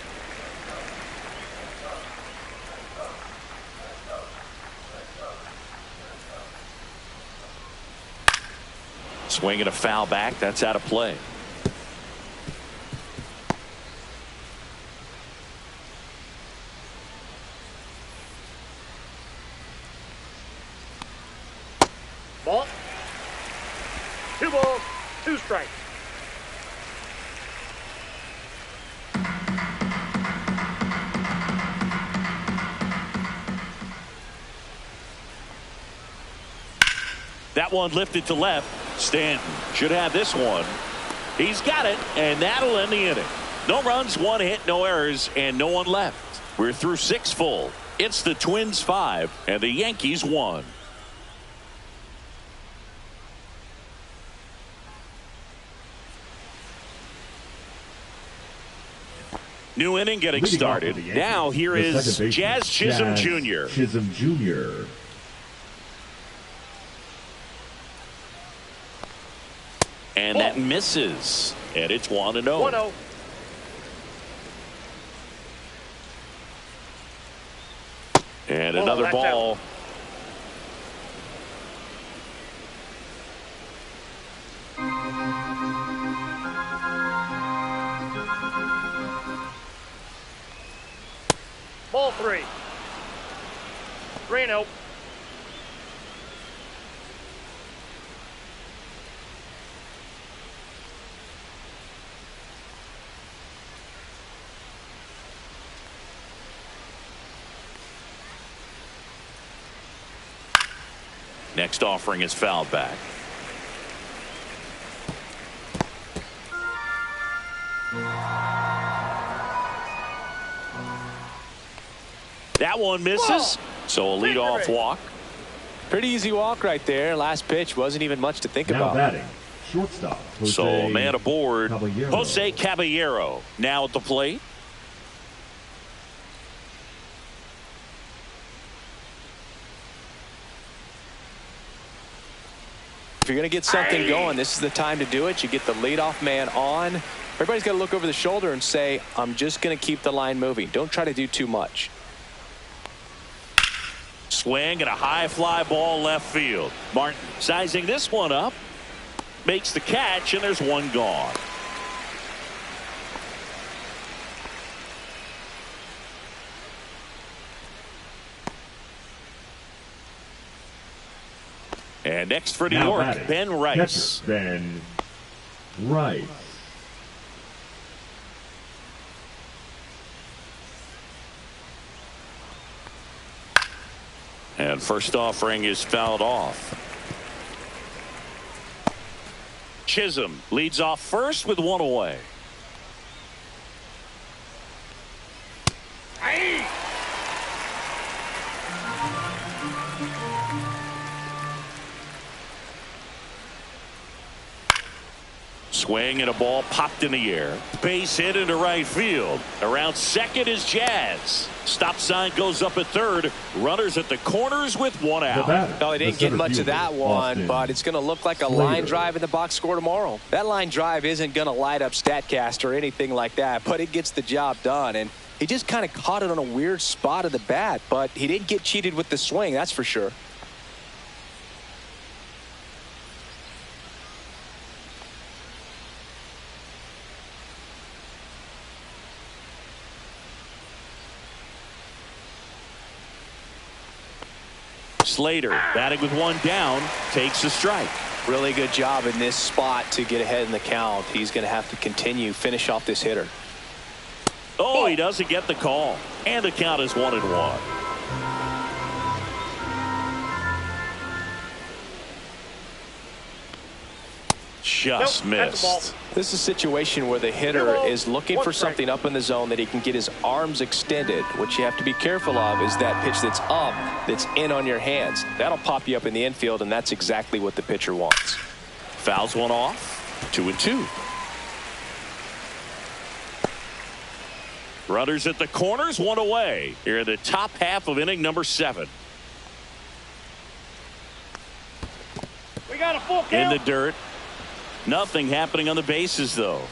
Swinging a foul back. That's out of play. Ball. 2 balls, 2 strikes. That one lifted to left. Stanton should have this one. He's got it, and that'll end the inning. No runs, 1 hit, no errors, and no one left. We're through 6 full. It's the Twins 5 and the Yankees 1. New inning getting started. Now here is Jazz Chisholm Jr. Chisholm Jr. And that misses. And it's 1-0. 1-0. And another ball. Out. Ball 3. 3-0. Next offering is fouled back. That one misses. So a leadoff walk. Pretty easy walk right there. Last pitch wasn't even much to think Now about. batting, shortstop. So a man aboard. Caballero. Jose Caballero now at the plate. If you're going to get something going, this is the time to do it. You get the leadoff man on. Everybody's got to look over the shoulder and say, I'm just going to keep the line moving. Don't try to do too much. Swing and a high fly ball left field. Martin sizing this one up. Makes the catch, and there's one gone. And next for New York, batting, Ben Rice. catcher, Ben Rice. And first offering is fouled off. Chisholm leads off first with 1 away. Swing and a ball popped in the air. Base hit into right field. Around second is Jazz. Stop sign goes up at third. Runners at the corners with one out. No, he didn't get much of that one, but it's going to look like a line drive in the box score tomorrow. That line drive isn't going to light up StatCast or anything like that, but it gets the job done. And he just kind of caught it on a weird spot of the bat, but he didn't get cheated with the swing, that's for sure. Slater batting with one down, takes a strike. Really good job in this spot to get ahead in the count. He's going to have to finish off this hitter. Oh, he doesn't get the call. And the count is 1-1. Just missed. This is a situation where the hitter is looking for something up in the zone that he can get his arms extended. What you have to be careful of is that pitch that's up, that's in on your hands. That'll pop you up in the infield, and that's exactly what the pitcher wants. Fouls one off. 2-2. Runners at the corners, one away. Here in the top half of inning number 7. We got a full count. In the dirt. Nothing happening on the bases, though.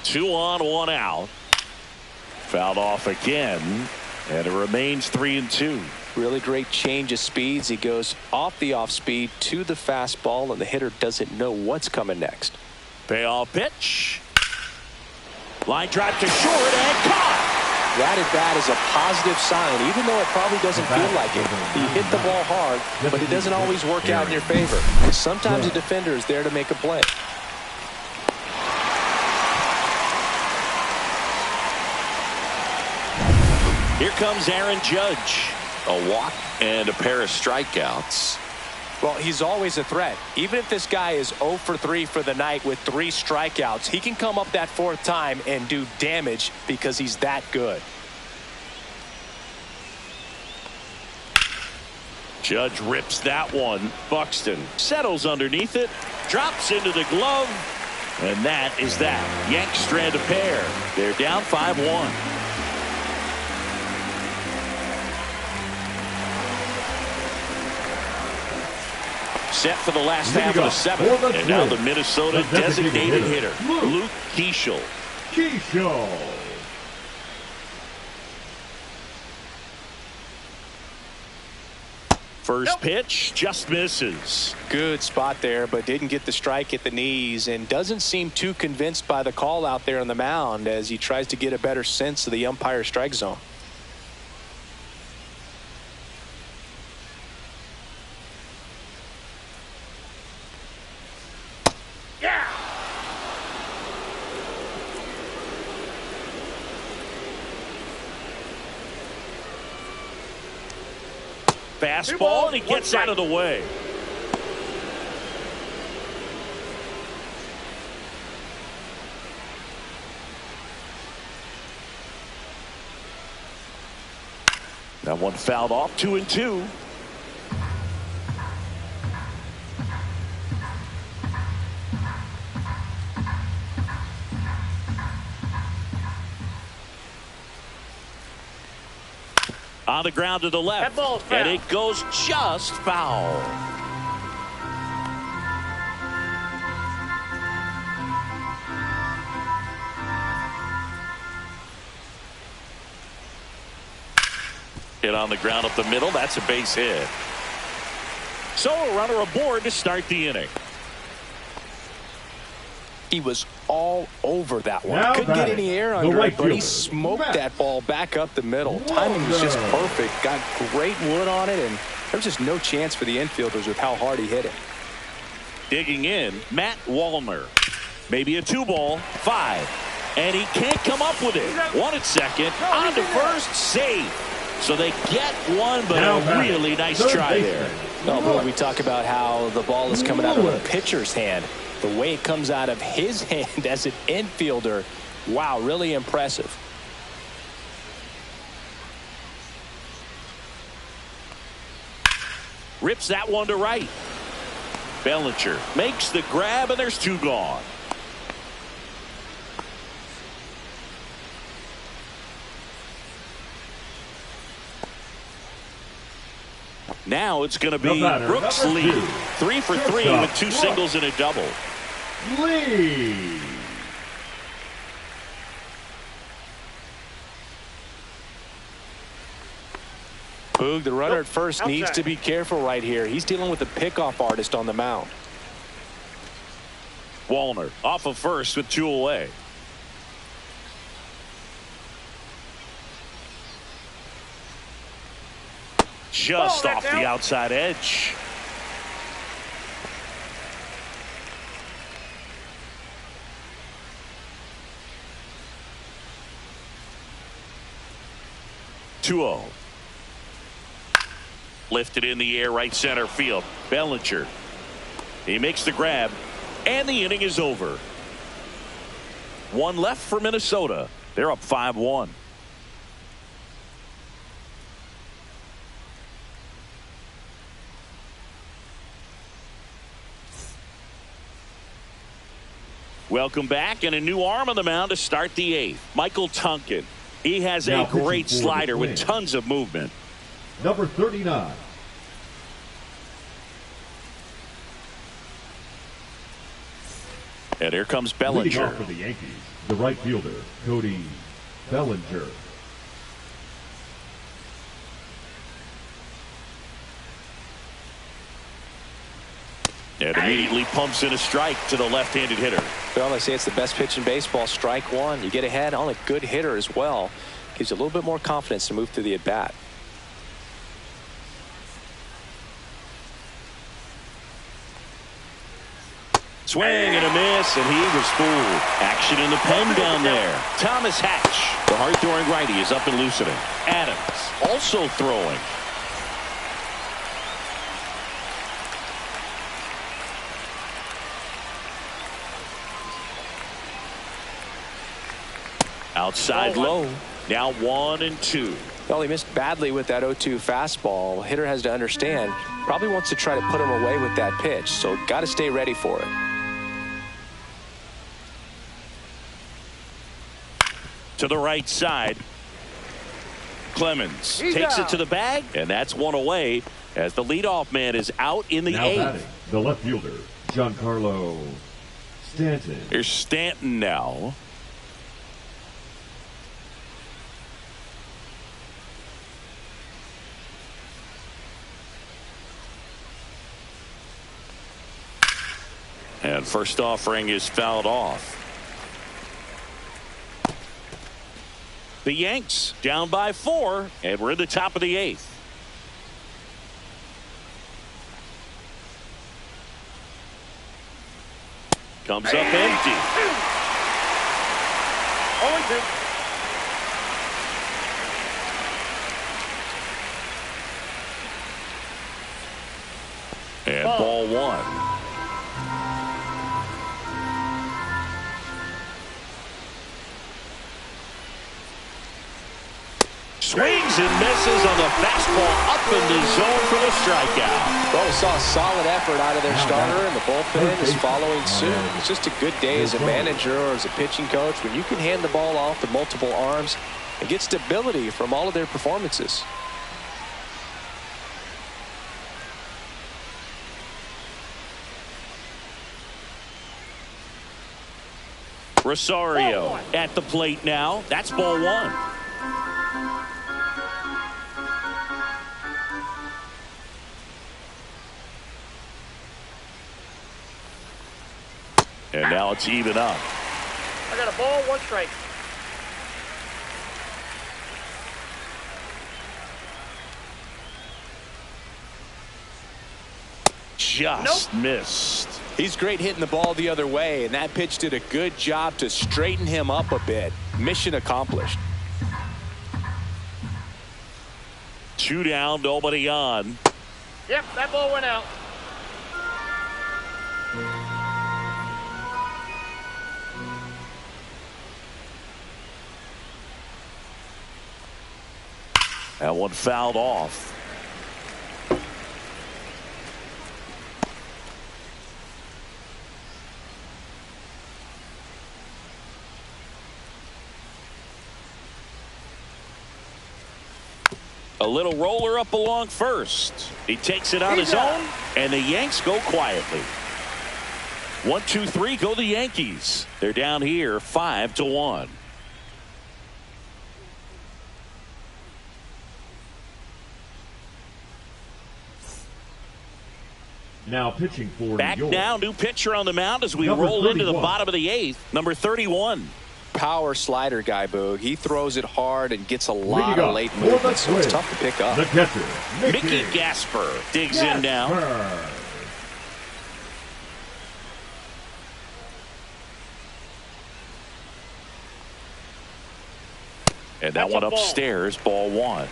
Two on, one out. Fouled off again, and it remains 3-2. Really great change of speeds. He goes off the off speed to the fastball, and the hitter doesn't know what's coming next. Payoff pitch. Line drive to short and caught. That at bat is a positive sign, even though it probably doesn't feel like it. You hit the ball hard, but it doesn't always work out in your favor. Sometimes a defender is there to make a play. Here comes Aaron Judge. A walk and a pair of strikeouts. Well, he's always a threat. Even if this guy is 0 for 3 for the night with 3 strikeouts, he can come up that 4th time and do damage because he's that good. Judge rips that one. Buxton settles underneath it, drops into the glove, and that is that. Yanks strand a pair. They're down 5-1. Set for the last half of the 7th, and now the Minnesota designated hitter, Luke Keeschel. First pitch just misses. Good spot there, but didn't get the strike at the knees, and doesn't seem too convinced by the call out there on the mound as he tries to get a better sense of the umpire strike zone. Fastball, and he gets out of the way. That one fouled off. 2-2. On the ground to the left, and it goes just foul. Hit on the ground up the middle. That's a base hit. So a runner aboard to start the inning. He was all over that one. Couldn't get any air under it, but he smoked that ball back up the middle. Timing was just perfect. Got great wood on it, and there was just no chance for the infielders with how hard he hit it. Digging in, Matt Wallner. Maybe a 2-ball, 5. And he can't come up with it. 1 at second, on to first, safe. So they get one, but a really nice try there. Well, we talk about how the ball is coming out of a pitcher's hand. The way it comes out of his hand as an infielder, wow, really impressive. Rips that one to right. Bellinger makes the grab, and there's two gone. Now it's going to be Brooks Lee. 3 for 3 with 2 singles and a double. Lee. Boog, the runner at first needs to be careful right here. He's dealing with a pickoff artist on the mound. Wallner off of first with 2 away. Just off the outside edge. Two-0. Lifted in the air, right center field. Bellinger. He makes the grab, and the inning is over. 1 left for Minnesota. They're up 5-1. Welcome back, and a new arm on the mound to start the 8th. Michael Tonkin. He has a great slider with tons of movement. Number 39. And here comes Bellinger. Leading off for the Yankees, the right fielder, Cody Bellinger. And immediately pumps in a strike to the left-handed hitter. Well, they say it's the best pitch in baseball. Strike one. You get ahead on a good hitter as well. Gives you a little bit more confidence to move through the at-bat. Swing and a miss, and he was fooled. Action in the pen down there. Thomas Hatch, the hard-throwing righty, is up and loosening. Adams also throwing. Outside low. Now 1-2. Well, he missed badly with that 0-2 fastball. Hitter has to understand, probably wants to try to put him away with that pitch, so got to stay ready for it. To the right side. Clemens takes it to the bag, and that's one away as the leadoff man is out in the 8th. Batting, the left fielder, Giancarlo Stanton. Here's Stanton now. And first offering is fouled off. The Yanks down by 4, and we're in the top of the 8th. Comes up empty. 0-2. And ball 1. Swings and misses on the fastball up in the zone for the strikeout. Well, we saw a solid effort out of their starter, and the bullpen is following suit. It's just a good day as a manager or as a pitching coach when you can hand the ball off to multiple arms and get stability from all of their performances. Rosario at the plate now. That's ball 1. And now it's even up. I got a ball, 1 strike. Just missed. He's great hitting the ball the other way, and that pitch did a good job to straighten him up a bit. Mission accomplished. 2 down, nobody on. Yep, that ball went out. That one fouled off. A little roller up along first. He takes it on his own, and the Yanks go quietly. 1, 2, 3 go the Yankees. They're down here 5-1. Now pitching for Back New York. now, new pitcher on the mound as we Number roll into the 31. bottom of the 8th. Number 31. Power slider guy, Boog. He throws it hard and gets a Leading lot of up late for the movement, so it's Twins, tough to pick up. The catcher, Mickey Gasper digs in now. Gasper. And that one upstairs, ball 1.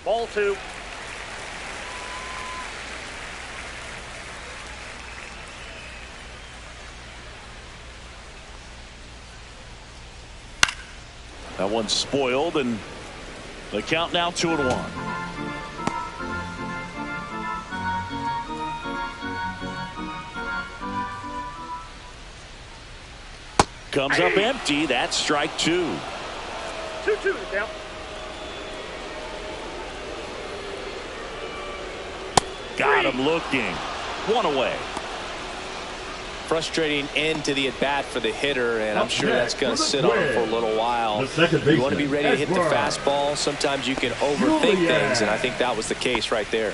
Ball 2. That one's spoiled, and the count now 2-1. Comes up empty. That's strike 2. 2-2 to count. Got him looking. 1 away. Frustrating end to the at-bat for the hitter, and I'm Up sure that's next going to for the sit on him for a Twins, little while. the second You want to be baseman, ready to hit the Edward fastball. Sometimes you can overthink Julian. things, and I think that was the case right there.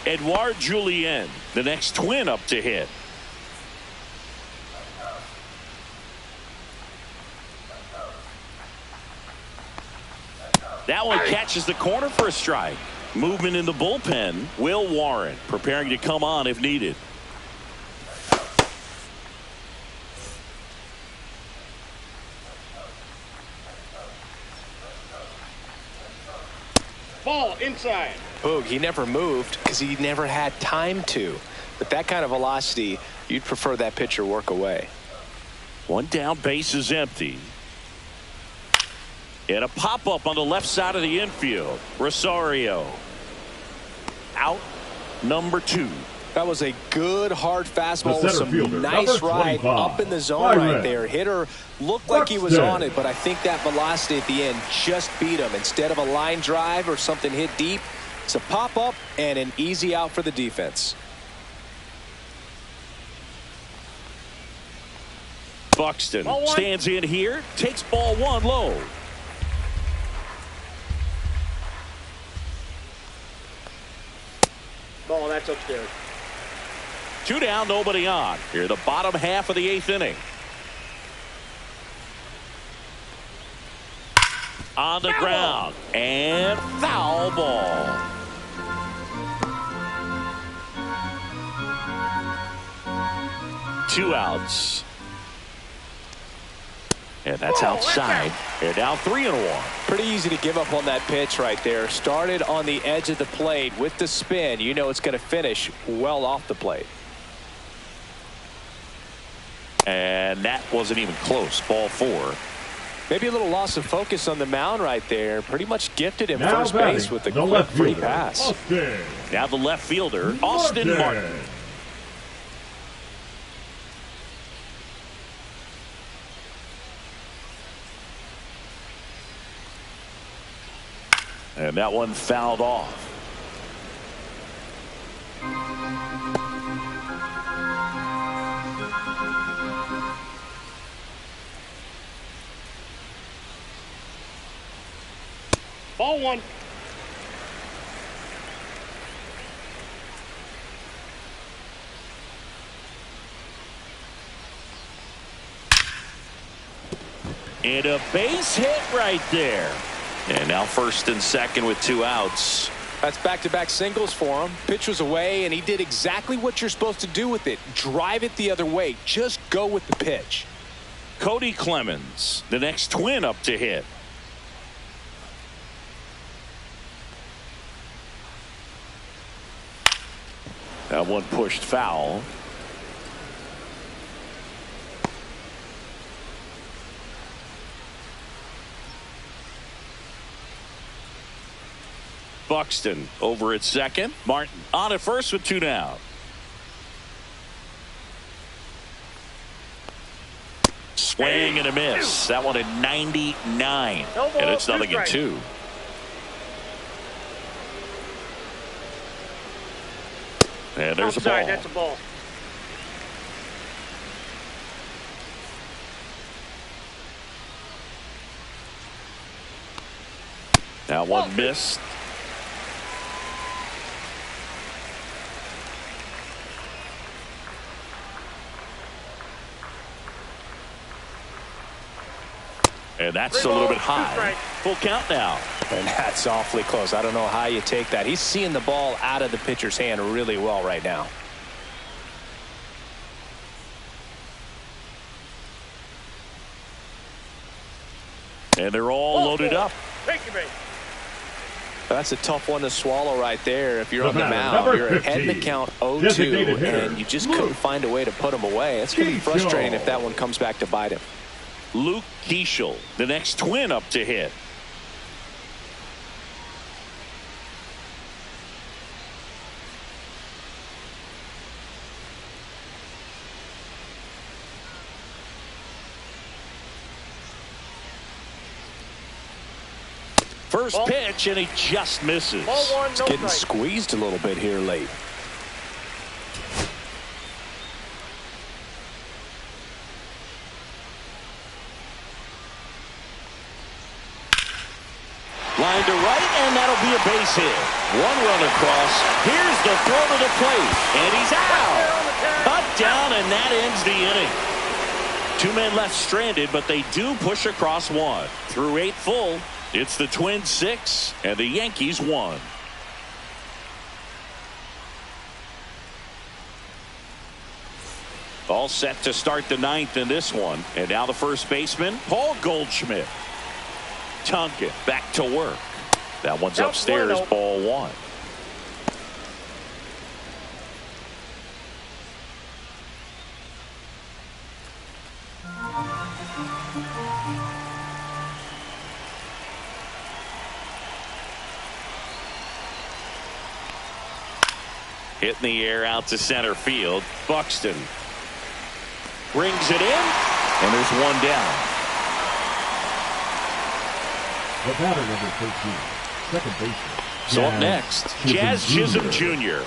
Edouard Julien, the next Twin up to hit. That one catches the corner for a strike. Movement in the bullpen. Will Warren preparing to come on if needed. Ball inside. Boog, he never moved because he never had time to. With that kind of velocity, you'd prefer that pitcher work away. One down, base is empty. And a pop-up on the left side of the infield. Rosario. Out, number 2. That was a good hard fastball The with center fielder, some nice number ride 25, up in the zone Byron right there. Hitter looked like he was Buxton. on it, but I think that velocity at the end just beat him. Instead of a line drive or something hit deep, it's a pop-up and an easy out for the defense. Buxton Ball 1. stands in here, takes ball 1 low. Ball, that's upstairs. 2 down, nobody on. Here, the bottom half of the 8th inning. On the ground. And foul ball. Two outs. And that's outside. They're down 3-1. Pretty easy to give up on that pitch right there. Started on the edge of the plate with the spin. You know it's going to finish well off the plate. And that wasn't even close. Ball 4. Maybe a little loss of focus on the mound right there. Pretty much gifted him Now first base batting, with a the quick left free fielder, pass. Austin Now the left fielder, Austin Martin. And that one fouled off. Ball 1. And a base hit right there. And now first and second with 2 outs. That's back-to-back singles for him. Pitch was away, and he did exactly what you're supposed to do with it. Drive it the other way. Just go with the pitch. Cody Clemens, the next Twin up to hit. That one pushed foul. Buxton over at second. Martin on at first with 2 down. Swing and a miss. That one at 99. And it's 0-2. And there's a ball. That's a ball. That one missed. And that's a little bit high. Full count now. And that's awfully close. I don't know how you take that. He's seeing the ball out of the pitcher's hand really well right now. And they're all loaded up. Thank you, mate. That's a tough one to swallow right there. If you're on the mound, you're ahead in the count 0-2, and you just couldn't find a way to put him away. It's going to be frustrating if that one comes back to bite him. Luke Keeschel, the next Twin up to hit. First pitch, and he just misses. Ball one, It's no getting strike. squeezed a little bit here late. Line to right, and that'll be a base hit. One run across. Here's the throw to the plate, and he's out. Cut down, and that ends the inning. 2 men left stranded, but they do push across one. Through 8 full, it's the Twins 6 and the Yankees 1. All set to start the 9th in this one. And now the first baseman, Paul Goldschmidt. Tonkin back to work. That one's upstairs, ball 1. Hit in the air out to center field. Buxton brings it in, and there's one down. The batter, number 13, second baseman. So up next, Jazz Chisholm Jr.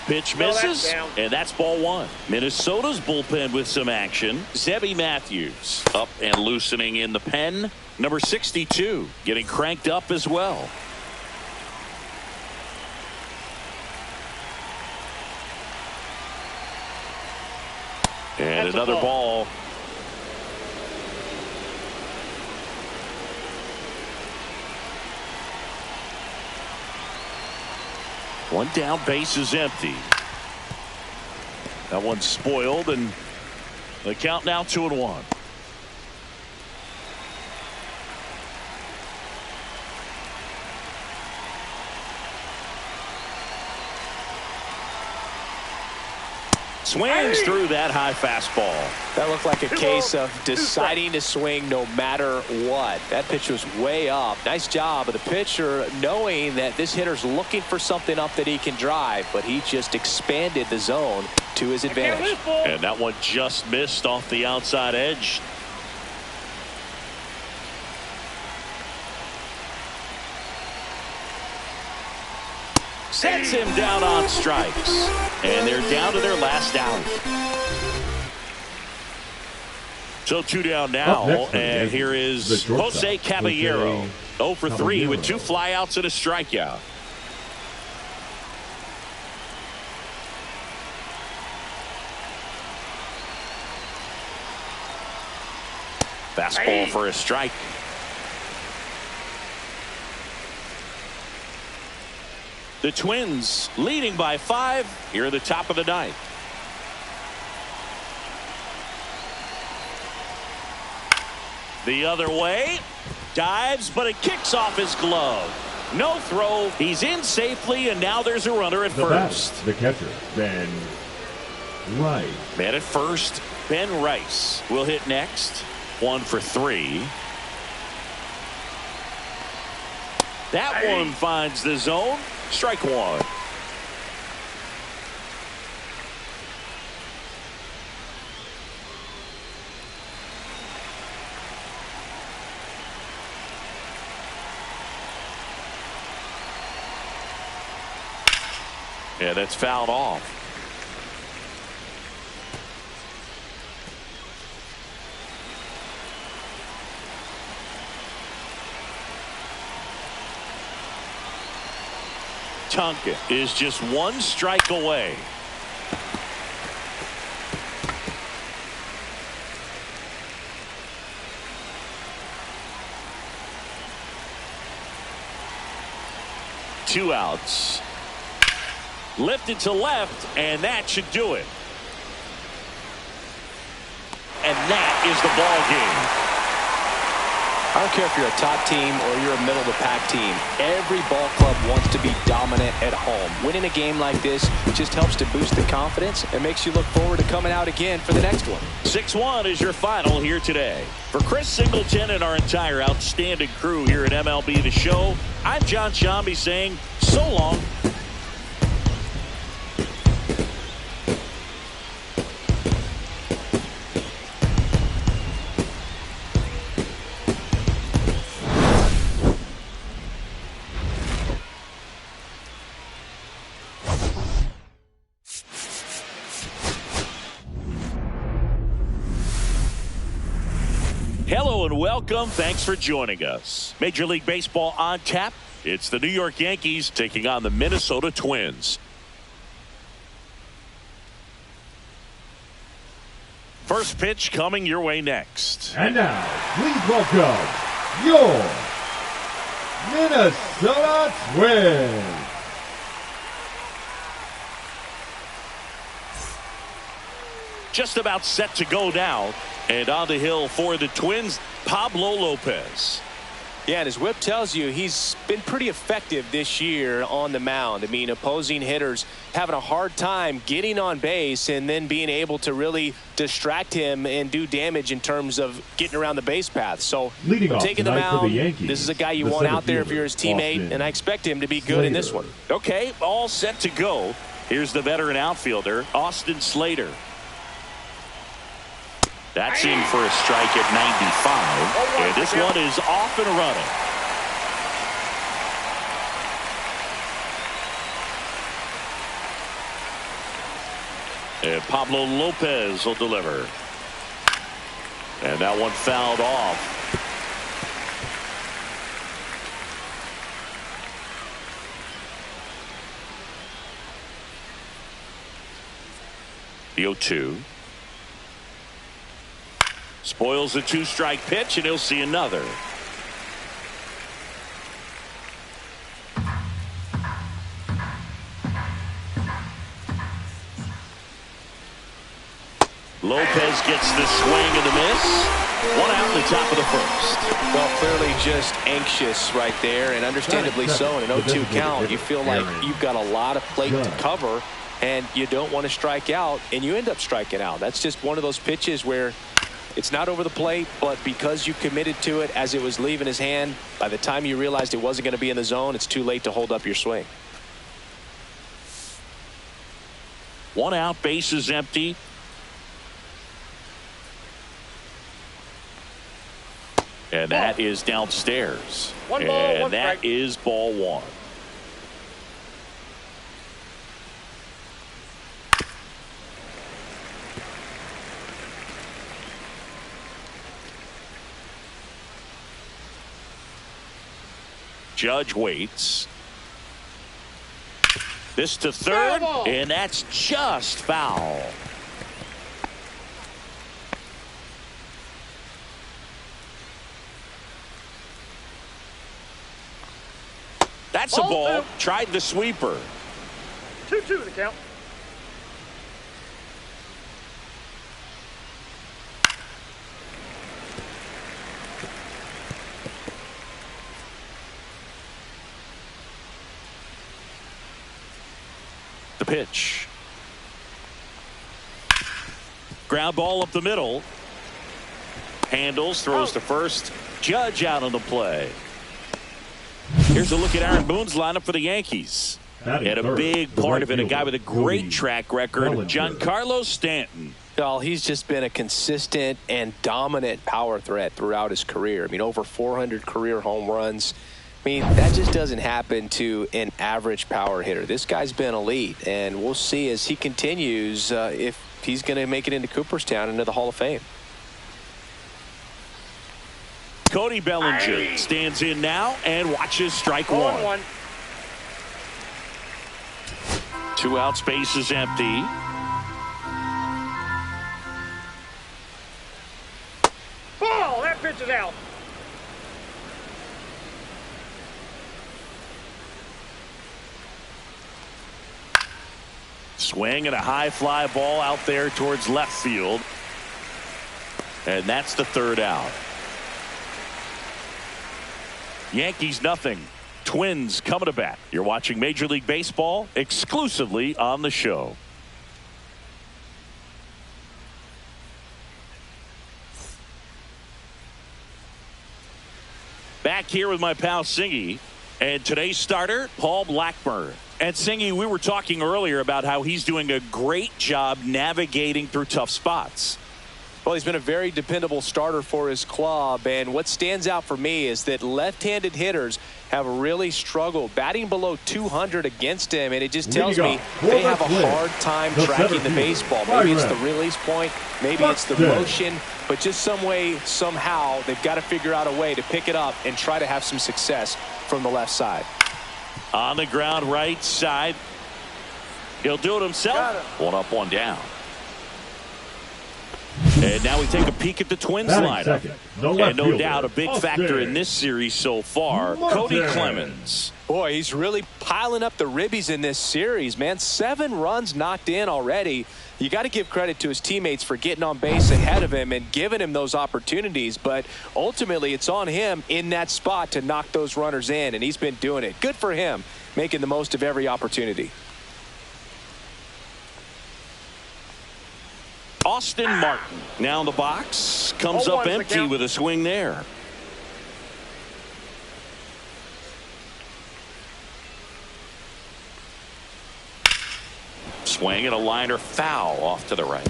Pitch misses, and that's ball 1. Minnesota's bullpen with some action. Zebby Matthews up and loosening in the pen. Number 62 getting cranked up as well. And another ball. One down, base is empty. That one's spoiled, and the count now 2-1. Swings through that high fastball. That looked like a case of deciding to swing no matter what. That pitch was way up. Nice job of the pitcher knowing that this hitter's looking for something up that he can drive, but he just expanded the zone to his advantage. And that one just missed off the outside edge. Sets him down on strikes. And they're down to their last out. So 2 down now, and here is Jose Caballero. 0 for 3 with 2 flyouts and a strikeout. Fastball for a strike. The Twins leading by 5 here at the top of the 9th. The other way, dives, but it kicks off his glove. No throw. He's in safely, and now there's a runner at first. The catcher, Ben Rice. Man at first, Ben Rice will hit next. 1 for 3. That one finds the zone. Strike one. Yeah, that's fouled off. Tonka is just one strike away. Two outs. Lifted to left, and that should do it. And that is the ball game. I don't care if you're a top team or you're a middle-of-the-pack team. Every ball club wants to be dominant at home. Winning a game like this just helps to boost the confidence and makes you look forward to coming out again for the next one. 6-1 is your final here today. For Chris Singleton and our entire outstanding crew here at MLB The Show, I'm John Shambi saying so long. Hello and welcome. Thanks for joining us. Major League Baseball on tap. It's the New York Yankees taking on the Minnesota Twins. First pitch coming your way next. And now, please welcome your Minnesota Twins. Just about set to go now. And on the hill for the Twins, Pablo Lopez. Yeah, and as Whip tells you, he's been pretty effective this year on the mound. I mean, opposing hitters having a hard time getting on base and then being able to really distract him and do damage in terms of getting around the base path. So taking the mound, this is a guy you want out there if you're his teammate, and I expect him to be good in this one. Okay, all set to go. Here's the veteran outfielder, Austin Slater. That's in for a strike at 95. And this one is off and running. And Pablo Lopez will deliver. And that one fouled off. The 0-2. Spoils a two-strike pitch, and he'll see another. Lopez gets the swing and the miss. One out in the top of the first. Well, clearly just anxious right there, and understandably so. In an 0-2 count, you feel like you've got a lot of plate to cover, and you don't want to strike out, and you end up striking out. That's just one of those pitches where it's not over the plate, but because you committed to it as it was leaving his hand, by the time you realized it wasn't going to be in the zone, it's too late to hold up your swing. One out, bases empty. And that is downstairs. One ball, one that strike. is ball one. Judge waits. This to third, and that's just foul. That's a ball. Tried the sweeper. 2-2 the count. The pitch. Ground ball up the middle. Handles, throws to first. Judge out on the play. Here's a look at Aaron Boone's lineup for the Yankees. And a big part of it, a guy with a great track record, Giancarlo Stanton. Well, he's just been a consistent and dominant power threat throughout his career. I mean, over 400 career home runs. I mean, that just doesn't happen to an average power hitter. This guy's been elite, and we'll see as he continues if he's going to make it into Cooperstown, into the Hall of Fame. Cody Bellinger stands in now and watches strike one. 2 out, space is empty. Oh, that pitch is out. Swing and a high fly ball out there towards left field. And that's the 3rd out. Yankees nothing. Twins coming to bat. You're watching Major League Baseball exclusively on the show. Back here with my pal Singy, and today's starter, Paul Blackburn. And Singy, we were talking earlier about how he's doing a great job navigating through tough spots. Well, he's been a very dependable starter for his club, and what stands out for me is that left-handed hitters have really struggled batting below 200 against him, and it just tells me they have a hard time tracking the baseball. Maybe it's the release point, maybe it's the motion, but just some way, somehow, they've got to figure out a way to pick it up and try to have some success from the left side. On the ground right side. He'll do it himself. 1 up, 1 down. And now we take a peek at the Twins lineup. And no doubt a big factor in this series so far, Cody Clemens. Boy, he's really piling up the ribbies in this series, man. 7 runs knocked in already. You got to give credit to his teammates for getting on base ahead of him and giving him those opportunities. But ultimately, it's on him in that spot to knock those runners in, and he's been doing it. Good for him, making the most of every opportunity. Austin Martin now in the box, comes up empty with a swing there. Swing and a liner foul off to the right.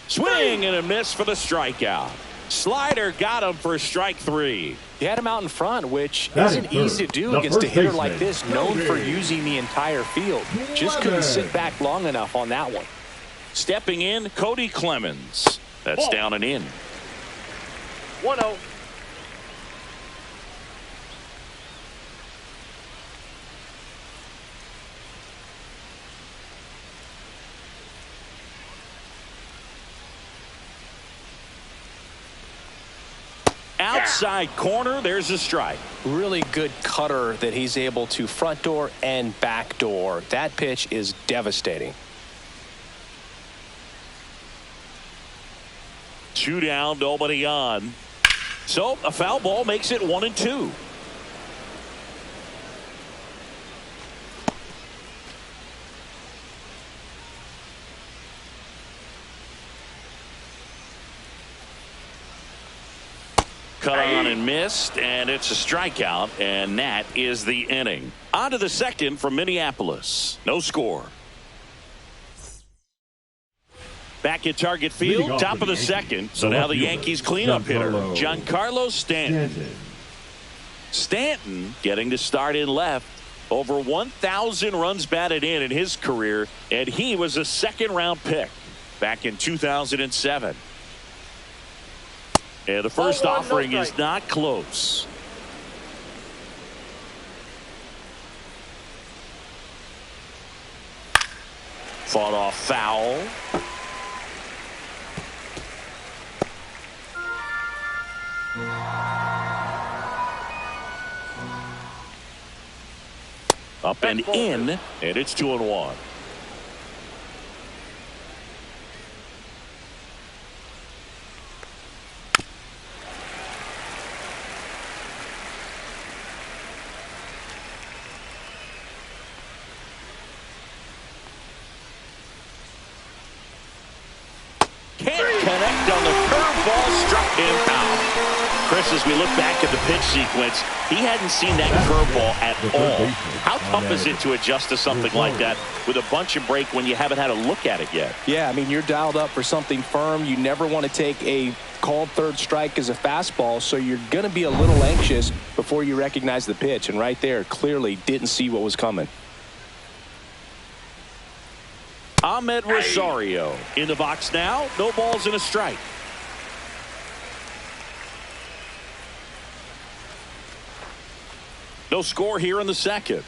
Swing and a miss for the strikeout. Slider got him for strike 3. He had him out in front, which isn't easy to do against a hitter like this, known for using the entire field. Just couldn't sit back long enough on that one. Stepping in, Cody Clemens. That's down and in. 1-0. Outside corner, there's a strike. Really good cutter that he's able to front door and back door. That pitch is devastating. 2 down, nobody on. So a foul ball makes it 1-2. Cut on and missed, and it's a strikeout, and that is the inning. On to the second from Minneapolis. No score. Back at Target Field, top of the second. So now the Yankees cleanup hitter, Giancarlo Stanton. Stanton getting to start in left. Over 1,000 runs batted in his career, and he was a second-round pick back in 2007. And the first offering is not close. Fought off foul. Up and in, and it's 2-1. on the curveball, struck him out. Chris, as we look back at the pitch sequence, he hadn't seen that curveball at all. How tough is it to adjust to something like that with a bunch of break when you haven't had a look at it yet? Yeah, I mean, you're dialed up for something firm. You never want to take a called third strike as a fastball, so you're going to be a little anxious before you recognize the pitch. And right there, clearly didn't see what was coming. Ahmed Rosario in the box now. No balls and a strike. No score here in the second.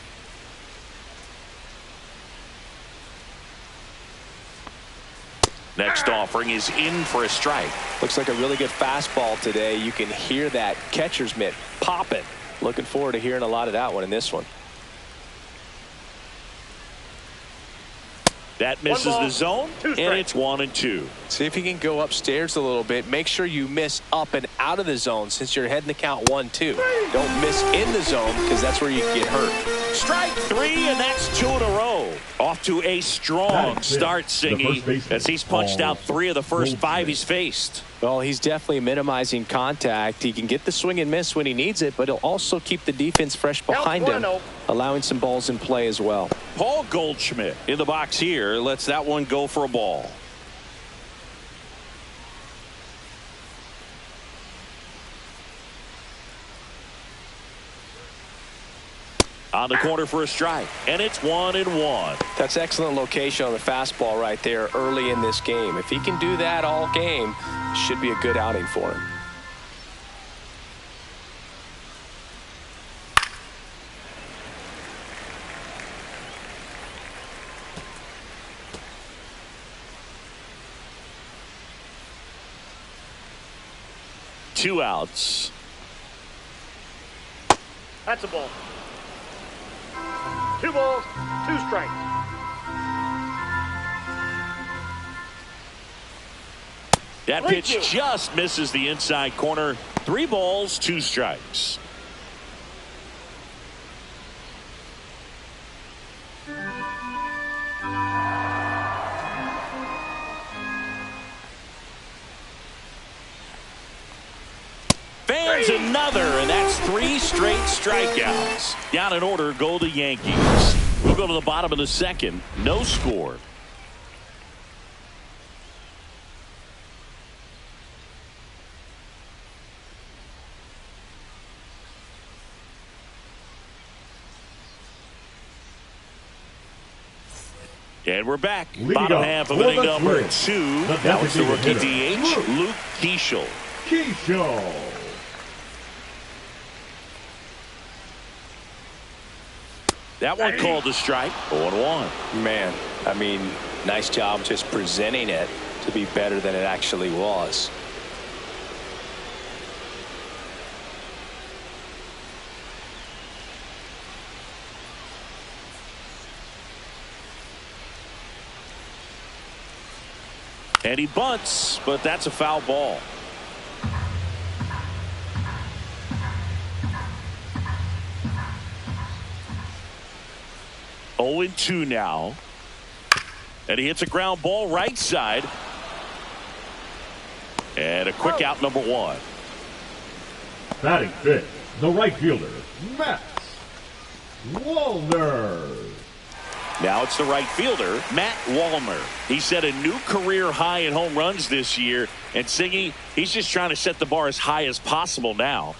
Next offering is in for a strike. Looks like a really good fastball today. You can hear that catcher's mitt popping. Looking forward to hearing a lot of that one in this one. That misses the zone, and it's 1-2. See if you can go upstairs a little bit. Make sure you miss up and out of the zone since you're heading to count 1-2. Don't miss in the zone because that's where you get hurt. Strike 3, and that's 2 in a row. Off to a strong start, Singy, as he's punched out 3 of the first 5 he's faced. Well, he's definitely minimizing contact. He can get the swing and miss when he needs it, but he'll also keep the defense fresh behind him, allowing some balls in play as well. Paul Goldschmidt in the box here lets that one go for a ball. On the corner for a strike, and it's 1-1. That's excellent location on the fastball right there early in this game. If he can do that all game, it should be a good outing for him. Two outs. That's a ball. 2 balls, 2 strikes. That pitch just misses the inside corner. 3 balls, 2 strikes. Fans another, and that's 3 straight strikeouts. Down in order go the Yankees. We'll go to the bottom of the second. No score. And we're back. Bottom half of inning number 2. That was the rookie DH, Luke Keeschel. That one called a strike. 0-1. Man, I mean, nice job just presenting it to be better than it actually was. And he bunts, but that's a foul ball. Oh, 0-2 now. And he hits a ground ball right side. And a quick out, number 1. Batting fifth, the right fielder, Matt Wallner. Now it's the right fielder, Matt Wallner. He set a new career high in home runs this year. And Singy, he's just trying to set the bar as high as possible now.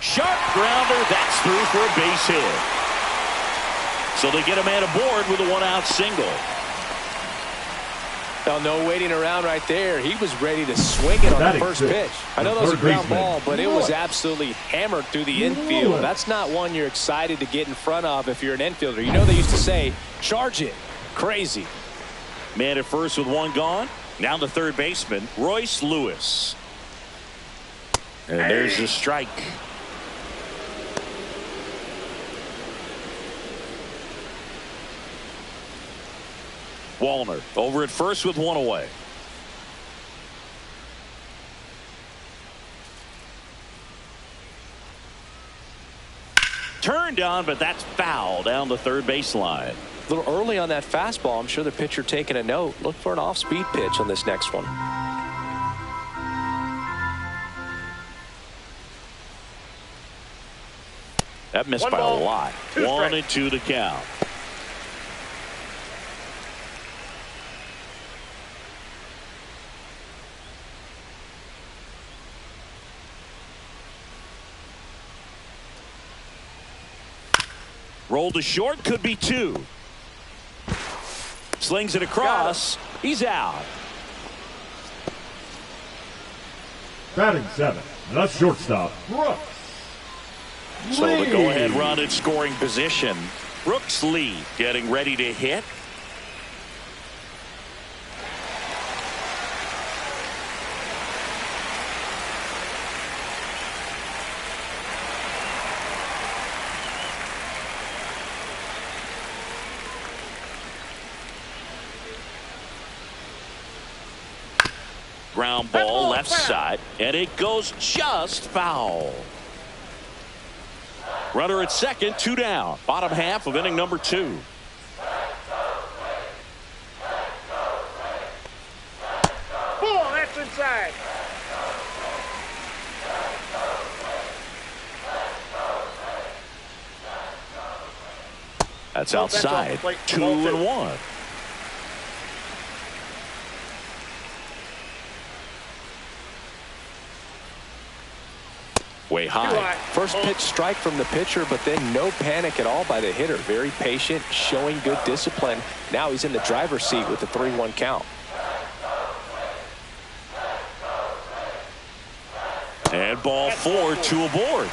Sharp grounder, that's through for a base hit. So they get a man aboard with a 1-out single. Well, no waiting around right there. He was ready to swing it on the first pitch. I know that was a ground ball, but it was absolutely hammered through the infield. That's not one you're excited to get in front of if you're an infielder. You know they used to say, charge it. Crazy. Man at first with 1 gone. Now the third baseman, Royce Lewis. And there's the strike. Wallner over at first with 1 away. Turned on, but that's foul down the third baseline. A little early on that fastball. I'm sure the pitcher taking a note. Look for an off-speed pitch on this next one. That missed by a lot. 1-2 the count. Roll to short, could be 2. Slings it across. He's out. Batting 7, the shortstop, Brooks. So the go-ahead run in scoring position. Brooks Lee getting ready to hit. Ground ball left side, and it goes just foul. Runner at second, 2 down. Bottom half of inning number 2. Ball, that's inside. That's outside. 2-1. Way high. First pitch strike from the pitcher, but then no panic at all by the hitter. Very patient, showing good discipline. Now he's in the driver's seat with the 3-1 count. And ball 4, 2 aboard.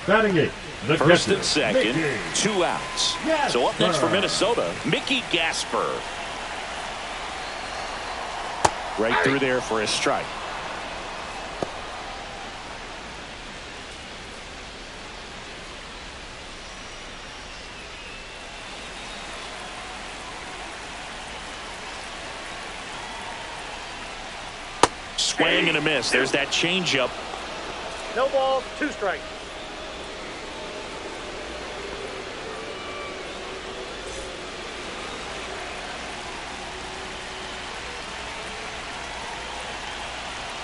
Batting 8, the First catcher, and second, Mickey. 2 outs. So up next for Minnesota, Mickey Gasper. Right through there for a strike. Swing and a miss. There's that changeup. No balls, 2 strikes.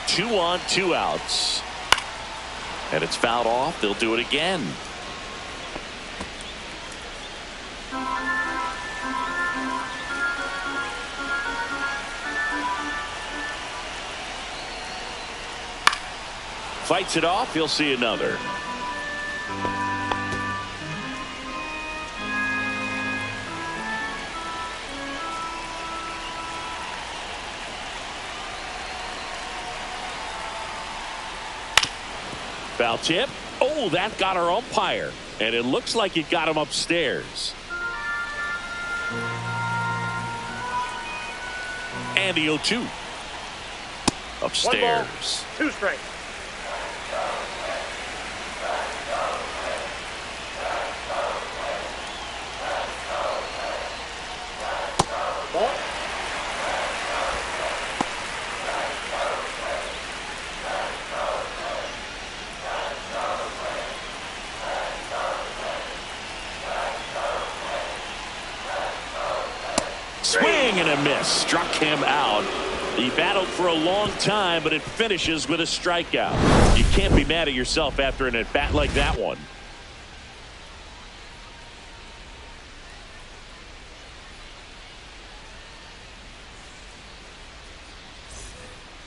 Two on, 2 outs. And it's fouled off. They'll do it again. Fights it off. He'll see another. Foul tip. Oh, that got our umpire. And it looks like it got him upstairs. And the 0-2. Upstairs. 1 ball, 2 strikes. Ball. Swing and a miss. Struck him out. He battled for a long time, but it finishes with a strikeout. You can't be mad at yourself after an at-bat like that one.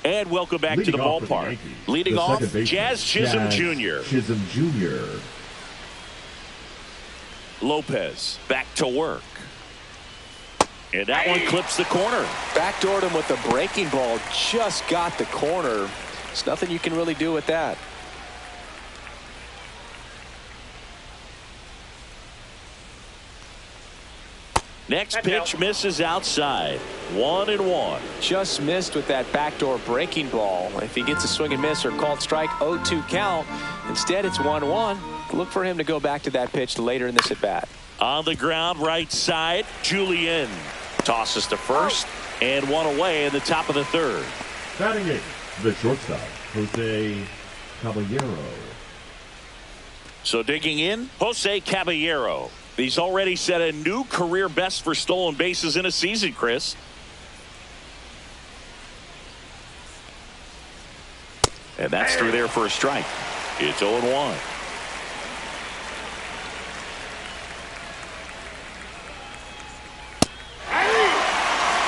And welcome back to the ballpark. Leading off, Jazz Chisholm Jr. Lopez back to work. And that one clips the corner. Backdoored him with the breaking ball. Just got the corner. There's nothing you can really do with that. Next pitch misses outside. 1-1. Just missed with that backdoor breaking ball. If he gets a swing and miss or called strike, 0-2 count. Instead, it's 1-1. Look for him to go back to that pitch later in this at bat. On the ground, right side, Julian tosses to first, and 1 away in the top of the 3rd. Batting 8, the shortstop, Jose Caballero. So digging in, Jose Caballero. He's already set a new career best for stolen bases in a season, Chris. And that's through there for a strike. It's 0-1.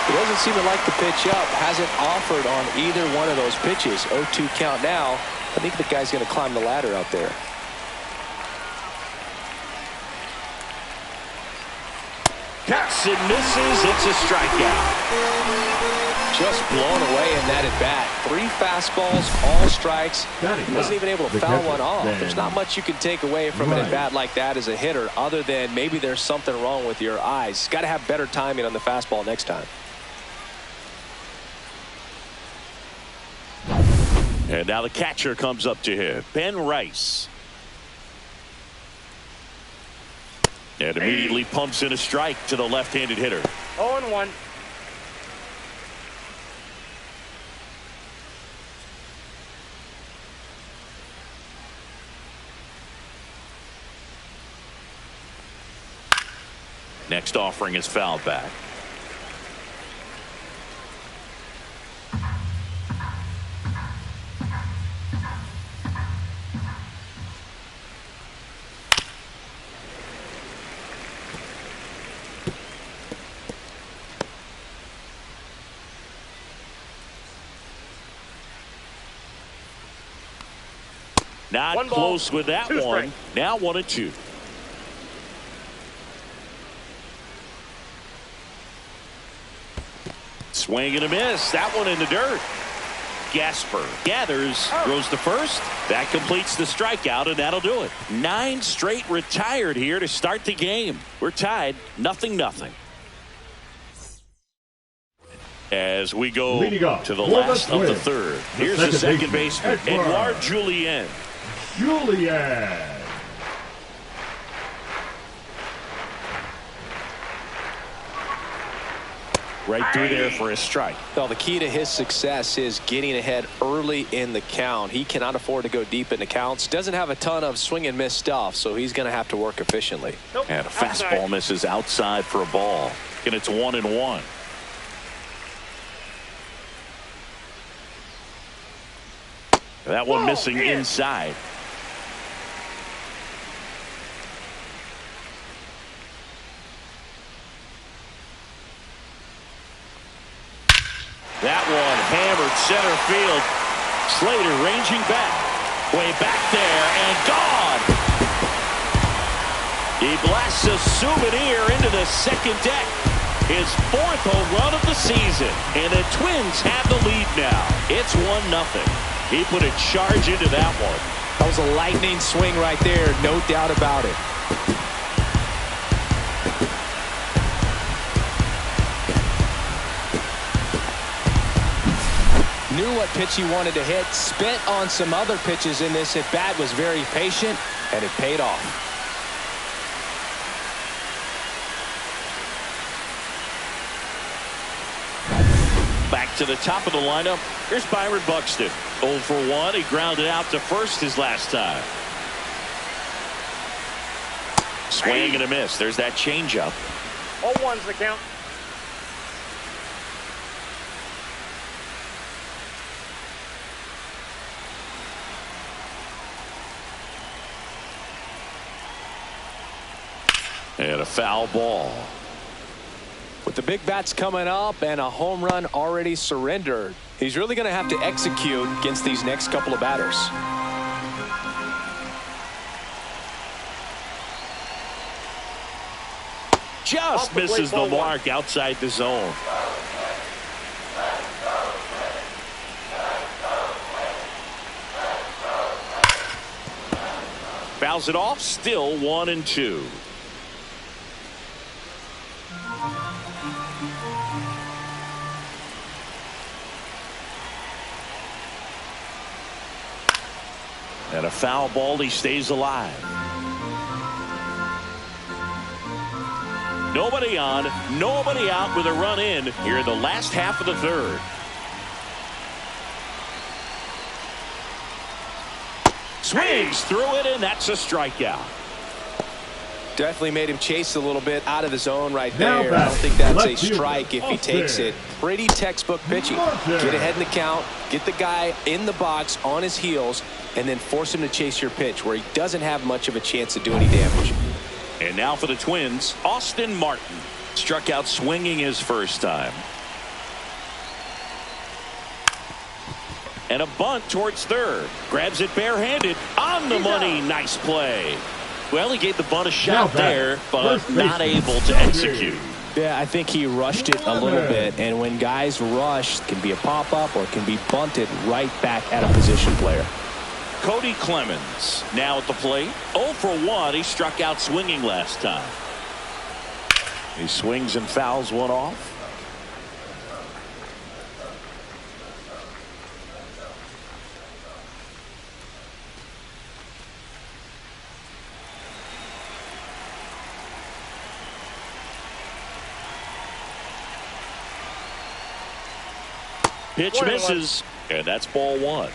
He doesn't seem to like the pitch up. Hasn't offered on either one of those pitches. 0-2 count now. I think the guy's going to climb the ladder out there. Cuts and misses. It's a strikeout. Just blown away in that at bat. 3 fastballs, all strikes. Wasn't even able to foul one off. There's not much you can take away from an at bat like that as a hitter, other than maybe there's something wrong with your eyes. Got to have better timing on the fastball next time. And now the catcher comes up to him, Ben Rice. And immediately pumps in a strike to the left-handed hitter. 0-1. Next offering is fouled back. Not One ball, close with that 2 one. strikes. Now 1-2. Swing and a miss. That one in the dirt. Gasper gathers, throws to first. That completes the strikeout, and that'll do it. 9 straight retired here to start the game. We're tied 0-0. As we go to the last of the third. Here's the second baseman, Edouard Julien. Right through there for a strike. Well, the key to his success is getting ahead early in the count. He cannot afford to go deep in the counts. Doesn't have a ton of swing and miss stuff, so he's going to have to work efficiently. Nope. And a fastball misses outside for a ball. And it's 1-1. That one missing inside. That one hammered center field. Slater ranging back. Way back there and gone. He blasts a souvenir into the second deck. His 4th home run of the season. And the Twins have the lead now. It's 1-0. He put a charge into that one. That was a lightning swing right there, no doubt about it. Knew what pitch he wanted to hit, spent on some other pitches in this at bat, was very patient, and it paid off. Back to the top of the lineup. Here's Byron Buxton. 0 for 1. He grounded out to first his last time. Swing and a miss. There's that changeup. 0-1's the count. And a foul ball. With the big bats coming up and a home run already surrendered, he's really going to have to execute against these next couple of batters. Just misses the mark outside the zone. Fouls it off. Still 1-2. And a foul ball. He stays alive. Nobody on, nobody out with a run in here in the last half of the third. Swings through it, and that's a strikeout. Definitely made him chase a little bit out of the zone right Now there. I don't think batting, that's a left fielder, strike if he takes it. Pretty textbook pitching. Get ahead in the count, get the guy in the box on his heels, and then force him to chase your pitch where he doesn't have much of a chance to do any damage. And now for the Twins, Austin Martin. Struck out swinging his first time. And a bunt towards third. Grabs it barehanded. On the money. Nice play. Well, he gave the bunt a shot there, but not able to execute. Yeah, I think he rushed it a little bit, and when guys rush, it can be a pop-up or it can be bunted right back at a position player. Cody Clemens now at the plate. 0 for 1. He struck out swinging last time. He swings and fouls one off. Pitch misses, and that's ball one.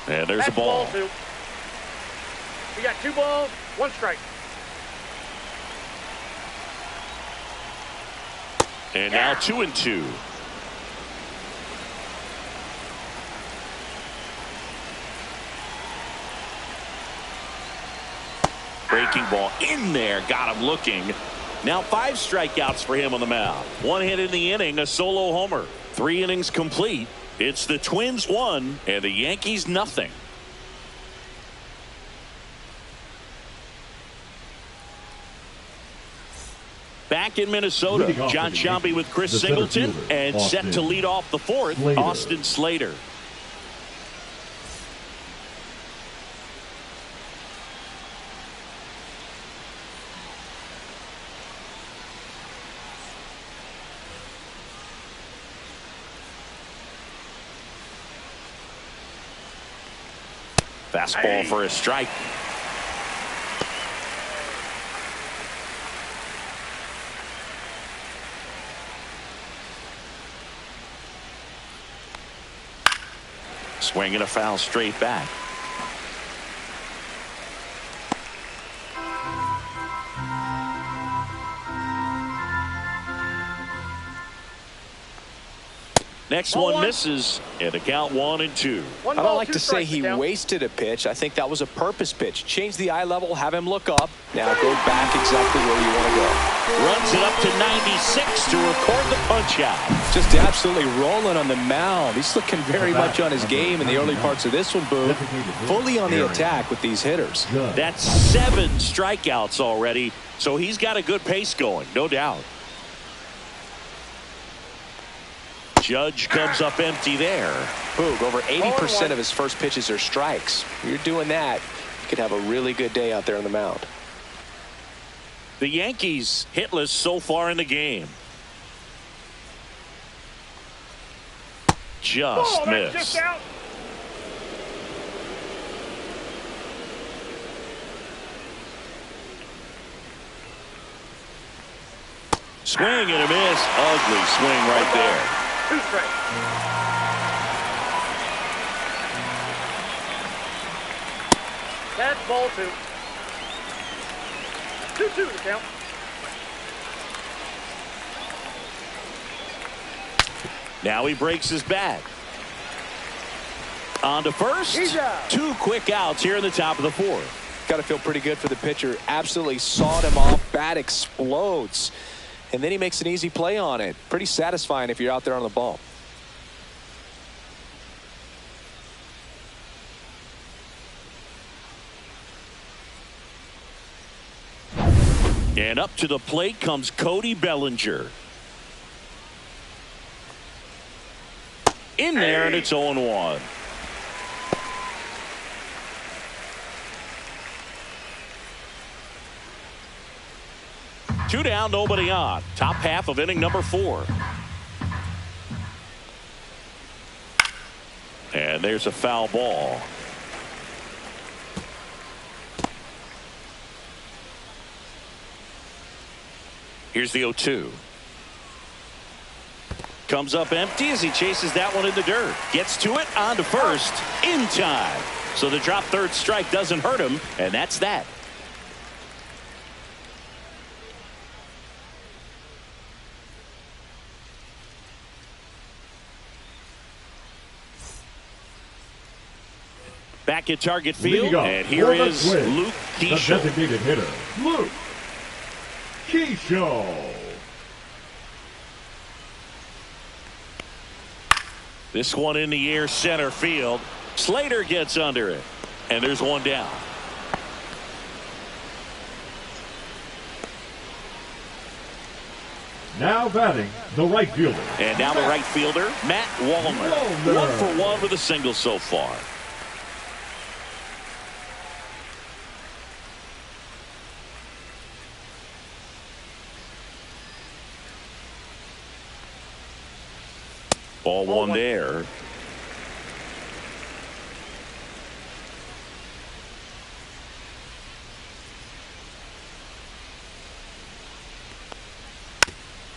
And there's a ball. Two. We got 2 balls, 1 strike. And now 2-2. Breaking ball in there, got him looking. Now 5 strikeouts for him on the mound. 1 hit in the inning, a solo homer. 3 innings complete. It's the Twins 1 and the Yankees nothing. Back in Minnesota, John Sciambi with Chris Singleton and set to lead off the 4th, Austin Slater. Fastball for a strike. Swinging a foul straight back. Next one misses, and the count 1-2. I don't like to say he wasted a pitch. I think that was a purpose pitch. Change the eye level, have him look up. Now go back exactly where you want to go. Runs it up to 96 to record the punch out. Just absolutely rolling on the mound. He's looking very much on his game in the early parts of this one, Boo. Fully on the attack with these hitters. That's 7 strikeouts already, so he's got a good pace going, no doubt. Judge comes up empty there. Boog, over 80% of his first pitches are strikes. If you're doing that, you could have a really good day out there on the mound. The Yankees hitless so far in the game. Just missed. Just out. Swing and a miss. Ugly swing right there. 2 strikes. That's ball 2. 2-2 the count. Now he breaks his bat. On to first. 2 quick outs here in the top of the 4th. Got to feel pretty good for the pitcher. Absolutely sawed him off. Bat explodes. And then he makes an easy play on it. Pretty satisfying if you're out there on the ball. And up to the plate comes Cody Bellinger. In there, and it's 0-1. Two down, nobody on. Top half of inning number 4. And there's a foul ball. Here's the 0-2. Comes up empty as he chases that one in the dirt. Gets to it, on to first, in time. So the drop third strike doesn't hurt him, and that's that. Back at target field, and here is Luke Keyshaw. The designated hitter, Luke Keyshaw. This one in the air, center field. Slater gets under it, and there's one down. Now batting, the right fielder. And now the right fielder, Matt Wallner. 1 for 1 with a single so far. Ball one there.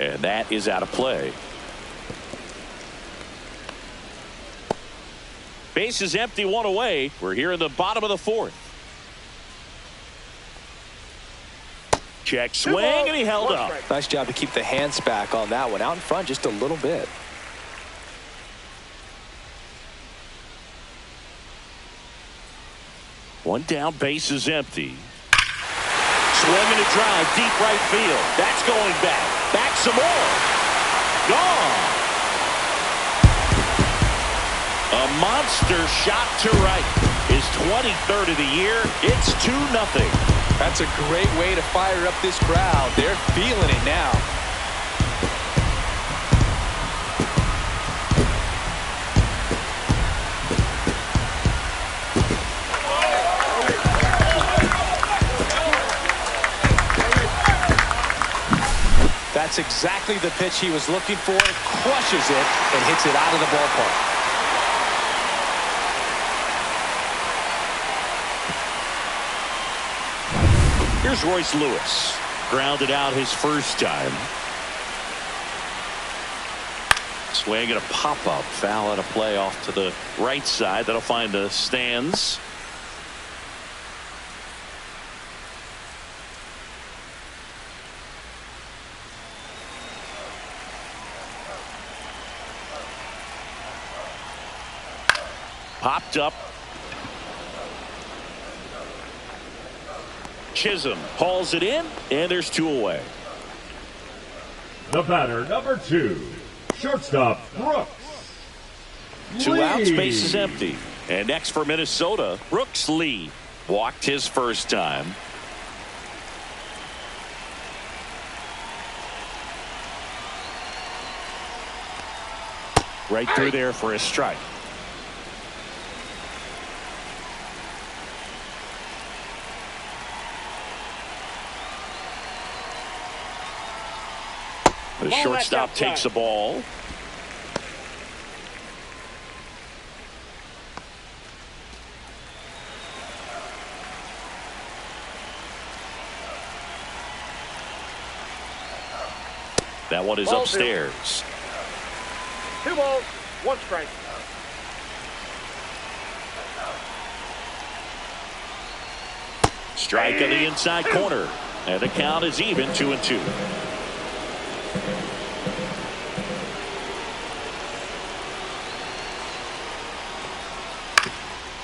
And that is out of play. Base is empty, one away. We're here in the bottom of the fourth. Check swing, and he held up. Nice job to keep the hands back on that one. Out in front just a little bit. One down, base is empty. Swinging a drive, deep right field. That's going back. Back some more. Gone. A monster shot to right. His 23rd of the year. It's 2-0. That's a great way to fire up this crowd. They're feeling it now. That's exactly the pitch he was looking for. Crushes it and hits it out of the ballpark. Here's Royce Lewis. Grounded out his first time. Swing and a pop-up. Foul out of play off to the right side. That'll find the stands. Popped up. Chisholm hauls it in, and there's 2 away. The batter, number 2, shortstop Brooks. 2 outs, base is empty. And next for Minnesota, Brooks Lee. Walked his first time. Right through there for a strike. The shortstop takes the ball. That one is upstairs. 2 balls, 1 strike. Strike on the inside corner. And the count is even, 2-2.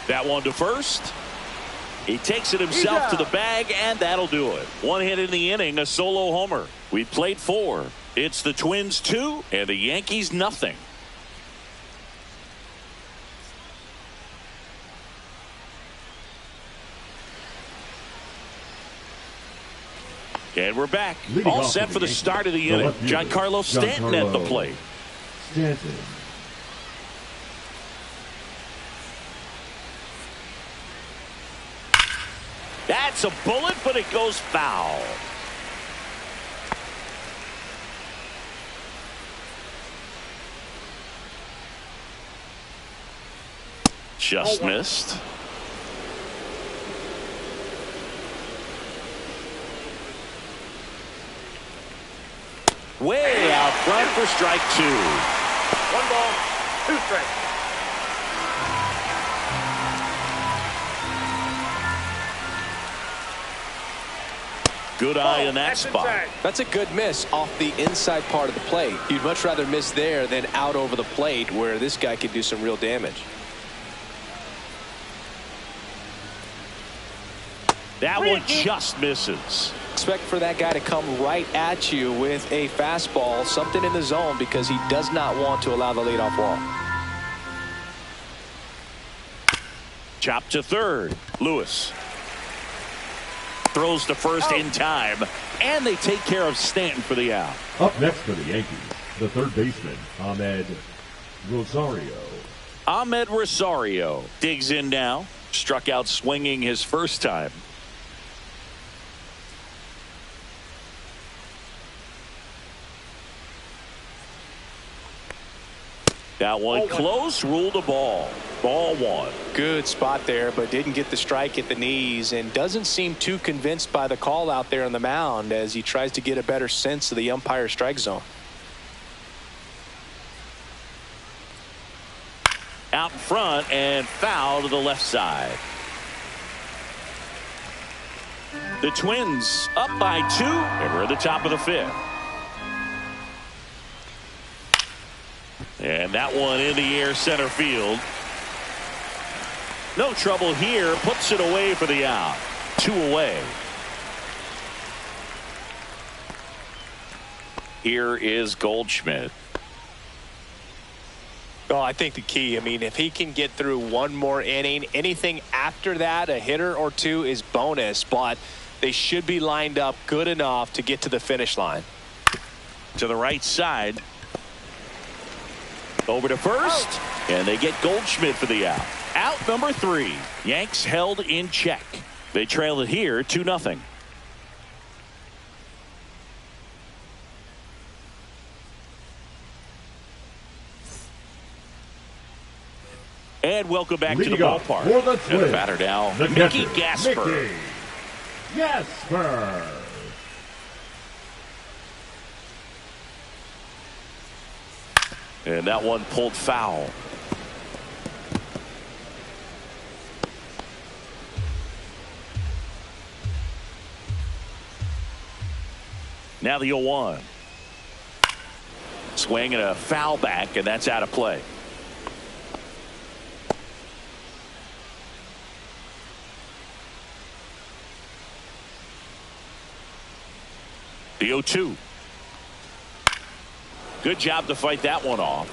That one to first. He takes it himself to the bag, and that'll do it. 1 hit in the inning, a solo homer. We've played 4. It's the Twins 2 and the Yankees nothing. And we're back. All set for the start of the inning. Giancarlo Stanton at the plate. Stanton. That's a bullet, but it goes foul. Just missed. Way out front for strike 2. balls, 2 strikes. Good eye in that spot. That's a good miss off the inside part of the plate. You'd much rather miss there than out over the plate where this guy could do some real damage. That one just misses. Expect for that guy to come right at you with a fastball, something in the zone, because he does not want to allow the leadoff walk. Chop to third. Lewis throws to first in time, and they take care of Stanton for the out. Up next for the Yankees, the third baseman, Ahmed Rosario. Ahmed Rosario digs in now. Struck out swinging his first time. That one close, ruled a ball. Ball 1. Good spot there, but didn't get the strike at the knees, and doesn't seem too convinced by the call out there on the mound as he tries to get a better sense of the umpire strike zone. Out in front and foul to the left side. The Twins up by 2, and we're at the top of the 5th. And that one in the air center field. No trouble here. Puts it away for the out. 2 away. Here is Goldschmidt. Oh, I think the key, I mean, if he can get through one more inning, anything after that, a hitter or 2 is bonus, but they should be lined up good enough to get to the finish line. To the right side. Over to first, and they get Goldschmidt for the out. Out number 3. Yanks held in check. They trail it here 2-0. And welcome back to the ballpark. For the and the batter now, Mickey Gasper. Gasper. And that one pulled foul. Now the 0-1. Swing and a foul back, and that's out of play. The 0-2. Good job to fight that one off.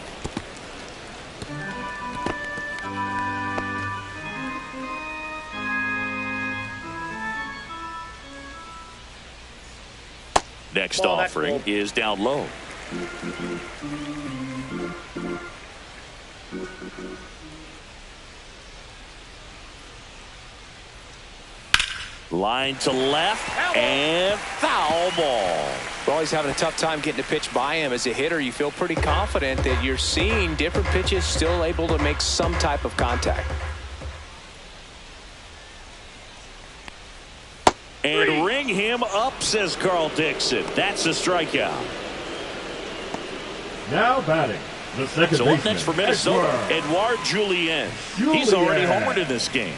Next offering is down low. Line to left and foul ball. Well, he's having a tough time getting a pitch by him. As a hitter, you feel pretty confident that you're seeing different pitches still able to make some type of contact. And ring him up, says Carl Dixon. That's a strikeout. Now batting, the second so baseman. Up next for Minnesota, Edouard Julien. He's already homered in this game.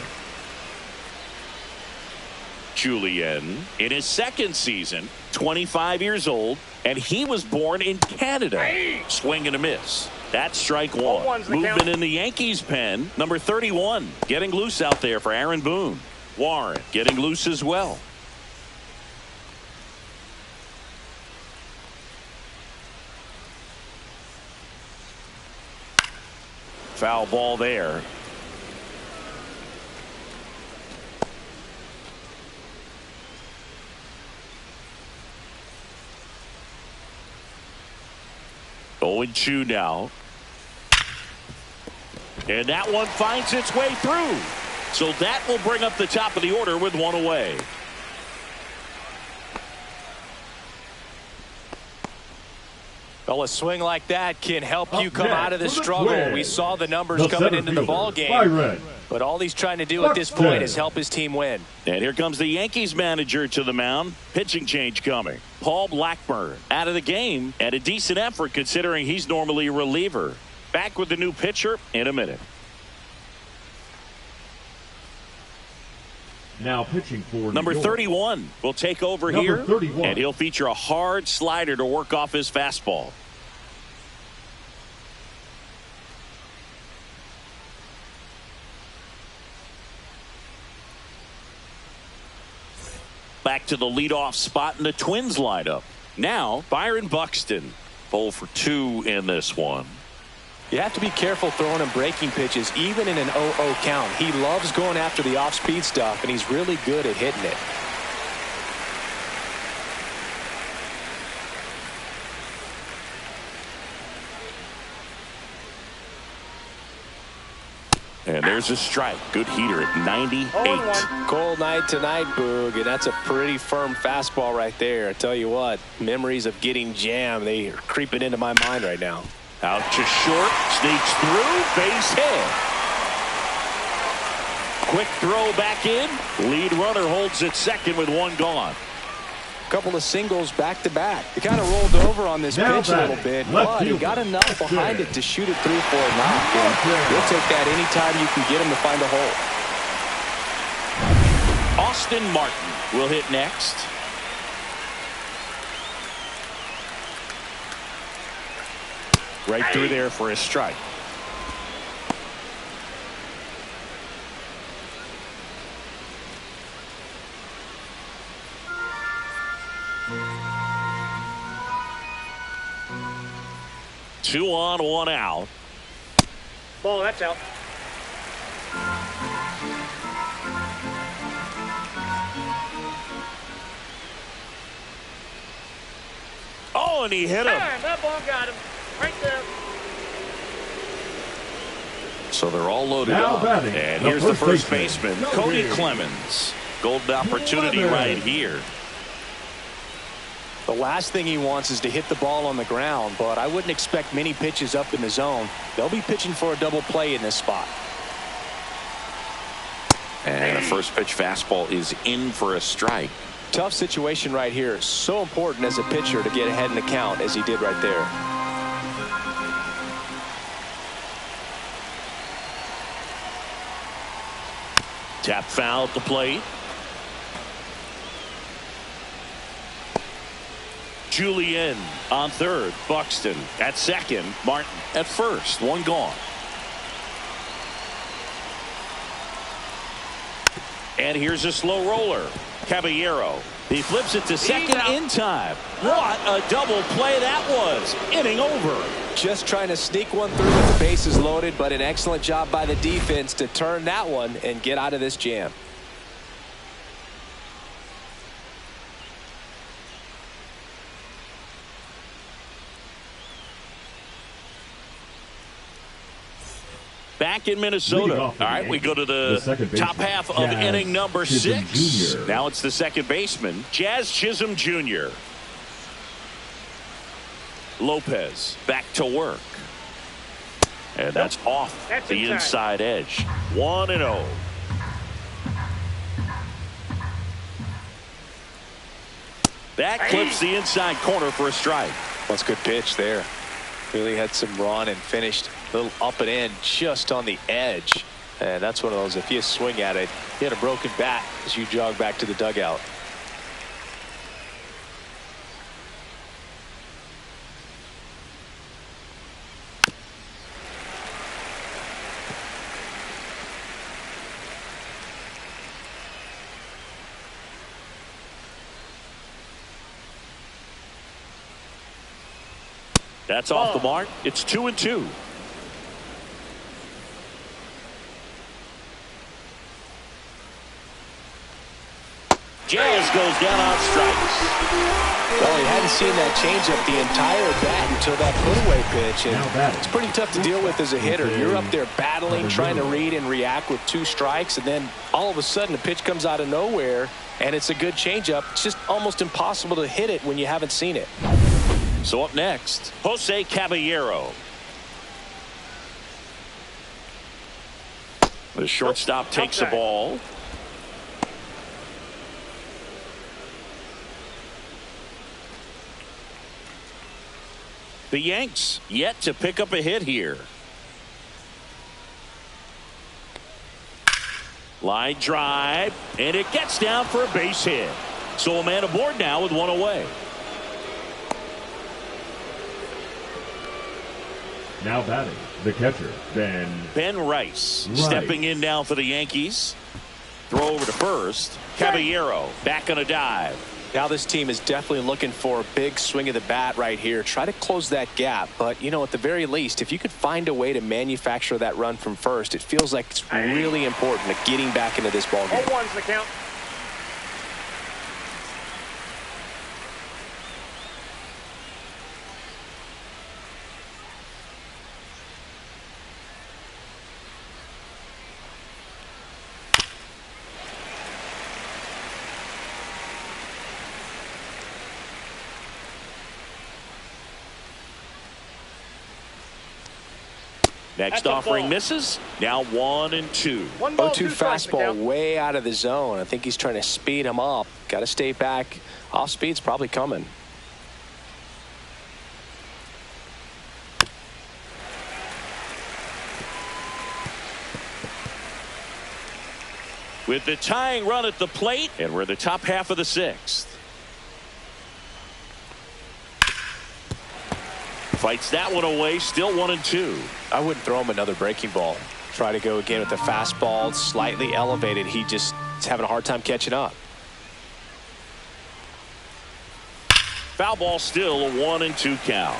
Julien in his second season, 25 years old, and he was born in Canada. Swing and a miss. That's strike 1. Movement in the Yankees pen. Number 31 getting loose out there for Aaron Boone. Warren getting loose as well. Foul ball there. Oh, 0-2 now. And that one finds its way through. So that will bring up the top of the order with 1 away. Well, a swing like that can help you come out of the struggle. We saw the numbers coming into the ball game. But all he's trying to do at this point is help his team win. And here comes the Yankees manager to the mound. Pitching change coming. Paul Blackburn out of the game, and a decent effort considering he's normally a reliever. Back with the new pitcher in a minute. Now pitching for Number New York. 31 will take over Number here. 31. And he'll feature a hard slider to work off his fastball. Back to the leadoff spot in the Twins lineup. Now Byron Buxton. 0 for 2 in this one. You have to be careful throwing him breaking pitches, even in an 0-0 count. He loves going after the off-speed stuff, and he's really good at hitting it. And there's a strike. Good heater at 98. Cold night tonight, Boog, and that's a pretty firm fastball right there. I tell you what, memories of getting jammed, they are creeping into my mind right now. Out to short, sneaks through, base hit. Quick throw back in. Lead runner holds at second with one gone. Couple of singles back-to-back. He kind of rolled over on this pitch a little bit, but he got enough behind it to shoot it through for a knock. And he'll take that anytime you can get him to find a hole. Austin Martin will hit next. Right through there for a strike. Two on, one out. Ball, that's out. Oh, and he hit him. Bam, that ball got him. Right there. So they're all loaded Now up. batting, And the here's the first first baseman, baseman, Cody Cody Clemens. Golden opportunity right here. The last thing he wants is to hit the ball on the ground, but I wouldn't expect many pitches up in the zone. They'll be pitching for a double play in this spot. And a first pitch fastball is in for a strike. Tough situation right here. So important as a pitcher to get ahead in the count as he did right there. Tap foul at the plate. Julian on third. Buxton at second. Martin at first. One gone. And here's a slow roller. Caballero. He flips it to second in time. What a double play that was. Inning over. Just trying to sneak one through with the bases loaded, but an excellent job by the defense to turn that one and get out of this jam. Back in Minnesota. All right, we go to the top half of inning number 6. Now it's the second baseman, Jazz Chisholm Jr. Lopez back to work. And that's off the inside edge. 1-0. That clips the inside corner for a strike. That's a good pitch there. Really had some run and finished a little up and in just on the edge. And that's one of those, if you swing at it, you had a broken bat as you jog back to the dugout. That's off the mark. It's 2-2. Jazz goes down on strikes. Well, he hadn't seen that changeup the entire bat until that put-away pitch, and it's pretty tough to deal with as a hitter. You're up there battling, trying to read and react with 2 strikes, and then all of a sudden a pitch comes out of nowhere, and it's a good changeup. It's just almost impossible to hit it when you haven't seen it. So up next, Jose Caballero. The shortstop takes the ball. The Yanks yet to pick up a hit here. Line drive, and it gets down for a base hit. So a man aboard now with one away. Now batting, the catcher, Ben Rice stepping in now for the Yankees. Throw over to first. Caballero back on a dive. Now this team is definitely looking for a big swing of the bat right here. Try to close that gap. But, you know, at the very least, if you could find a way to manufacture that run from first, it feels like it's really important to getting back into this ball game. 0-1's the count. Next offering misses. Now 1-2. 0-2 fastball way out of the zone. I think he's trying to speed him up. Got to stay back. Off speed's probably coming. With the tying run at the plate, and we're in the top half of the sixth. Fights that one away, still 1-2. I wouldn't throw him another breaking ball. Try to go again with the fastball. It's slightly elevated. He just is having a hard time catching up. Foul ball, still a 1-2 count.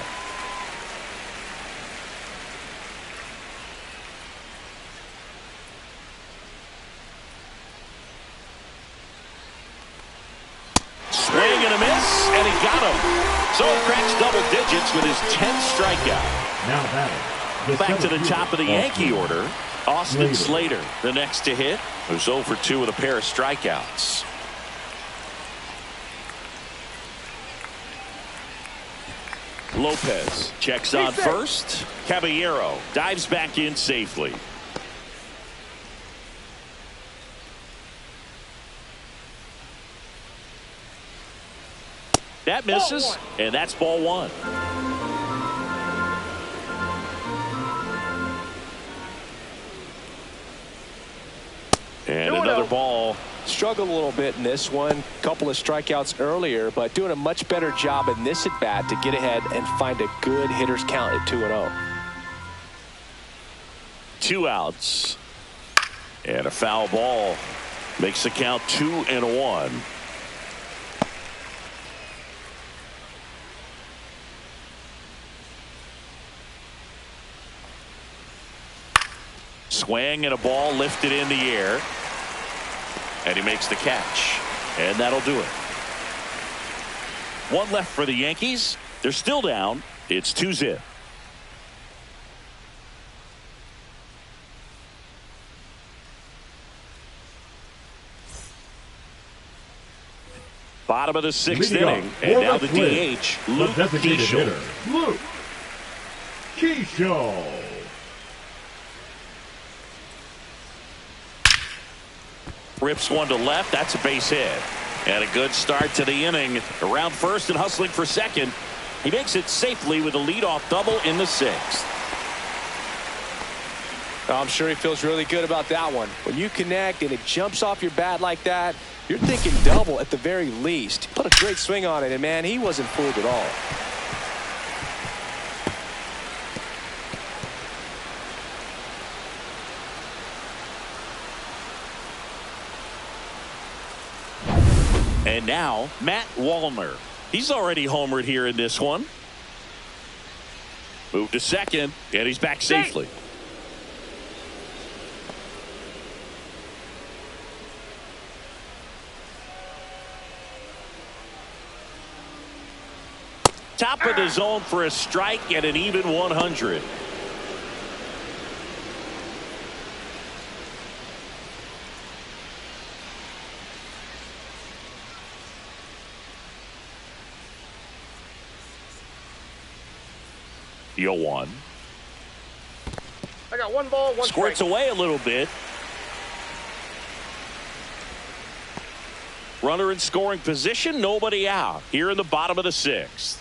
Swing and a miss, and he got him. So he cracks double digits with his 10th strikeout. now batting. Back to the top of the Yankee order. Austin Slater, the next to hit, who's 0 for 2 with a pair of strikeouts. Lopez checks on first. Caballero dives back in safely. That misses, and that's ball one. And another ball. Struggled a little bit in this one. Couple of strikeouts earlier, but doing a much better job in this at bat to get ahead and find a good hitter's count at 2-0. 2 outs. And a foul ball makes the count 2-1. Swing and a ball lifted in the air. And he makes the catch. And that'll do it. 1 left for the Yankees. They're still down. It's 2-0. Bottom of the 6th inning. And now the DH, Luke Keeschel. Luke Keeschel. Rips one to left. That's a base hit. And a good start to the inning. Around first and hustling for second. He makes it safely with a leadoff double in the 6th. I'm sure he feels really good about that one. When you connect and it jumps off your bat like that, you're thinking double at the very least. Put a great swing on it, and man, he wasn't fooled at all. And now Matt Wallner. He's already homered here in this one. Move to second, and he's back safely. Top of the zone for a strike and an even 100. The 0-1. I got 1 ball, 1 Squirts strike. away a little bit. Runner in scoring position, nobody out. Here in the bottom of the 6th.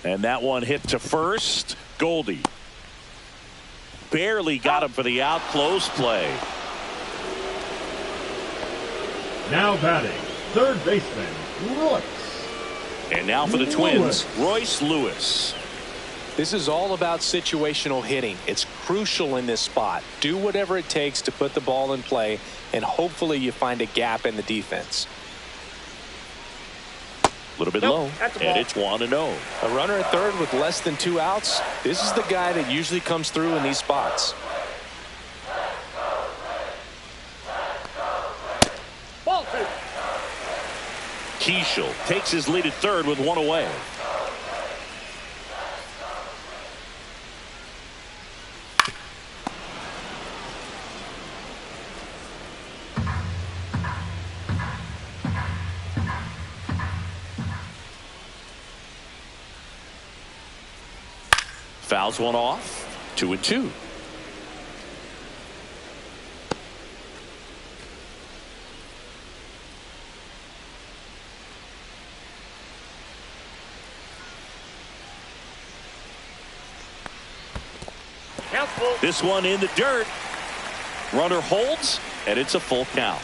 And that one hit to first. Goldie. barely got him for the out. Close play. Now batting, third baseman, Royce. And now for the Twins, Royce Lewis. This is all about situational hitting. It's crucial in this spot. Do whatever it takes to put the ball in play, and hopefully you find a gap in the defense. A little bit low, and it's 1-0. A runner at third with less than 2 outs. This is the guy that usually comes through in these spots. Ball 2. Keishel takes his lead at third with 1 away. Fouls one off. 2-2. This one in the dirt. Runner holds, and it's a full count.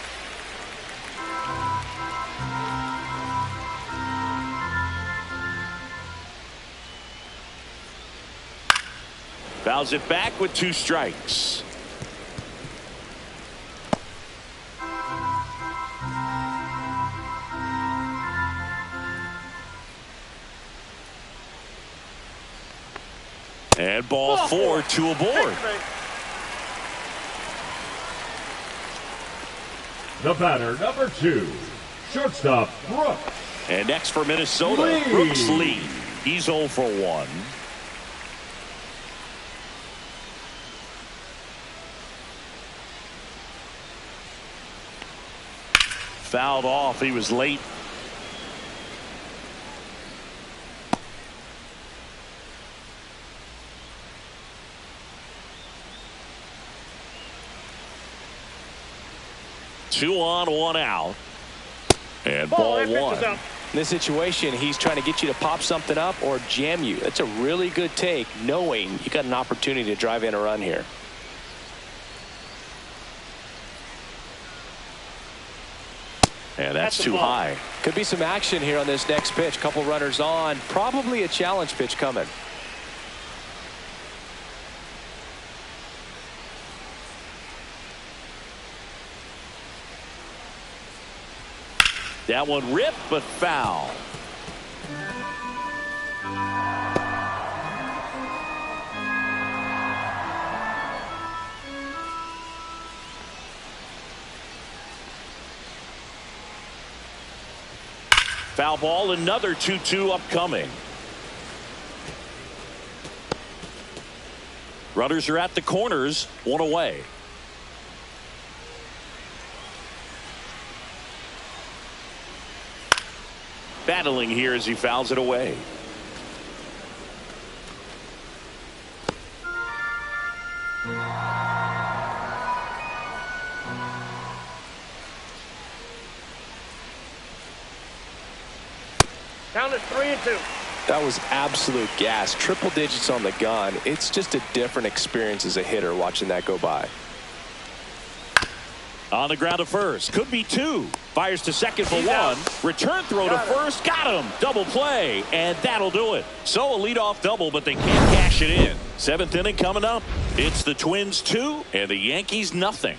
Fouls it back with 2 strikes. And ball 4, 2 aboard. The batter, number 2, shortstop, Brooks. And next for Minnesota, Brooks Lee. He's 0 for 1. Fouled off. He was late. Two on, 1 out. And ball 1. In this situation, he's trying to get you to pop something up or jam you. That's a really good take, knowing you got an opportunity to drive in a run here. And that's too high. Could be some action here on this next pitch. Couple runners on. Probably a challenge pitch coming. That one ripped, but foul. Foul ball, another 2-2 upcoming. Runners are at the corners, 1 away. Battling here as he fouls it away. Count is 3-2. That was absolute gas. Triple digits on the gun. It's just a different experience as a hitter watching that go by. On the ground to first. Could be 2. Fires to second for 1. Return throw to first. Got him. Double play. And that'll do it. So a leadoff double, but they can't cash it in. 7th inning coming up. It's the Twins 2 and the Yankees nothing.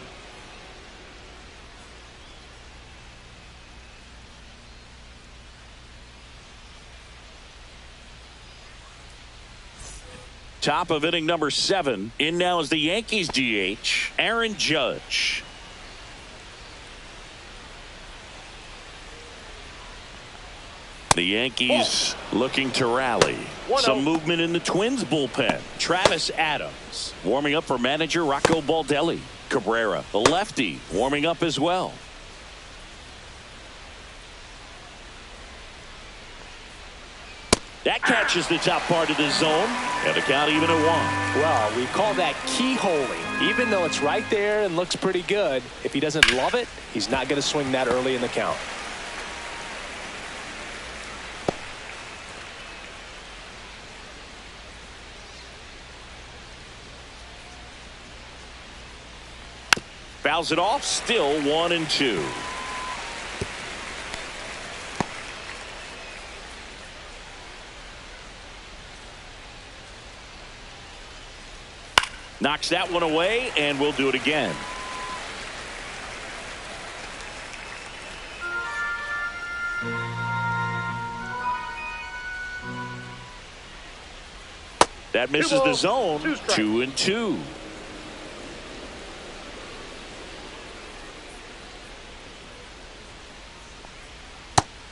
Top of inning number 7. In now is the Yankees DH, Aaron Judge. The Yankees looking to rally. Some movement in the Twins bullpen. Travis Adams warming up for manager Rocco Baldelli. Cabrera, the lefty, warming up as well. That catches the top part of the zone, and the count even at 1. Well, we call that keyholing. Even though it's right there and looks pretty good, if he doesn't love it, he's not going to swing that early in the count. Fouls it off. Still 1-2. Knocks that one away, and we'll do it again. That misses the zone. 2-2.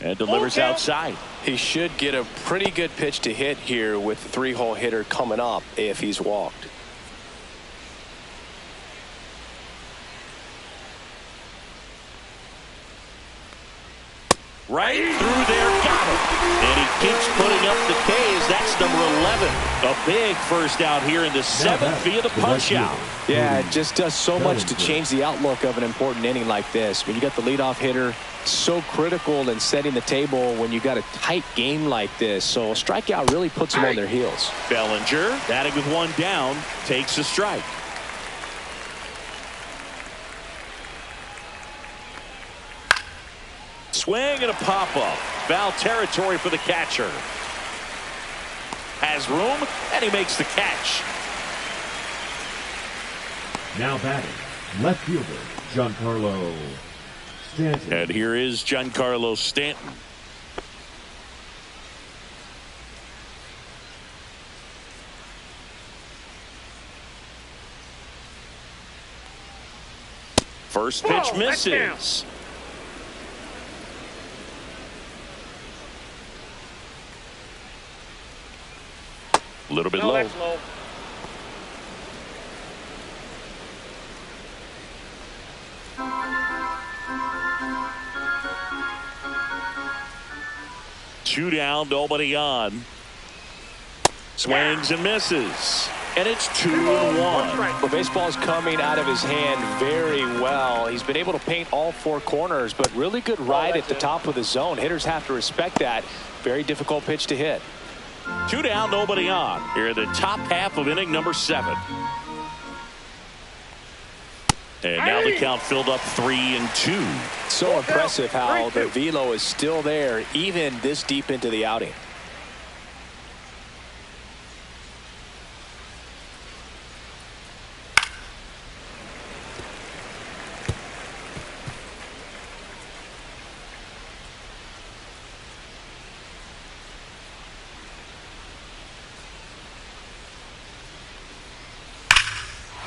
And delivers outside. He should get a pretty good pitch to hit here with the 3-hole hitter coming up if he's walked. Right through there, got him. And he keeps putting up the K's. That's number 11. A big first out here in the 7th via the punch out. Yeah, it just does so much to change the outlook of an important inning like this. When you got the leadoff hitter, so critical in setting the table when you got a tight game like this. So a strikeout really puts them on their heels. Bellinger, batting with one down, takes a strike. Swing and a pop-up. Foul territory for the catcher. Has room, and he makes the catch. Now batting, left fielder, Giancarlo Stanton. And here is Giancarlo Stanton. First pitch misses. A little bit low. Two down, nobody on. Swings and misses. And it's 2-1. Well, baseball's coming out of his hand very well. He's been able to paint all 4 corners, but really good ride at the top of the zone. Hitters have to respect that. Very difficult pitch to hit. 2 down, nobody on. Here in the top half of inning number 7. And now the count filled up 3-2. So impressive how the velo is still there even this deep into the outing.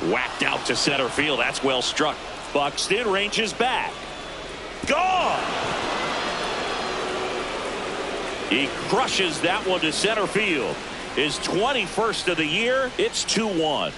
Whacked out to center field. That's well struck. Buxton ranges back. Gone! He crushes that one to center field. His 21st of the year. It's 2-1.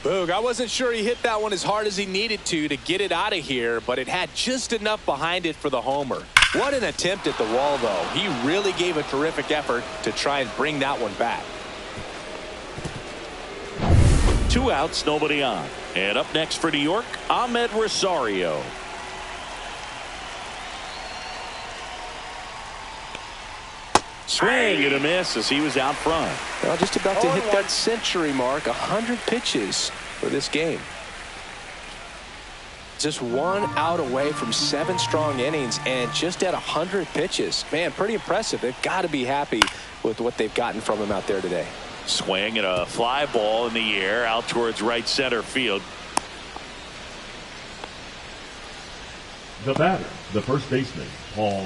Boog, I wasn't sure he hit that one as hard as he needed to get it out of here, but it had just enough behind it for the homer. What an attempt at the wall, though. He really gave a terrific effort to try and bring that one back. 2 outs, nobody on. And up next for New York, Ahmed Rosario. Swing and a miss as he was out front. Well, just about to hit that century mark. 100 pitches for this game. Just 1 out away from 7 strong innings and just at 100 pitches. Man, pretty impressive. They've got to be happy with what they've gotten from him out there today. Swing and a fly ball in the air out towards right center field. The batter, the first baseman, Paul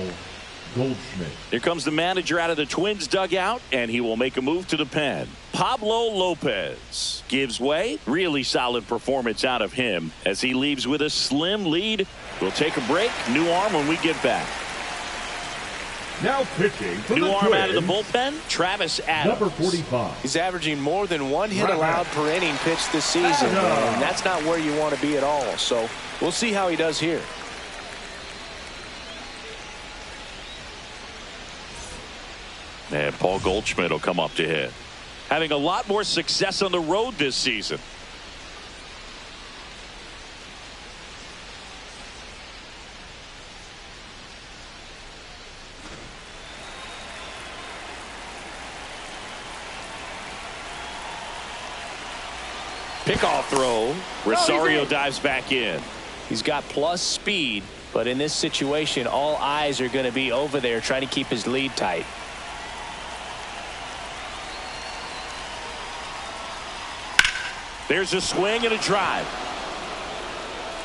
Goldschmidt. Here comes the manager out of the Twins dugout, and he will make a move to the pen. Pablo Lopez gives way. Really solid performance out of him as he leaves with a slim lead. We'll take a break. New arm when we get back. Now pitching for New the arm Twins, out of the bullpen, Travis Adams. number 45. He's averaging more than 1 hit allowed per inning pitched this season, and that's not where you want to be at all. So we'll see how he does here. And Paul Goldschmidt will come up to hit. Having a lot more success on the road this season. Pickoff throw. Rosario dives back in. He's got plus speed, but in this situation, all eyes are going to be over there trying to keep his lead tight. There's a swing and a drive.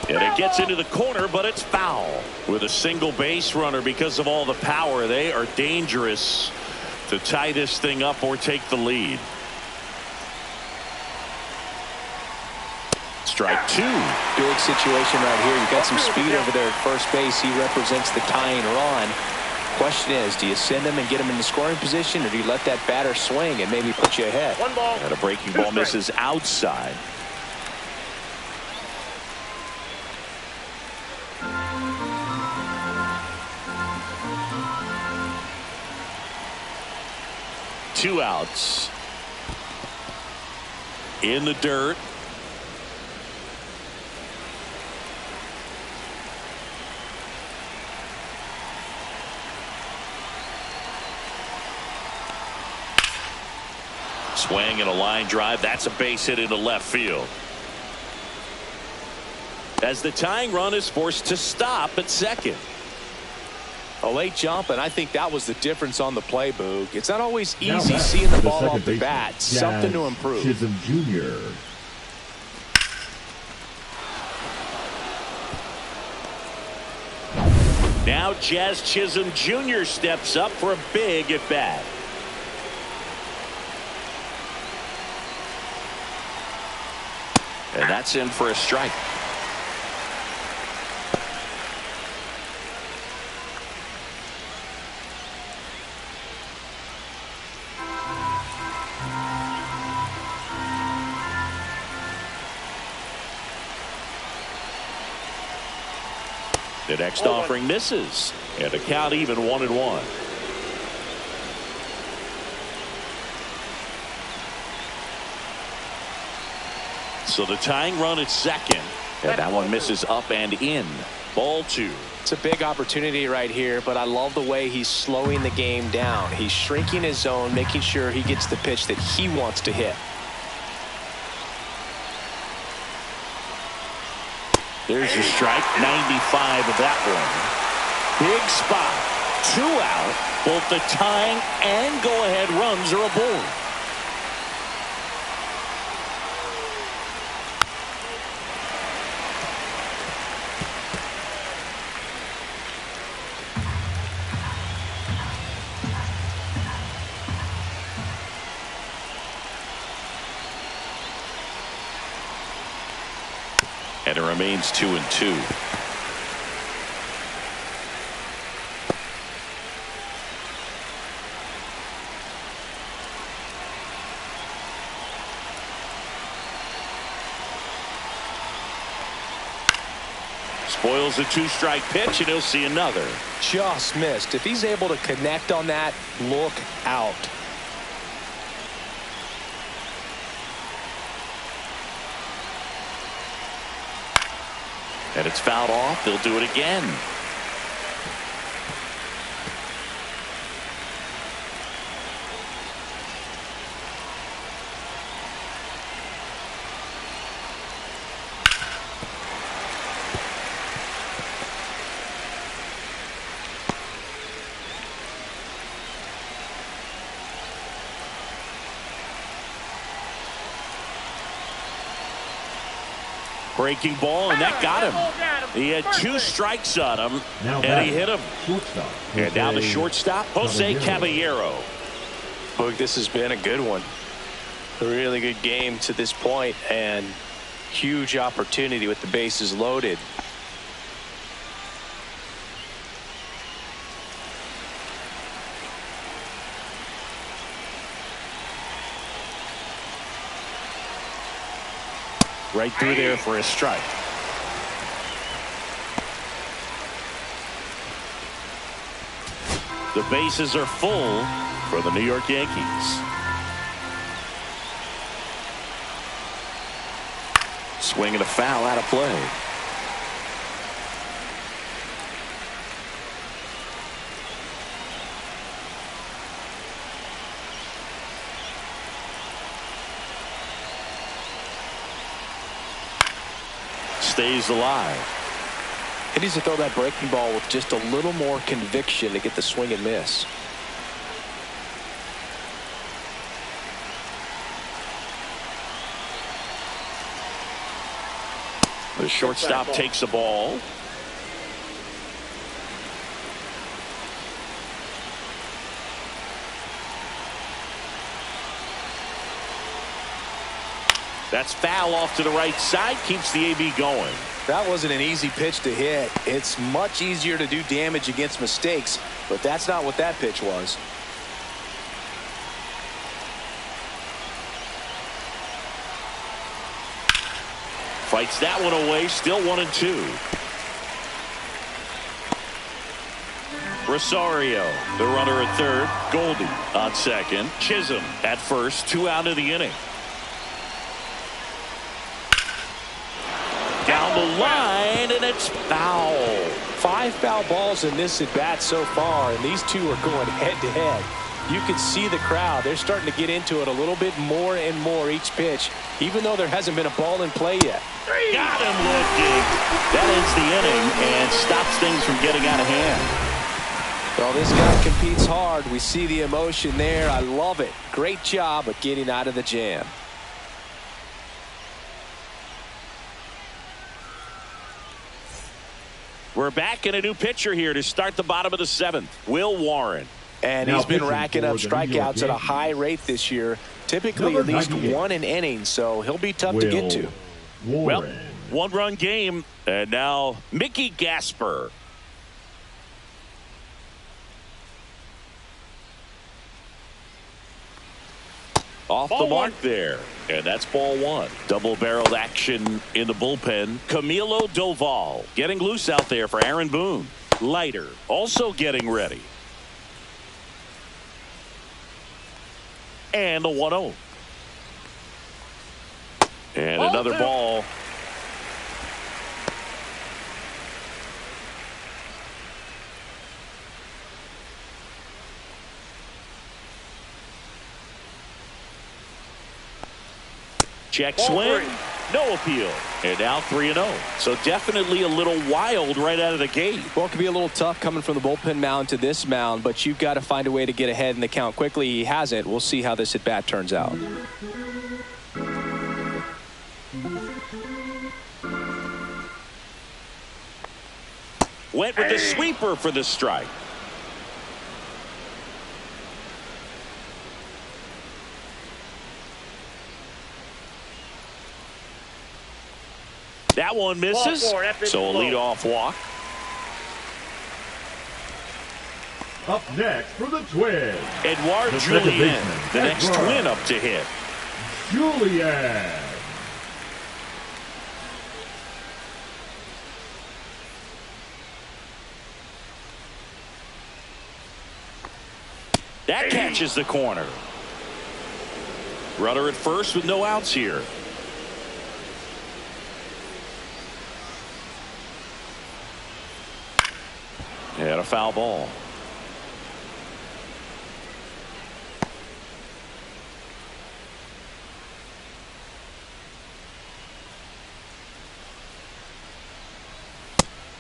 And it gets into the corner, but it's foul. With a single base runner, because of all the power, they are dangerous to tie this thing up or take the lead. Strike two. Big situation right here. You got some speed over there at first base. He represents the tying run. Question is, do you send him and get him in the scoring position, or do you let that batter swing and maybe put you ahead? One ball. And a breaking ball misses outside. Two outs. In the dirt. Swing and a line drive. That's a base hit into left field. As the tying run is forced to stop at second. A late jump, and I think that was the difference on the play, Boog. It's not always Now easy back seeing the to ball second off the baseman, bat. Something to improve. Chisholm Jr. Now Jazz Chisholm Jr. steps up for a big at bat. And that's in for a strike. The next offering misses, and a count even 1-1. So the tying run at second, and that one misses up and in. Ball two. It's a big opportunity right here, but I love the way he's slowing the game down. He's shrinking his zone, making sure he gets the pitch that he wants to hit. There's a strike, 95 of that one. Big spot, 2 out. Both the tying and go-ahead runs are aboard. And it remains 2-2. Spoils a 2-strike pitch, and he'll see another. Just missed. If he's able to connect on that, look out. And it's fouled off. They'll do it again. Breaking ball, and that got him. He had 2 strikes on him, and he hit him. Shortstop. And now the shortstop, Jose Caballero. Boog, this has been a good one. A really good game to this point, and huge opportunity with the bases loaded. Right through there for a strike. The bases are full for the New York Yankees. Swing and a foul out of play. stays alive. He needs to throw that breaking ball with just a little more conviction to get the swing and miss. The shortstop takes the ball. That's foul off to the right side. Keeps the AB going. That wasn't an easy pitch to hit. It's much easier to do damage against mistakes, but that's not what that pitch was. Fights that one away. Still 1-2. Rosario, the runner at third. Goldie on second. Chisholm at first. 2 out of the inning. Down the line, and it's foul. 5 foul balls in this at bat so far, and these two are going head to head. You can see the crowd. They're starting to get into it a little bit more and more each pitch, even though there hasn't been a ball in play yet. Got him looking. That ends the inning and stops things from getting out of hand. Well, this guy competes hard. We see the emotion there. I love it. Great job of getting out of the jam. We're back in a new pitcher here to start the bottom of the 7th. Will Warren. And he's been racking up strikeouts at a high rate this year. Typically at least 1 an inning, so he'll be tough to get to. Well, 1-run game. And now Mickey Gasper. Off the mark there. And that's ball 1. Double-barreled action in the bullpen. Camilo Doval getting loose out there for Aaron Boone. Leiter also getting ready. And the 1-0. And another ball. Check swing. No appeal. And now 3-0. So definitely a little wild right out of the gate. Well, it can be a little tough coming from the bullpen mound to this mound, but you've got to find a way to get ahead in the count quickly. He hasn't. We'll see how this at bat turns out. Went with the sweeper for the strike. That one misses. So a leadoff walk. Up next for the Twins. Edouard Julien, the next twin up to hit. Julien. That catches the corner. Runner at first with no outs here. And a foul ball.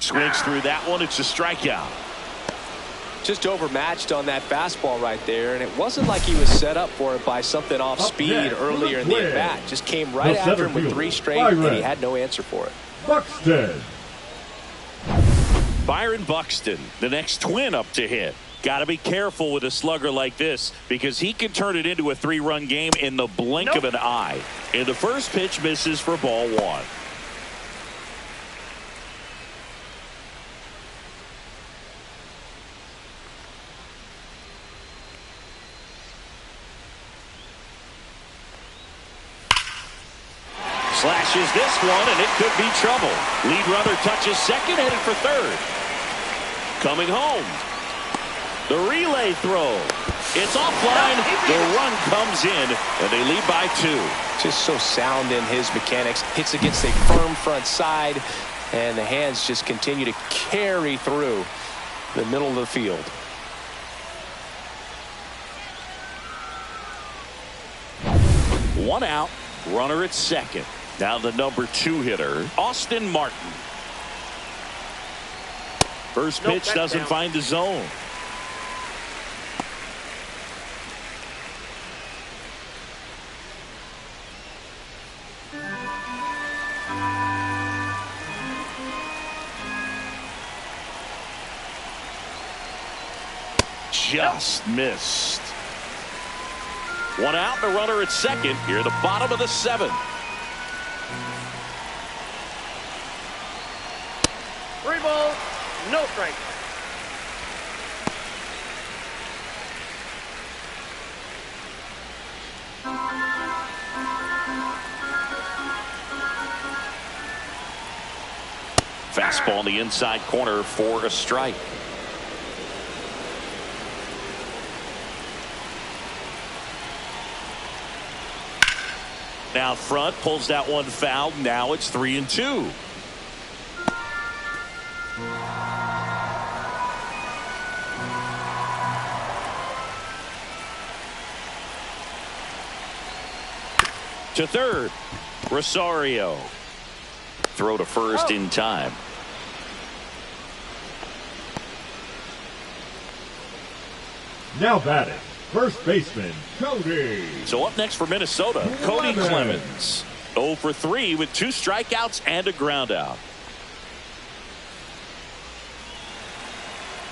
Swings through that one. It's a strikeout. Just overmatched on that fastball right there, and it wasn't like he was set up for it by something off speed earlier in the at-bat. Just came right after him with 3 straight, and he had no answer for it. Buxton. Byron Buxton, the next twin up to hit. Got to be careful with a slugger like this because he can turn it into a 3-run game in the blink of an eye. And the first pitch misses for ball 1. Slashes this one, and it could be trouble. Lead runner touches second, headed for third. Coming home. The relay throw. It's offline. The run comes in, and they lead by 2. Just so sound in his mechanics. Hits against a firm front side, and the hands just continue to carry through the middle of the field. One out. Runner at second. Now the number 2 hitter, Austin Martin. First pitch doesn't find the zone. Just missed. One out, the runner at second. Here, the bottom of the 7th. 3 balls, no strike. Fastball in the inside corner for a strike. Out front, pulls that one foul. Now it's 3-2. To third, Rosario. Throw to first in time. Now batting, first baseman, Cody. So up next for Minnesota, Cody Clemens. 0 for 3 with 2 strikeouts and a ground out.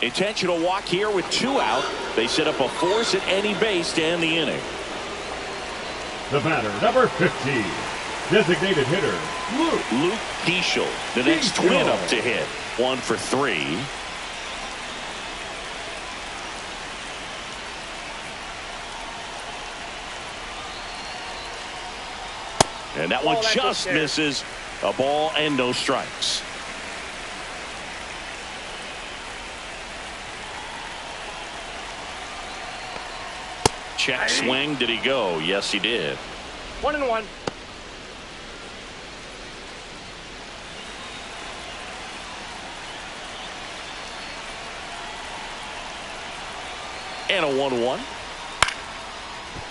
Intentional walk here with 2 out. They set up a force at any base to end the inning. The batter, number 15, designated hitter, Luke Keeschel, the next twin up to hit. 1 for 3. And that one just misses. A ball and no strikes. Check swing. Did he go? Yes, he did. 1-1. And a 1-1.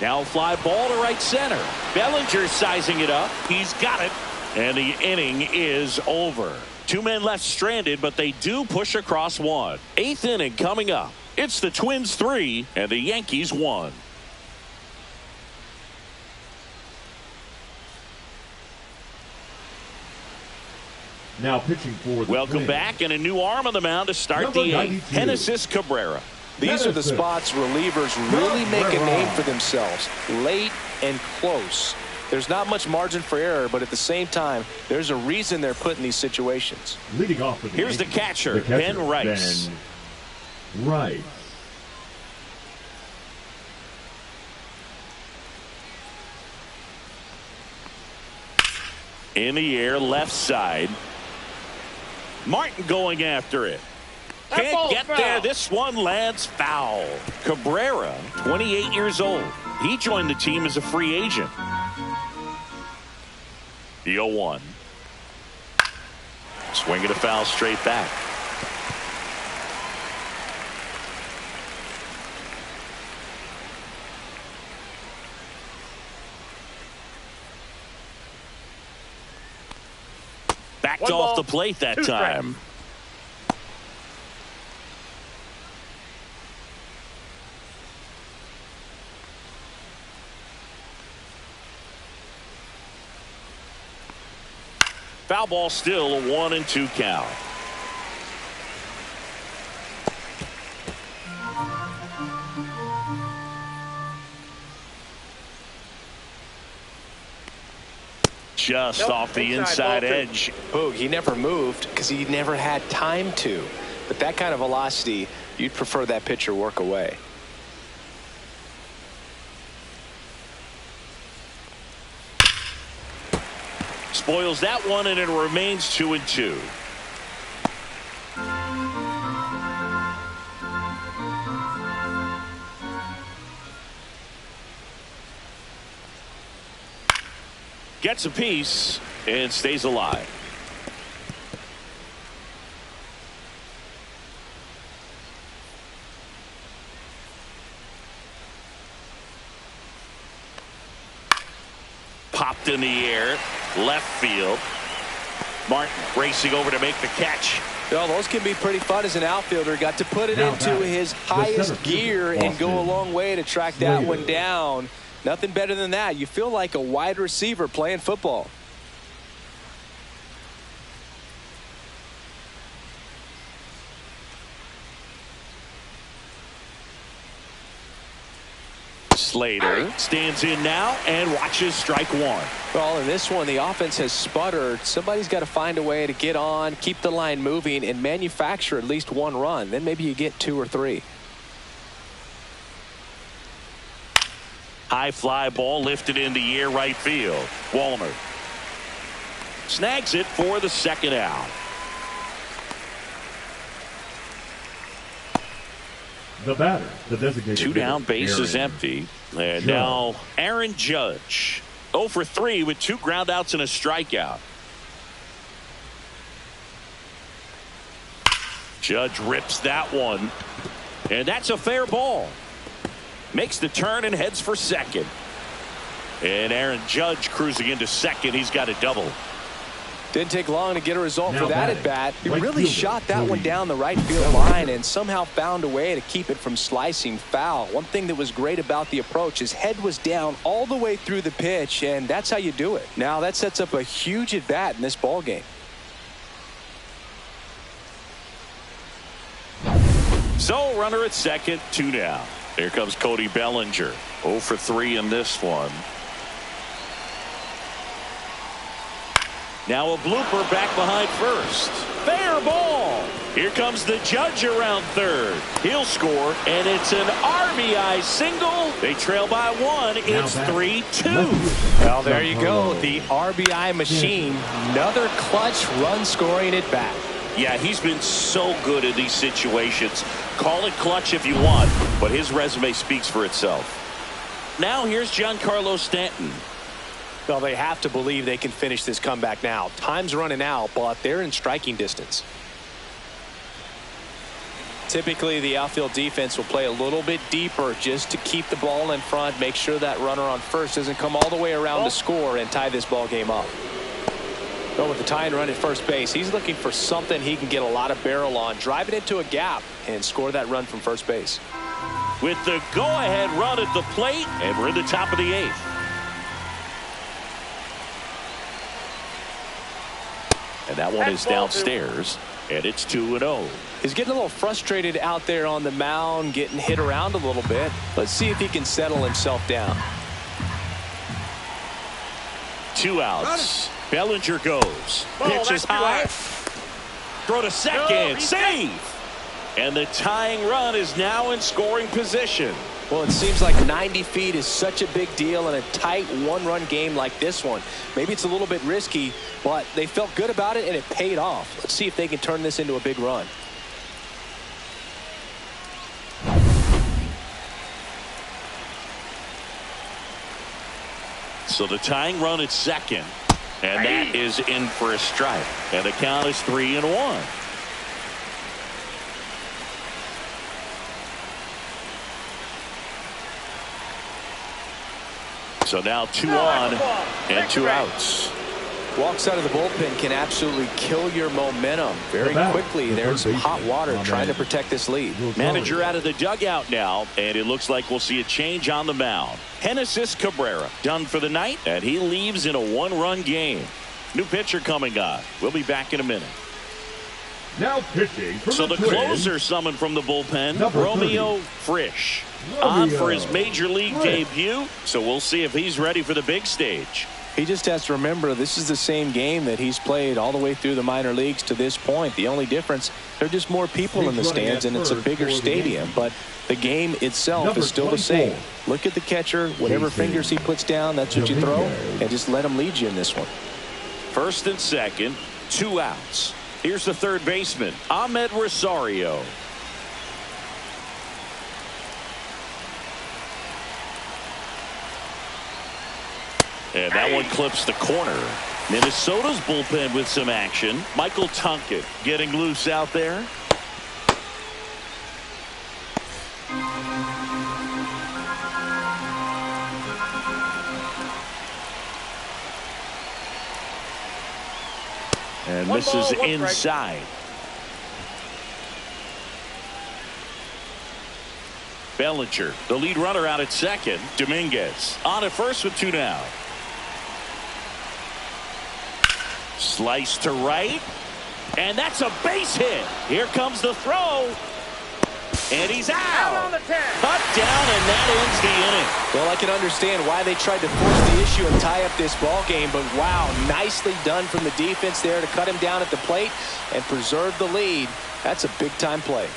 Now fly ball to right center. Bellinger sizing it up. He's got it. And the inning is over. 2 men left stranded, but they do push across 1. 8th inning coming up. It's the Twins 3 and the Yankees 1. now pitching for the Welcome Twins. back, and a new arm on the mound to start Number the 8th. 92. Genesis Cabrera. These are the spots relievers really make a name for themselves. Late and close. There's not much margin for error, but at the same time, there's a reason they're put in these situations. Leading off for the Here's the Yankees, catcher, Ben Rice. Ben Rice. In the air, left side. Martin going after it. Can't get there. This one lands foul. Cabrera, 28 years old. He joined the team as a free agent. The 0-1. Swing at a foul straight back. Backed off the plate that time. Foul ball, still a 1-2 count. Just off the inside edge. Boog, he never moved because he never had time to. But that kind of velocity, you'd prefer that pitcher work away. Spoils that one, and it remains 2-2. Gets a piece and stays alive. popped in the air. Left field. Martin racing over to make the catch. Well, those can be pretty fun as an outfielder. Got to put it into his highest gear and go a long way to track that one down. Nothing better than that. You feel like a wide receiver playing football. Slater stands in now and watches strike one. Well, in this one, the offense has sputtered. Somebody's got to find a way to get on, keep the line moving, and manufacture at least one run. Then maybe you get 2 or 3. High fly ball lifted in the air right field. Walner snags it for the second out. The batter, the designated 2 down, base is Aaron empty. And Judge. now Aaron Judge 0 for 3 with 2 groundouts and a strikeout. Judge rips that one, and that's a fair ball. Makes the turn and heads for second. And Aaron Judge cruising into second. He's got a double. Didn't take long to get a result for that at bat. He right really fielder, shot that one Cody down the right field line and somehow found a way to keep it from slicing foul. One thing that was great about the approach, his head was down all the way through the pitch, and that's how you do it. Now that sets up a huge at bat in this ball game. So runner at second, 2 down. Here comes Cody Bellinger. 0 for 3 in this one. Now a blooper back behind first. Fair ball. Here comes the Judge around third. He'll score, and it's an RBI single. They trail by 1. It's 3-2. Well, there you go. The RBI machine. Another clutch run scoring at bat. Yeah, he's been so good in these situations. Call it clutch if you want, but his resume speaks for itself. Now here's Giancarlo Stanton. Well, they have to believe they can finish this comeback now. Time's running out, but they're in striking distance. Typically, the outfield defense will play a little bit deeper just to keep the ball in front, make sure that runner on first doesn't come all the way around to score and tie this ball game up. But with the tying run at first base, he's looking for something he can get a lot of barrel on, drive it into a gap, and score that run from first base. With the go-ahead run at the plate, and we're in the top of the 8th. And that one is downstairs, and it's 2-0. He's getting a little frustrated out there on the mound, getting hit around a little bit. Let's see if he can settle himself down. 2 outs. Bellinger goes. Pitch is high. Throw to second. Save. And the tying run is now in scoring position. Well, it seems like 90 feet is such a big deal in a tight one-run game like this one. Maybe it's a little bit risky, but they felt good about it, and it paid off. Let's see if they can turn this into a big run. So the tying run at second, and that is in for a strike. And the count is 3-1. So now 2 on and 2 outs. Walks out of the bullpen can absolutely kill your momentum very quickly. They're in some hot water trying to protect this lead. Manager out of the dugout now, and it looks like we'll see a change on the mound. Genesis Cabrera done for the night, and he leaves in a 1-run game. New pitcher coming on. We'll be back in a minute. Now pitching from So the Twins, closer summoned from the bullpen, Number Romeo Frisch, on for his major league debut. So we'll see if he's ready for the big stage. He just has to remember this is the same game that he's played all the way through the minor leagues to this point. The only difference, there are just more people in the stands and it's a bigger stadium, but the game itself is still the same. Look at the catcher, whatever fingers he puts down, that's what you throw, and just let him lead you in this one. First and second, 2 outs. Here's the third baseman, Ahmed Rosario. And that one clips the corner. Minnesota's bullpen with some action. Michael Tonkin getting loose out there. And One misses ball, one strike. inside. Bellinger, the lead runner out at second. Dominguez on at first with 2 down. Slice to right. And that's a base hit. Here comes the throw. And he's Out out. on the 10. Cut down, and that ends the inning. Well, I can understand why they tried to force the issue and tie up this ball game, but wow, nicely done from the defense there to cut him down at the plate and preserve the lead. That's a big-time play.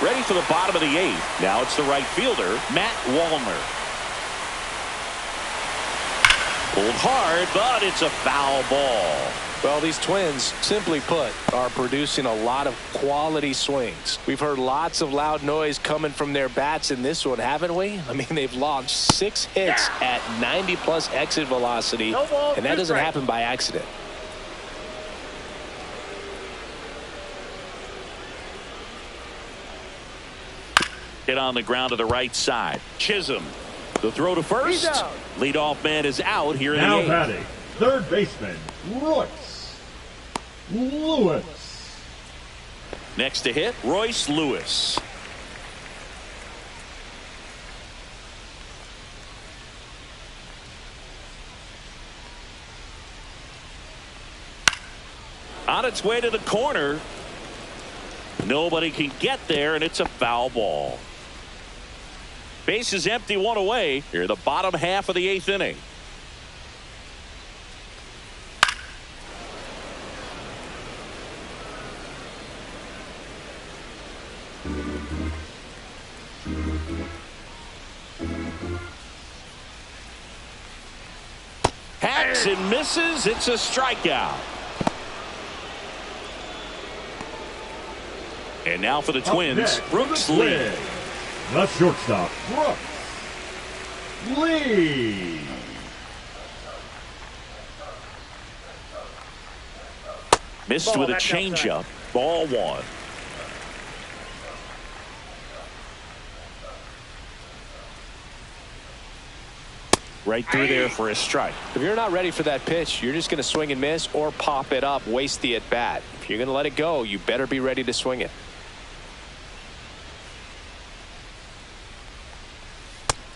Ready for the bottom of the 8th. Now it's the right fielder, Matt Wallner. Pulled hard, but it's a foul ball. Well, these Twins, simply put, are producing a lot of quality swings. We've heard lots of loud noise coming from their bats in this one, haven't we? I mean, they've launched 6 hits at 90-plus exit velocity, No ball, and that two doesn't strikes. happen by accident. Hit on the ground to the right side. Chisholm. The throw to first. He's out. Leadoff man is out here in Now the 8th. batting, third baseman, Royce Lewis. Next to hit, Royce Lewis. On its way to the corner. Nobody can get there, and it's a foul ball. Base is empty, 1 away. Here, the bottom half of the 8th inning. Hacks and misses. It's a strikeout. And now for the Twins, Next, Brooks the Lee. Twins, the shortstop, Brooks Lee. Missed Ball, with a that's changeup. Ball 1. Right through there for a strike. If you're not ready for that pitch, you're just going to swing and miss or pop it up, waste the at-bat. If you're going to let it go, you better be ready to swing it.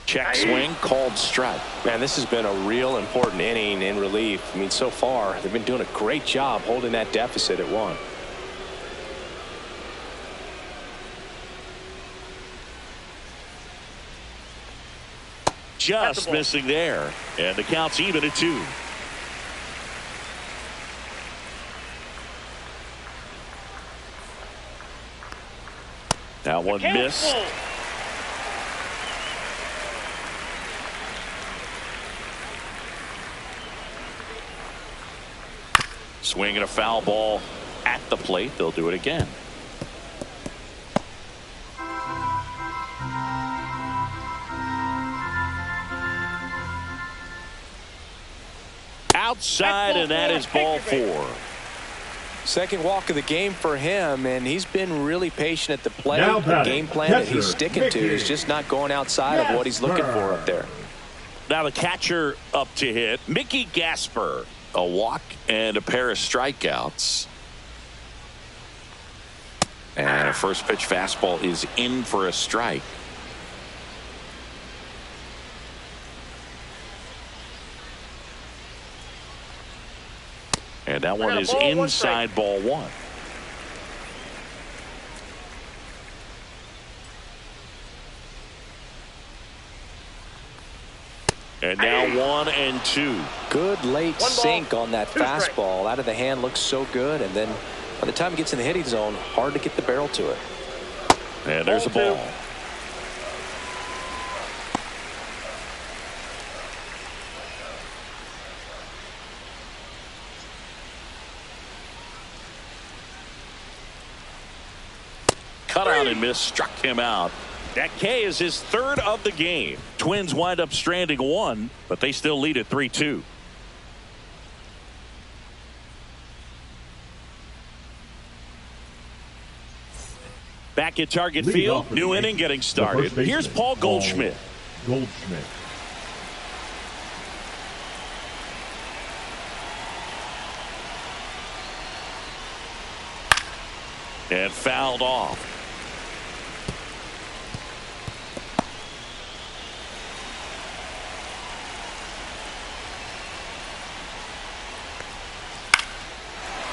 Check swing, called strike. Man, this has been a real important inning in relief. I mean, so far, they've been doing a great job holding that deficit at 1. Just missing there. And the count's even at 2. That one missed. Swinging a foul ball at the plate. They'll do it again. Outside, and that is ball 4. Second walk of the game for him, and he's been really patient at the plate. Now The batting, game plan that he's catcher, sticking to Mickey. is just not going outside of what he's looking for up there. Now the catcher up to hit, Mickey Gasper. A walk and a pair of strikeouts. And a first pitch fastball is in for a strike. And that one is ball, one inside ball 1. And now 1 and 2. Good late One ball, sink on that two strikes. fastball. Out of the hand looks so good, and then by the time it gets in the hitting zone, hard to get the barrel to it. And there's a Ball 2. ball. Cut out and miss, struck him out. That K is his 3rd of the game. Twins wind up stranding 1, but they still lead at 3-2. Back at target Leading field, off for new the inning Yankees, getting the started. first baseman, Here's Paul Goldschmidt. Goldschmidt. And fouled off.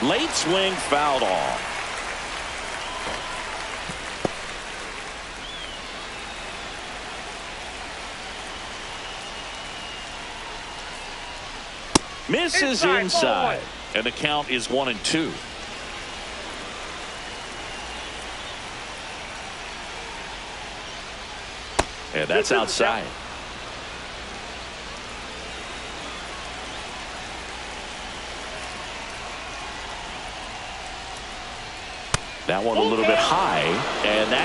Late swing, fouled off. Misses inside. And the count is 1-2. And that's outside. That one a little bit high, and that